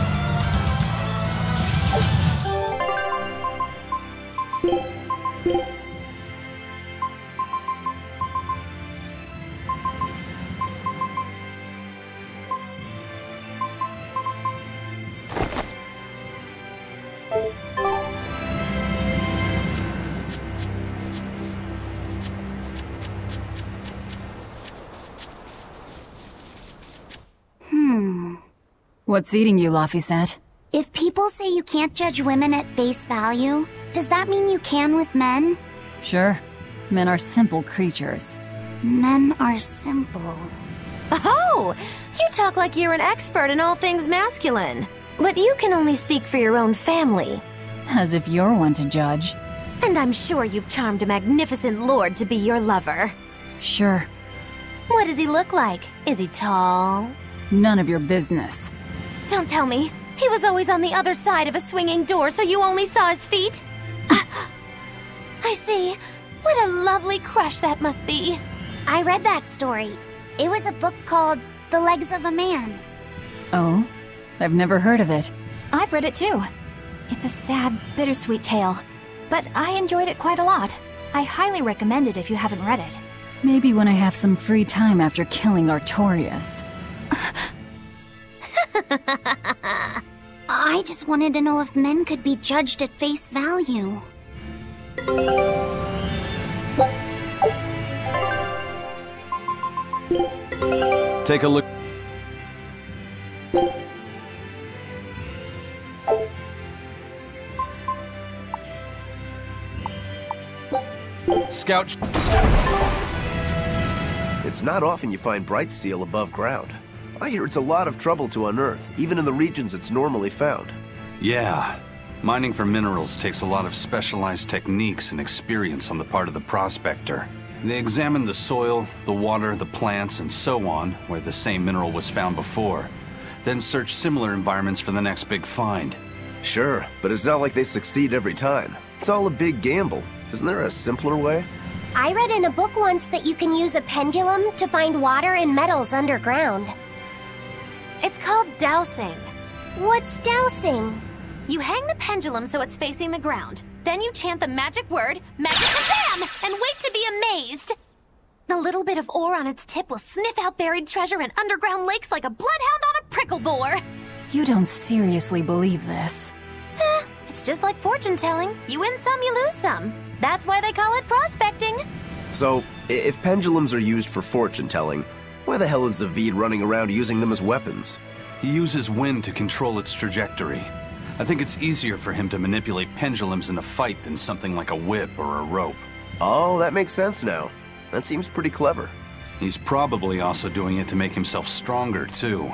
What's eating you, Laphicet? If people say you can't judge women at face value, does that mean you can with men? Sure. Men are simple creatures. Men are simple. Oh! You talk like you're an expert in all things masculine. But you can only speak for your own family. As if you're one to judge. And I'm sure you've charmed a magnificent lord to be your lover. Sure. What does he look like? Is he tall? None of your business. Don't tell me. He was always on the other side of a swinging door, so you only saw his feet? I see. What a lovely crush that must be. I read that story. It was a book called The Legs of a Man. Oh? I've never heard of it. I've read it too. It's a sad, bittersweet tale, but I enjoyed it quite a lot. I highly recommend it if you haven't read it. Maybe when I have some free time after killing Artorias. I just wanted to know if men could be judged at face value. Take a look. Scout. It's not often you find bright steel above ground. I hear it's a lot of trouble to unearth, even in the regions it's normally found. Yeah. Mining for minerals takes a lot of specialized techniques and experience on the part of the prospector. They examine the soil, the water, the plants, and so on, where the same mineral was found before, then search similar environments for the next big find. Sure, but it's not like they succeed every time. It's all a big gamble. Isn't there a simpler way? I read in a book once that you can use a pendulum to find water and metals underground. It's called dowsing. What's dowsing? You hang the pendulum so it's facing the ground. Then you chant the magic word, Magicazam, and wait to be amazed. The little bit of ore on its tip will sniff out buried treasure in underground lakes like a bloodhound on a prickle bore. You don't seriously believe this. It's just like fortune telling. You win some, you lose some. That's why they call it prospecting. So, if pendulums are used for fortune telling, why the hell is Zaveid running around using them as weapons? He uses wind to control its trajectory. I think it's easier for him to manipulate pendulums in a fight than something like a whip or a rope. Oh, that makes sense now. That seems pretty clever. He's probably also doing it to make himself stronger, too.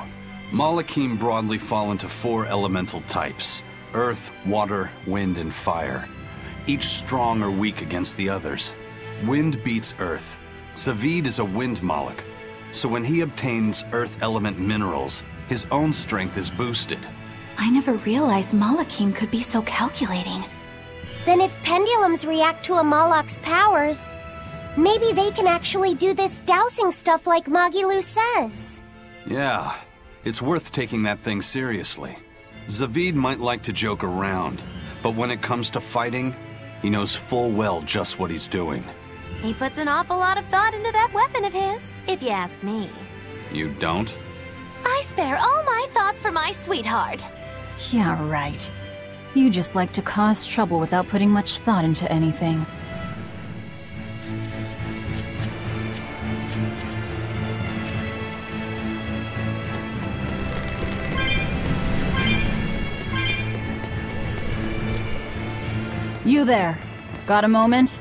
Malachim broadly fall into 4 elemental types: earth, water, wind, and fire. Each strong or weak against the others. Wind beats earth. Zaveid is a wind Malach, so when he obtains earth element minerals, his own strength is boosted. I never realized Malachim could be so calculating. Then if pendulums react to a Moloch's powers, maybe they can actually do this dowsing stuff like Magilu says. Yeah, it's worth taking that thing seriously. Zaveid might like to joke around, but when it comes to fighting, he knows full well just what he's doing. He puts an awful lot of thought into that weapon of his, if you ask me. You don't? I spare all my thoughts for my sweetheart. Yeah, right. You just like to cause trouble without putting much thought into anything. You there. Got a moment?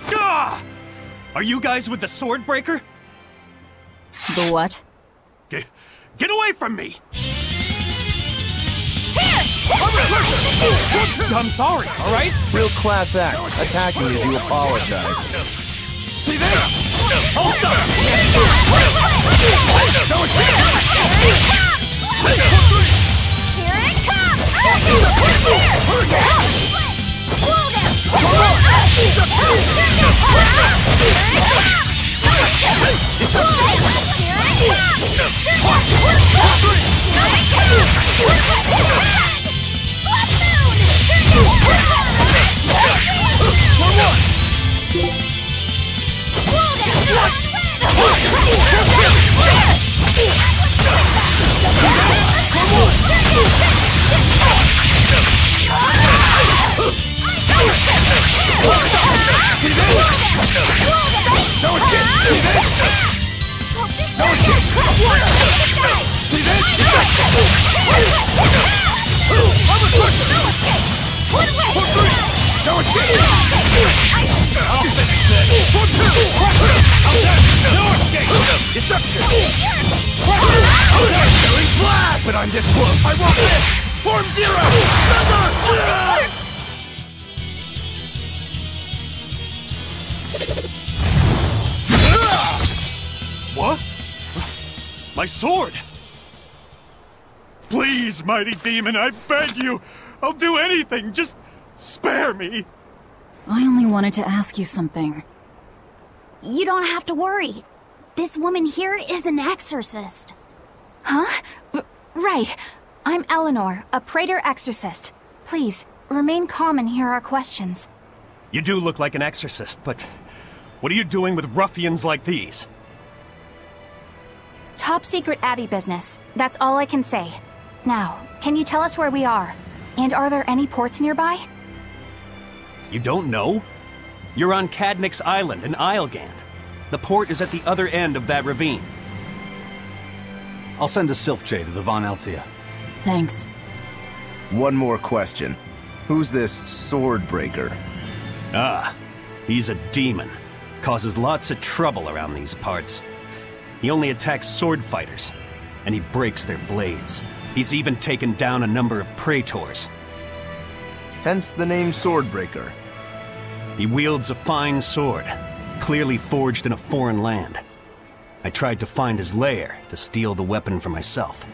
Gah! Are you guys with the sword breaker? The what? Get away from me! I'm sorry, alright? Real class act, attacking as you apologize. See there! Hold up! Here it comes! Here! Whoa there! See this? I'm a pusher! For 3! No escape! I'll finish this! For 2! No escape! Deception! Killing flash! But I'm this close! I won't miss! Form 0! Thunder! What? My sword! Please, mighty demon, I beg you! I'll do anything, just spare me! I only wanted to ask you something. You don't have to worry. This woman here is an exorcist. Huh? Right. I'm Eleanor, a praetor exorcist. Please, remain calm and hear our questions. You do look like an exorcist, but what are you doing with ruffians like these? Top secret Abbey business. That's all I can say. Now, can you tell us where we are? And are there any ports nearby? You don't know? You're on Cadnix Island in Islegand. The port is at the other end of that ravine. I'll send a Sylphjay to the Von Altia. Thanks. One more question. Who's this Swordbreaker? Ah, he's a demon. Causes lots of trouble around these parts. He only attacks sword fighters, and he breaks their blades. He's even taken down a number of praetors. Hence the name Swordbreaker. He wields a fine sword, clearly forged in a foreign land. I tried to find his lair to steal the weapon for myself,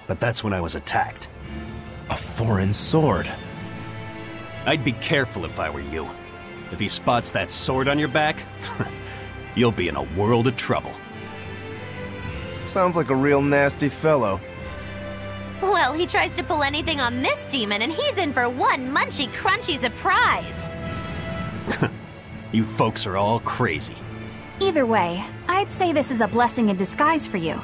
but that's when I was attacked. A foreign sword? I'd be careful if I were you. If he spots that sword on your back, you'll be in a world of trouble. Sounds like a real nasty fellow. Well, he tries to pull anything on this demon, and he's in for one munchy crunchy surprise. You folks are all crazy. Either way, I'd say this is a blessing in disguise for you.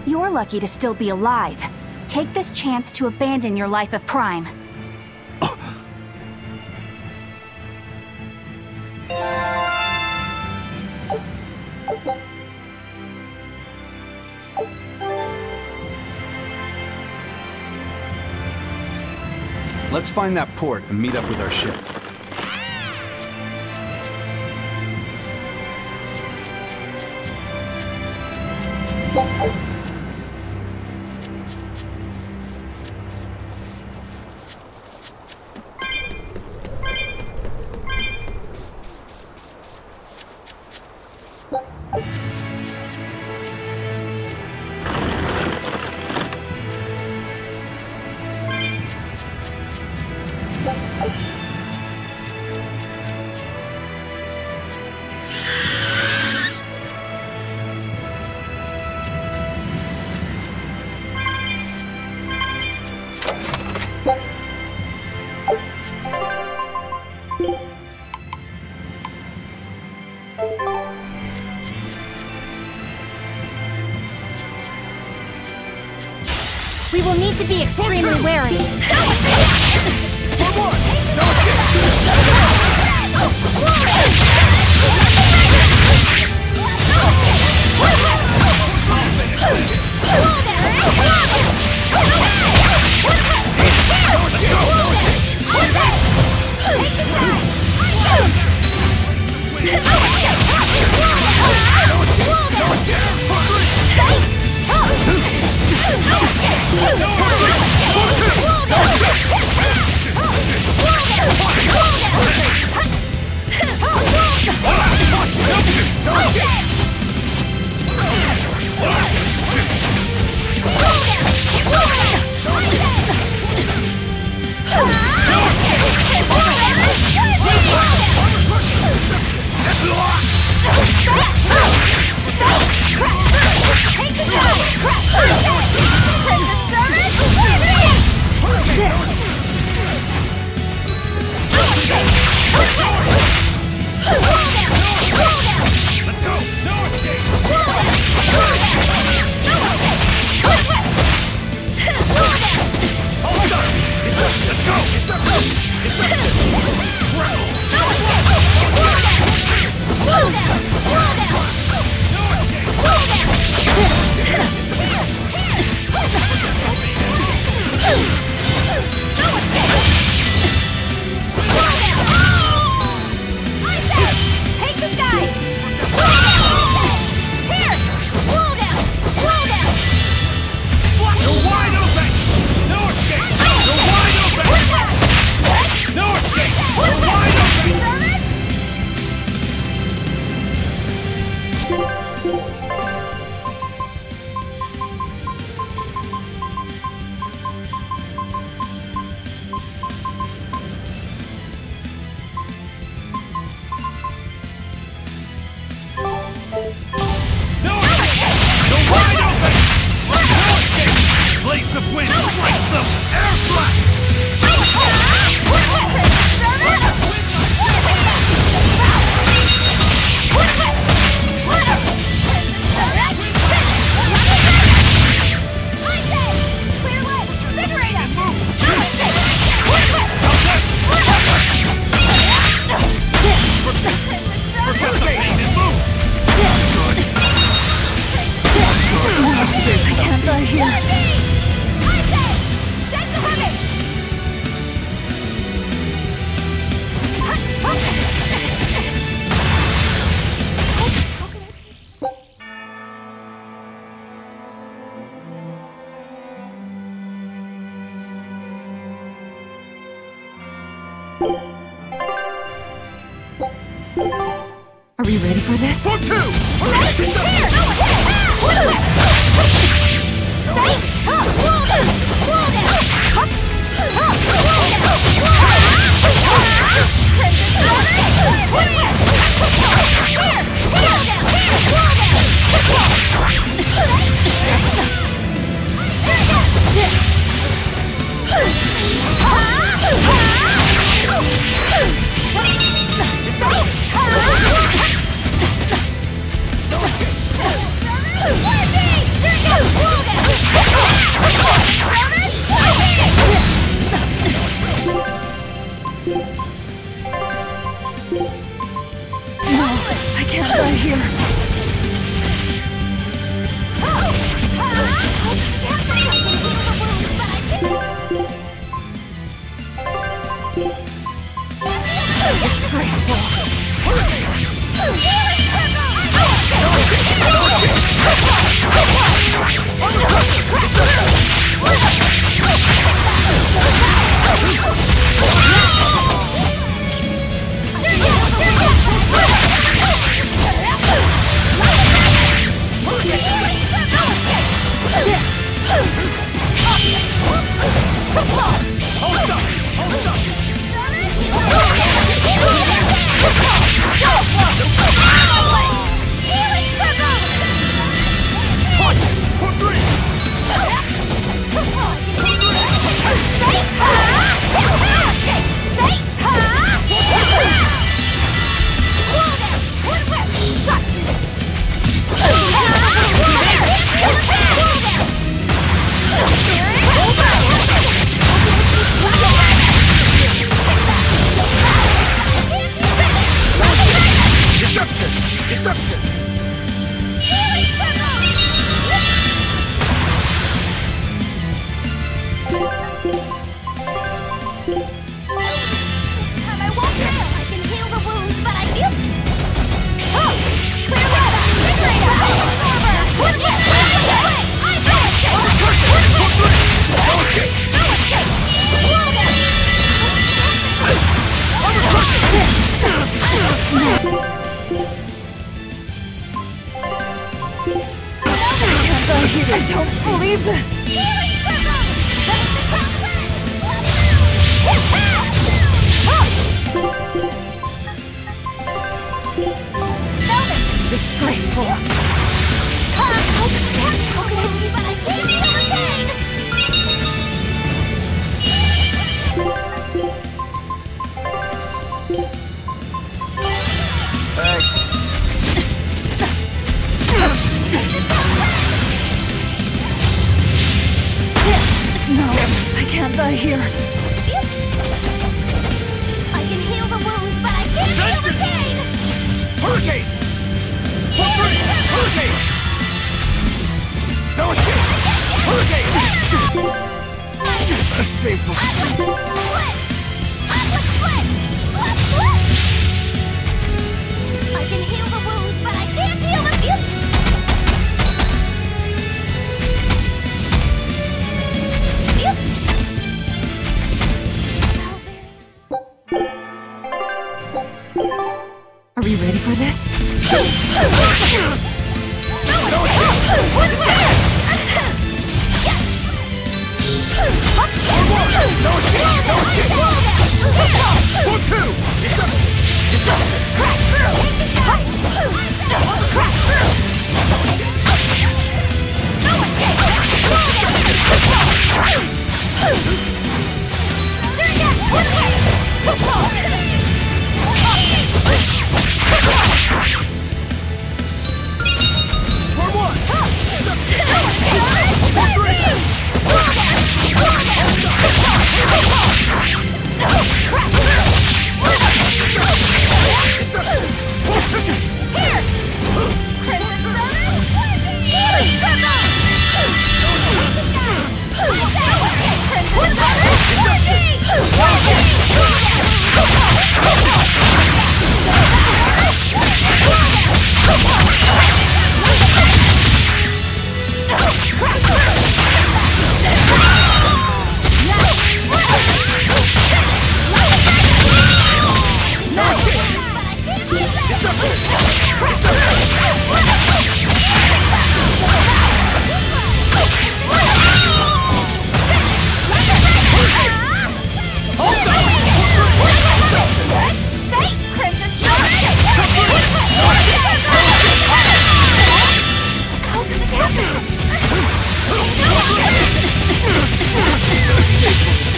You're lucky to still be alive. Take this chance to abandon your life of crime. Let's find that port and meet up with our ship. We will need to be extremely wary. Are we ready for this? For two! No, I can't die here. I don't believe this! Disgraceful! How could I be but I can't be overcame? No, I can't die here. I can heal the wounds, but I can't heal the pain! Hurricane! Hurricane! No escape! Hurricane! A shameful defeat! I can heal the wounds, but I can't heal the beauty! Are we ready for this? No escape!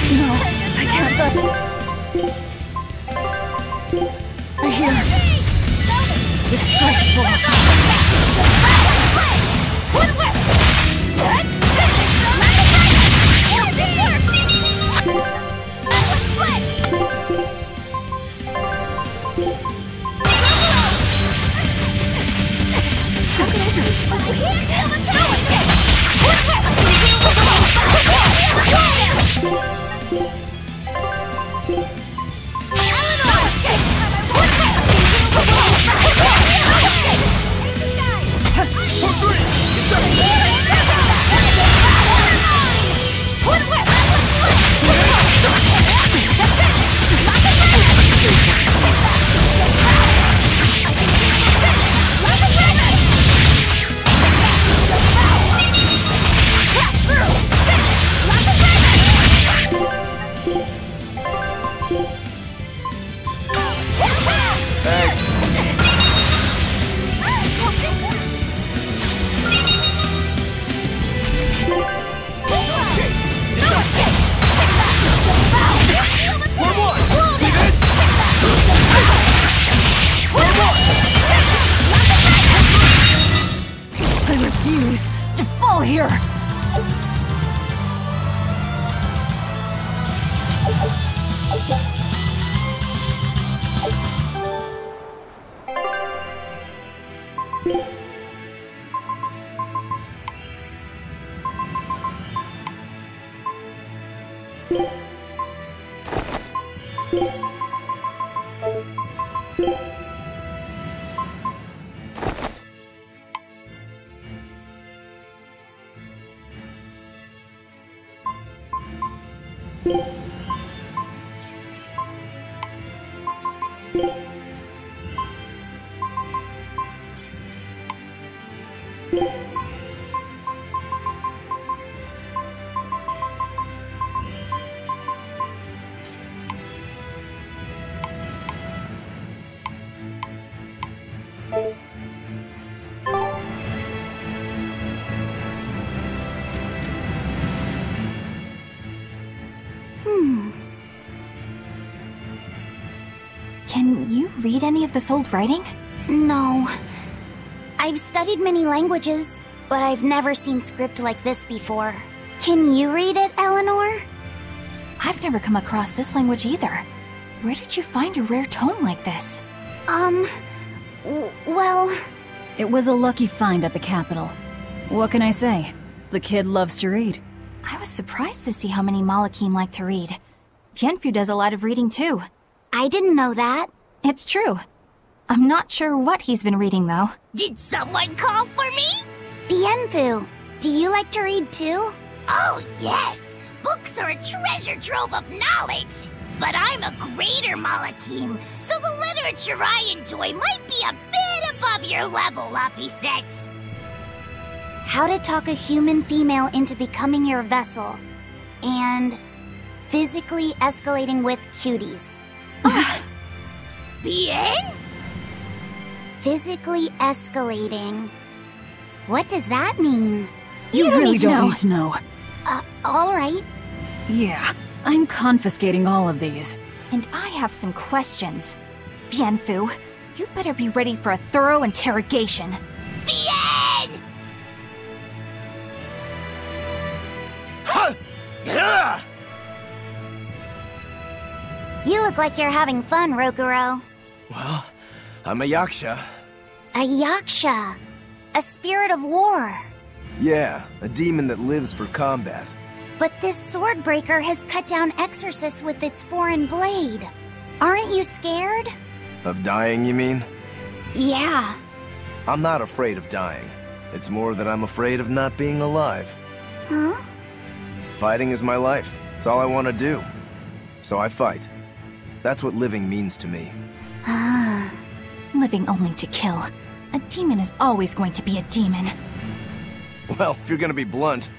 No, I can't touch. I hear. The strike I refuse to fall here! Can you read any of this old writing? No. I've studied many languages, but I've never seen script like this before. Can you read it, Eleanor? I've never come across this language either. Where did you find a rare tome like this? Well... It was a lucky find at the capital. What can I say? The kid loves to read. I was surprised to see how many Malakim like to read. Bienfu does a lot of reading too. I didn't know that. It's true. I'm not sure what he's been reading, though. Did someone call for me? Bienfu, do you like to read too? Oh, yes. Books are a treasure trove of knowledge. But I'm a greater Malakim, so the literature I enjoy might be a bit above your level, Laphicet. How to talk a human female into becoming your vessel. And physically escalating with cuties. Bien? Physically escalating. What does that mean? You really don't need to know. Alright. Yeah, I'm confiscating all of these. And I have some questions. Bienfu, you better be ready for a thorough interrogation. Bien! You look like you're having fun, Rokuro. Well, I'm a yaksha. A yaksha. A spirit of war. Yeah, a demon that lives for combat. But this swordbreaker has cut down exorcists with its foreign blade. Aren't you scared? Of dying, you mean? Yeah. I'm not afraid of dying. It's more that I'm afraid of not being alive. Huh? Fighting is my life. It's all I want to do. So I fight. That's what living means to me. Ah. Living only to kill. A demon is always going to be a demon. Well, if you're gonna be blunt.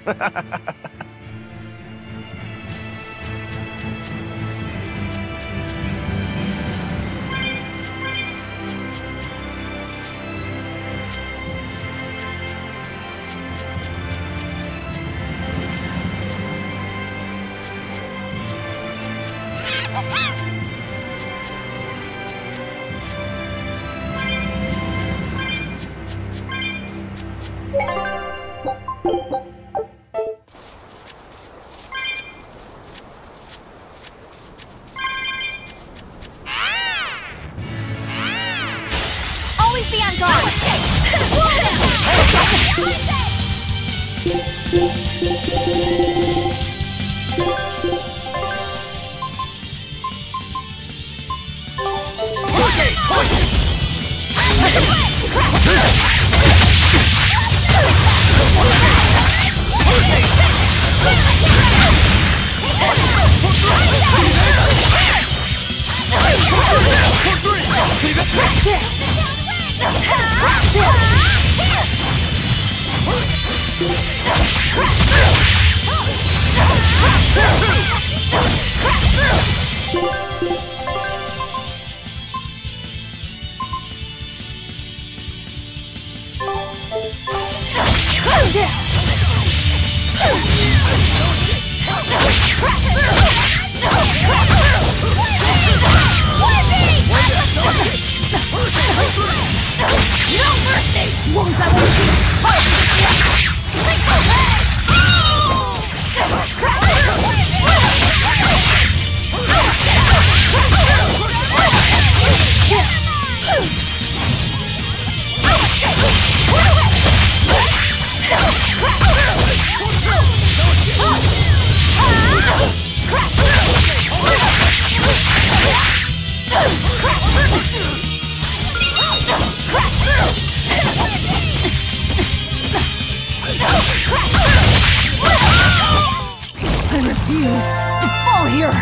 I refuse to fall here!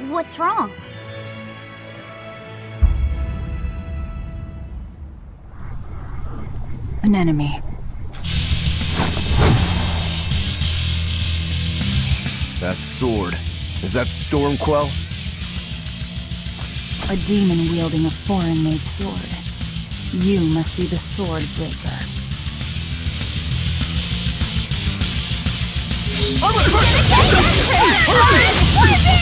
What's wrong? An enemy. That sword. Is that Stormquell? A demon wielding a foreign-made sword. You must be the sword breaker.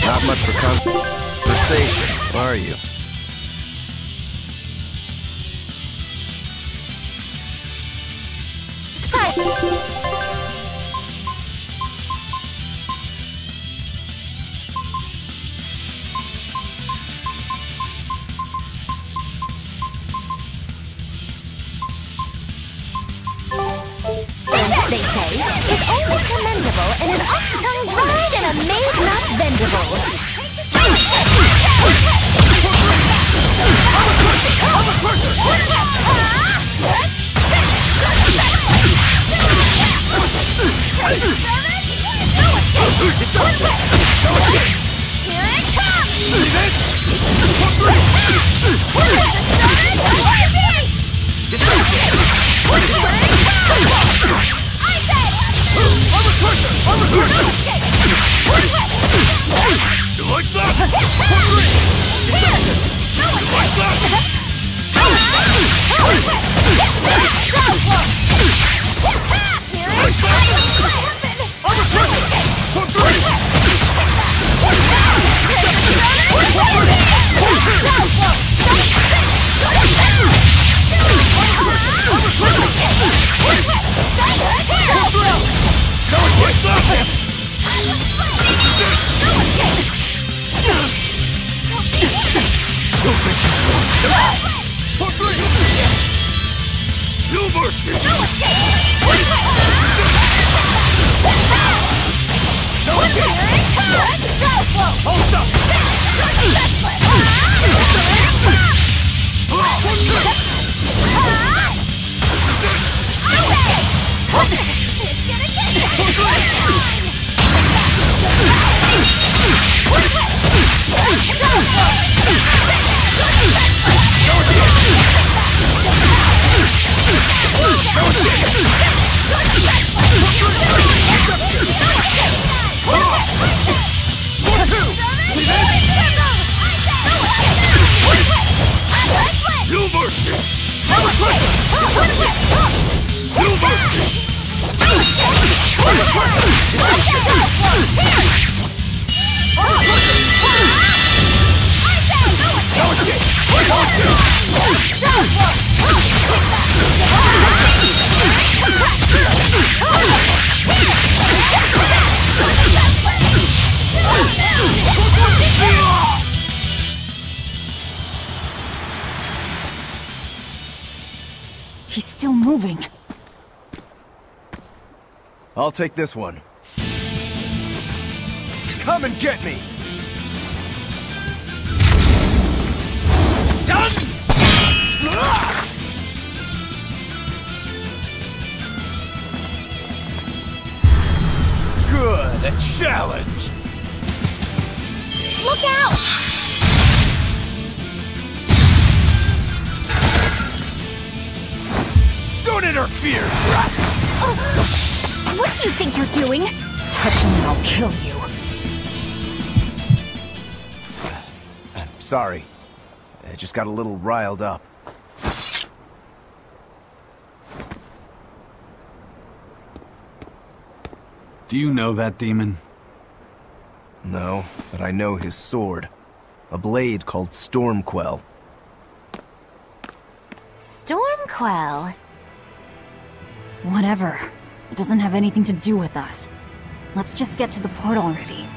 Not much for conversation, are you? They say, is only commendable in an ox tongue dried and a maid not bendable. Here it comes! You like that? moving. I'll take this one. Come and get me! Done! Good, a challenge! Look out! Don't interfere! What do you think you're doing? Touch me and I'll kill you. Sorry. I just got a little riled up. Do you know that demon? No, but I know his sword. A blade called Stormquell. Stormquell? Whatever. It doesn't have anything to do with us. Let's just get to the portal already.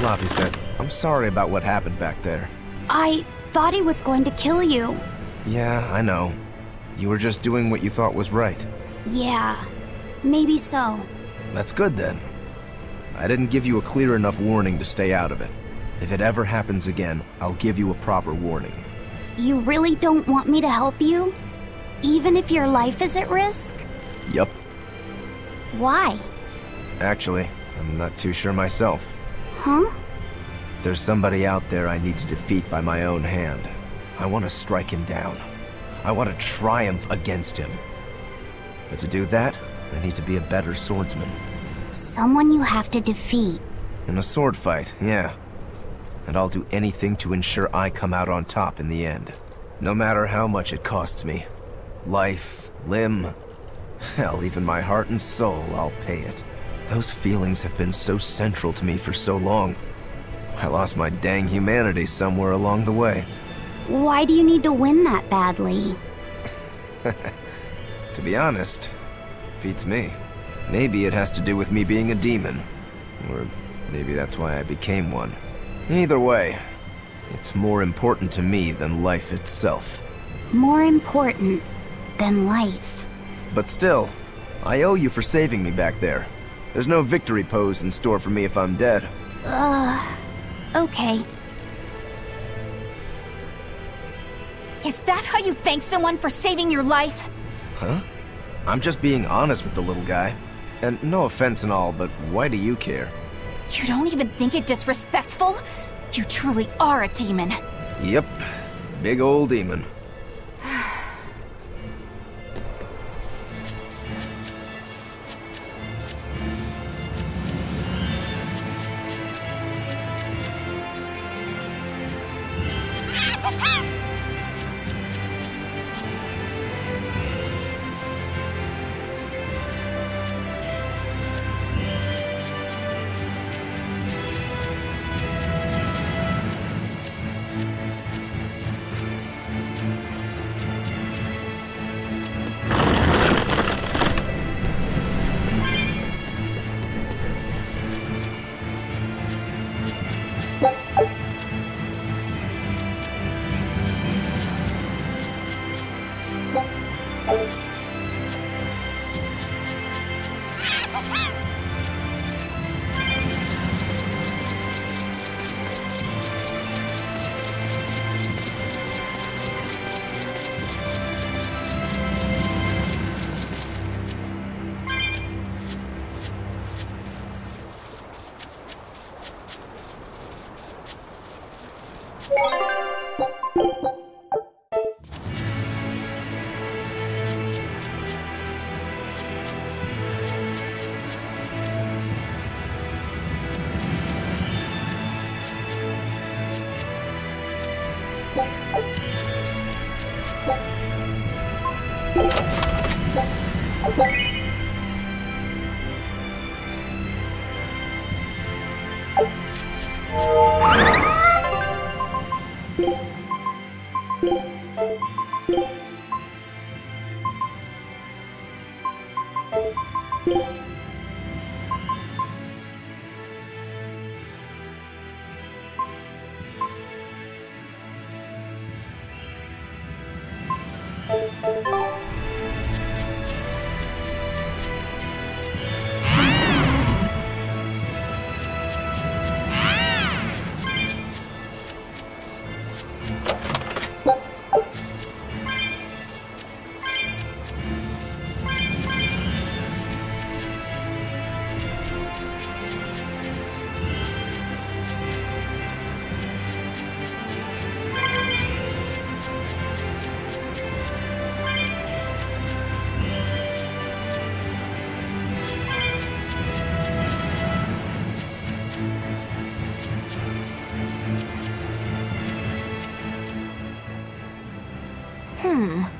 Lavi said, I'm sorry about what happened back there. I thought he was going to kill you. Yeah, I know. You were just doing what you thought was right. Yeah, maybe so. That's good then. I didn't give you a clear enough warning to stay out of it. If it ever happens again, I'll give you a proper warning. You really don't want me to help you? Even if your life is at risk? Yup. Why? Actually, I'm not too sure myself. Huh? There's somebody out there I need to defeat by my own hand. I want to strike him down. I want to triumph against him. But to do that, I need to be a better swordsman. Someone you have to defeat. In a sword fight, yeah. And I'll do anything to ensure I come out on top in the end. No matter how much it costs me. Life, limb, hell, even my heart and soul, I'll pay it. Those feelings have been so central to me for so long. I lost my dang humanity somewhere along the way. Why do you need to win that badly? To be honest, beats me. Maybe it has to do with me being a demon. Or maybe that's why I became one. Either way, it's more important to me than life itself. More important than life. But still, I owe you for saving me back there. There's no victory pose in store for me if I'm dead. Okay. Is that how you thank someone for saving your life? Huh? I'm just being honest with the little guy. And no offense and all, but why do you care? You don't even think it disrespectful? You truly are a demon. Yep. Big old demon.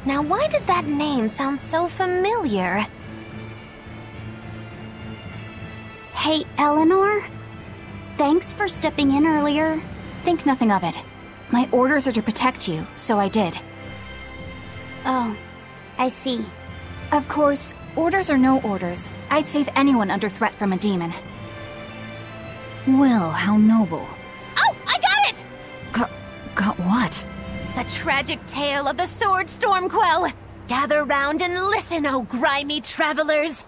Now why does that name sound so familiar? Hey, Eleanor? Thanks for stepping in earlier. Think nothing of it. My orders are to protect you, so I did. Oh, I see. Of course, orders or no orders, I'd save anyone under threat from a demon. Well, how noble. Oh, I got it! Got what? The tragic tale of the sword Stormquell. Gather round and listen, O grimy travelers.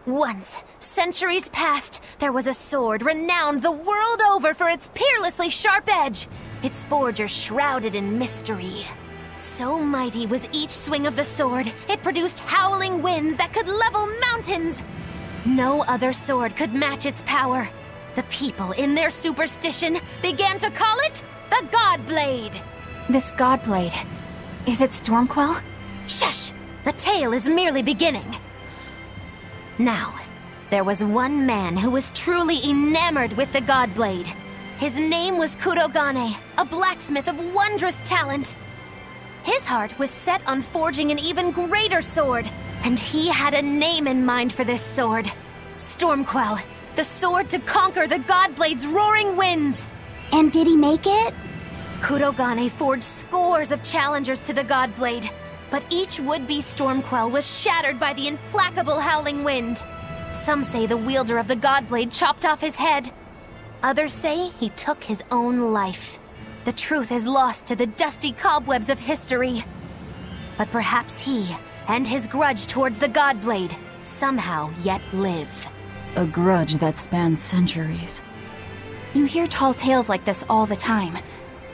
Once, centuries past, there was a sword renowned the world over for its peerlessly sharp edge, its forger shrouded in mystery. So mighty was each swing of the sword, it produced howling winds that could level mountains. No other sword could match its power. The people, in their superstition, began to call it the Godblade. This Godblade, is it Stormquell? Shush! The tale is merely beginning. Now, there was one man who was truly enamored with the Godblade. His name was Kurogane, a blacksmith of wondrous talent. His heart was set on forging an even greater sword, and he had a name in mind for this sword. Stormquell, the sword to conquer the Godblade's roaring winds. And did he make it? Kurogane forged scores of challengers to the Godblade, but each would-be Stormquell was shattered by the implacable howling wind. Some say the wielder of the Godblade chopped off his head. Others say he took his own life. The truth is lost to the dusty cobwebs of history. But perhaps he, and his grudge towards the Godblade, somehow yet live. A grudge that spans centuries. You hear tall tales like this all the time.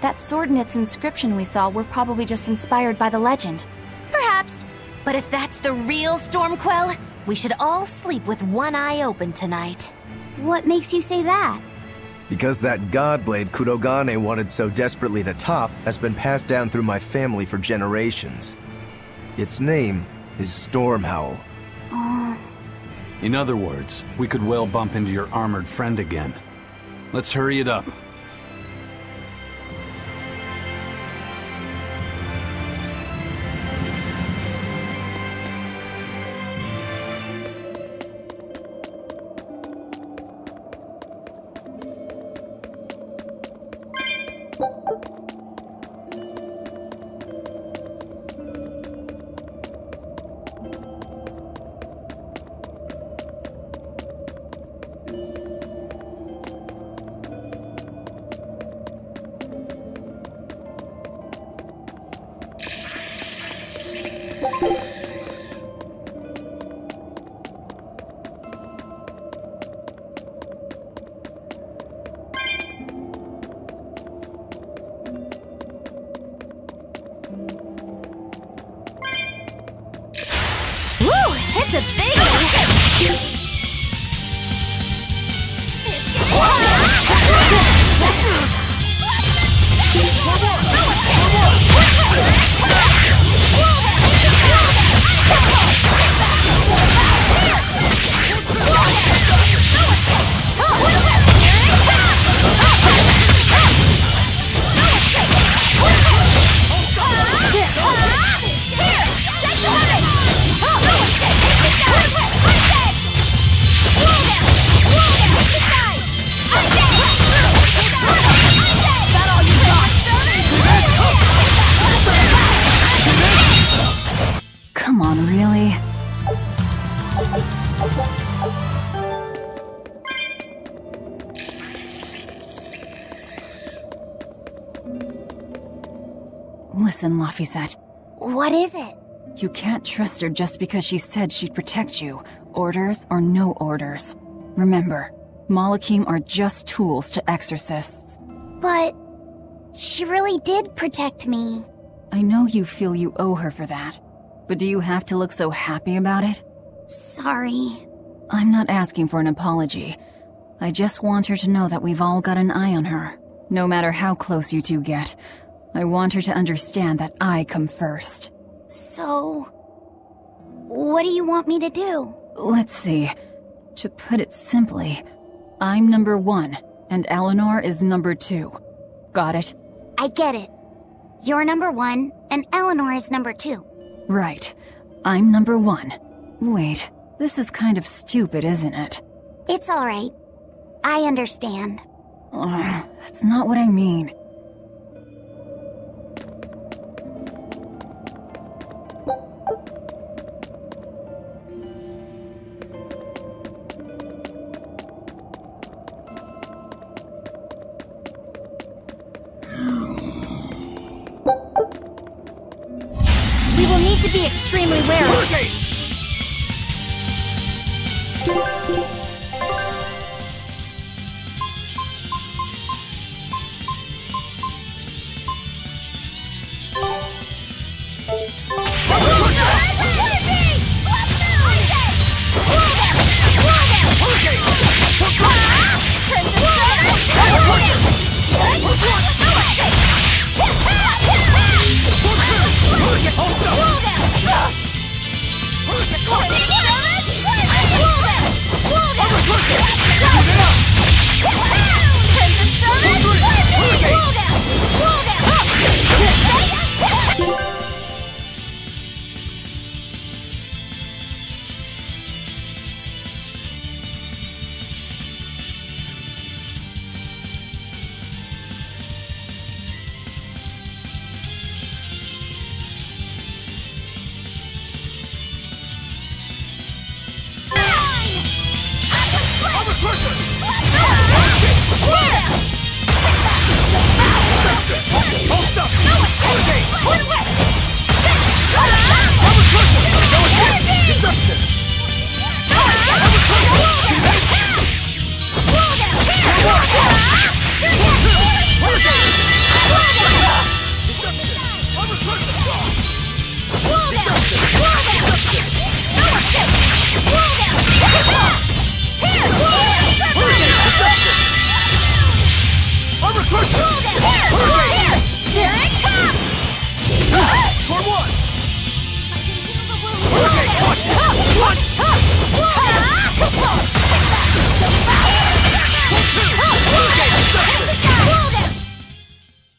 That sword and its inscription we saw were probably just inspired by the legend. Perhaps. But if that's the real Stormquell, we should all sleep with one eye open tonight. What makes you say that? Because that Godblade Kurogane wanted so desperately to top has been passed down through my family for generations. Its name is Stormhowl. In other words, we could well bump into your armored friend again. Let's hurry it up. It's a big one! Here! Take the Come on, really? Listen, Laphicet. What is it? You can't trust her just because she said she'd protect you, orders or no orders. Remember, Malachim are just tools to exorcists. But she really did protect me. I know you feel you owe her for that, but do you have to look so happy about it? Sorry. I'm not asking for an apology. I just want her to know that we've all got an eye on her. No matter how close you two get, I want her to understand that I come first. So, what do you want me to do? Let's see. To put it simply, I'm number 1, and Eleanor is number 2. Got it? I get it. You're number 1, and Eleanor is number 2. Right. I'm number 1. Wait, this is kind of stupid, isn't it? It's alright. I understand. That's not what I mean. We will need to be extremely wary.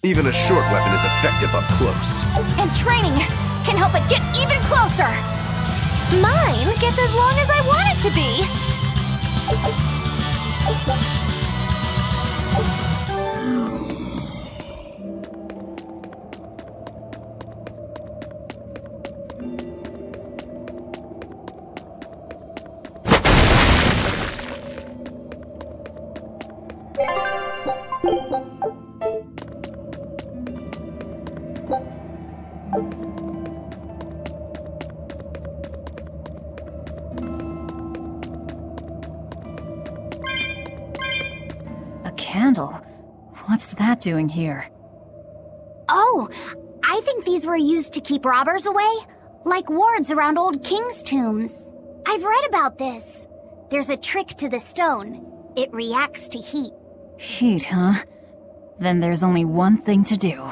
Even a short weapon is effective up close. And training can help it get even closer. Mine gets as long as I want it to be. A candle? What's that doing here? Oh, I think these were used to keep robbers away, like wards around old kings' tombs. I've read about this. There's a trick to the stone. It reacts to heat. Heat, huh? Then there's only one thing to do.